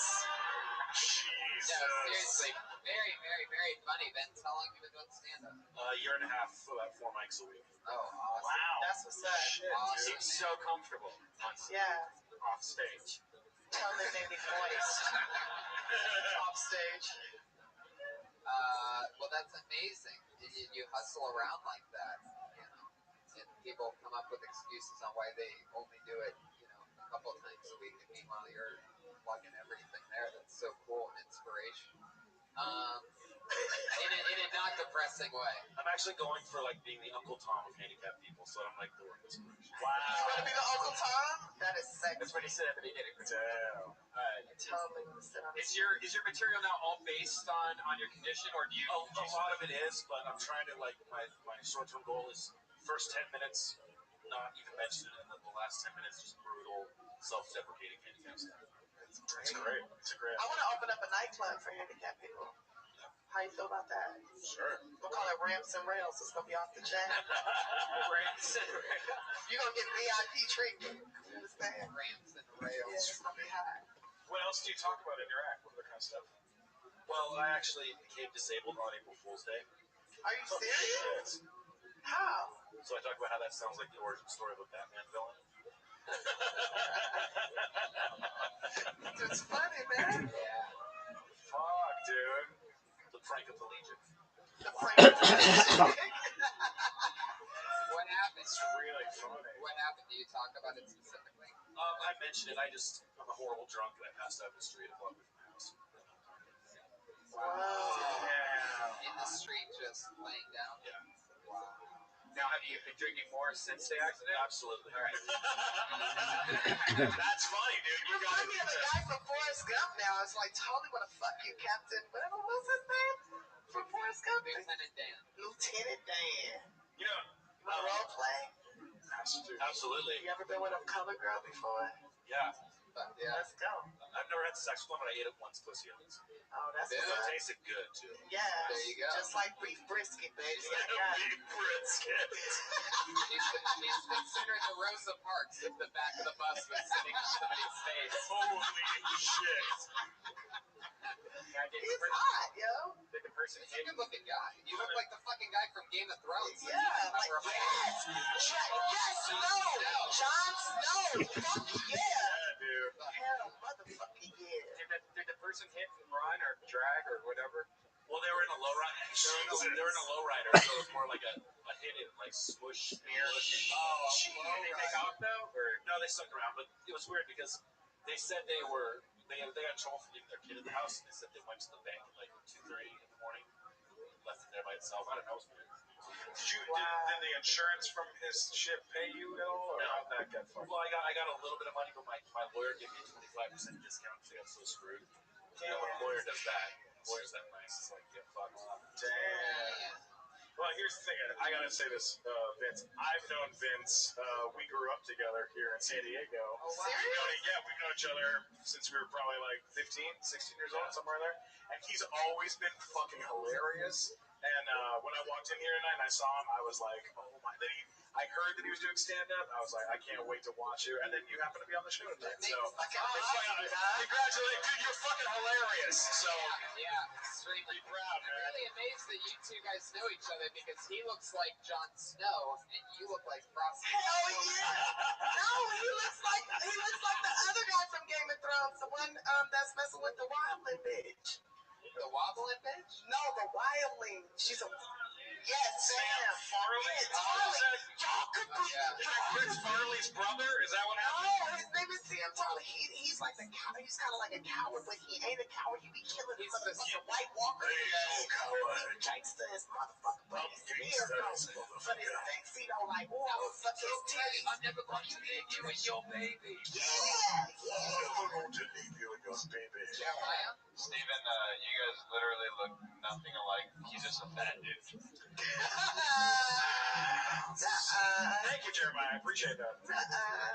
No, seriously. Very, very, very funny. Vince, how long have you been doing stand-up? A year and a half, about 4 mics a week. Oh, awesome. Wow. That's what's up. Shit, Awesome. dude. Seems so comfortable Yeah, off stage. totally made me moist. Off stage. Well, that's amazing. You hustle around like that, you know, and people come up with excuses on why they only do it, you know, a couple of times a week, and meanwhile you're plugging everything there. That's so cool and inspirational. In a not depressing way. I'm actually going for like being the Uncle Tom of handicapped people, so I'm like the word inspiration. You want to be the Uncle Tom? That is sick. That's what he said at the beginning. Damn. Totally want to sit on Is your material now all based on your condition, or do you? A lot of it is, but I'm trying to like my short-term goal is first 10 minutes, not even mention it, and then the last 10 minutes just brutal, self-deprecating handicap stuff. It's great. It's a great. I want to open up a nightclub for handicapped people. How you feel about that? Sure. We'll call it Ramps and Rails. It's going to be off the chain. Ramps and rails. You're going to get VIP treatment. You understand? Ramps and Yeah, rails. it's going to be high. What else do you talk about in your act? What other kind of stuff? Well, I actually became disabled on April Fool's Day. Are you serious? Yes. How? So I talk about how that sounds like the origin story of a Batman villain. It's funny, man. Yeah. Fuck, dude. The prank of the Legion. The prank of the Legion. What happened? It's really funny. What happened? Do you talk about it specifically? I mentioned it. I'm a horrible drunk and I passed out in the street a block away from my house. Wow. Yeah. In the street, just laying down? Yeah. Wow. Now, have you been drinking more since the accident? Absolutely. All right. That's funny, dude. You remind me of the guy from Forrest Gump now. It's like, totally want to fuck you, Captain. Whatever was his name? From Forrest Gump? Lieutenant Dan. Lieutenant Dan. You know, You want to role play? absolutely. You ever been with a colored girl before? Yeah. Yeah. Let's go. I've never had sex with one, but I ate it once, pussy onions. Oh, that's Yeah. what's It up. tasted good, too. Yeah. There you go. Just like beef brisket, baby. I got it. Beef brisket. She's considered the Rosa Parks if the back of the bus was sitting on somebody's face. Holy shit. Now, He's hot, yo. did the person He's a hit? good-looking guy. You look like the fucking guy from Game of Thrones. Yeah, like, yes. Yes, no. Jon Snow. Fuck yeah. Yeah, dude. Hell, motherfucking yeah. Did the person hit and run or drag or whatever? Well, they were in a lowrider. They were in a lowrider, so it was more like a hit and like swoosh smear. Oh, did they take off though? Or No, they stuck around, but it was weird because they said they got trouble for leaving their kid at the house, and they said they went to the bank at like 2:30 in the morning, left it there by itself. I don't know. It was weird. Did the insurance from his ship pay you at all, or No. how'd that get fucked? Well, I got a little bit of money, but my lawyer gave me a 25% discount because I got so screwed. You know, when a lawyer does that, lawyers that nice, it's like, get fucked. Damn. Well, here's the thing. I gotta say this, Vince. I've known Vince. We grew up together here in San Diego. Oh, wow. We've known each other since we were probably like 15, 16 years old, somewhere there. And he's always been fucking hilarious. And when I walked in here tonight and I saw him, I was like, oh my. I heard that he was doing stand-up. I was like, I can't wait to watch you. And then you happen to be on the show tonight. So, congratulations, dude. You're fucking hilarious. So, Yeah, extremely proud, I'm man. really amazed that you two guys know each other because he looks like Jon Snow and you look like Frosty. Hell yeah. No, he looks like the other guy from Game of Thrones, the one that's messing with the wildling bitch. The wobbling bitch? No, the wildling. She's a yes, Sam. Farley? Yeah, Tarly. Y'all could be. Chris Farley's brother? Is that what happened? No, his name is Sam Tarly. He's like the coward. He's kind of like a coward, but he ain't a coward. He be killing He's the the motherfucking White Walker. coward. Gangster as motherfucker, but he's here, though. But it's sexy though, like, oh, I would suck his titties. I'm never going to leave you and your baby. Yeah. Never going to leave you and your baby. Jeremiah? Steven, you guys literally look nothing alike. He's just a fat dude. thank you, Jeremiah. I appreciate that.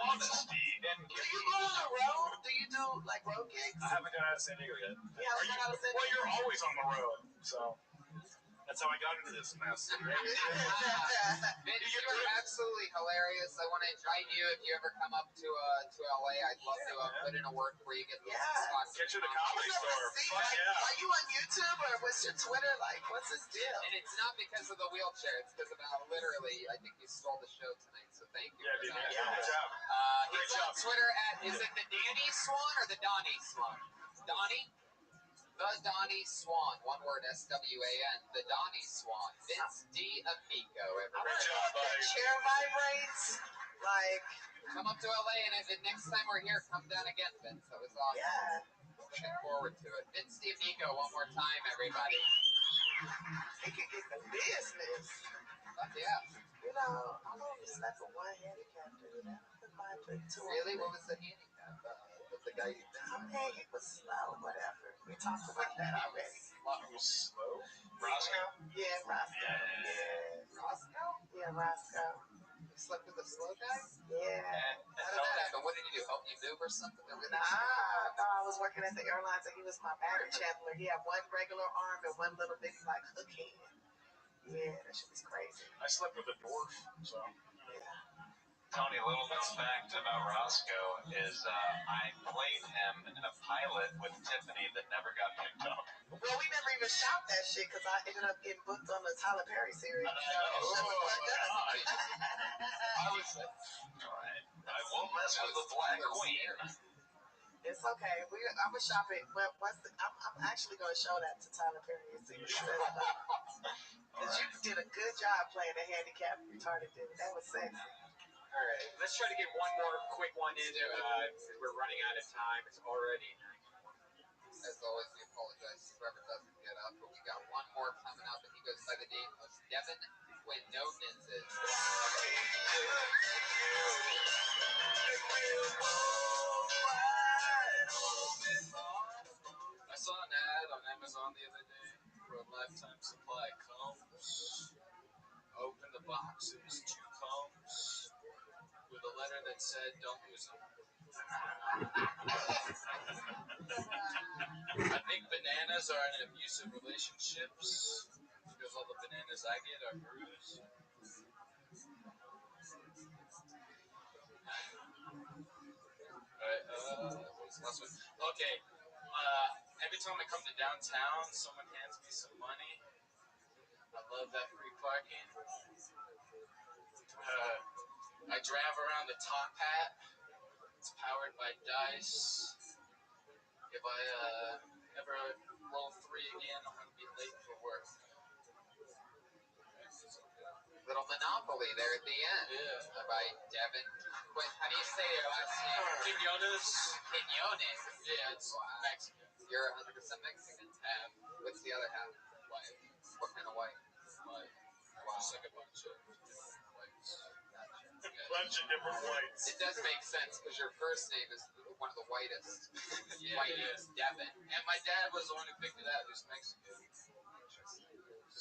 Honesty and Do you go on the road? Do you do like road gigs? I haven't got out of San Diego yet. Yeah, I'm out of San Well, Diego. you're always on the road, so That's how I got into this mess. Vince, you are absolutely hilarious. I want to invite you if you ever come up to LA. I'd love to put in a work where you get those spots. Get you to the comedy store. Fuck yeah. Are you on YouTube or what's your Twitter? Like, what's this deal? And it's not because of the wheelchair. It's because of how literally I think you stole the show tonight. So thank you. Yeah, for dude. that. Good job. He's on Twitter at, is it the Danny Swan or the Donnie Swan? Donnie? The Donnie Swan. One word, S-W-A-N. The Donnie Swan. Vince D. Amico. I want to know if that chair vibrates. Like, Come up to LA and next time we're here, come down again, Vince. That was awesome. yeah. Looking forward to it. Vince D. Amico, one more time, everybody. He could get the business. Fuck yeah. You know, I've only slept with one handicap dude. That might be two. Really? What was the handicap? With the guy you I mean, he was slow, whatever. We talked about that already. slow. Roscoe? Yeah, Roscoe. Yeah. Roscoe? Yeah, Roscoe. You slept with the slow guy? Yeah. How did that happen? What did he do? Help you move or something? Or really No, I was working at the airlines and he was my baggage handler. He had one regular arm and one little bitty like hook hand. Yeah, that shit was crazy. I slept with a dwarf, so. Tony, a little known fact about Roscoe is I played him in a pilot with Tiffany that never got picked up. Well, we never even shot that shit because I ended up getting booked on the Tyler Perry series. I was alright. I won't mess with the Black Queen. It's okay. I was shopping. But I'm actually going to show that to Tyler Perry and see what he says about it. Because you did a good job playing the handicapped retarded dude. That was sexy. All right, let's try to get one more quick one in. We're running out of time. It's already 9:20. As always, we apologize to whoever doesn't get up, but we got one more coming up, and he goes by the name of Devin Quinonez. I saw an ad on Amazon the other day for a lifetime supply of combs. I opened the box, it was 2 combs with a letter that said, "Don't use them." I think bananas are in abusive relationships because all the bananas I get are bruised. What's the last one? Okay. Every time I come to downtown, someone hands me some money. I love that free parking. I drive around the Top Hat. It's powered by dice. If I ever roll 3 again, I'm going to be late for work. Little Monopoly there at the end. Yeah. By Devin Quinn. How do you say your last name? Quinones. Quinones. Yeah, it's Mexican. You're 100% Mexican. Half. What's the other half? White. What kind of white? White. Wow. Just like a bunch of different whites. A bunch of different whites. It does make sense because your first name is one of the whitest. Whitest, Devin. And my dad was the one who picked it out. He was Mexican.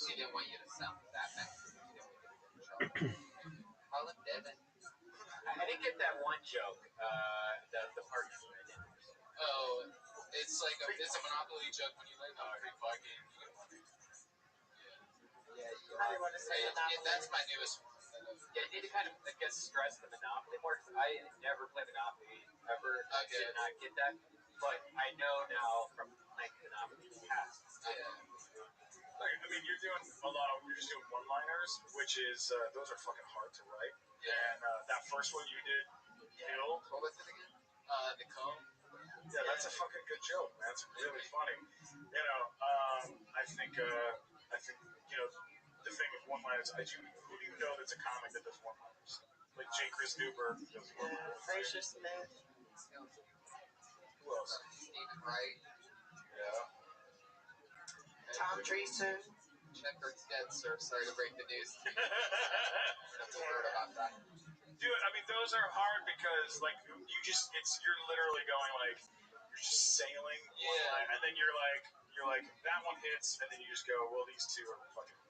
He didn't want you to sound that Mexican. He didn't want you to get in trouble. Call him Devin. I didn't get that one joke. The partner that I didn't understand. Oh, it's like it's a Monopoly joke when you land on free parking. You get money. I didn't want to say Monopoly. That's my newest one. Yeah, I need to kind of, I guess, stress the Monopoly more because I never play Monopoly ever. I did not get that. But I know now from playing Monopoly in the past. Like, I mean, you're just doing one-liners, which is, those are fucking hard to write. And that first one you did, killed. What was it again? The comb. Yeah, that's a fucking good joke, man. That's really funny. You know, I think, the thing with one-liners, who do you know that's a comic that does one-liners? Like J. Chris Duber does one-liners. Fraser Smith. Who else? Stephen Wright. Yeah. Tom Dreesen. Checkers dead, sir. Sorry to break the news. That's a word about that. Dude, I mean, those are hard because, like, you're literally going, like, you're just sailing one line, and then you're like, that one hits, and then you just go, well, these two are fucking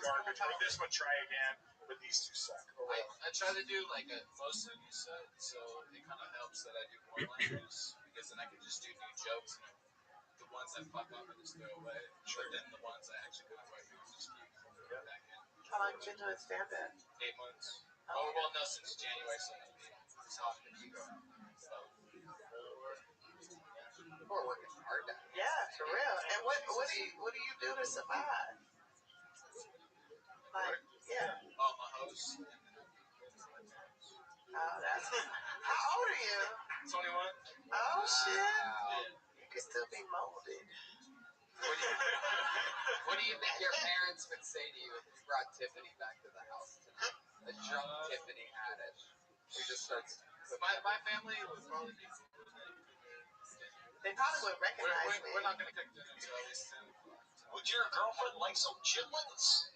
garbage. Or this one, try again, but these two suck. I try to do like most of you said, so it kind of helps that I do one-liners because then I can just do new jokes and the ones that fuck up I just throw away. But then the ones I actually kind of work on just keep back in. How long have you been doing stand-up? 8 months. Oh, well, no, since January, so it's hot in ego. So, We're working hard. Yeah, for real. And what do you do to survive? Like, yeah. I'm a host. Oh, that's. How old are you? 21. Oh shit. Wow. You can still be molded. What do you think your parents would say to you if you brought Tiffany back to the house tonight? A drunk Tiffany Haddish who just starts. My family would probably be. They probably would recognize me. We're not going to cook dinner until at least 10 o'clock. Would your girlfriend like some chitlins?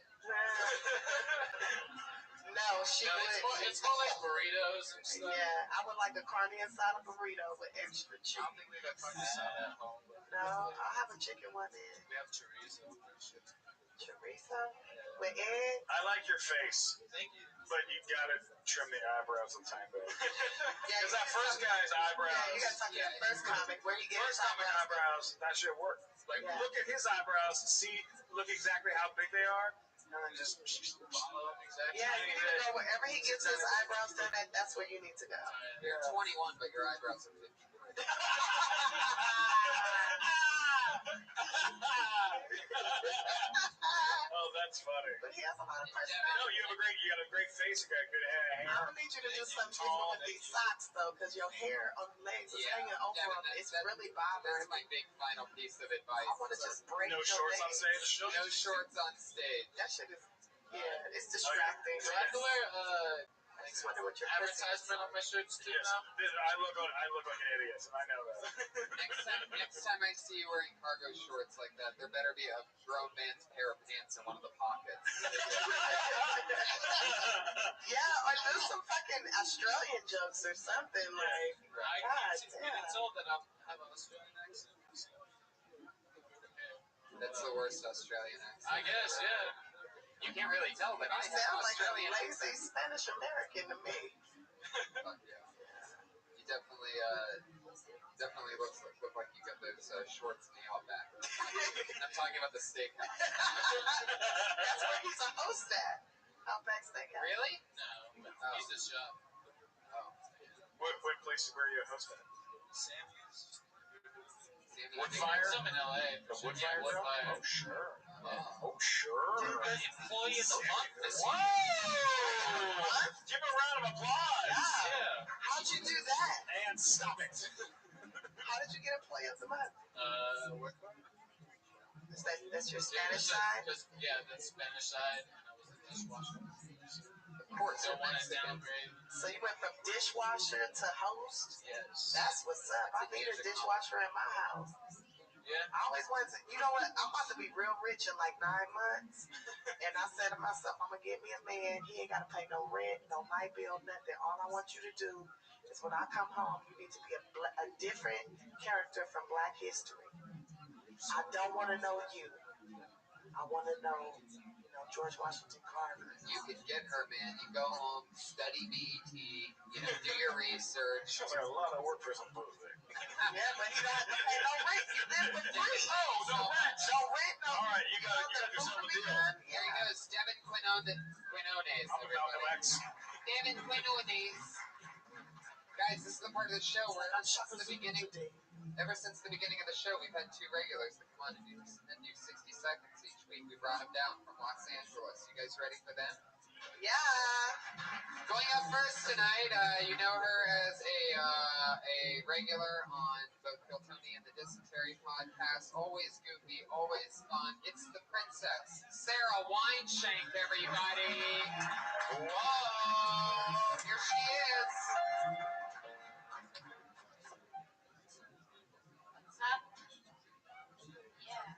No, she would. It's more like burritos and stuff. Yeah, I would like a carne asada burrito with extra I chicken. don't think we got carne asada at home. No, I'll have a chicken one then. We have chorizo and shit. Chorizo with eggs. I like your face, Thank you. but you gotta trim the eyebrows a tiny bit. Yeah, Because that first guy's eyebrows. Yeah, you gotta talk to the first comic where he gets his eyebrows. That shit worked. Like, look at his eyebrows, look exactly how big they are, and then just Follow them exactly. Yeah, you need to go wherever he gets his eyebrows done at, that's where you need to go. You're 21, but your eyebrows are 50. Oh, that's funny. But he has a lot of No, personality. you got a great face. You got good hair. I'm gonna need you to do something different with these socks though, because your hair on the legs is hanging over them. It's really bothering That's my me. big final piece of advice. I want to just break No your shorts on legs. stage. No shorts on stage. That shit is, yeah, it's distracting. Do I have to wear I just wonder what your advertisement on my shirts too Yes, now? I look like an idiot, and I know that. Next time I see you wearing cargo shorts like that, there better be a grown man's pair of pants in one of the pockets. Yeah, or do some fucking Australian jokes or something like. I've been told that I have an Australian accent. That's the worst Australian accent. I guess, yeah. You can't really tell that I You have sound like a Australian lazy accent. Spanish American to me. Fuck yeah. You definitely look like you got those shorts in the Outback. I'm talking about the steakhouse. That's where he's a host at. Outback Steakhouse. Really? No. He's a shop. Oh. What place where are you hosting? Sammy's. Woodfire? Some in LA. The Woodfire? Woodfire. Oh, sure. Oh, sure. Employee of the month this Whoa! year. What? Give a round of applause. Yeah. How'd you do that? And stop it. How did you get Employee of the Month? Woodfire? That's your Spanish side? Yeah, the Spanish side, and I was a dishwasher. Of course. Don't want to downgrade. So you went from dishwasher to host? Yes. That's what's up. I need a dishwasher in my house. Yeah. I always wanted to, you know what? I'm about to be real rich in like 9 months. And I said to myself, I'm going to get me a man. He ain't got to pay no rent, no light bill, nothing. All I want you to do is when I come home, you need to be a different character from Black history. I don't want to know you. I want to know, George Washington Carver. You can get her, man. You go home, study BET, do your research. Sounds like a lot of work for some booze there. Yeah, but he don't have to pay no rent. You live for free. Oh, no rent. No rent, no. All right, you gotta do something to deal. There he goes, Devin Quinones, I'm a Malcolm everybody. X. Devin Quinones. Guys, this is the part of the show where ever since the beginning of the show, we've had 2 regulars that come on and do 60 seconds each week. We brought them down from Los Angeles. You guys ready for them? Yeah. Going up first tonight, you know her as a regular on both Phil Tony and the Dysentery podcast. Always goofy, always fun. It's the princess, Sarah Wineshank, everybody. Whoa, here she is. What's up? Yeah.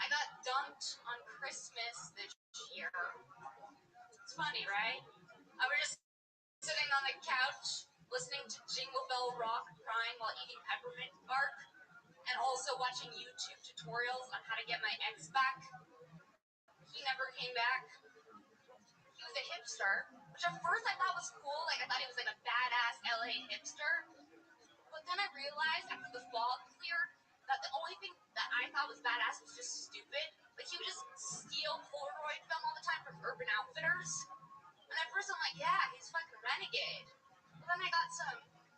I got dumped on Christmas this year. It's funny, right? I was just sitting on the couch, listening to Jingle Bell Rock, crying while eating peppermint bark, and also watching YouTube tutorials on how to get my ex back. He never came back. He was a hipster, which at first I thought was cool. Like, I thought he was like a badass LA hipster. But then I realized after the fog cleared that the only thing that I thought was badass was just stupid. Like, he would just steal Polaroid film all the time from Urban Outfitters. And at first I'm like, yeah, he's fucking renegade. But then I got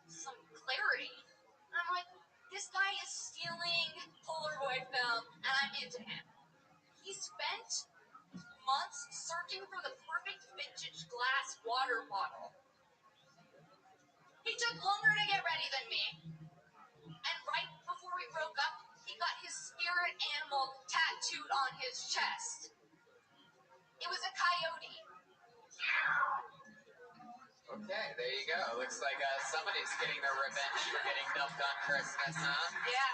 some clarity. And I'm like, this guy is stealing Polaroid film, and I'm into him. He spent months searching for the perfect vintage glass water bottle. He took longer to get ready than me. And right before we broke up, he got his spirit animal tattooed on his chest. It was a coyote. Okay, there you go. Looks like somebody's getting their revenge for getting dumped on Christmas, huh? Yeah.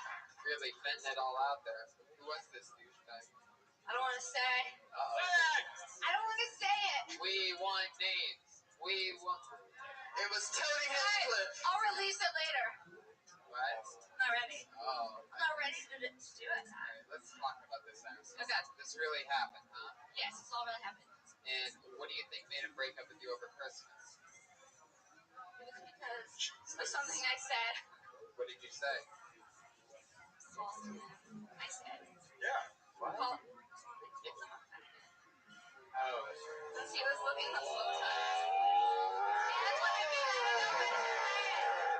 Really venting it all out there. Who was this douchebag? I don't want to say. Uh-oh. I don't want to say it. We want names. We want... It was Tony Hinchcliffe. I'll release it later. What? I'm not ready. Oh. I'm not ready to do it. Alright, let's talk about this, Iris. Okay. This really happened, huh? Yes, it's all really happened. And what do you think made him break up with you over Christmas? It was because of something I said. What did you say? I said. Yeah. What? Well, Oh. since he was looking the whole time. That's what I mean.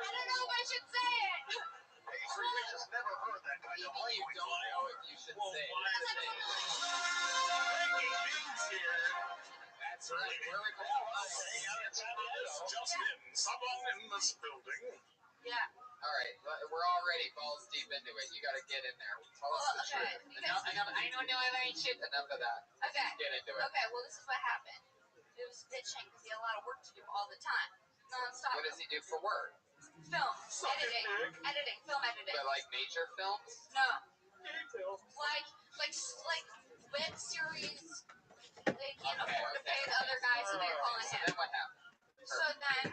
I don't know if I should say it. Are you sure you just never heard that kind of Maybe you language. don't know if you should say it. Breaking news here. That's right. Where we go? Just in. Someone in this building. Yeah. All right, we're already balls deep into it. You got to get in there. Tell us the Okay, truth. because- I don't know if I ain't shit. Enough of that. Okay. Just get into it. Okay, well, this is what happened. It was bitching because he had a lot of work to do all the time. Non-stop. What does he do for work? Film. Editing. Film editing. But like major films? No. Like web series. They can't afford to pay the other guys, so they're calling So him. then what happened? So then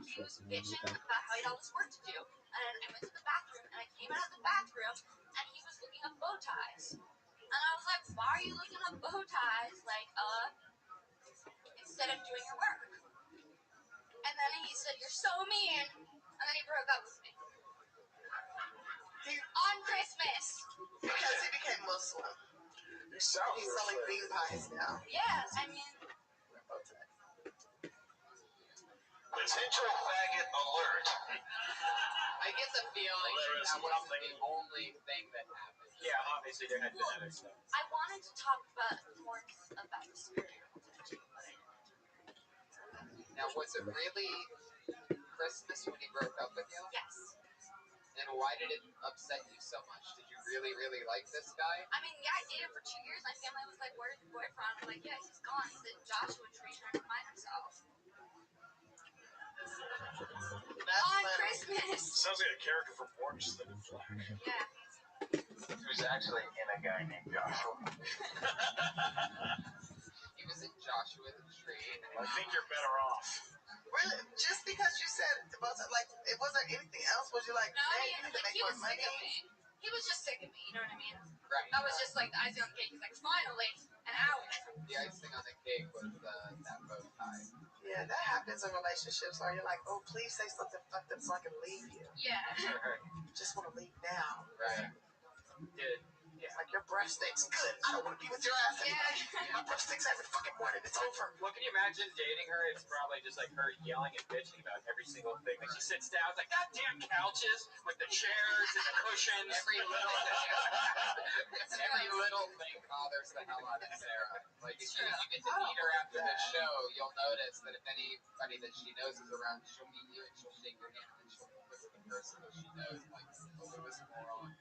he was bitching about how he had all this work to do. And I went to the bathroom, and I came out of the bathroom, and he was looking up bow ties. And I was like, why are you looking up bow ties? Like, instead of doing your work. And then he said, you're so mean. And then he broke up with me. On Christmas. Because he became Muslim. He sounds He's selling bean pies now. Yes, I mean, Potential faggot alert. I get the feeling that wasn't the only thing that happened. Yeah, obviously there had been other stuff. I wanted to talk more about the spirit of attention. Now, was it really Christmas when he broke up with you? Yes. And why did it upset you so much? Did you really, really like this guy? I mean, yeah, I dated for 2 years. My family was like, where's your boyfriend? I'm like, yeah, he's gone. He's in Joshua Tree trying to find himself. On Christmas. Sounds like a character from Orange is the New Black. Yeah. Who's actually in a guy named Joshua. He was in Joshua the Tree. I think you're better off. Really? Just because you said it wasn't anything else? Was you like, No, man, you he need to make was more sick money? of me. He was just sick of me, you know what I mean? Right. That was just like the icing on the cake. He's like, finally, an hour. The icing on the cake was that bow tie. Yeah, that happens in relationships where you're like, oh, please say something fucked up so I can leave you. Yeah. Just want to leave now. Right. Did It's like your breath stinks. Good. I don't want to be with your ass anymore. My breath stinks every fucking morning. It's over. Well, can you imagine dating her? It's probably just like her yelling and bitching about every single thing. Like she sits down, it's like goddamn couches with the chairs and the cushions. Every little thing bothers the hell out of Sarah. Like if you get to meet her after the show, you'll notice that if anybody that she knows is around, she'll meet you and she'll shake your hand and she'll look at the person that she knows like, oh, look at this moron.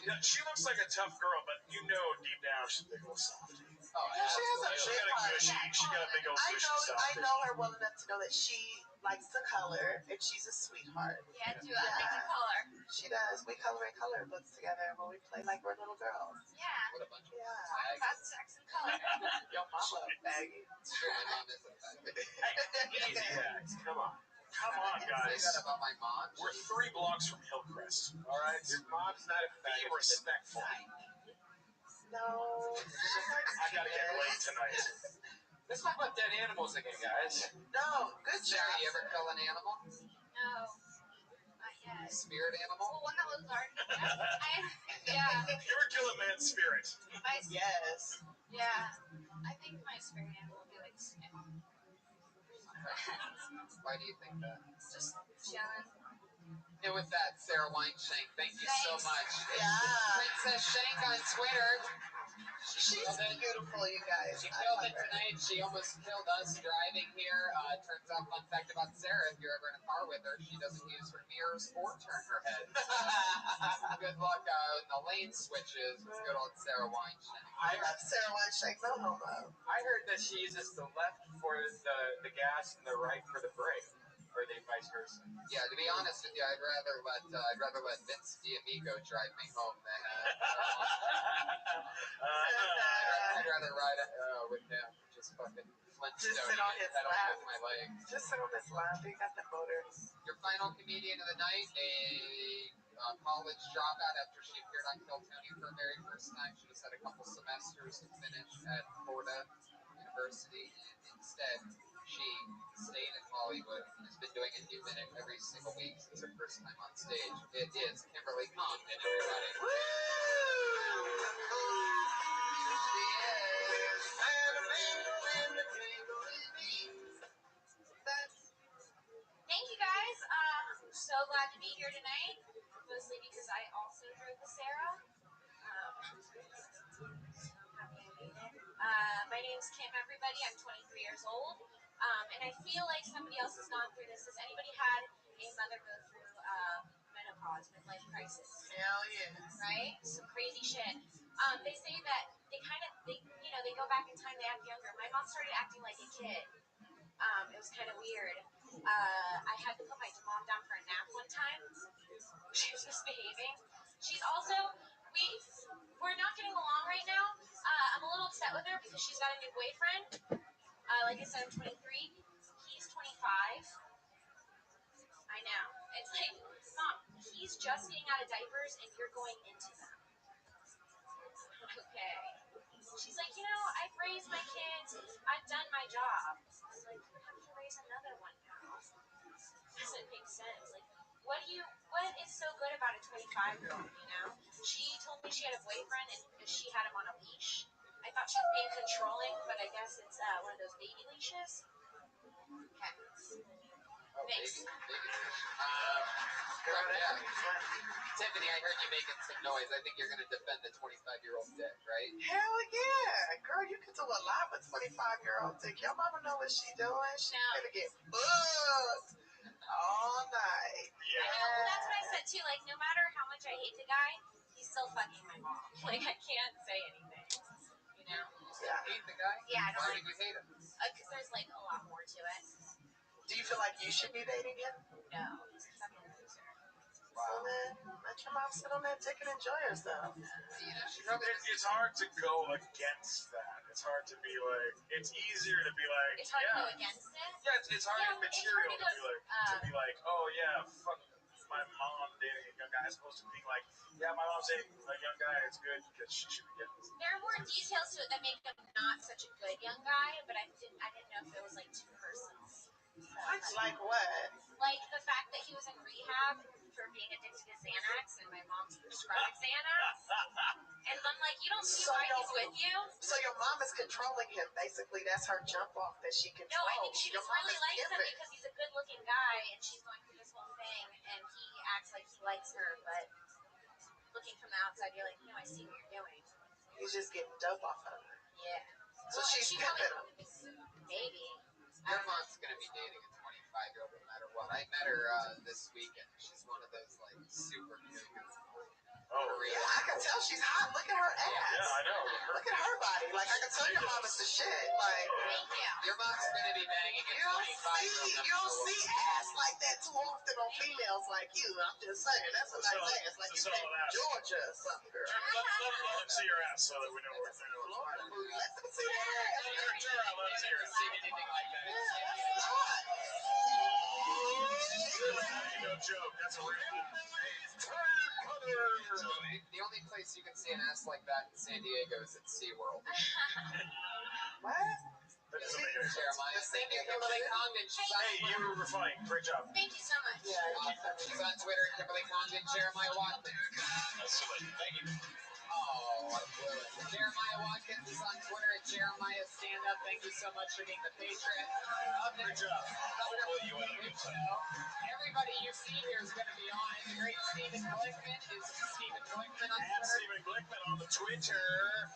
Yeah, she looks like a tough girl, but you know deep down she's a big old softie. Oh, Yeah, she has a She big got a heart. gushy. She got a big old gushy I softie. know her well enough to know that she likes the color and she's a sweetheart. Yeah, dude, I like the color. She does. We color in color books together when we play like we're little girls. Yeah. What a bunch of Yeah. Talk about sex and color. Yo, mama, baggy. Sure, my mom is a faggot. Easy guys, come on. Come on, Say guys. that about my mom. We're 3 blocks from Hillcrest. All right? Your mom's not a Be faggot. respectful. No. I gotta get laid tonight. Let's talk about dead animals again, guys. No. Good job. Sarah, you ever kill an animal? No. Not yet. Spirit animal? Well, one that was already. Yeah. You ever kill a man's spirit? Yes. Yeah. I think my spirit animal would be like snail. Why do you think that? Just chilling. And with that, Sarah Weinshank, thank you so much. Yeah. Princess Shank on Twitter. She's beautiful, you guys. She I killed love it her. tonight. She almost killed us driving here. Turns out, fun fact about Sarah, if you're ever in a car with her, she doesn't use her mirrors or turn her head. Good luck in the lane switches with good old Sarah Weinshank. I love Sarah Weinshank. No homo. I heard that she uses the left for the gas and the right for the brake, or the vice versa. Yeah, to be honest with you, I'd rather let Vince D'Amico drive me home than I'd rather ride with him. Just fucking Flintstone. Just sit on his I don't lap. have my legs. Just sit on this lap. He got the motor. Your final comedian of the night, a college dropout after she appeared on Kill Tony for the very first time. She just had a couple semesters to finish at Florida University, and instead she stayed in Hollywood and has been doing a new minute every single week since her first time on stage. It is Kimberly Compton, everybody. Woo! Thank you guys. So glad to be here tonight, mostly because I also drove the Sarah. My name's Kim, everybody. I'm 23 years old, and I feel like somebody else has gone through this. Has anybody had a mother go through menopause, midlife crisis? Hell yeah. Right? Some crazy shit. They say that they go back in time, they act younger. My mom started acting like a kid. It was kind of weird. I had to put my mom down for a nap one time. She was misbehaving. She's also, we're not getting along right now. I'm a little upset with her because she's got a new boyfriend. Like I said, I'm 23. He's 25. I know. It's like, Mom, he's just getting out of diapers and you're going into them. Okay. She's like, I've raised my kids. I've done my job. I'm like, you have to raise another one now. Doesn't make sense. Like, what is so good about a 25-year-old, She told me she had a boyfriend and because she had him on a leash. I thought she was being controlling, but I guess it's one of those baby leashes. Okay. Thanks. Tiffany, I heard you making some noise. I think you're going to defend the 25-year-old dick, right? Hell yeah. Girl, you can do a lot with 25-year-old dick. Your mama know what she doing. She gonna get booked all night. Yeah. I know, well, that's what I said too. Like, no matter how much I hate the guy, he's still fucking my mom. Like, I can't say anything. You still hate the guy? Yeah, I don't. Why would you hate him? Because there's like a lot more to it. Do you feel like you should be dating him? No, he's a fucking loser. Well, then, let your mom sit on that dick and enjoy herself. It's hard to go against that. It's hard to be like. It's easier to be like. It's hard to go against it. Yeah, it's hard material to be like, oh yeah, fuck my mom dating a young guy, as opposed to being like, yeah, my mom's dating a young guy. It's good because she should be getting this. There are more details to it that make him not such a good young guy, but I didn't know if it was like too personal. Like what? Like the fact that he was in rehab for being addicted to Xanax, and my mom's prescribed Xanax. And I'm like, you don't see why he's with you? So your mom is controlling him. Basically, that's her jump off that she controls. No, I think she just really likes him because he's a good-looking guy, and she's going through this whole thing, and he acts like he likes her, but looking from the outside, you're like, I see what you're doing. He's just getting dope off of her. Yeah. So she's pimping him. Maybe. Your mom's going to be dating a 25-year-old no matter what. I met her this weekend. She's one of those, like, super good. Oh, yeah, I can tell she's hot. Look at her ass. Yeah, I know. Look at her body. Like, I can tell your mom is the shit. Like, thank you. Your mom's going to be banging a 25-year-old. You don't see ass like that too often on females like you. I'm just saying. That's a nice ass. Like you from Georgia or something, girl. Let them see your ass so that we know what we're doing. Let them see that ass. Let them see your ass. Seen anything like that? Yeah, that's hot. No joke. That's a real. The only place you can see an ass like that in San Diego is at SeaWorld. What? Jeremiah, thank you, Kimberly Condon. Hey, you were fine. Great job. Thank you so much. She's on Twitter, Kimberly Condon, Jeremiah Watkins. Thank you. Oh, I blew it. Jeremiah Watkins is on Twitter at Jeremiah Stand Up. Thank you so much for being the patron. Good job. Hopefully you went a good time. Everybody you see here is going to be on. The great Stephen Glickman is Stephen Glickman on Twitter. Stephen Glickman on the Twitter.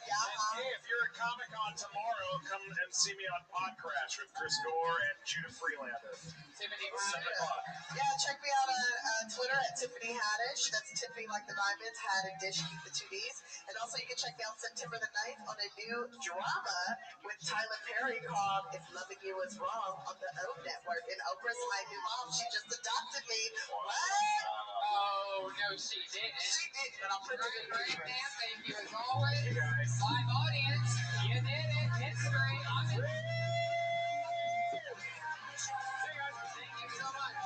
And hey, if you're at Comic-Con tomorrow, come and see me on Podcrash with Chris Gore and Judah Freelander. Tiffany, 7 o'clock. Yeah, check me out on Twitter at Tiffany Haddish. That's Tiffany like the diamonds, Haddish, keep the 2 Ds. And also you can check me out September the 9th on a new drama with Tyler Perry called If Loving You Is Wrong on the O Network. And Oprah's my new mom. She just adopted me. What? Oh, no, she didn't. She did, but I'm pretty good. Great man, thank you as always. Hey guys. Live audience, you did it. History. I'm in. Thank you so much.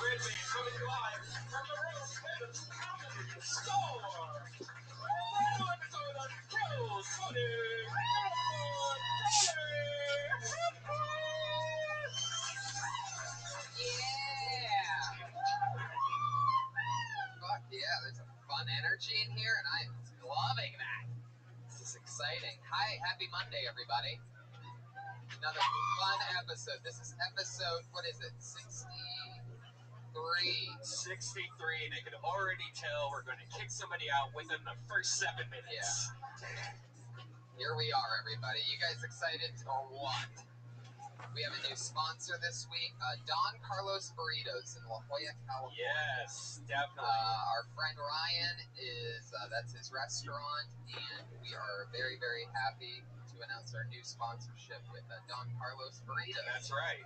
Ridley coming live from the Rose Heavens Comedy Store. New episode of Kill Tony. Yeah! Fuck yeah, there's a fun energy in here, and I'm loving that. This is exciting. Hi, happy Monday, everybody. Another fun episode. This is episode, what is it, 63? 63, and I can already tell we're going to kick somebody out within the first 7 minutes. Yeah. Here we are, everybody. You guys excited or what? We have a new sponsor this week, Don Carlos Burritos in La Jolla, California. Yes, definitely. Our friend Ryan is, that's his restaurant, and we are very, very happy to announce our new sponsorship with Don Carlos Burritos. That's right.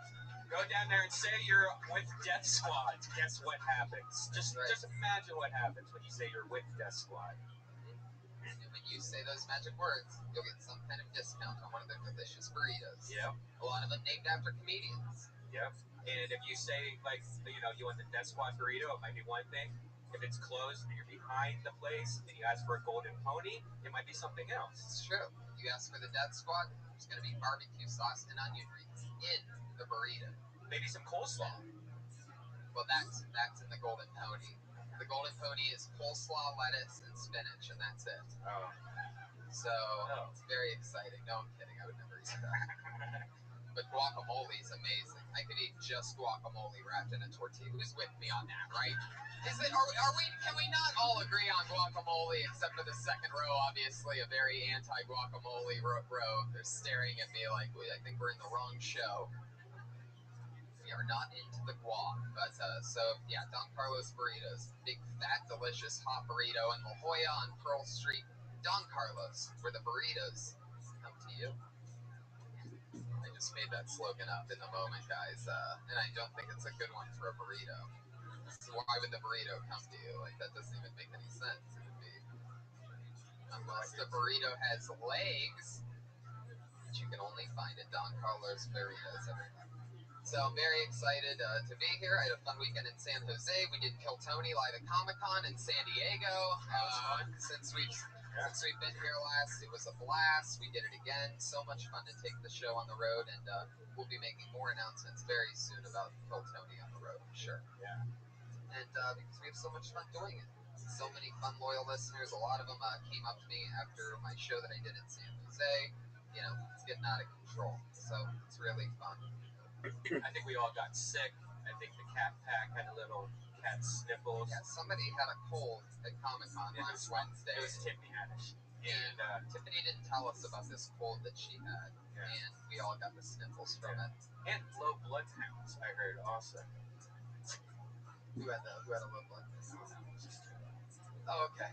Go down there and say you're with Death Squad. Guess what happens? Just imagine what happens when you say you're with Death Squad. And when you say those magic words, you'll get some kind of discount on one of their delicious burritos. Yep. A lot of them named after comedians. Yep. And if you say, like, you know, you want the Death Squad burrito, it might be one thing. If it's closed and you're behind the place and you ask for a golden pony, it might be something else. It's true. You ask for the Death Squad, there's going to be barbecue sauce and onion rings in the burrito. Maybe some coleslaw. Well, that's in the golden pony. The golden pony is coleslaw, lettuce, and spinach, and that's it. Oh. So, It's very exciting. No, I'm kidding. I would never eat that. But guacamole is amazing. I could eat just guacamole wrapped in a tortilla. Who's with me on that, right? Can we not all agree on guacamole except for the second row? Obviously, a very anti-guacamole row. They're staring at me like I think we're in the wrong show. We are not into the guac, but Don Carlos Burritos, big fat delicious hot burrito in La Jolla on Pearl Street. Don Carlos, where the burritos come to you. I just made that slogan up in the moment, guys, and I don't think it's a good one for a burrito. So why would the burrito come to you? Like, that doesn't even make any sense. It would be, unless the burrito has legs, which you can only find at Don Carlos Burritos everywhere. So I'm very excited to be here. I had a fun weekend in San Jose. We did Kill Tony live at Comic-Con in San Diego. Since we've been here last, it was a blast. We did it again. So much fun to take the show on the road, and we'll be making more announcements very soon about Kill Tony on the road, I'm sure. Yeah. And because we have so much fun doing it. So many fun, loyal listeners. A lot of them came up to me after my show that I did in San Jose. You know, it's getting out of control. So it's really fun. I think we all got sick. I think the cat pack had a little cat sniffles. Yeah, somebody had a cold at Comic-Con last Wednesday. It was Tiffany had it. And Tiffany didn't tell us about this cold that she had. Yeah. And we all got the sniffles from it. And low blood counts, I heard also. Who had a low blood count? Oh, okay.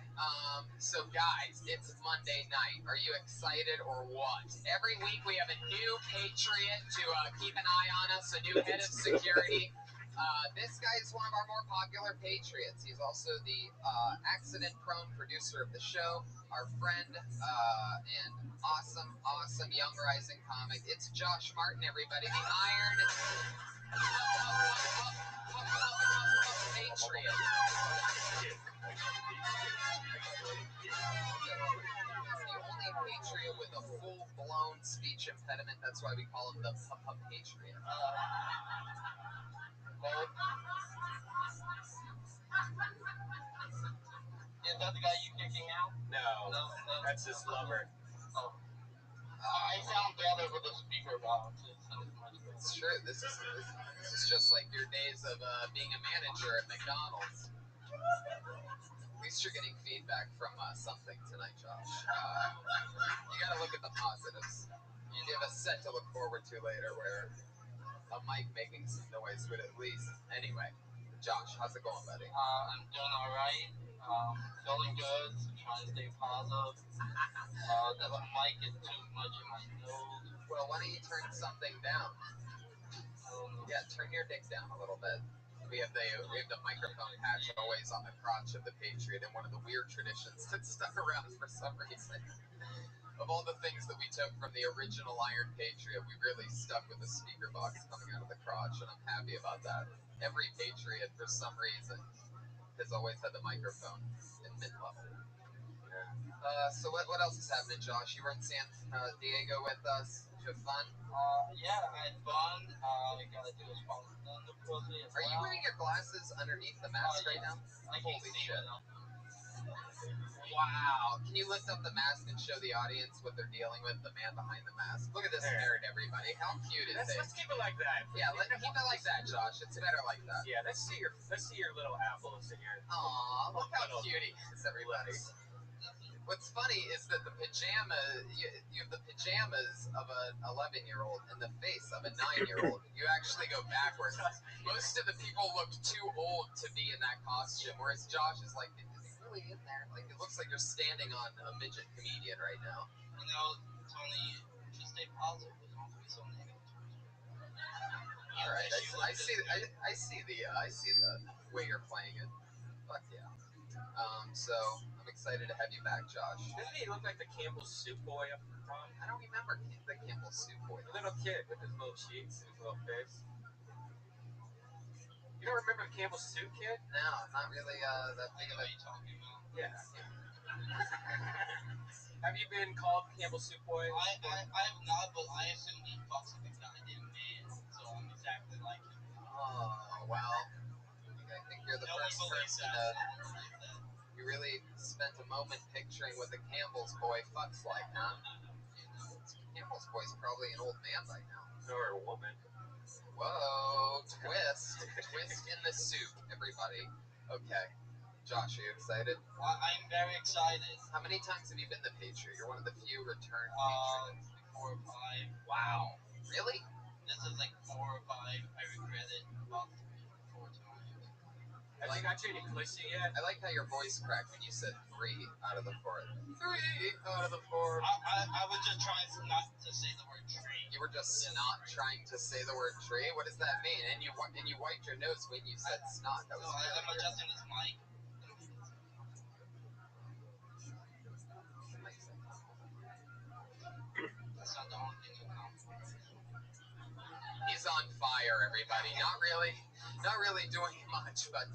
So guys, it's Monday night. Are you excited or what? Every week we have a new patriot to keep an eye on us, a new head of security. This guy is one of our more popular patriots. He's also the accident-prone producer of the show, our friend, and awesome young rising comic. It's Josh Martin, everybody, the Iron Patriot. Patriot with a full-blown speech impediment. That's why we call him the Patriot. Is that the guy you kicking out? No, that's his lover. Oh. I sound better with the speaker box. It's true. This is just like your days of being a manager at McDonald's. At least you're getting feedback from something tonight, Josh. You gotta look at the positives. You have a set to look forward to later where a mic making some noise would at least. Anyway, Josh, how's it going, buddy? I'm doing all right. Feeling good. Trying to stay positive. The mic is too much in my nose. Well, why don't you turn something down? Yeah, turn your dick down a little bit. We have the microphone patch always on the crotch of the Patriot, and one of the weird traditions that stuck around for some reason. Of all the things that we took from the original Iron Patriot, we really stuck with the speaker box coming out of the crotch, and I'm happy about that. Every Patriot, for some reason, has always had the microphone in mid-level. So what else is happening, Josh? You were in San Diego with us. Did you have fun? Yeah, I had fun. I got to do a sponsor project as well. Are you wearing your glasses underneath the mask right now? I can't Holy see shit. it. Wow. Can you lift up the mask and show the audience what they're dealing with, the man behind the mask? Look at this nerd, everybody. How cute is it? Let's keep it like that. Yeah, keep it like that, Josh. It's better like that. Yeah, let's see your little apples in your. Aw, look how cute he is, everybody. What's funny is that you have the pajamas of an 11-year-old and the face of a 9-year-old. You actually go backwards. Most of the people look too old to be in that costume, whereas Josh is like, is he really in there? Like, it looks like you're standing on a midget comedian right now. You know, Tony, just stay positive. You don't have to be so negative. All right, I see the way you're playing it. Fuck yeah. So I'm excited to have you back, Josh. Doesn't he look like the Campbell's Soup Boy up front? I don't remember the Campbell's Soup Boy. The little kid with his little cheeks and his little face. You don't remember the Campbell's Soup kid? No, not really that big of a... talking about. Yeah. Have you been called Campbell's Soup Boy? I have not, but I assume he fucks with a goddamn man, so I'm exactly like him. Oh, well. I think you're the first person to... You really spent a moment picturing what the Campbell's boy fucks like, huh? Campbell's boy's probably an old man by now. Or a woman. Whoa, twist. Twist in the soup, everybody. Okay. Josh, are you excited? I'm very excited. How many times have you been the Patriot? You're one of the few return Patriots. 4 or 5. Wow. Really? This is like 4 or 5. I regret it about 3 or 4 times. Have you got you any pussy yet? I like how your voice cracked when you said 3 out of the 4. 3 out of the 4. I was just trying not to say the word tree. You were just not trying to say the word tree? What does that mean? And you wiped your nose when you said snot. That was I'm really adjusting this mic. That's not the only thing you know. He's on fire, everybody. Not really doing much, but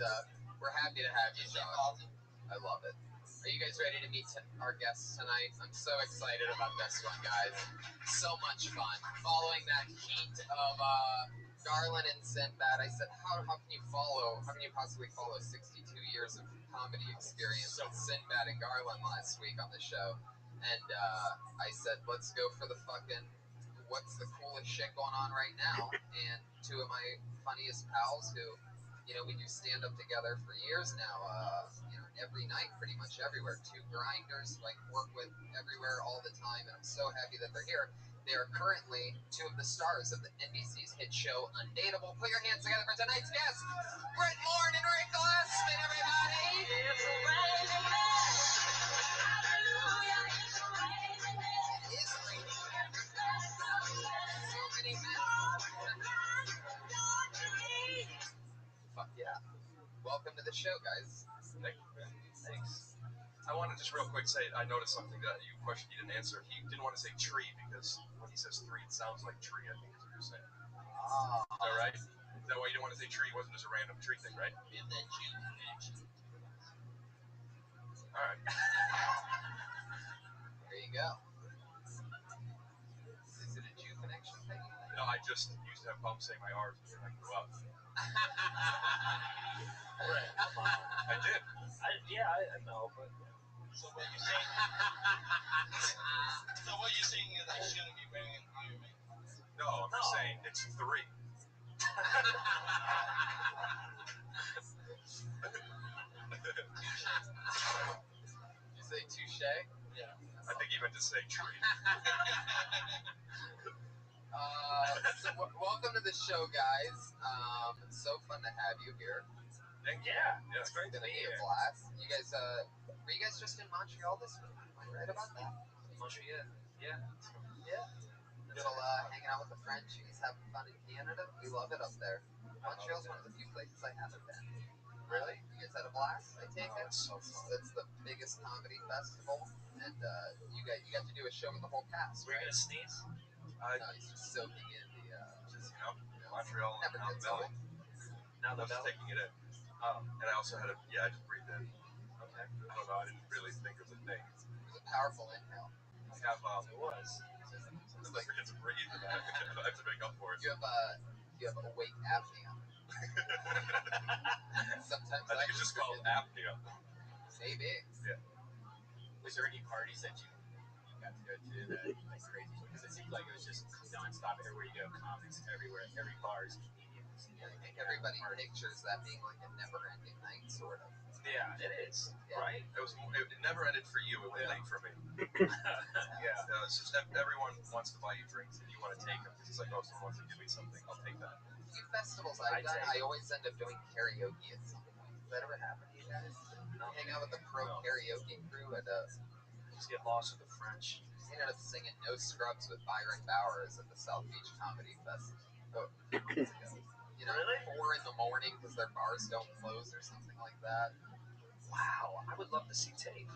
we're happy to have you, Josh. I love it. Are you guys ready to meet our guests tonight? I'm so excited about this one, guys. So much fun. Following that heat of Garland and Sinbad, I said, how can you possibly follow 62 years of comedy experience with Sinbad and Garland last week on the show? And I said, let's go for the fucking what's the coolest shit going on right now. And 2 of my funniest pals who, we do stand up together for years now, every night, pretty much everywhere. 2 grinders, work with everywhere all the time, and I'm so happy that they're here. They are currently 2 of the stars of the NBC's hit show Undateable. Put your hands together for tonight's guests, Brett Moore and Rick Glassman, everybody. It's raining men. Hallelujah, it's raining men. It is raining men. So many men. Fuck yeah. Welcome to the show, guys. Thank you, man. Thanks. I want to just real quick say, I noticed something that you questioned, you didn't answer. He didn't want to say tree because when he says 3, it sounds like tree, I think is what you're saying. Ah. Is that right? Is that why you didn't want to say tree? It wasn't just a random tree thing, right? We have that Jew connection. All right. There you go. Is it a Jew connection thing? No, I just used to have problems saying my R's when I grew up. Right. I did. I know, but... So what you're saying? Is I shouldn't be wearing an Iron Man costume? No, I'm just saying it's 3. Did you say touche? Yeah. I think you meant to say tree. So welcome to the show, guys. It's so fun to have you here. Thank you. Yeah, it's great It's gonna be a blast. You guys, were you guys just in Montreal this week? Am I right about that? Montreal. Yeah. Little hanging out with the Frenchies, having fun in Canada. We love it up there. Montreal's one of the few places I haven't been. Really? You guys had a blast, I take it? It's so fun. It's the biggest comedy festival, and you got to do a show with the whole cast, We're right? gonna sneeze. No, he's just soaking in the... Just, Montreal and Never now the gets Valley. old. Now the Valley. Taking it in. And I also had I just breathed in. Okay. I don't know. I didn't really think it was a thing. It was a powerful inhale. I have it was. It's like forget to breathe, and I have to make up for it. You have awake apnea. Sometimes I think it's just called apnea. Maybe. Yeah. Was there any parties that you got to go to that like crazy? Because it seems like it was just nonstop. Everywhere you go, comics everywhere. Every bar is comedians. I think everybody pictures that being like a never-ending night, sort of. Yeah, it is. Yeah. Right? It never ended for you. It went late for me. Yeah. It's just everyone wants to buy you drinks, and you want to take them because it's like, oh, someone wants to give me something. I'll take that. A few festivals I've done, I always end up doing karaoke at some point. Does that ever happen to you guys? No. Hang out with the pro karaoke crew at just get lost with the French. I ended up singing No Scrubs with Byron Bowers at the South Beach Comedy Festival. You know, really? 4 in the morning because their bars don't close or something like that. Wow, I would love to see tape.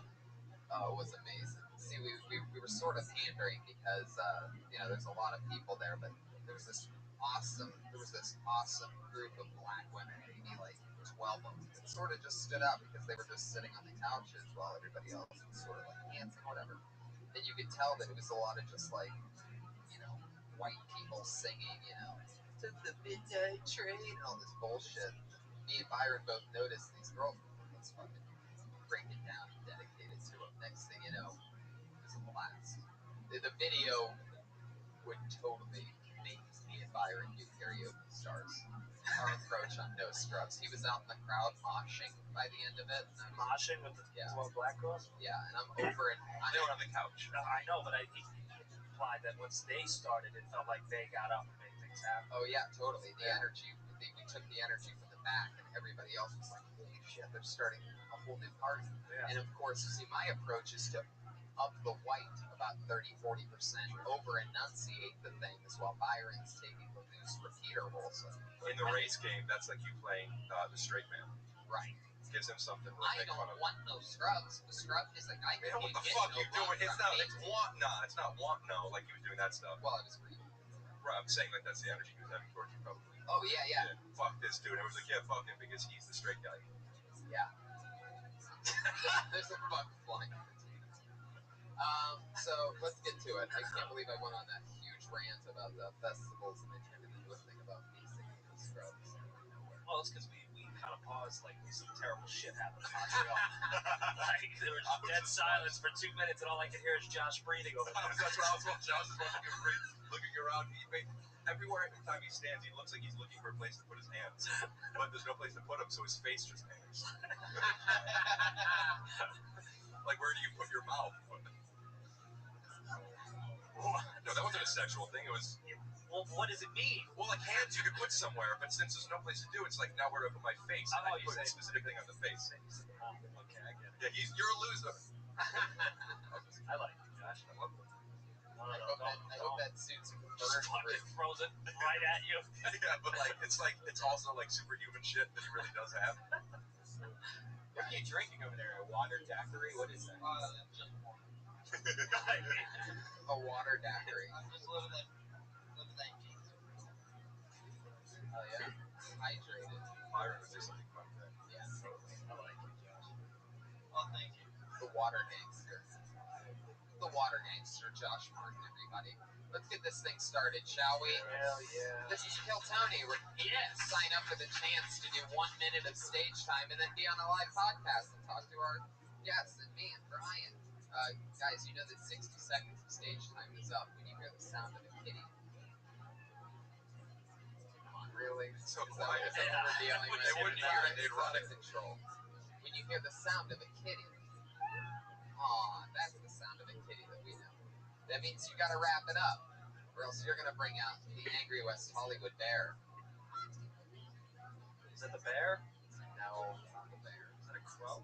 Oh, it was amazing. See, we were sort of pandering because you know, there's a lot of people there, but there was this awesome group of black women, maybe like 12 of them, that sort of just stood out because they were just sitting on the couches while everybody else was sort of like dancing, whatever. And you could tell that it was a lot of just like, you know, white people singing, you know, to the midnight train and all this bullshit. Me and Byron both noticed these girls. Let's fucking break it down and dedicate it to them. Next thing you know, it was a blast. The video would totally make me and Byron do karaoke stars. Our approach on No Scrubs. He was out in the crowd moshing by the end of it. Moshing with the 12 black girls? Yeah, and I'm over it. They were on the couch. I know, but he implied that once they started, it felt like they got up and made things happen. Oh yeah, totally. The energy. We took the energy from the back, and everybody else was like, "Holy shit, they're starting a whole new party." Yeah. And of course, you see, my approach is to up the white about 30-40%, over enunciate the things while Byron's taking the loose repeater holes. In the race game, that's like you playing the straight man. Right. Gives him something to I make don't fun of. want no scrubs. The scrub is the guy who Man, what can't the get fuck no you doing? It's love not. from It's me. want. Nah, it's not want. No, like he was doing that stuff. Well, I was reading. Right, I'm saying like that's the energy he was having towards you, probably. Oh yeah. Fuck this dude. I was like, yeah, fuck him because he's the straight guy. Yeah. There's a bug flying. So let's get to it. I can't believe I went on that huge rant about the festivals and they turned it into a thing about me singing the Scrubs. Well, it's because we kind of paused, like some terrible shit happened in Montreal. Like there was dead silence for 2 minutes, and all I could hear is Josh breathing over there. That's what I was watching. Josh is looking around. Everywhere every time he stands, he looks like he's looking for a place to put his hands, but there's no place to put them, so his face just hangs. Like, where do you put your mouth? No, that wasn't a sexual thing. It was. Well, what does it mean? Well, like hands you could put somewhere, but since there's no place to do it, it's like now where do I put my face? And I put a specific thing on the face. Okay, I get it. Yeah, you're a loser. I like you, Josh. I love it. I hope that suits Just fucking throws it right at you. Yeah, but like it's also like superhuman shit that he really does have. What are you drinking over there? A water daiquiri? What is that? Just water. A water daiquiri. I'm just living that Jesus. Oh yeah. Hydrated. Byron would say something about that. Yeah, totally. I like you, Josh. Well, thank you. The water gangster. The water gangster, Josh Martin, everybody. Let's get this thing started, shall we? Hell yeah. This is Kill Tony. Sign up for the chance to do 1 minute of stage time and then be on a live podcast and talk to our guests and me and Brian. Guys, you know that 60 seconds of stage time is up when you hear the sound of a kitty. Come on, really? It's so quiet. Is that what we're dealing with? They wouldn't hear it. They'd run out of control. When you hear the sound of a kitty, that's the sound of a kitty that we know. That means you gotta wrap it up, or else you're gonna bring out the angry West Hollywood bear. Is that the bear? No, it's not the bear. Is that a crow?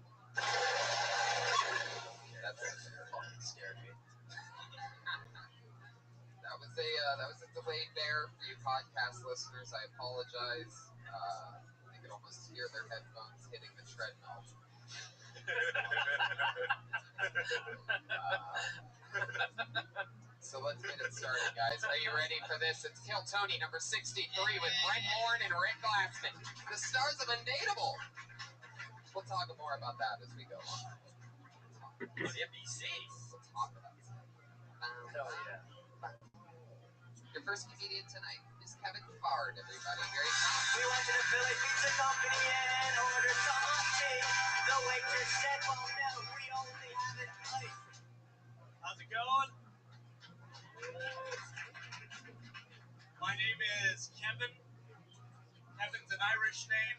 That's a bear. Fucking scared me. That was a delayed bear for you podcast listeners. I apologize. I could almost hear their headphones hitting the treadmill. So let's get it started, guys. Are you ready for this? It's Kill Tony number 63 with Brent Morin and Rick Glassman, the stars of Undateable. We'll talk more about that as we go on. NBC. We'll talk about it. Hell yeah. Your first comedian tonight is Kevin Fard, everybody. Here he comes. We went to the Philly Pizza Company and ordered some tea. The waitress said, well, no, we only have it iced. How's it going? My name is Kevin. Kevin's an Irish name.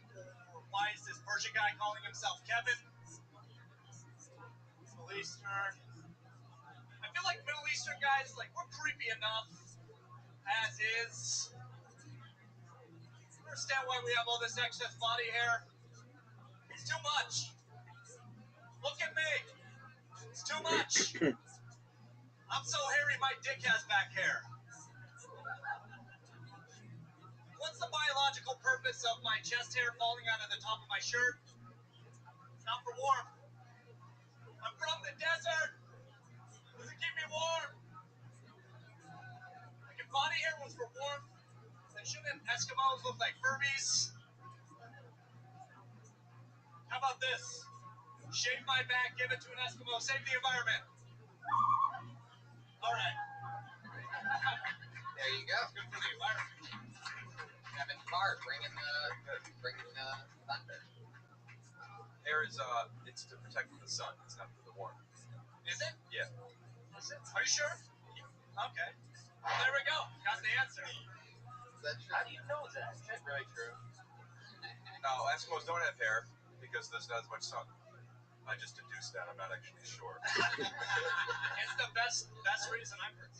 Why is this Persian guy calling himself Kevin? Middle Eastern. I feel like Middle Eastern guys, like, we're creepy enough as is. Understand why we have all this excess body hair? It's too much. Look at me. It's too much. I'm so hairy, my dick has back hair. What's the biological purpose of my chest hair falling out of the top of my shirt? It's not for warmth. I'm from the desert. Does it keep me warm? Like if body hair was for warmth, then shouldn't Eskimos look like Furbies? How about this? Shave my back, give it to an Eskimo, save the environment. All right. There you go. That's good for the environment. Kevin Fard bringing the thunder. Hair is it's to protect from the sun. It's not for the warmth. Is it? Yeah. Is it? Are you sure? Okay. Well, there we go. Got the answer. Is that true? How do you know that? Is that really true? No, Eskimos don't have hair because there's not as much sun. I just deduced that. I'm not actually sure. It's the best reason I've heard.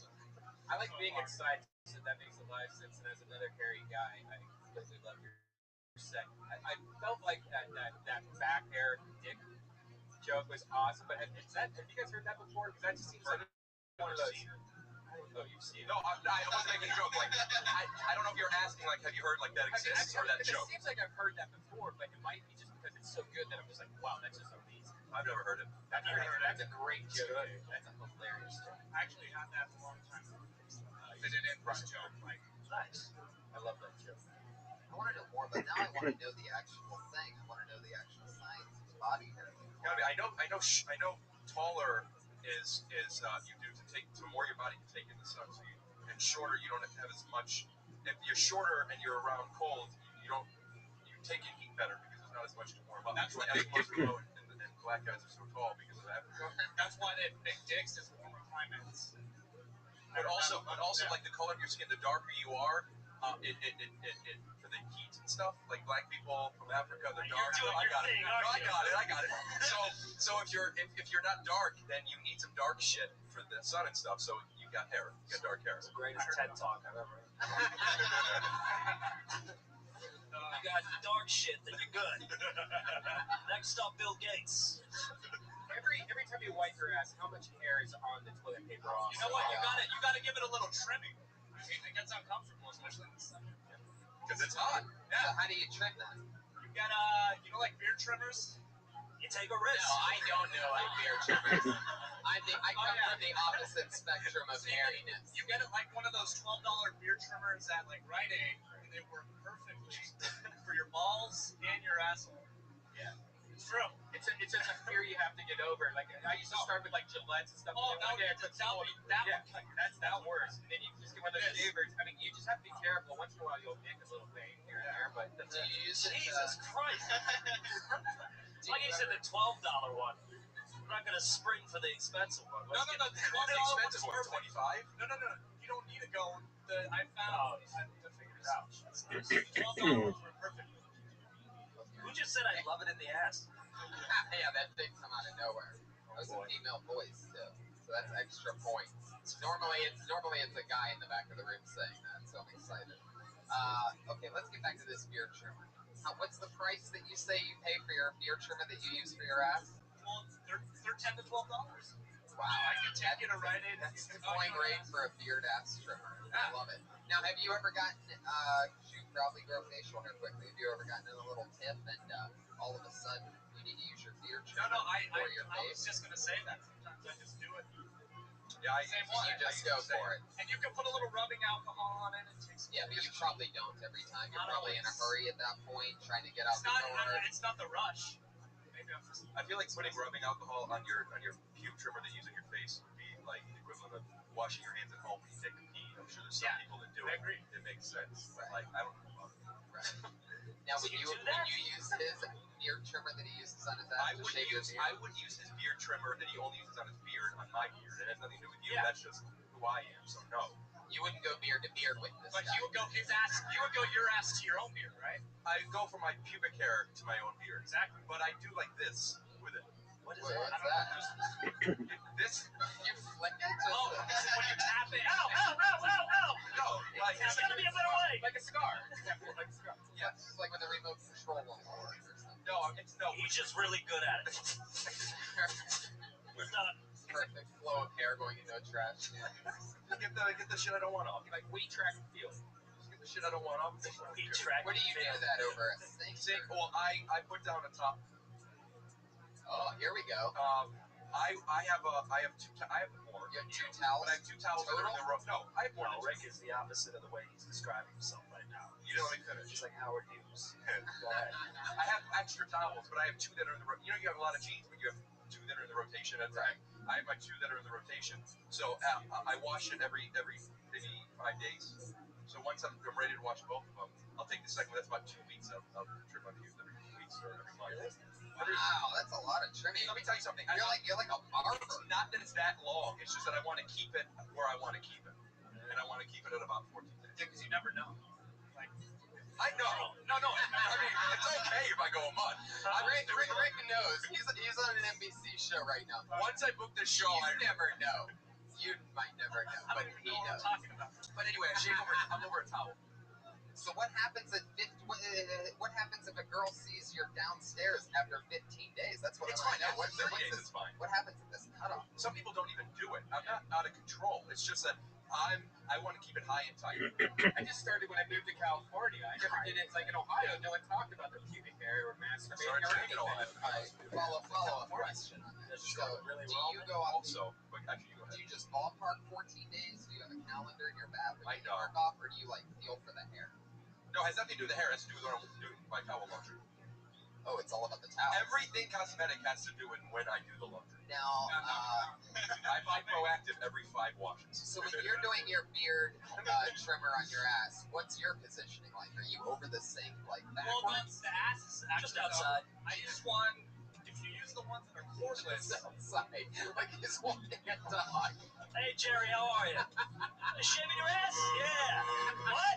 I like being inside, so that makes a lot of sense. And as another hairy guy, I completely love your set. I felt like that back hair dick joke was awesome. But have you guys heard that before? Because that just seems like one of those. Oh, you've seen it. No, I wasn't making a joke. Like, I don't know if you're asking, like, have you heard, like, that exists or that joke? It seems like I've heard that before, but it might be just because it's so good that I'm just like, wow, that's just amazing. I've never heard it. That's a great joke. That's a hilarious joke. I actually had that for a long time. Fit it in for a joke. Like, nice. I love that joke. I want to know more, but now I want to know the actual thing. I want to know the actual science of body hair. I know taller is you do to more your body can take in the sun, so and shorter you don't have as much. If you're shorter and you're around cold, you take in heat better because there's not as much to warm up. That's why and black guys are so tall because of that. That's why they have big dicks is warmer climates. But also like the color of your skin, the darker you are, it for the heat and stuff. Like black people from Africa, they're dark. I got it. So if you're not dark, then you need some dark shit for the sun and stuff. So you got hair, you got dark hair. It's the greatest TED talk I've ever heard. You got the dark shit, then you're good. Next up, Bill Gates. Every time you wipe your ass, how much hair is on the toilet paper off? You know what? You gotta give it a little trimming. I mean, it gets uncomfortable, especially in the summer. Because it's hot. Yeah. So how do you trim that? You got like beard trimmers. You take a risk. No, I don't know like beard trimmers. I come from the opposite spectrum of hairiness. You get it like one of those $12 beard trimmers at like Rite Aid, and they work perfectly for your balls and your asshole. Yeah. It's true. It's just a fear you have to get over. Like I used to start with like Gillettes and stuff. Oh, and no, that worse. And then you just get one of those shavers. I mean, you just have to be careful. Once in a while, you'll nick a little thing here and there. But do you use Jesus Christ! Like you said, the $12 one. I'm not gonna spring for the expensive one. No, the $12 expensive one. 25? No. You don't need to go. I found to figure this out. $12 were perfect. Who just said I love it in the ass? Yeah, that did come out of nowhere. That was a female voice too, so that's extra points. Normally it's a guy in the back of the room saying that, so I'm excited. Okay, let's get back to this beard trimmer. What's the price that you say you pay for your beard trimmer that you use for your ass? Well, they're $10 to $12. Wow, I can get a Rite Aid. That's going rate for a beard ass trimmer. I love it. Now, have you ever gotten? You probably grow facial hair quickly. Have you ever gotten in a little tip and all of a sudden you need to use your beard No, trimmer I for your was face. just gonna say that. Sometimes I just do it. Yeah, Same one. You just go for it. And you can put a little rubbing alcohol on it. It takes. Yeah, but you probably don't every time. You're Not probably in a always. hurry at that point, trying to get out It's the not. door. It's not the rush. Maybe I'm just. I feel like putting rubbing alcohol on your pube trimmer that you use on your face would be like the equivalent of washing your hands at home when you take a pee. I'm sure there's some people that do it. I agree. It makes sense. But like, I don't know about it. Right. Now, when you use his beard trimmer that he uses on his ass, I would use his beard trimmer that he only uses on his beard on my beard. It has nothing to do with you. Yeah. That's just who I am. So no. You wouldn't go beard to beard with this. But guy. you would go his ass. You would go your ass to your own beard, right? I go from my pubic hair to my own beard. Exactly. But I do like this with it. What is What's that? that? This. You flick it? This is when you tap it. Ow! No, like There's gotta be a better way. Like a cigar. Like a cigar. Yes. It's like when the remote control won't work or something. No, it's no. He's just really good at it. Perfect flow of hair going into a trash. Get the shit I don't want off. Like weed track and field. Just get the shit I don't want off. Weed track. What do you do that over? A sink? Well, I put down a top. Oh, here we go. I have more. You have 2 towels? But I have 2 towels that are in the row. No, I have more. No, Rick is the opposite of the way he's describing himself right now. You know, let me finish. He's like Howard Hughes. Go ahead. I have extra towels, but I have 2 that are in the rotation. You know, you have a lot of jeans, but you have 2 that are in the rotation at a time. I have my 2 that are in the rotation. So I wash it every maybe 5 days. So once I'm ready to wash both of them, I'll take the second one. That's about 2 weeks. I'll trim my pubes every 2 weeks or every month. Wow, that's a lot of trimming. Let me tell you something. You're like a barber. It's not that it's that long. It's just that I want to keep it where I want to keep it, and I want to keep it at about 14 days. Because you never know. Like, I know. No. I mean, it's okay if I go a month. Rick knows. He's on an NBC show right now. Once I book this show, I never know. You might never know, but he knows. Talking about. But anyway, I'm over a towel. So what happens what happens if a girl sees you're downstairs after 15 days? That's what It's I fine. want to know. 30 days is fine. What happens at this cutoff? Some people don't even do it. I'm not out of control. It's just that I want to keep it high and tight. I just started when I moved to California. I never did it. Like in Ohio, no one talked about their pubic hair or masturbating Sorry, or taking anything. Ohio. Follow up question. So really do well. you go off? Also, but actually, you go Do ahead. you just ballpark 14 days? Do you have a calendar in your bathroom? I that you don't. mark off, or do you like feel for the hair? No, it has nothing to do with the hair. It has to do with what I'm doing my towel laundry. Oh, it's all about the towel. Everything cosmetic has to do with when I do the laundry. Now, I'm proactive every 5 washes. so when you're doing your beard trimmer on your ass, what's your positioning like? Are you over the sink like Well, backwards? the ass is actually Just outside. I use one. If you use the ones that are cordless, outside, like he's walking a dog. Hey, Jerry, how are you? Shaving your ass? Yeah. What?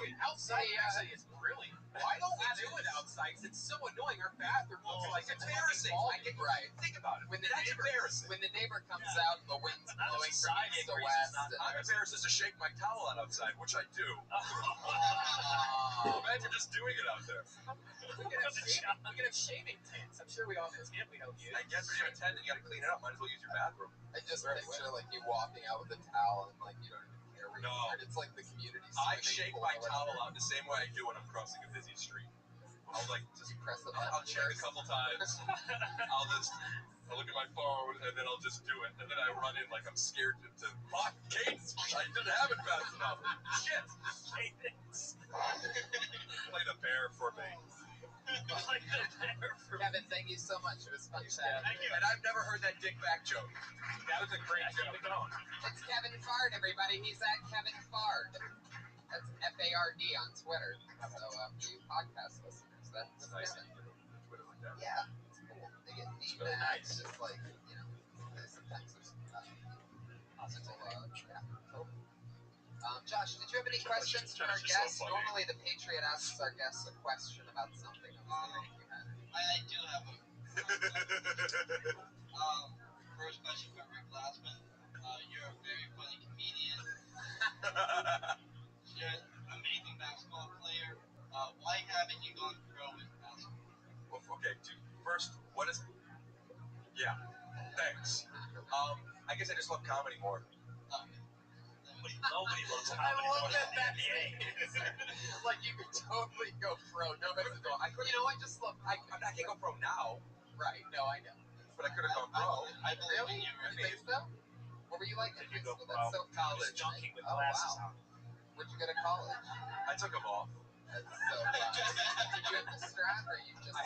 Dude, outside actually is brilliant. Why don't we do it outside? 'Cause it's so annoying. Our bathroom looks like it's embarrassing. I get right. Think about it. When the That's neighbor, embarrassing. when the neighbor comes out and the wind's blowing from east to west. I'm embarrassed to shake my towel out outside, which I do. Imagine just doing it out there. We can have shaving tents. I'm sure we all have a tent we don't use. I guess if you have a tent and you got to clean it up, might as well use your bathroom. I just picture like you walking out with a towel and like you don't even care where No. you are. It's like the community. I swimming shake pool my or whatever. towel out the same way I do when I'm crossing a busy street. I'll like just Press the I'll button check a first. couple times. I'll look at my phone and then I'll just do it. And then I run in like I'm scared to lock gates. I didn't have it fast enough. Shit. Play the bear for me. Kevin, thank you so much. It was fun chatting. Thank you. And I've never heard that dick back joke. That was a great joke. It's Kevin Fard, everybody. He's at Kevin Fard. That's Fard on Twitter. So for you podcast listeners, that's Nice. Kevin. Twitter like that. Yeah, it's cool. They get neat really nice. Just like, you know, sometimes there's possible, yeah, totally. Josh, did you have any questions for our Josh is so guests? funny. Normally, the Patriot asks our guests a question about something. I was wondering if you had any. I do have a first question for Rick Glassman. You're a very funny comedian. You're an amazing basketball player. Why haven't you gone pro in basketball? Well, okay, first, what is... Yeah, thanks. I guess I just love comedy more. Okay. That Nobody loves I comedy love more that than the NBA. Like you could totally go pro. Nobody's going. I just love. I can't go pro now, Right. No, I know. but I could have gone pro. I believe Really? in you. You think so? What were you like in Did you high go school? pro? That's so He was college. dunking with Oh, glasses wow. on. Where'd you go to college? I took them off. That's so fun. Did you have the strap or you just? I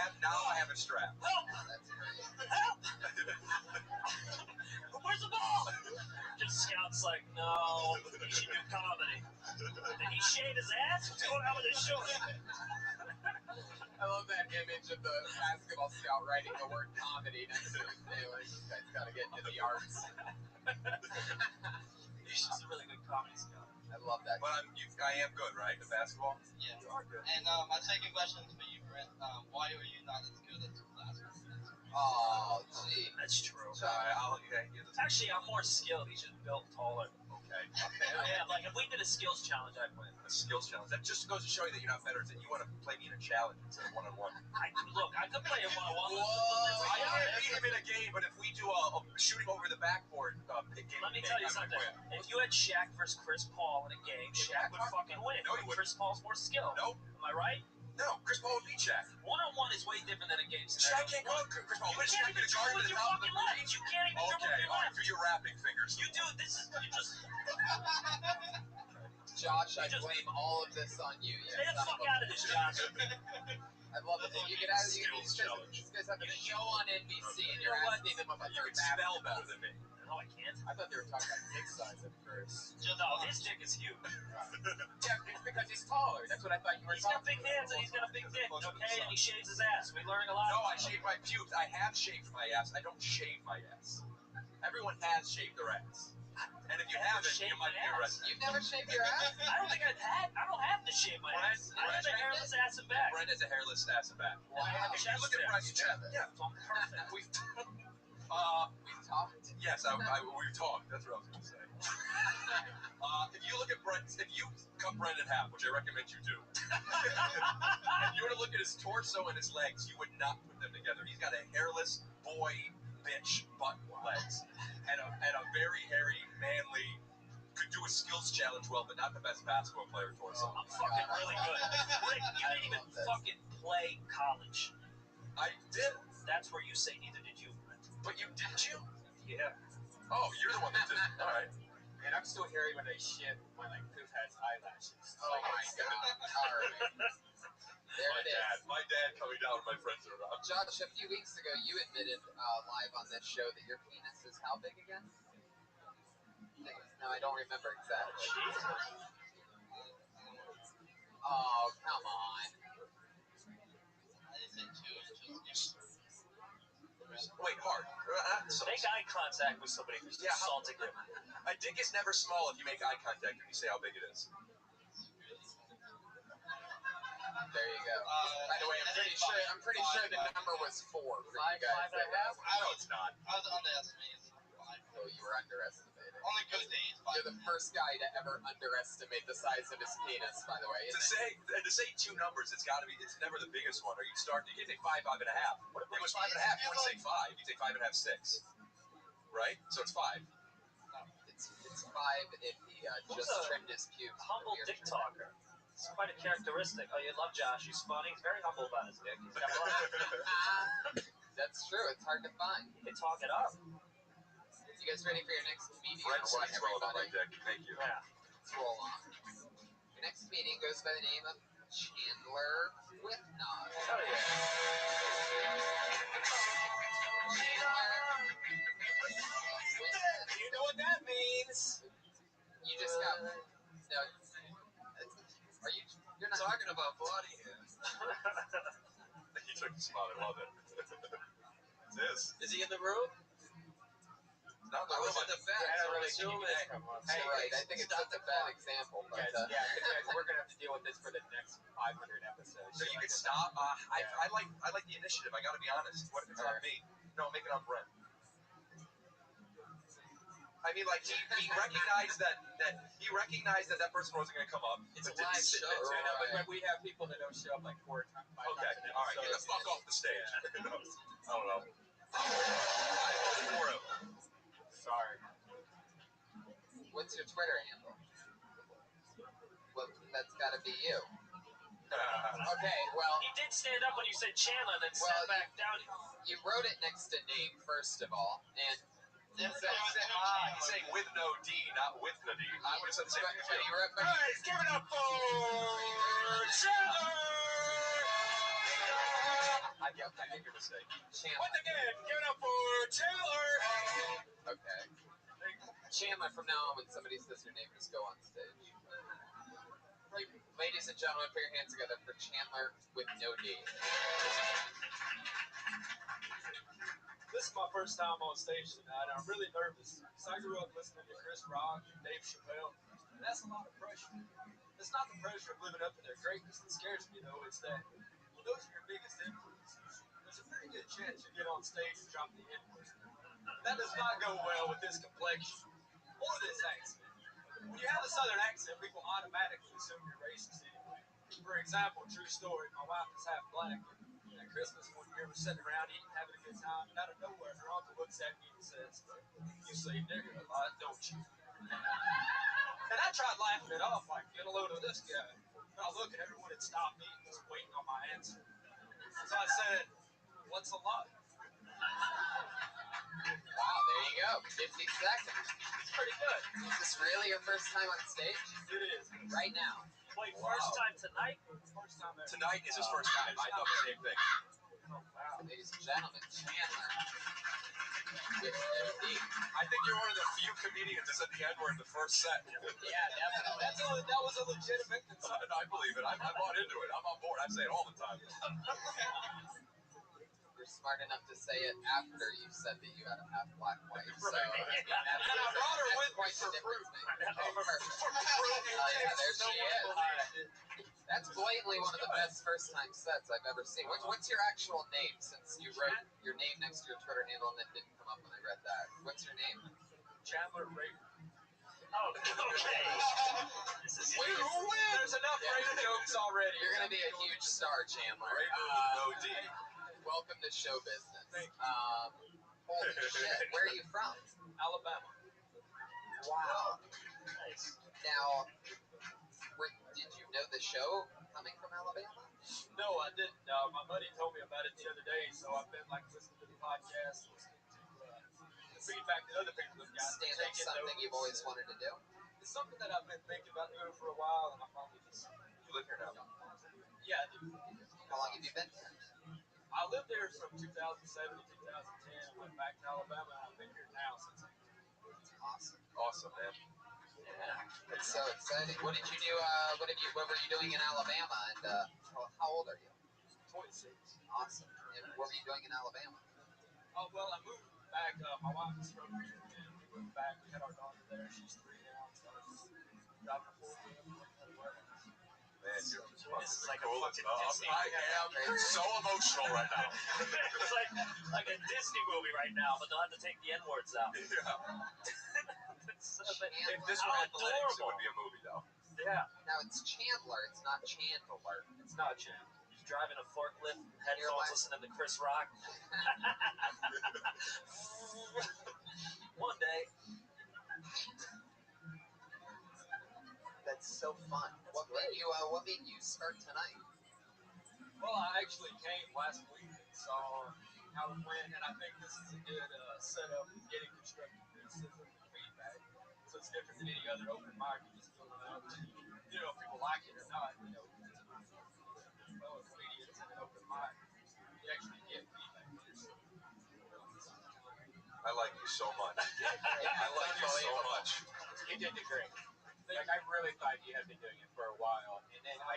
have a strap. Help! Oh, that's great. Help! Where's the ball? Just Scout's like, no, he should do comedy. Did he shave his ass? What's going on with his shoes? I love that image of the basketball scout writing the word comedy next to his name. Like, this guy's got to get into the arts. He's just a really good comedy scout. I love that. But I am good, right? The basketball. Yeah. You are good. And my second question is for you, Brent. Why are you not as good as basketball? Oh, gee. That's true. Actually, I'm more skilled. He's just built taller. Okay. Yeah, like if we did a skills challenge, I'd win. A skills challenge. That just goes to show you that you're not better. That you want to play me in a challenge instead of one-on-one. I could play a one-on-one. I can't beat him in a game, but if we do a shooting over the backboard pick game, Let me tell you something. If you had Shaq versus Chris Paul in a game, Shaq would fucking win. No, he wouldn't. Chris Paul's more skilled. Nope. Am I right? No, Chris Paul would beat Shaq. One-on-one is way different than a game Shaq scenario. can't go with Chris Paul. You can't even dribble with your fucking legs. You can't even dribble with your Okay, legs. for your rapping fingers. You do. This is you just. Josh, I blame all of this on you. Stay the fuck out of this, Josh. I love it. You could have these guys have a show on NBC and you're asking them about You their can spell better than me. No, I can't. I thought they were talking about dick size at first. No, his dick is huge. Yeah, it's because he's taller. That's what I thought you were He's got talking big hands and he's got a big dick, okay? And he shaves his ass. We're learning a lot. No, I shave my pubes. I have shaved my ass. I don't shave my ass. Everyone has shaved their ass. And if you haven't, you might be arrested. You've never shaved your ass? I don't think I don't have to shave my ass. I have a hairless ass and back. Brent has a hairless ass and back. Wow. If you look at Brent's chest, yeah. It's all perfect. We've talked. Yes, we've talked. That's what I was going to say. If you look at Brent, if you cut Brent in half, which I recommend you do, if you were to look at his torso and his legs, you would not put them together. He's got a hairless boy bitch butt legs and a very hairy, manly, could do a skills challenge well, but not the best basketball player torso. I'm fucking really good. Rick, you didn't even fucking play college. I did. That's where you say neither did you, Brent. But didn't you? Yeah. Oh, you're the one that did. All right. And I'm still hairy when I shit when like Poof has eyelashes. Oh my god. All right. There it is. My dad coming down with my friends are around. Josh, a few weeks ago, you admitted live on this show that your penis is how big again? No, I don't remember exactly. Oh, come on. Wait, hard. Make eye contact with somebody who's assaulting you. A dick is never small if you make eye contact and you say how big it is. There you go. By the way, I'm pretty sure the number was 4 for you guys. No, it's not. I was underestimated. Oh, you were underestimated. On a good day, it's 5. You're the first guy to ever underestimate the size of his penis, by the way. To say two numbers, it's got to be. It's never the biggest one. Or you can say 5, 5.5. What if it was 5.5? You wouldn't say 5. You say 5.5, 6. Right? So it's 5. It's 5 if he just trimmed his pubes. Humble dick talker. It's quite a characteristic. Oh, you love Josh. He's funny. He's very humble about his dick. He's got a lot. That's true. It's hard to find. You can talk it up. You guys ready for your next meeting? Brent's well about my dick. Thank you. Yeah. Let's roll on. Your next meeting goes by the name of Chandler with Nog. Oh, yeah. You know what that means. You just got... No. Are you... You're not... Talking about body hair. He took the spot. I love it. It's his. Is he in the room? Not the I was room. at the back. I don't really Zoom think in. Hey, right. I think it's not a bad example, but yeah, we're gonna have to deal with this for the next 500 episodes. So you can stop. I like the initiative. I got to be honest. What if it's on me? No, make it on Brent. I mean, like he recognized that person wasn't going to come up. It's a live show, but we have people that don't show up like 4 times. Okay, all right, get the fuck off the stage. I don't know. Sorry. What's your Twitter handle? Well, that's got to be you. Okay, well... He did stand up when you said Chandler, then sat back down. You wrote it next to name, first of all, and... He's saying with no D, not with the D. I would have said the same thing. Guys, give it up for Chandler! I get your mistake. Chandler. Once again, give it up for Chandler! Okay. Chandler, from now on, when somebody says your name, just go on stage. Ladies and gentlemen, put your hands together for Chandler with no D. This is my first time on stage tonight, and I'm really nervous. Because I grew up listening to Chris Rock and Dave Chappelle, and that's a lot of pressure. It's not the pressure of living up to their greatness that scares me, though. It's that, well, those are your biggest influences. There's a pretty good chance you get on stage and drop the N-word. That does not go well with this complexion or this accent. When you have a southern accent, people automatically assume you're racist anyway. For example, true story, my wife is half black. At Christmas one year, we're sitting around eating, having a good time, and out of nowhere, her uncle looks at me and says, "You say nigger a lot, don't you?" And I tried laughing it off, like, get a load of this guy. But I look at everyone had stopped me, just waiting on my answer. So I said, "What's a lot?" Wow, there you go. 50 seconds. It's pretty good. Is this really your first time on stage? It is. Right now. Wait, first time tonight? First time ever. Tonight is his first time. I thought the same thing. Oh, wow. Ladies and gentlemen, Chandler with no D. I think you're one of the few comedians that said the N-word the first set. Yeah, definitely. That was a legitimate concern. I believe it. I bought into it. I'm on board. I say it all the time. You're smart enough to say it after you said that you had a half black wife. So, And I brought her with me for proof. Oh, perfect. Yeah, there she is. That's blatantly one of the best first-time sets I've ever seen. What's your actual name, since you wrote your name next to your Twitter handle and it didn't come up when I read that? What's your name? Chandler Rape. Oh, okay. There's enough rape jokes already. You're going to be a huge star, Chandler. No D. Welcome to show business. Holy shit. Where are you from? Alabama. Wow. Nice. Now, did you know the show coming from Alabama? No, I didn't. My buddy told me about it the other day, so I've been listening to the podcast, listening to the feedback that other people have got. Stand-up something you've always wanted to do? It's something that I've been thinking about doing for a while, and I finally just... You live here now? Yeah, I do. How long have you been here? I lived there from 2007 to 2010, went back to Alabama, and I've been here now since I moved. That's awesome. Awesome, man. Yeah, it's so exciting. What did you do? What were you doing in Alabama? And how old are you? 26. Awesome. And what were you doing in Alabama? Oh, well, I moved back. My wife is from here, and we moved back. We had our daughter there. She's 3 now, so I was just driving a full-time. Man, This is like a fucking Disney. I am so emotional right now. It's like a Disney movie right now, but they'll have to take the N-words out. If this were athletics, it would be a movie, though. Yeah. Now, it's Chandler. It's not Chandler. It's not Chandler. He's driving a forklift, headphones, listening to Chris Rock. One day. That's so fun. What made you start tonight? Well, I actually came last week and saw how it went, and I think this is a good setup of getting constructive criticism and feedback. So it's different than any other open mic. You just fill it out. You know, if people like it or not, you know, fellow comedians at an open mic, you actually get feedback. I like you so much. I like you so much. You did great. Like, I really thought you had been doing it for a while, and then I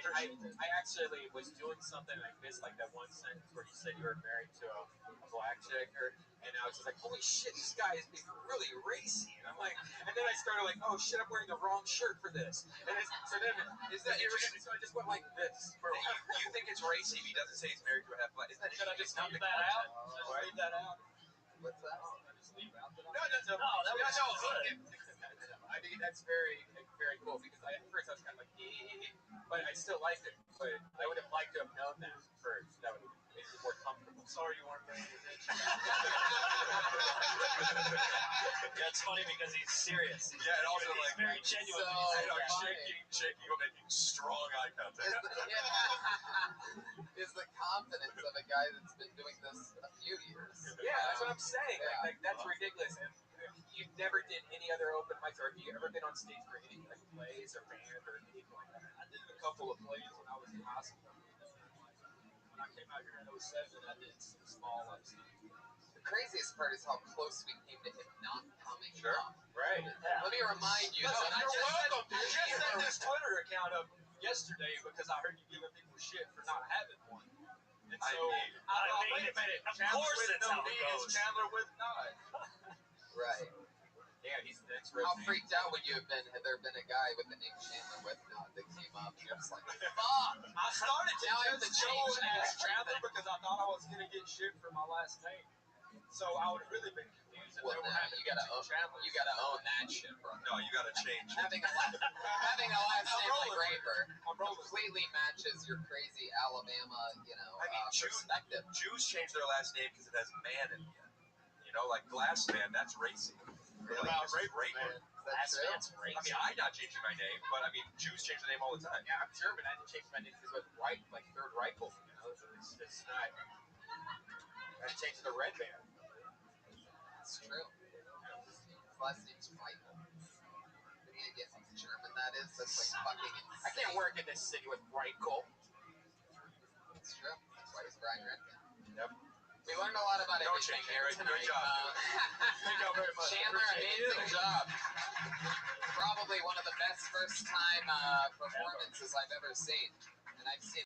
actually was doing something like this, like that one sentence where you said you were married to a black chick, and I was just like, holy shit, this guy is being really racy, and I'm like, and then I started like, oh shit, I'm wearing the wrong shirt for this, and so then is that interesting? So I just went like this for a while. You think it's racy if he doesn't say he's married to a half black? Isn't that Should I just leave that out? Should I leave that out? What's that? I just leave out that. No, that was good. I think that's very, very cool because at first I was kind of like, but I still liked it. But I would have liked to have known that first. That would have made me more comfortable. Sorry you weren't paying attention. Yeah, it's funny because he's serious. Yeah, and also he's like very genuine. So when he's funny. shaking, but making strong eye contact. Is the confidence of a guy that's been doing this a few years. Yeah, that's what I'm saying. Yeah. Like that's ridiculous. And you never did any other open mics, or have you ever been on stage for any like plays or band or anything like that? I did a couple of plays when I was in high school. When I came out here in 07, I did some small ones. The craziest part is how close we came to him not coming Sure. up. Right. Let me remind you. Listen, that you're welcome. I just you set were- this Twitter account up yesterday because I heard you giving people shit for not having one. And so of course that's how it goes. Chandler with not. Right. Yeah, he's the next How freaked out would you have been had there been a guy with the name Chandler with not that came up and you're just like, fuck! I started to Now I have to just go change as everything. Chandler because I thought I was going to get shit for my last name. So I would have really been confused if Well, they were now having you gotta own Chandler. you gotta own that shit, bro. No, you gotta change. Having a last name like Raper I'm rolling. completely matches your crazy Alabama, I mean, perspective. Jews change their last name because it has man in the end. You know, like Glass Man, that's racy. Really? Like, Raper. That's true. I mean, I'm not changing my name, but I mean, Jews change their name all the time. Yeah, I'm German. I had to change my name because it was Third Reichel. You know, it's not. I had to change to the Red Band. That's true. His last name's Reichel. I guess he's German, that is. That's like fucking insane. I can't work in this city with Reichel. That's true. That's why he's Brian Redkin. Yep. We learned a lot about No everything change. here Great tonight. job. Thank y'all very much. Chandler, amazing job. Probably one of the best first-time performances I've ever seen. And I've seen